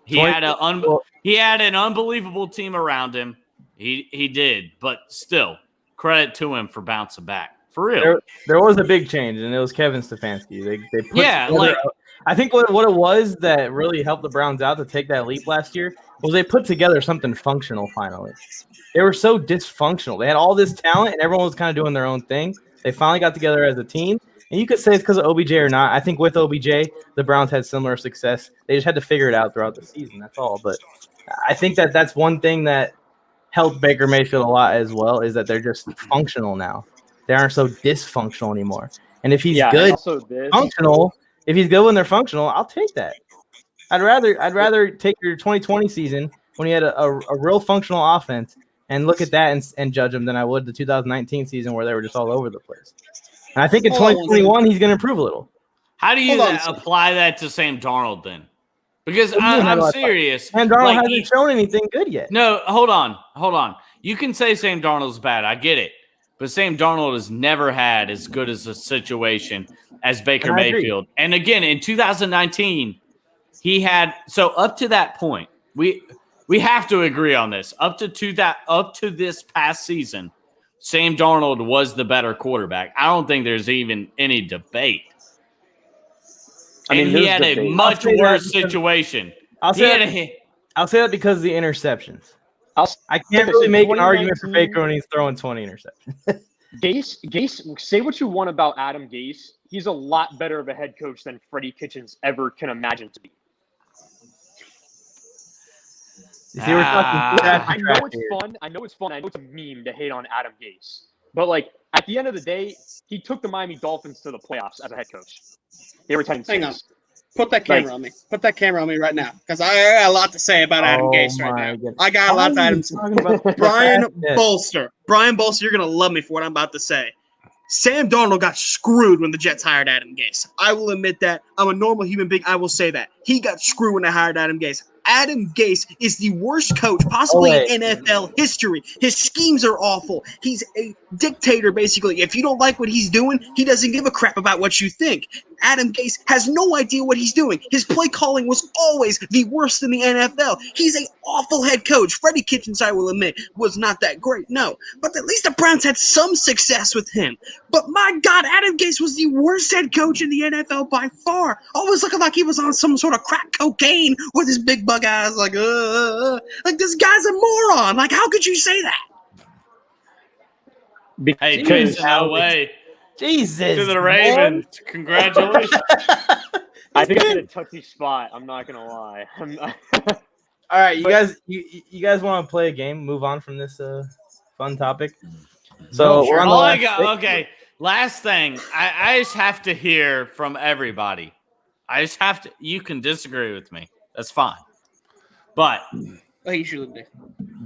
He had an unbelievable team around him. He did, but still, credit to him for bouncing back. For real. There was a big change, and it was Kevin Stefanski. They put together, I think what it was that really helped the Browns out to take that leap last year was they put together something functional finally. They were so dysfunctional. They had all this talent, and everyone was kind of doing their own thing. They finally got together as a team, and And you could say it's because of OBJ or not. I think with OBJ, the Browns had similar success. They just had to figure it out throughout the season. That's all. But I think that's one thing that helped Baker Mayfield a lot as well, is that they're just functional now. They aren't so dysfunctional anymore. And if he's and good, also this functional, if he's good when they're functional, I'll take that. I'd rather take your 2020 season when he had a real functional offense and look at that and judge him than I would the 2019 season where they were just all over the place. And I think in 2021 he's going to improve a little. How do you apply that to Sam Darnold then? Because I'm serious. Sam Darnold hasn't shown anything good yet. No, hold on. You can say Sam Darnold's bad. I get it. But Sam Darnold has never had as good as a situation as Baker Mayfield. And again, in 2019, he had up to that point, we have to agree on this. Up to this past season, Sam Darnold was the better quarterback. I don't think there's even any debate. And he had a much worse situation. I'll say that because of the interceptions. I can't really make an argument for Baker when he's throwing 20 interceptions. Gase, say what you want about Adam Gase. He's a lot better of a head coach than Freddie Kitchens ever can imagine to be. I know it's fun. I know it's a meme to hate on Adam Gase. But, at the end of the day, he took the Miami Dolphins to the playoffs as a head coach. They were 10-6. Hang on. Put that camera on me. Put that camera on me right now, because I got a lot to say about Adam Gase right now. I got a lot to Adam. Brian Bolster. Brian Bolster, you're going to love me for what I'm about to say. Sam Darnold got screwed when the Jets hired Adam Gase. I will admit that. I'm a normal human being. I will say that. He got screwed when they hired Adam Gase. Adam Gase is the worst coach possibly in NFL history. His schemes are awful. He's a dictator, basically. If you don't like what he's doing, he doesn't give a crap about what you think. Adam Gase has no idea what he's doing. His play calling was always the worst in the NFL. He's an awful head coach. Freddie Kitchens, I will admit, was not that great, no. But at least the Browns had some success with him. But my God, Adam Gase was the worst head coach in the NFL by far. Always looking like he was on some sort of crack cocaine with his big bug eyes, like this guy's a moron. Like, how could you say that? Hey, Chris, no way. Jesus. To the Ravens. Congratulations. I think it's a touchy spot. I'm not going to lie. All right, you guys want to play a game? Move on from this fun topic? So we're on the okay. Last thing. I just have to hear from everybody. I just have to. You can disagree with me. That's fine. But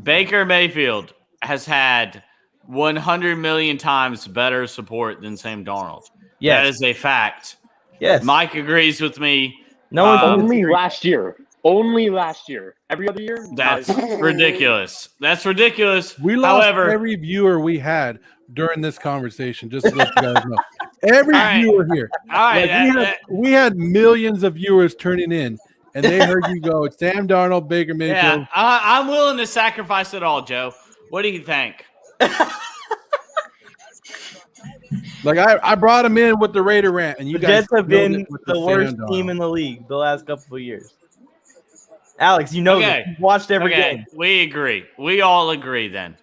Baker Mayfield has had 100 million times better support than Sam Darnold. Yes. That is a fact. Yes. Mike agrees with me. Only last year. Only last year. Every other year? That's ridiculous. That's ridiculous. We lost However, every viewer we had during this conversation, just to let you guys know. Every viewer here. All right. We had millions of viewers turning in, and they heard you go, Sam Darnold, Baker Mayfield. Yeah, I'm willing to sacrifice it all, Joe. What do you think? I brought him in with the Raider rant, and you guys Jets have been the worst Sam team in the league the last couple of years. Alex, you know this. You've watched every game. We agree. We all agree then.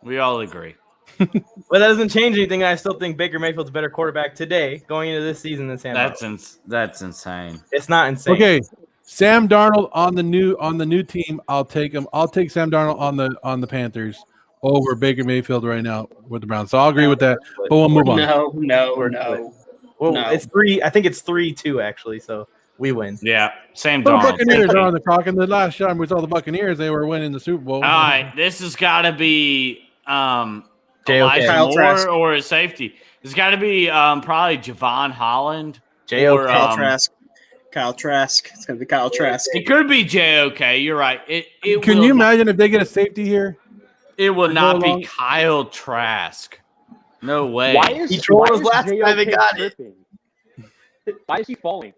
We all agree. But that doesn't change anything. I still think Baker Mayfield's a better quarterback today going into this season than Sam Darnold. That's insane. It's not insane. Okay, Sam Darnold on the new team. I'll take him. I'll take Sam Darnold on the Panthers over Baker Mayfield right now with the Browns. So I'll agree with that. But we'll move on. No. Well, it's 3. I think it's 3-2 actually. So we win. Yeah, Sam The Darnold. Buccaneers are on the clock. And the last time we saw the Buccaneers, they were winning the Super Bowl. All right, this has got to be J.O.K. Elijah Moore or a safety. It's got to be probably Javon Holland. J.O.K. Kyle Trask. It's going to be Kyle Trask. It could be J.O.K. You're right. Can you imagine if they get a safety here? It will not be Kyle Trask. No way. Why is Why is he falling?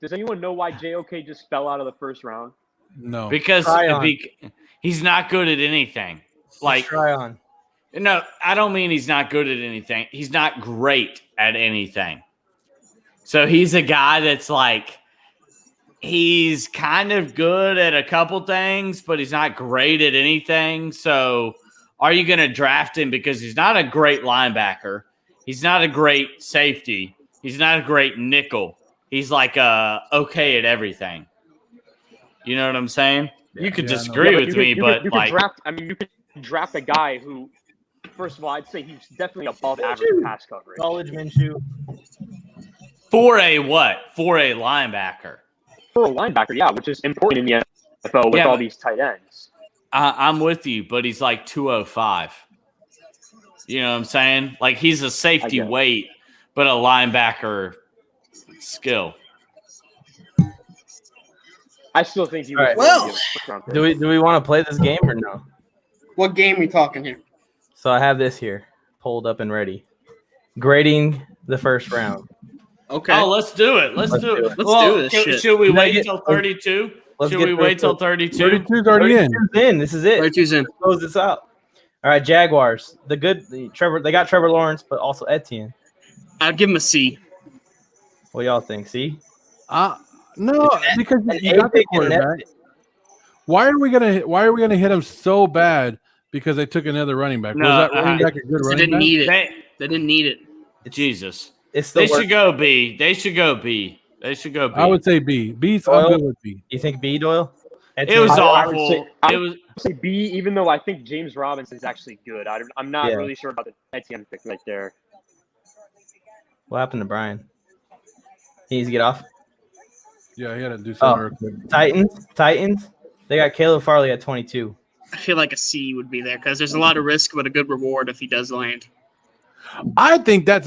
Does anyone know why JOK just fell out of the first round? No. Because he's not good at anything. No, I don't mean he's not good at anything. He's not great at anything. So he's a guy that's he's kind of good at a couple things, but he's not great at anything. So are you going to draft him because he's not a great linebacker? He's not a great safety. He's not a great nickel. He's like okay at everything. You know what I'm saying? You could disagree with me, but you like, could draft. I mean, you could draft a guy who, first of all, I'd say he's definitely above average pass coverage. College Minshew. for a what? For a linebacker. For a linebacker, yeah, which is important in the NFL with all these tight ends. I'm with you, but he's like 205. You know what I'm saying? Like he's a safety weight, but a linebacker skill. I still think he was. Right. Well, Do we want to play this game or no? what game we talking here? So I have this here pulled up and ready. Grading the first round. Okay. Oh, let's do it. Let's do it. Let's do this shit. Should we wait until 32? Should we wait till 32? 32's already in. 32's in. This is it. 32's in. Close this out. All right, Jaguars. They got Trevor Lawrence, but also Etienne. I'd give him a C. What y'all think? See? No, because you got the quarterback. Why are we gonna hit him so bad because they took another running back? Was that running back a good running back? They didn't need it. They didn't need it. Jesus. They should go B. They should go B. They should go B. I would say B. B's Doyle? I'm good with B. You think B, Doyle? It was awful. I would say B, even though I think James Robinson's actually good. I'm not really sure about the Etienne pick right there. What happened to Brian? He needs to get off. Yeah, he had to do something real quick. Titans. They got Caleb Farley at 22. I feel like a C would be there because there's a lot of risk but a good reward if he does land. I think I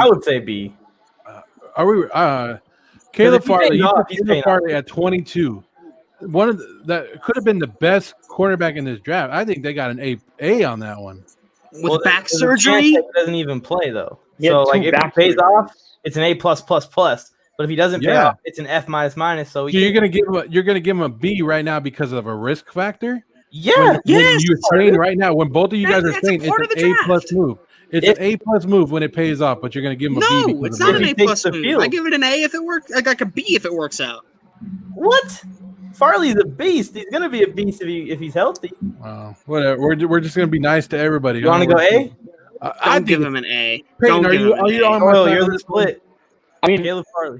would say B. Are we Caleb Farley? Caleb Farley at 22. That could have been the best cornerback in this draft. I think they got an A on that one. With back surgery, he doesn't even play though. So like if he pays off, it's an A+++. But if he doesn't pay off, it's an F-. So you're gonna give him a B right now because of a risk factor. Yeah, when you're saying right now, when both of you guys are saying it's an A+ move. It's an A+ move when it pays off, but you're going to give him a B. No, it's not an A+ move. I give it an A if it works. Like a B if it works out. What? Farley's a beast. He's going to be a beast if he's healthy. Whatever. We're just going to be nice to everybody. You want to go A? I'd give him an A. Peyton, are you on my side? You're the split. I mean, Caleb Farley.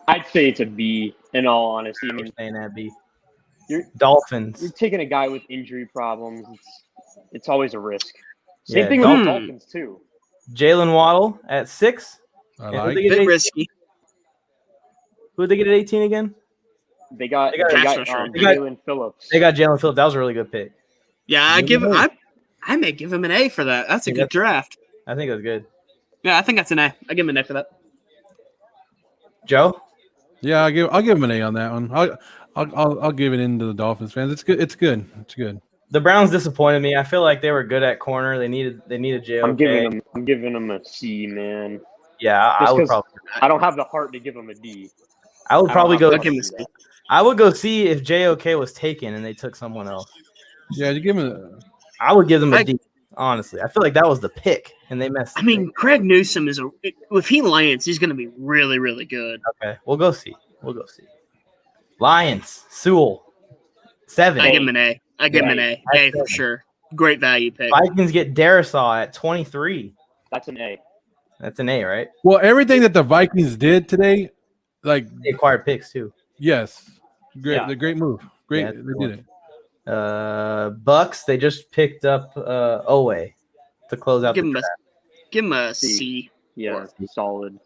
I'd say it's a B. In all honesty, I mean, saying that B. You're Dolphins. You're taking a guy with injury problems. It's always a risk. Same thing with the Dolphins too. Jalen Waddle at 6. I like it. Bit risky. Who did they get at 18 again? They got Jalen Phillips. They got Jalen Phillips. That was a really good pick. Yeah, I may give him an A for that. That's a good draft. I think it was good. Yeah, I think that's an A. I give him an A for that. Joe? Yeah, I'll give him an A on that one. I'll give it into the Dolphins fans. It's good. It's good. It's good. The Browns disappointed me. I feel like they were good at corner. They needed JOK. I'm giving them a C, man. Yeah, I would probably. I don't have the heart to give them a D. I would probably go. C. I would go C if JOK was taken and they took someone else. Yeah, you give him. I would give them a D. Honestly, I feel like that was the pick and they messed. I mean, Craig Newsome if he lands, he's going to be really, really good. Okay, we'll go C. Lions, Sewell, 7. I give him an A. I give him an A. A for sure. Great value pick. Vikings get Darisaw at 23. That's an A. That's an A, right? Well, everything that the Vikings did today, like they acquired picks too. Yes, great. The great move. Great, yeah, they did it. Bucks. They just picked up Owe to close out. Give him a C. Yeah, solid.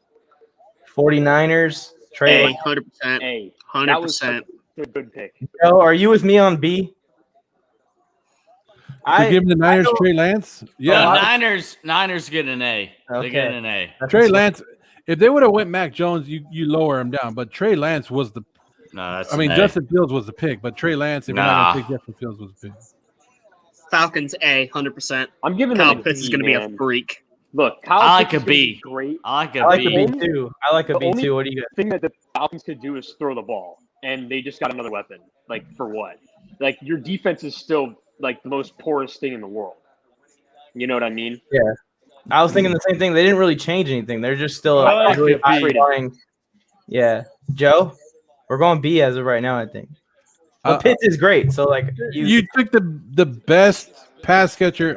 49ers. A, 100%. A. 100%. A good pick. Joe, are you with me on B? To give the Niners Trey Lance? Yeah. Niners get an A. Okay. They get an A. Trey Lance, if they would have went Mac Jones, you lower him down. But Trey Lance was the Justin Fields was the pick, but Trey Lance, if you're not gonna pick Justin Fields was the pick. Falcons A, 100%. I'm giving Kyle them Pitts is gonna be a freak. Look, I like a B. Great. I like a B too. I like a B too. What do you got? The thing that the Falcons could do is throw the ball, and they just got another weapon. Like for what? Like your defense is still like the most porous thing in the world. You know what I mean? Yeah. I was thinking the same thing. They didn't really change anything. They're just still really high. Yeah. Joe, we're going B as of right now, I think. But Pitts is great. So like you took the best pass catcher.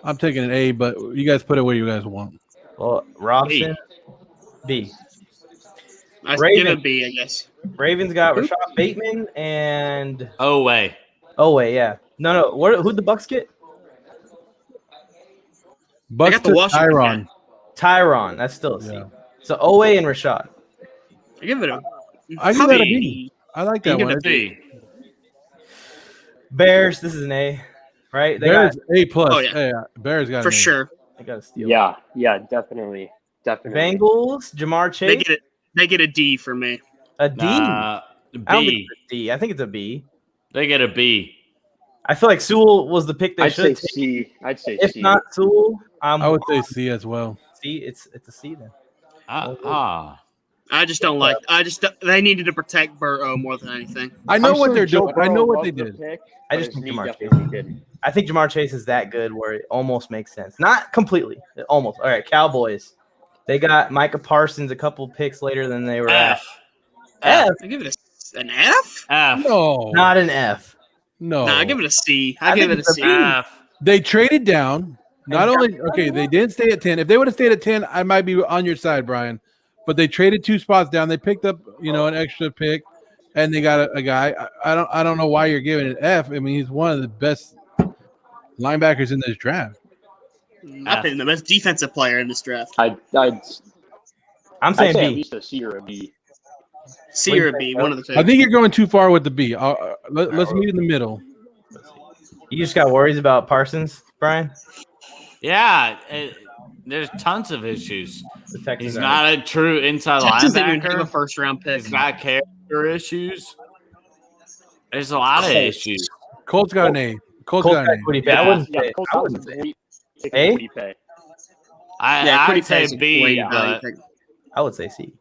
I'm taking an A, but you guys put it where you guys want. Well, Robson, B. I give Ravens. it B, I guess. Ravens got Who? Rashad Bateman and Oweh. Oweh. Yeah. No. Who'd the Bucks get? They got the Washington guy. Tyron. That's still a C. So Oweh and Rashad. I give it a. I give that a B. I like that one. Bears. This is an A, right? They Bears got A plus. Oh, yeah. Bears got For an A. sure. They got a steal. Yeah, definitely. Bengals. Jamar Chase. They get a D for me. A D. I don't think B. it's a D. I think it's a B. They get a B. I feel like Sewell was the pick they I'd say should take. C. I'd say If C. not Sewell, I would say C as well. C. It's a C then. I just don't like. They needed to protect Burrow more than anything. I know I'm what sure they're Joe doing. I know Burrow what they loved the did. pick, I but just his think knee Jamar Chase. definitely didn't. I think Jamar Chase is that good where it almost makes sense. Not completely. Almost. All right, Cowboys. They got Micah Parsons a couple picks later than they were at. F. I give it an F. F. No. Not an F. No. Nah, I give it a C. I give think it a it's C. B. They traded down. Not only they didn't stay at 10. If they would have stayed at 10, I might be on your side, Brian. But they traded 2 spots down. They picked up, an extra pick, and they got a guy. I don't know why you're giving it F. I mean, he's one of the best linebackers in this draft. I think the best defensive player in this draft. I'm I'd saying say at B. least a C or a B. C or a B, one of the two. I think you're going too far with the B. Let's meet in the middle. You just got worries about Parsons, Brian? Yeah, there's tons of issues. He's are- not a true inside Texas didn't even give a linebacker. first-round pick. He's got character issues. There's a lot of issues. Colts got an A. Colts Colts got got an A. Quiddy Pay. I wouldn't say. Colts I got wouldn't some say. great pick A? Quiddy Pay. I'd say B, but I would say C.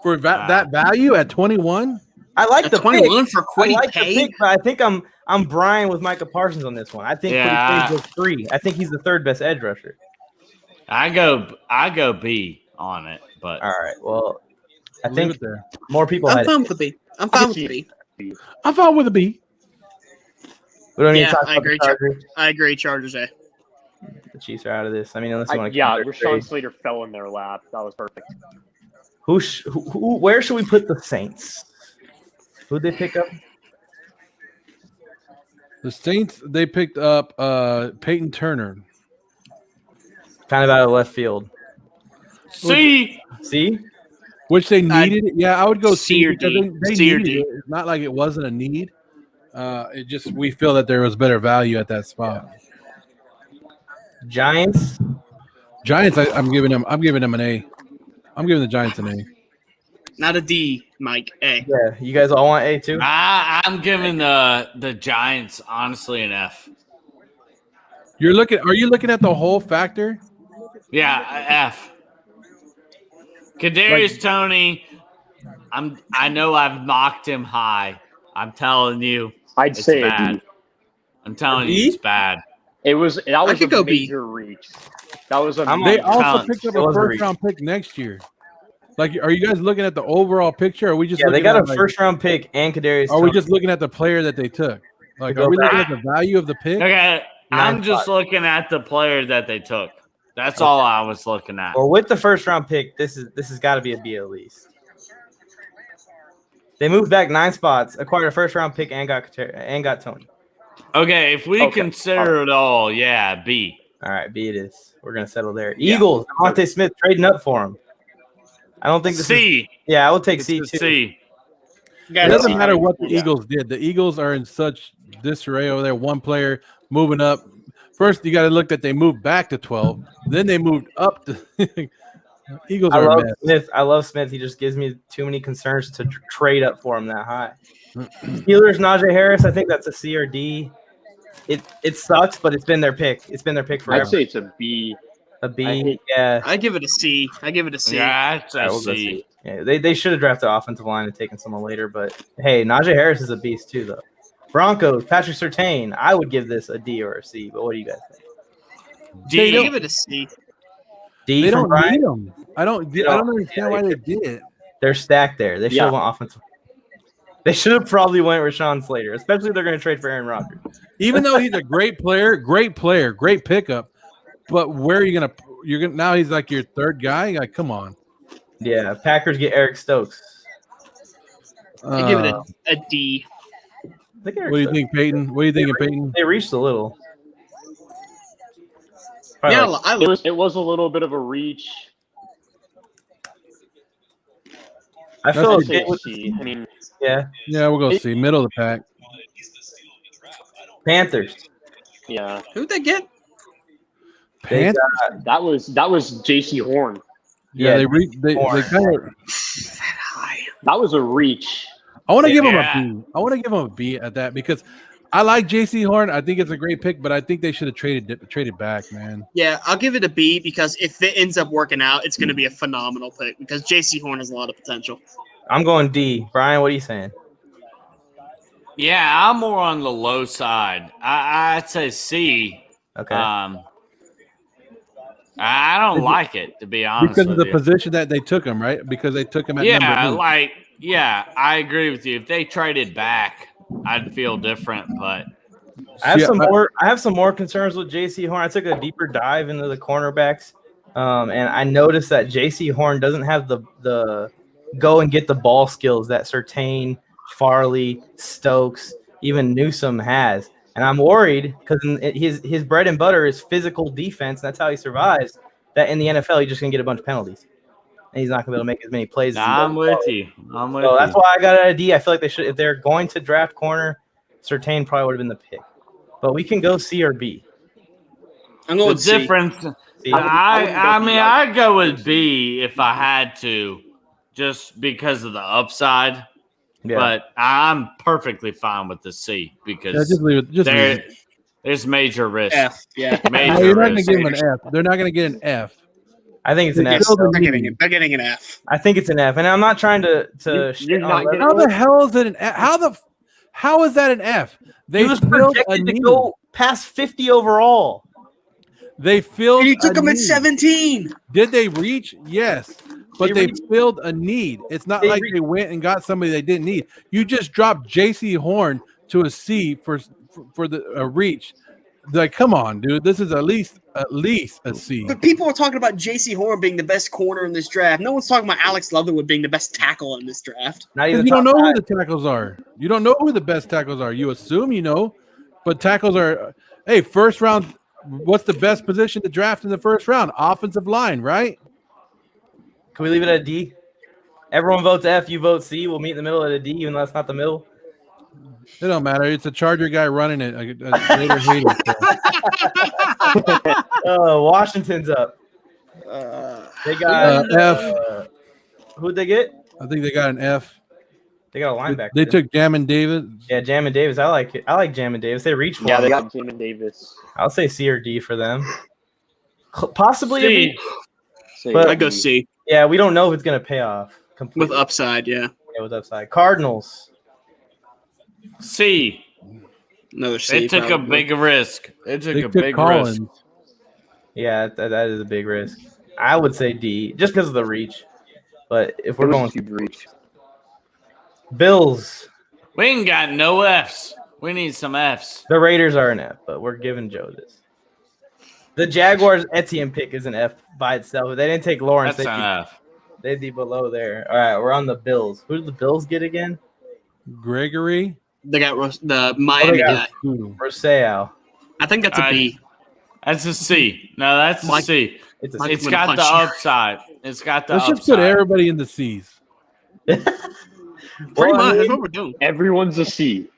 For that value at 21? I like At the 21 pick. for I Quiddy like the Pay? pick, but I think I'm Brian with Micah Parsons on this one. I think Yeah. Quiddy Pay goes 3. I think he's the third best edge rusher. I go B on it. But All right. Well, I Leave think it there. more people I'm had. fine with the B. I'm fine with the B. I'm fine with a B. We don't need to Yeah, talk I about agree. the Chargers. I agree. Chargers A. The Chiefs are out of this. I mean, unless you want to. Yeah, Rashawn Slater fell in their lap. That was perfect. Where should we put the Saints? Who'd they pick up? The Saints, they picked up Peyton Turner. Kind of out of left field. C. C? Which they needed. Yeah, I would go C C or because D. they C or needed D. it. It's not like it wasn't a need. It just we feel that there was better value at that spot. Giants. Giants, I'm giving them an A. I'm giving the Giants an A. Not a D, Mike. A. Yeah, you guys all want A too? I'm giving the Giants honestly an F. Are you looking at the whole factor? Yeah, F. Kadarius Toney, I know I've mocked him high. I'm telling you, I'd it's say bad. a D. I'm telling you, it's bad. That was could a go B. major reach. That was a They also telling- picked up it a was a first reach. round pick next year. Like, are you guys looking at the overall picture? Or are we just Yeah, they looking got at, a like, first round pick and Kadarius. Are we Toney. just looking at the player that they took? Like, go are we looking back. at the value of the pick? Okay, I'm 9 just spots. looking at the player that they took. That's all I was looking at. Or with the first round pick, this has got to be a B at least. They moved back 9 spots, acquired a first round pick, and got Tony. Okay, if we Okay. consider it all, yeah, B. All right, B it is. We're gonna settle there. Eagles, Devontae Smith trading up for him. I don't think this C. is. Yeah, I will take It's C a too. C. It doesn't matter what the Eagles did. The Eagles are in such disarray over there. One player moving up. First, you got to look that they moved back to 12. Then they moved up to Eagles I are a love mess. Smith. I love Smith. He just gives me too many concerns to trade up for him that high. Steelers, Najee Harris. I think that's a C or D. It sucks, but it's been their pick. It's been their pick forever. I'd say it's a B. A B. Yeah. I give it a C. I give it a C. Yeah, it's All right, a we'll go C. C. Yeah, they should have drafted offensive line and taken someone later, but hey, Najee Harris is a beast too, though. Broncos, Patrick Surtain. I would give this a D or a C, but what do you guys think? D. I give it a C. D They from don't Brian? need them. I don't understand why they did it. They're stacked there. They should have went offensive. They should have probably went Rashawn Slater, especially if they're going to trade for Aaron Rodgers. Even though he's a great player, great pickup. But where are you going to you're gonna now he's like your third guy. Like, come on. Yeah, Packers get Eric Stokes. I give it a D. What do you think, Peyton? What do you think, Peyton? They reached a little. Yeah, It was a little bit of a reach. I feel I'd say okay with C. I mean, yeah. Yeah, we'll go see middle of the pack. Panthers. yeah. Who'd they get? Panthers. That was J.C. Horn. Yeah, they kind of. That was a reach. I want to give him a B. I want to give him a B at that because I like J.C. Horn. I think it's a great pick, but I think they should have traded back, man. Yeah, I'll give it a B because if it ends up working out, it's going to be a phenomenal pick because J.C. Horn has a lot of potential. I'm going D. Brian, what are you saying? Yeah, I'm more on the low side. I'd say C. Okay. I don't like it, to be honest Because with of the you. position that they took him, right? Because they took him at number 8. I agree with you. If they traded back, I'd feel different, but I have some more concerns with J.C. Horn. I took a deeper dive into the cornerbacks, and I noticed that J.C. Horn doesn't have the go and get the ball skills that Surtain, Farley, Stokes, even Newsome has. And I'm worried because his bread and butter is physical defense, and that's how he survives. That in the NFL, he's just going to get a bunch of penalties. And he's not going to be able to make as many plays. I'm with you. So that's why I got it at a D. I feel like they should, if they're going to draft corner, Surtain probably would have been the pick. But we can go C or B. I'm going the difference. I'd go with B if I had to, just because of the upside. Yeah. But I'm perfectly fine with the C because just leave it. Just leave it. There's major risk. F, yeah. Major No, you're not going to risk. give him an F. They're not going to get an F. I think it's an F. They're getting an F. I think it's an F. And I'm not trying to shit on it. How the hell is it an F? How is that an F? They He was filled a projected to need. go past 50 overall. They filled. And you took a him at need. 17. Did they reach? Yes, but they filled a need. It's not like they went and got somebody they didn't need. You just dropped J.C. Horn to a C for a reach. Like, come on, dude. This is at least a C. But people are talking about J.C. Horn being the best corner in this draft. No one's talking about Alex Leatherwood being the best tackle in this draft. You don't know who the tackles are. You don't know who the best tackles are. You assume you know, but tackles are. Hey, first round. What's the best position to draft in the first round? Offensive line, right? Can we leave it at D? Everyone votes F. You vote C. We'll meet in the middle at a D, even though it's not the middle. It don't matter. It's a Charger guy running it. I later hate it. Washington's up. They got F. Who'd they get? I think they got an F. They got a linebacker. They took Jamin Davis. Yeah, Jamin Davis. I like it. I like Jamin Davis. They reached for Yeah, him. they got Jamin Davis. I'll say C or D for them. Possibly C. a B. But I go C. Yeah, we don't know if it's going to pay off completely. With upside, yeah. Yeah, with upside. Cardinals. C. Another C. They took a big risk. They took a big risk. Yeah, that is a big risk. I would say D, just because of the reach. But if we're going to reach, Bills. We ain't got no Fs. We need some Fs. The Raiders are an F, but we're giving Joe this. The Jaguars Etienne pick is an F by itself. If they didn't take Lawrence, That's an F. They'd be below there. All right, we're on the Bills. Who did the Bills get again? Gregory. They got the Miami guy. Rousseau. I think that's a B. That's a C. No, that's a C. It's got the upside. It's got the Let's upside. just put everybody in the C's. Pretty much. That's what we're doing. Everyone's a C.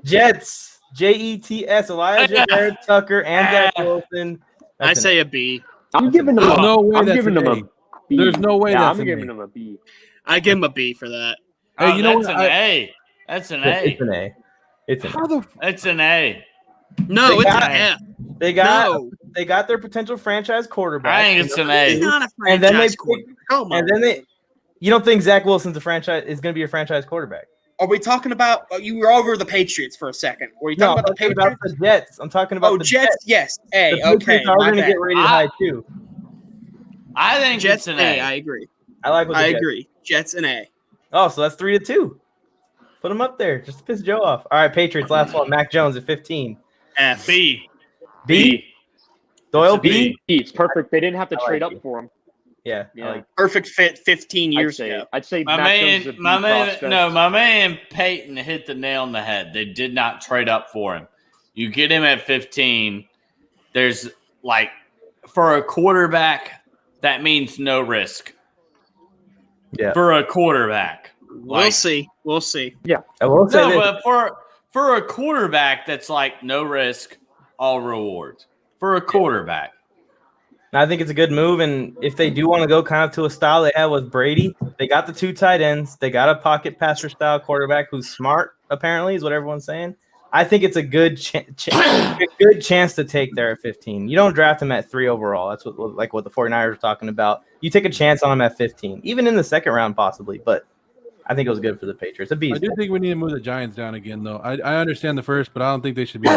Jets. Jets. Elijah Jared Tucker and Zach Wilson. I say a B. I'm giving them There's no way I'm that's giving an them A. a B. There's no way Yeah, that's I'm an giving A. them a B. I give him a B for that. Hey, you know that's what? an A. That's an A. It's an A. It's an How the It's an A. No, it's got- an F. They got their potential franchise quarterback. I think it's an A. He's not a And then they franchise quarterback. Come on. And then you don't think Zach Wilson's going to be a franchise quarterback? Are we talking about? You were over the Patriots for a second. Were you No, talking I'm about the talking Patriots? about the Jets. I'm talking about the Jets. Yes. A. The Okay. Patriots are my going to bad. get rated high too. I think Jets. it's an A. I agree. I like what the I Jets- agree. Jets and A. Oh, so that's 3-2. Put them up there just to piss Joe off. All right, Patriots. Last one. Mac Jones at 15. F. B. B. Doyle It's a B. B. It's perfect. They didn't have to I trade like up it. for him. Yeah, I Yeah. like Perfect fit 15 years ago. I'd say My Mac Jones man, is a B my man, prospect. no, my man Peyton hit the nail on the head. They did not trade up for him. You get him at 15. There's like for a quarterback, that means no risk. Yeah. For a quarterback, We'll see. We'll see. Yeah. I will say no, this. but for a quarterback, that's like no risk, all rewards. For a quarterback. I think it's a good move, and if they do want to go kind of to a style they have with Brady, they got the 2 tight ends. They got a pocket passer style quarterback who's smart, apparently, is what everyone's saying. I think it's a good good chance to take there at 15. You don't draft him at 3 overall. That's what the 49ers are talking about. You take a chance on him at 15, even in the second round possibly, but I think it was good for the Patriots. I do think we need to move the Giants down again, though. I understand the first, but I don't think they should be.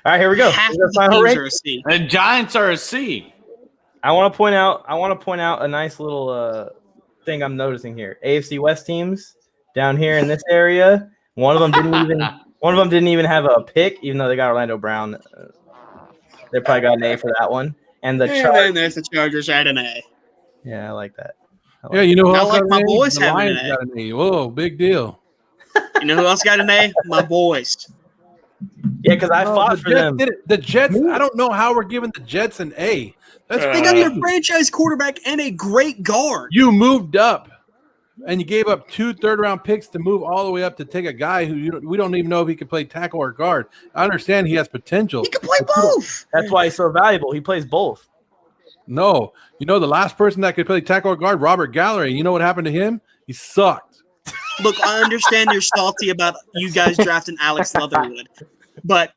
All right, here we go. Half Here's our the final teams rank. are a C. The Giants are a C. I want to point out a nice little thing I'm noticing here. AFC West teams down here in this area. One of them didn't even have a pick, even though they got Orlando Brown. They probably got an A for that one. And the And Chargers. then there's the Chargers at an A. Yeah, I like that. Yeah, you know who Not else like got my an A? boys The having Lions an A. got an A. Whoa, big deal. You know who else got an A? My boys. Yeah, because I No, fought the for Jets them. did it. The Jets, I don't know how we're giving the Jets an A. That's They got their franchise quarterback and a great guard. You moved up, and you gave up 2 third-round picks to move all the way up to take a guy who we don't even know if he can play tackle or guard. I understand he has potential. He can play both. That's why he's so valuable. He plays both. No, you know the last person that could play tackle or guard, Robert Gallery. You know what happened to him? He sucked. Look, I understand you're salty about you guys drafting Alex Leatherwood, but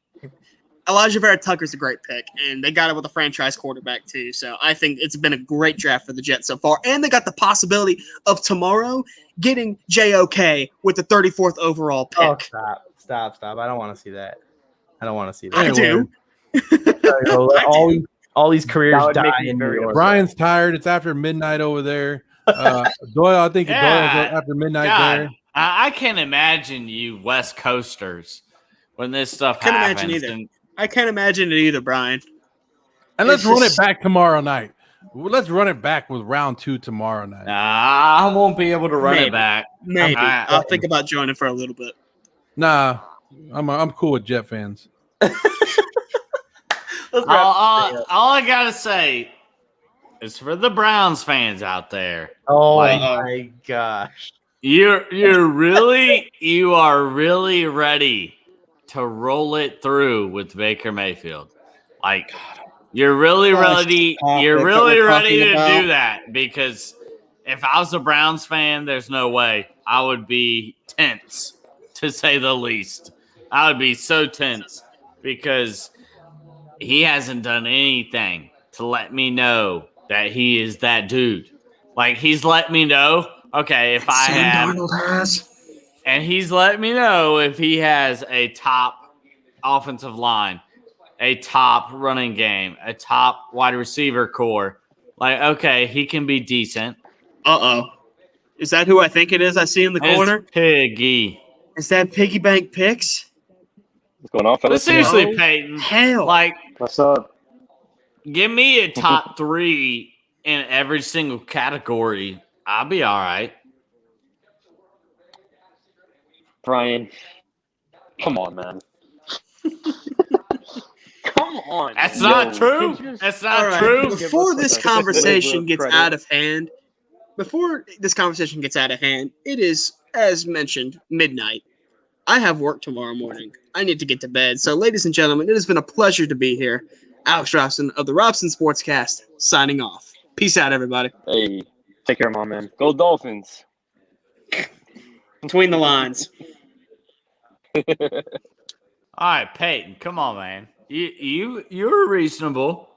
Elijah Vera Tucker's a great pick, and they got it with a franchise quarterback too. So I think it's been a great draft for the Jets so far, and they got the possibility of tomorrow getting JOK with the 34th overall pick. Oh, stop! I don't want to see that. I don't want to see that. I do. Let all these careers That would die make me in New very York. Brian's tired. It's after midnight over there. Doyle, I think Yeah. Doyle's after midnight God, there. I can't imagine you West Coasters when this stuff Can't happens. imagine either. And I can't imagine it either, Brian. And let's It's run just- it back tomorrow night. Let's run it back with round 2 tomorrow night. I won't be able to run Maybe. it back. Maybe. I- I'll think about joining for a little bit. Nah, I'm cool with Jet fans. all I gotta say is for the Browns fans out there. Oh like, my gosh! you are really ready to roll it through with Baker Mayfield. Like you're really ready. You're really ready to do that because if I was a Browns fan, there's no way I would be tense, to say the least. I would be so tense because he hasn't done anything to let me know that he is that dude. Like he's let me know, okay, if I have, Darnold has. and he's let me know if he has a top offensive line, a top running game, a top wide receiver core. Like, okay, he can be decent. Uh-oh. Is that who I think it is I see in the corner? It's Piggy. Is that Piggy Bank Picks? What's going on, But fellas? seriously, Oh, Peyton, hell. like, What's up? give me a top 3 in every single category. I'll be all right. Brian, come on, man. Come on. That's man. not Yo, true. can you just- That's All not right. true. Before Give us, this like, a conversation sliver of gets credit. out of hand, it is, as mentioned, midnight. I have work tomorrow morning. I need to get to bed. So, ladies and gentlemen, it has been a pleasure to be here. Alex Robson of the Robson Sportscast signing off. Peace out, everybody. Hey, take care, my man. Go Dolphins. Between the lines. All right, Peyton, come on, man. You're reasonable.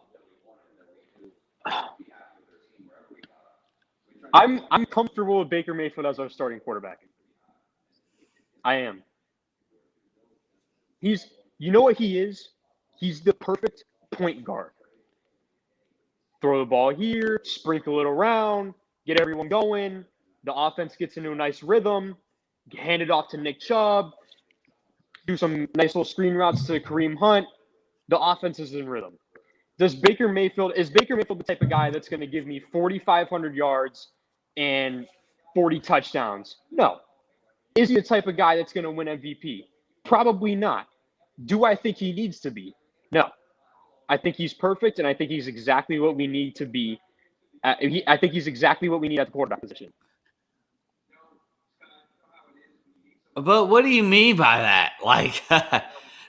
I'm comfortable with Baker Mayfield as our starting quarterback. I am. You know what he is? He's the perfect point guard. Throw the ball here, sprinkle it around, get everyone going. The offense gets into a nice rhythm. Hand it off to Nick Chubb. do some nice little screen routes to Kareem Hunt. The offense is in rhythm. Is Baker Mayfield the type of guy that's going to give me 4,500 yards and 40 touchdowns? No. Is he the type of guy that's going to win MVP? Probably not. Do I think he needs to be? No. I think he's perfect, and I think he's exactly what we need to be. I think he's exactly what we need at the quarterback position. But what do you mean by that? Like,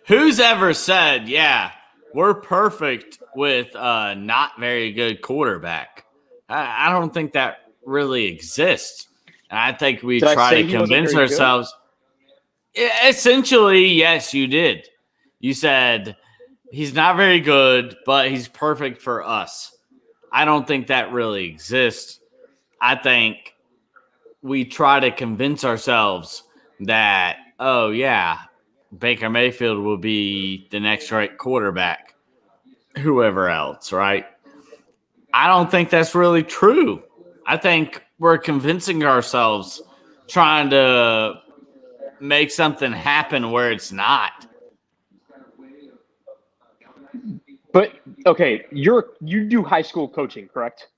who's ever said, yeah, we're perfect with a not very good quarterback? I don't think that really exists. And I think we try to convince ourselves. Essentially, yes, you did. You said he's not very good, but he's perfect for us. I don't think that really exists. I think we try to convince ourselves that, oh, yeah, Baker Mayfield will be the next right quarterback, whoever else, right? I don't think that's really true. I think we're convincing ourselves, trying to make something happen where it's not. But okay, you do high school coaching, correct?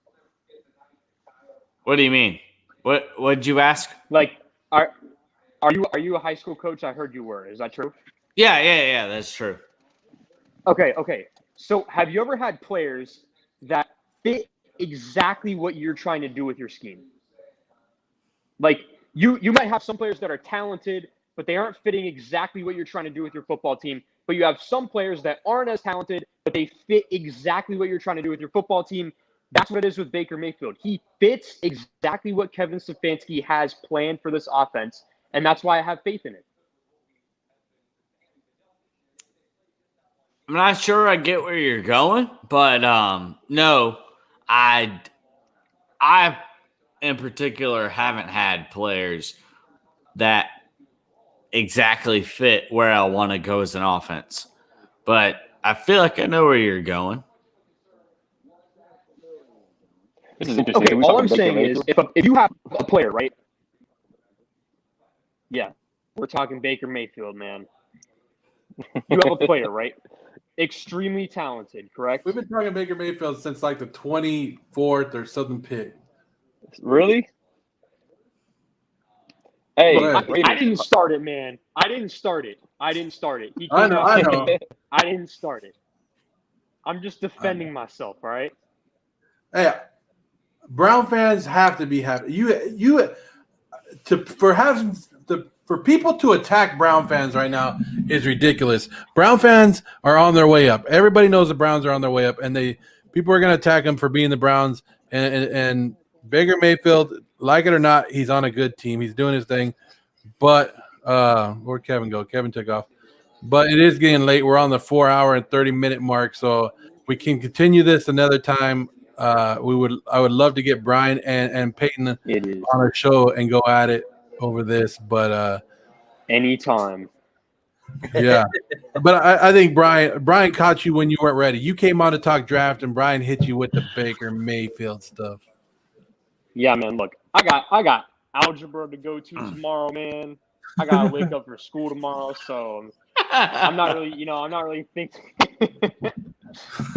What do you mean? What did you ask? Like, are you a high school coach? I heard you were. Is that true? Yeah, that's true. Okay. So have you ever had players that fit exactly what you're trying to do with your scheme? Like, you might have some players that are talented, but they aren't fitting exactly what you're trying to do with your football team. But you have some players that aren't as talented, but they fit exactly what you're trying to do with your football team. That's what it is with Baker Mayfield. He fits exactly what Kevin Stefanski has planned for this offense, and that's why I have faith in it. I'm not sure I get where you're going, but no, I in particular haven't had players that exactly fit where I want to go as an offense. But I feel like I know where you're going. This is interesting. Okay, all I'm saying is if you have a player, right? Yeah, we're talking Baker Mayfield, man. You have a player, right? Extremely talented, correct? We've been talking Baker Mayfield since like the 24th or something pick. Really? Hey, I didn't start it, man. I didn't start it. He I know. I didn't start it. I'm just defending myself, all right? Hey, Brown fans have to be happy. For people to attack Brown fans right now is ridiculous. Brown fans are on their way up. Everybody knows the Browns are on their way up, and people are going to attack them for being the Browns. And Baker Mayfield, like it or not, he's on a good team. He's doing his thing. But where'd Kevin go? Kevin took off. But it is getting late. We're on the 4-hour and 30-minute mark, so we can continue this another time. I would love to get Brian and Peyton on our show and go at it over this, but anytime. Yeah. But I think Brian caught you when you weren't ready. You came on to talk draft and Brian hit you with the Baker Mayfield stuff. Yeah, man, look, I got algebra to go to tomorrow, man. I gotta wake up for school tomorrow, so I'm not really thinking.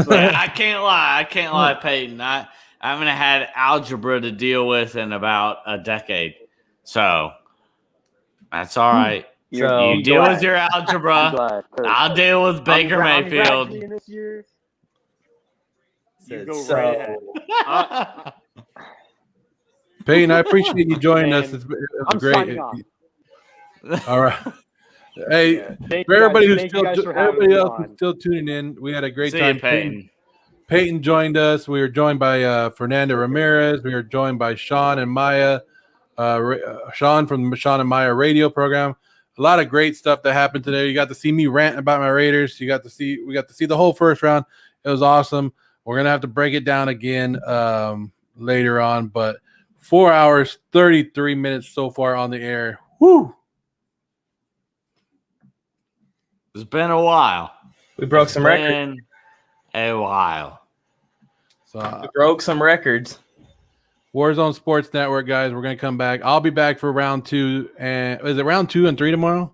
I can't lie, Peyton. I haven't had algebra to deal with in about a decade, so that's all right. You deal with your algebra. I'll deal with Baker Mayfield. This year. You go right ahead. Peyton, I appreciate you joining us. It's great. All right. Hey, for everybody who's still tuning in, we had a great time. Peyton joined us. We were joined by Fernando Ramirez. We were joined by Sean and Maya. Sean from the Sean and Maya radio program. A lot of great stuff that happened today. You got to see me rant about my Raiders. We got to see the whole first round. It was awesome. We're gonna have to break it down again later on, but 4 hours, 33 minutes so far on the air. Woo! It's been a while. We broke some records. A while. So we broke some records. Warzone Sports Network, guys. We're gonna come back. I'll be back for round 2. And is it round 2 and 3 tomorrow?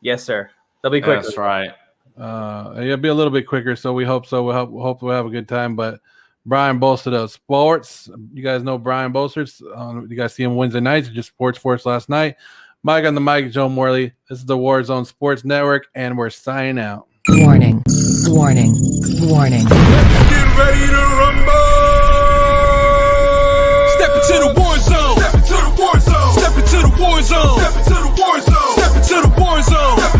Yes, sir. They'll be quick. That's right. It'll be a little bit quicker, so we hope so. We'll have a good time. But Brian Bolster of sports. You guys know Brian Bolsters. You guys see him Wednesday nights. Just sports last night. Mike on the mic, Joe Morley. This is the Warzone Sports Network, and we're signing out. Warning. Warning. Warning. Get ready to rumble. Step into the war zone. Step into the war zone. Step into the war zone. Step into the war zone. Step into the war zone.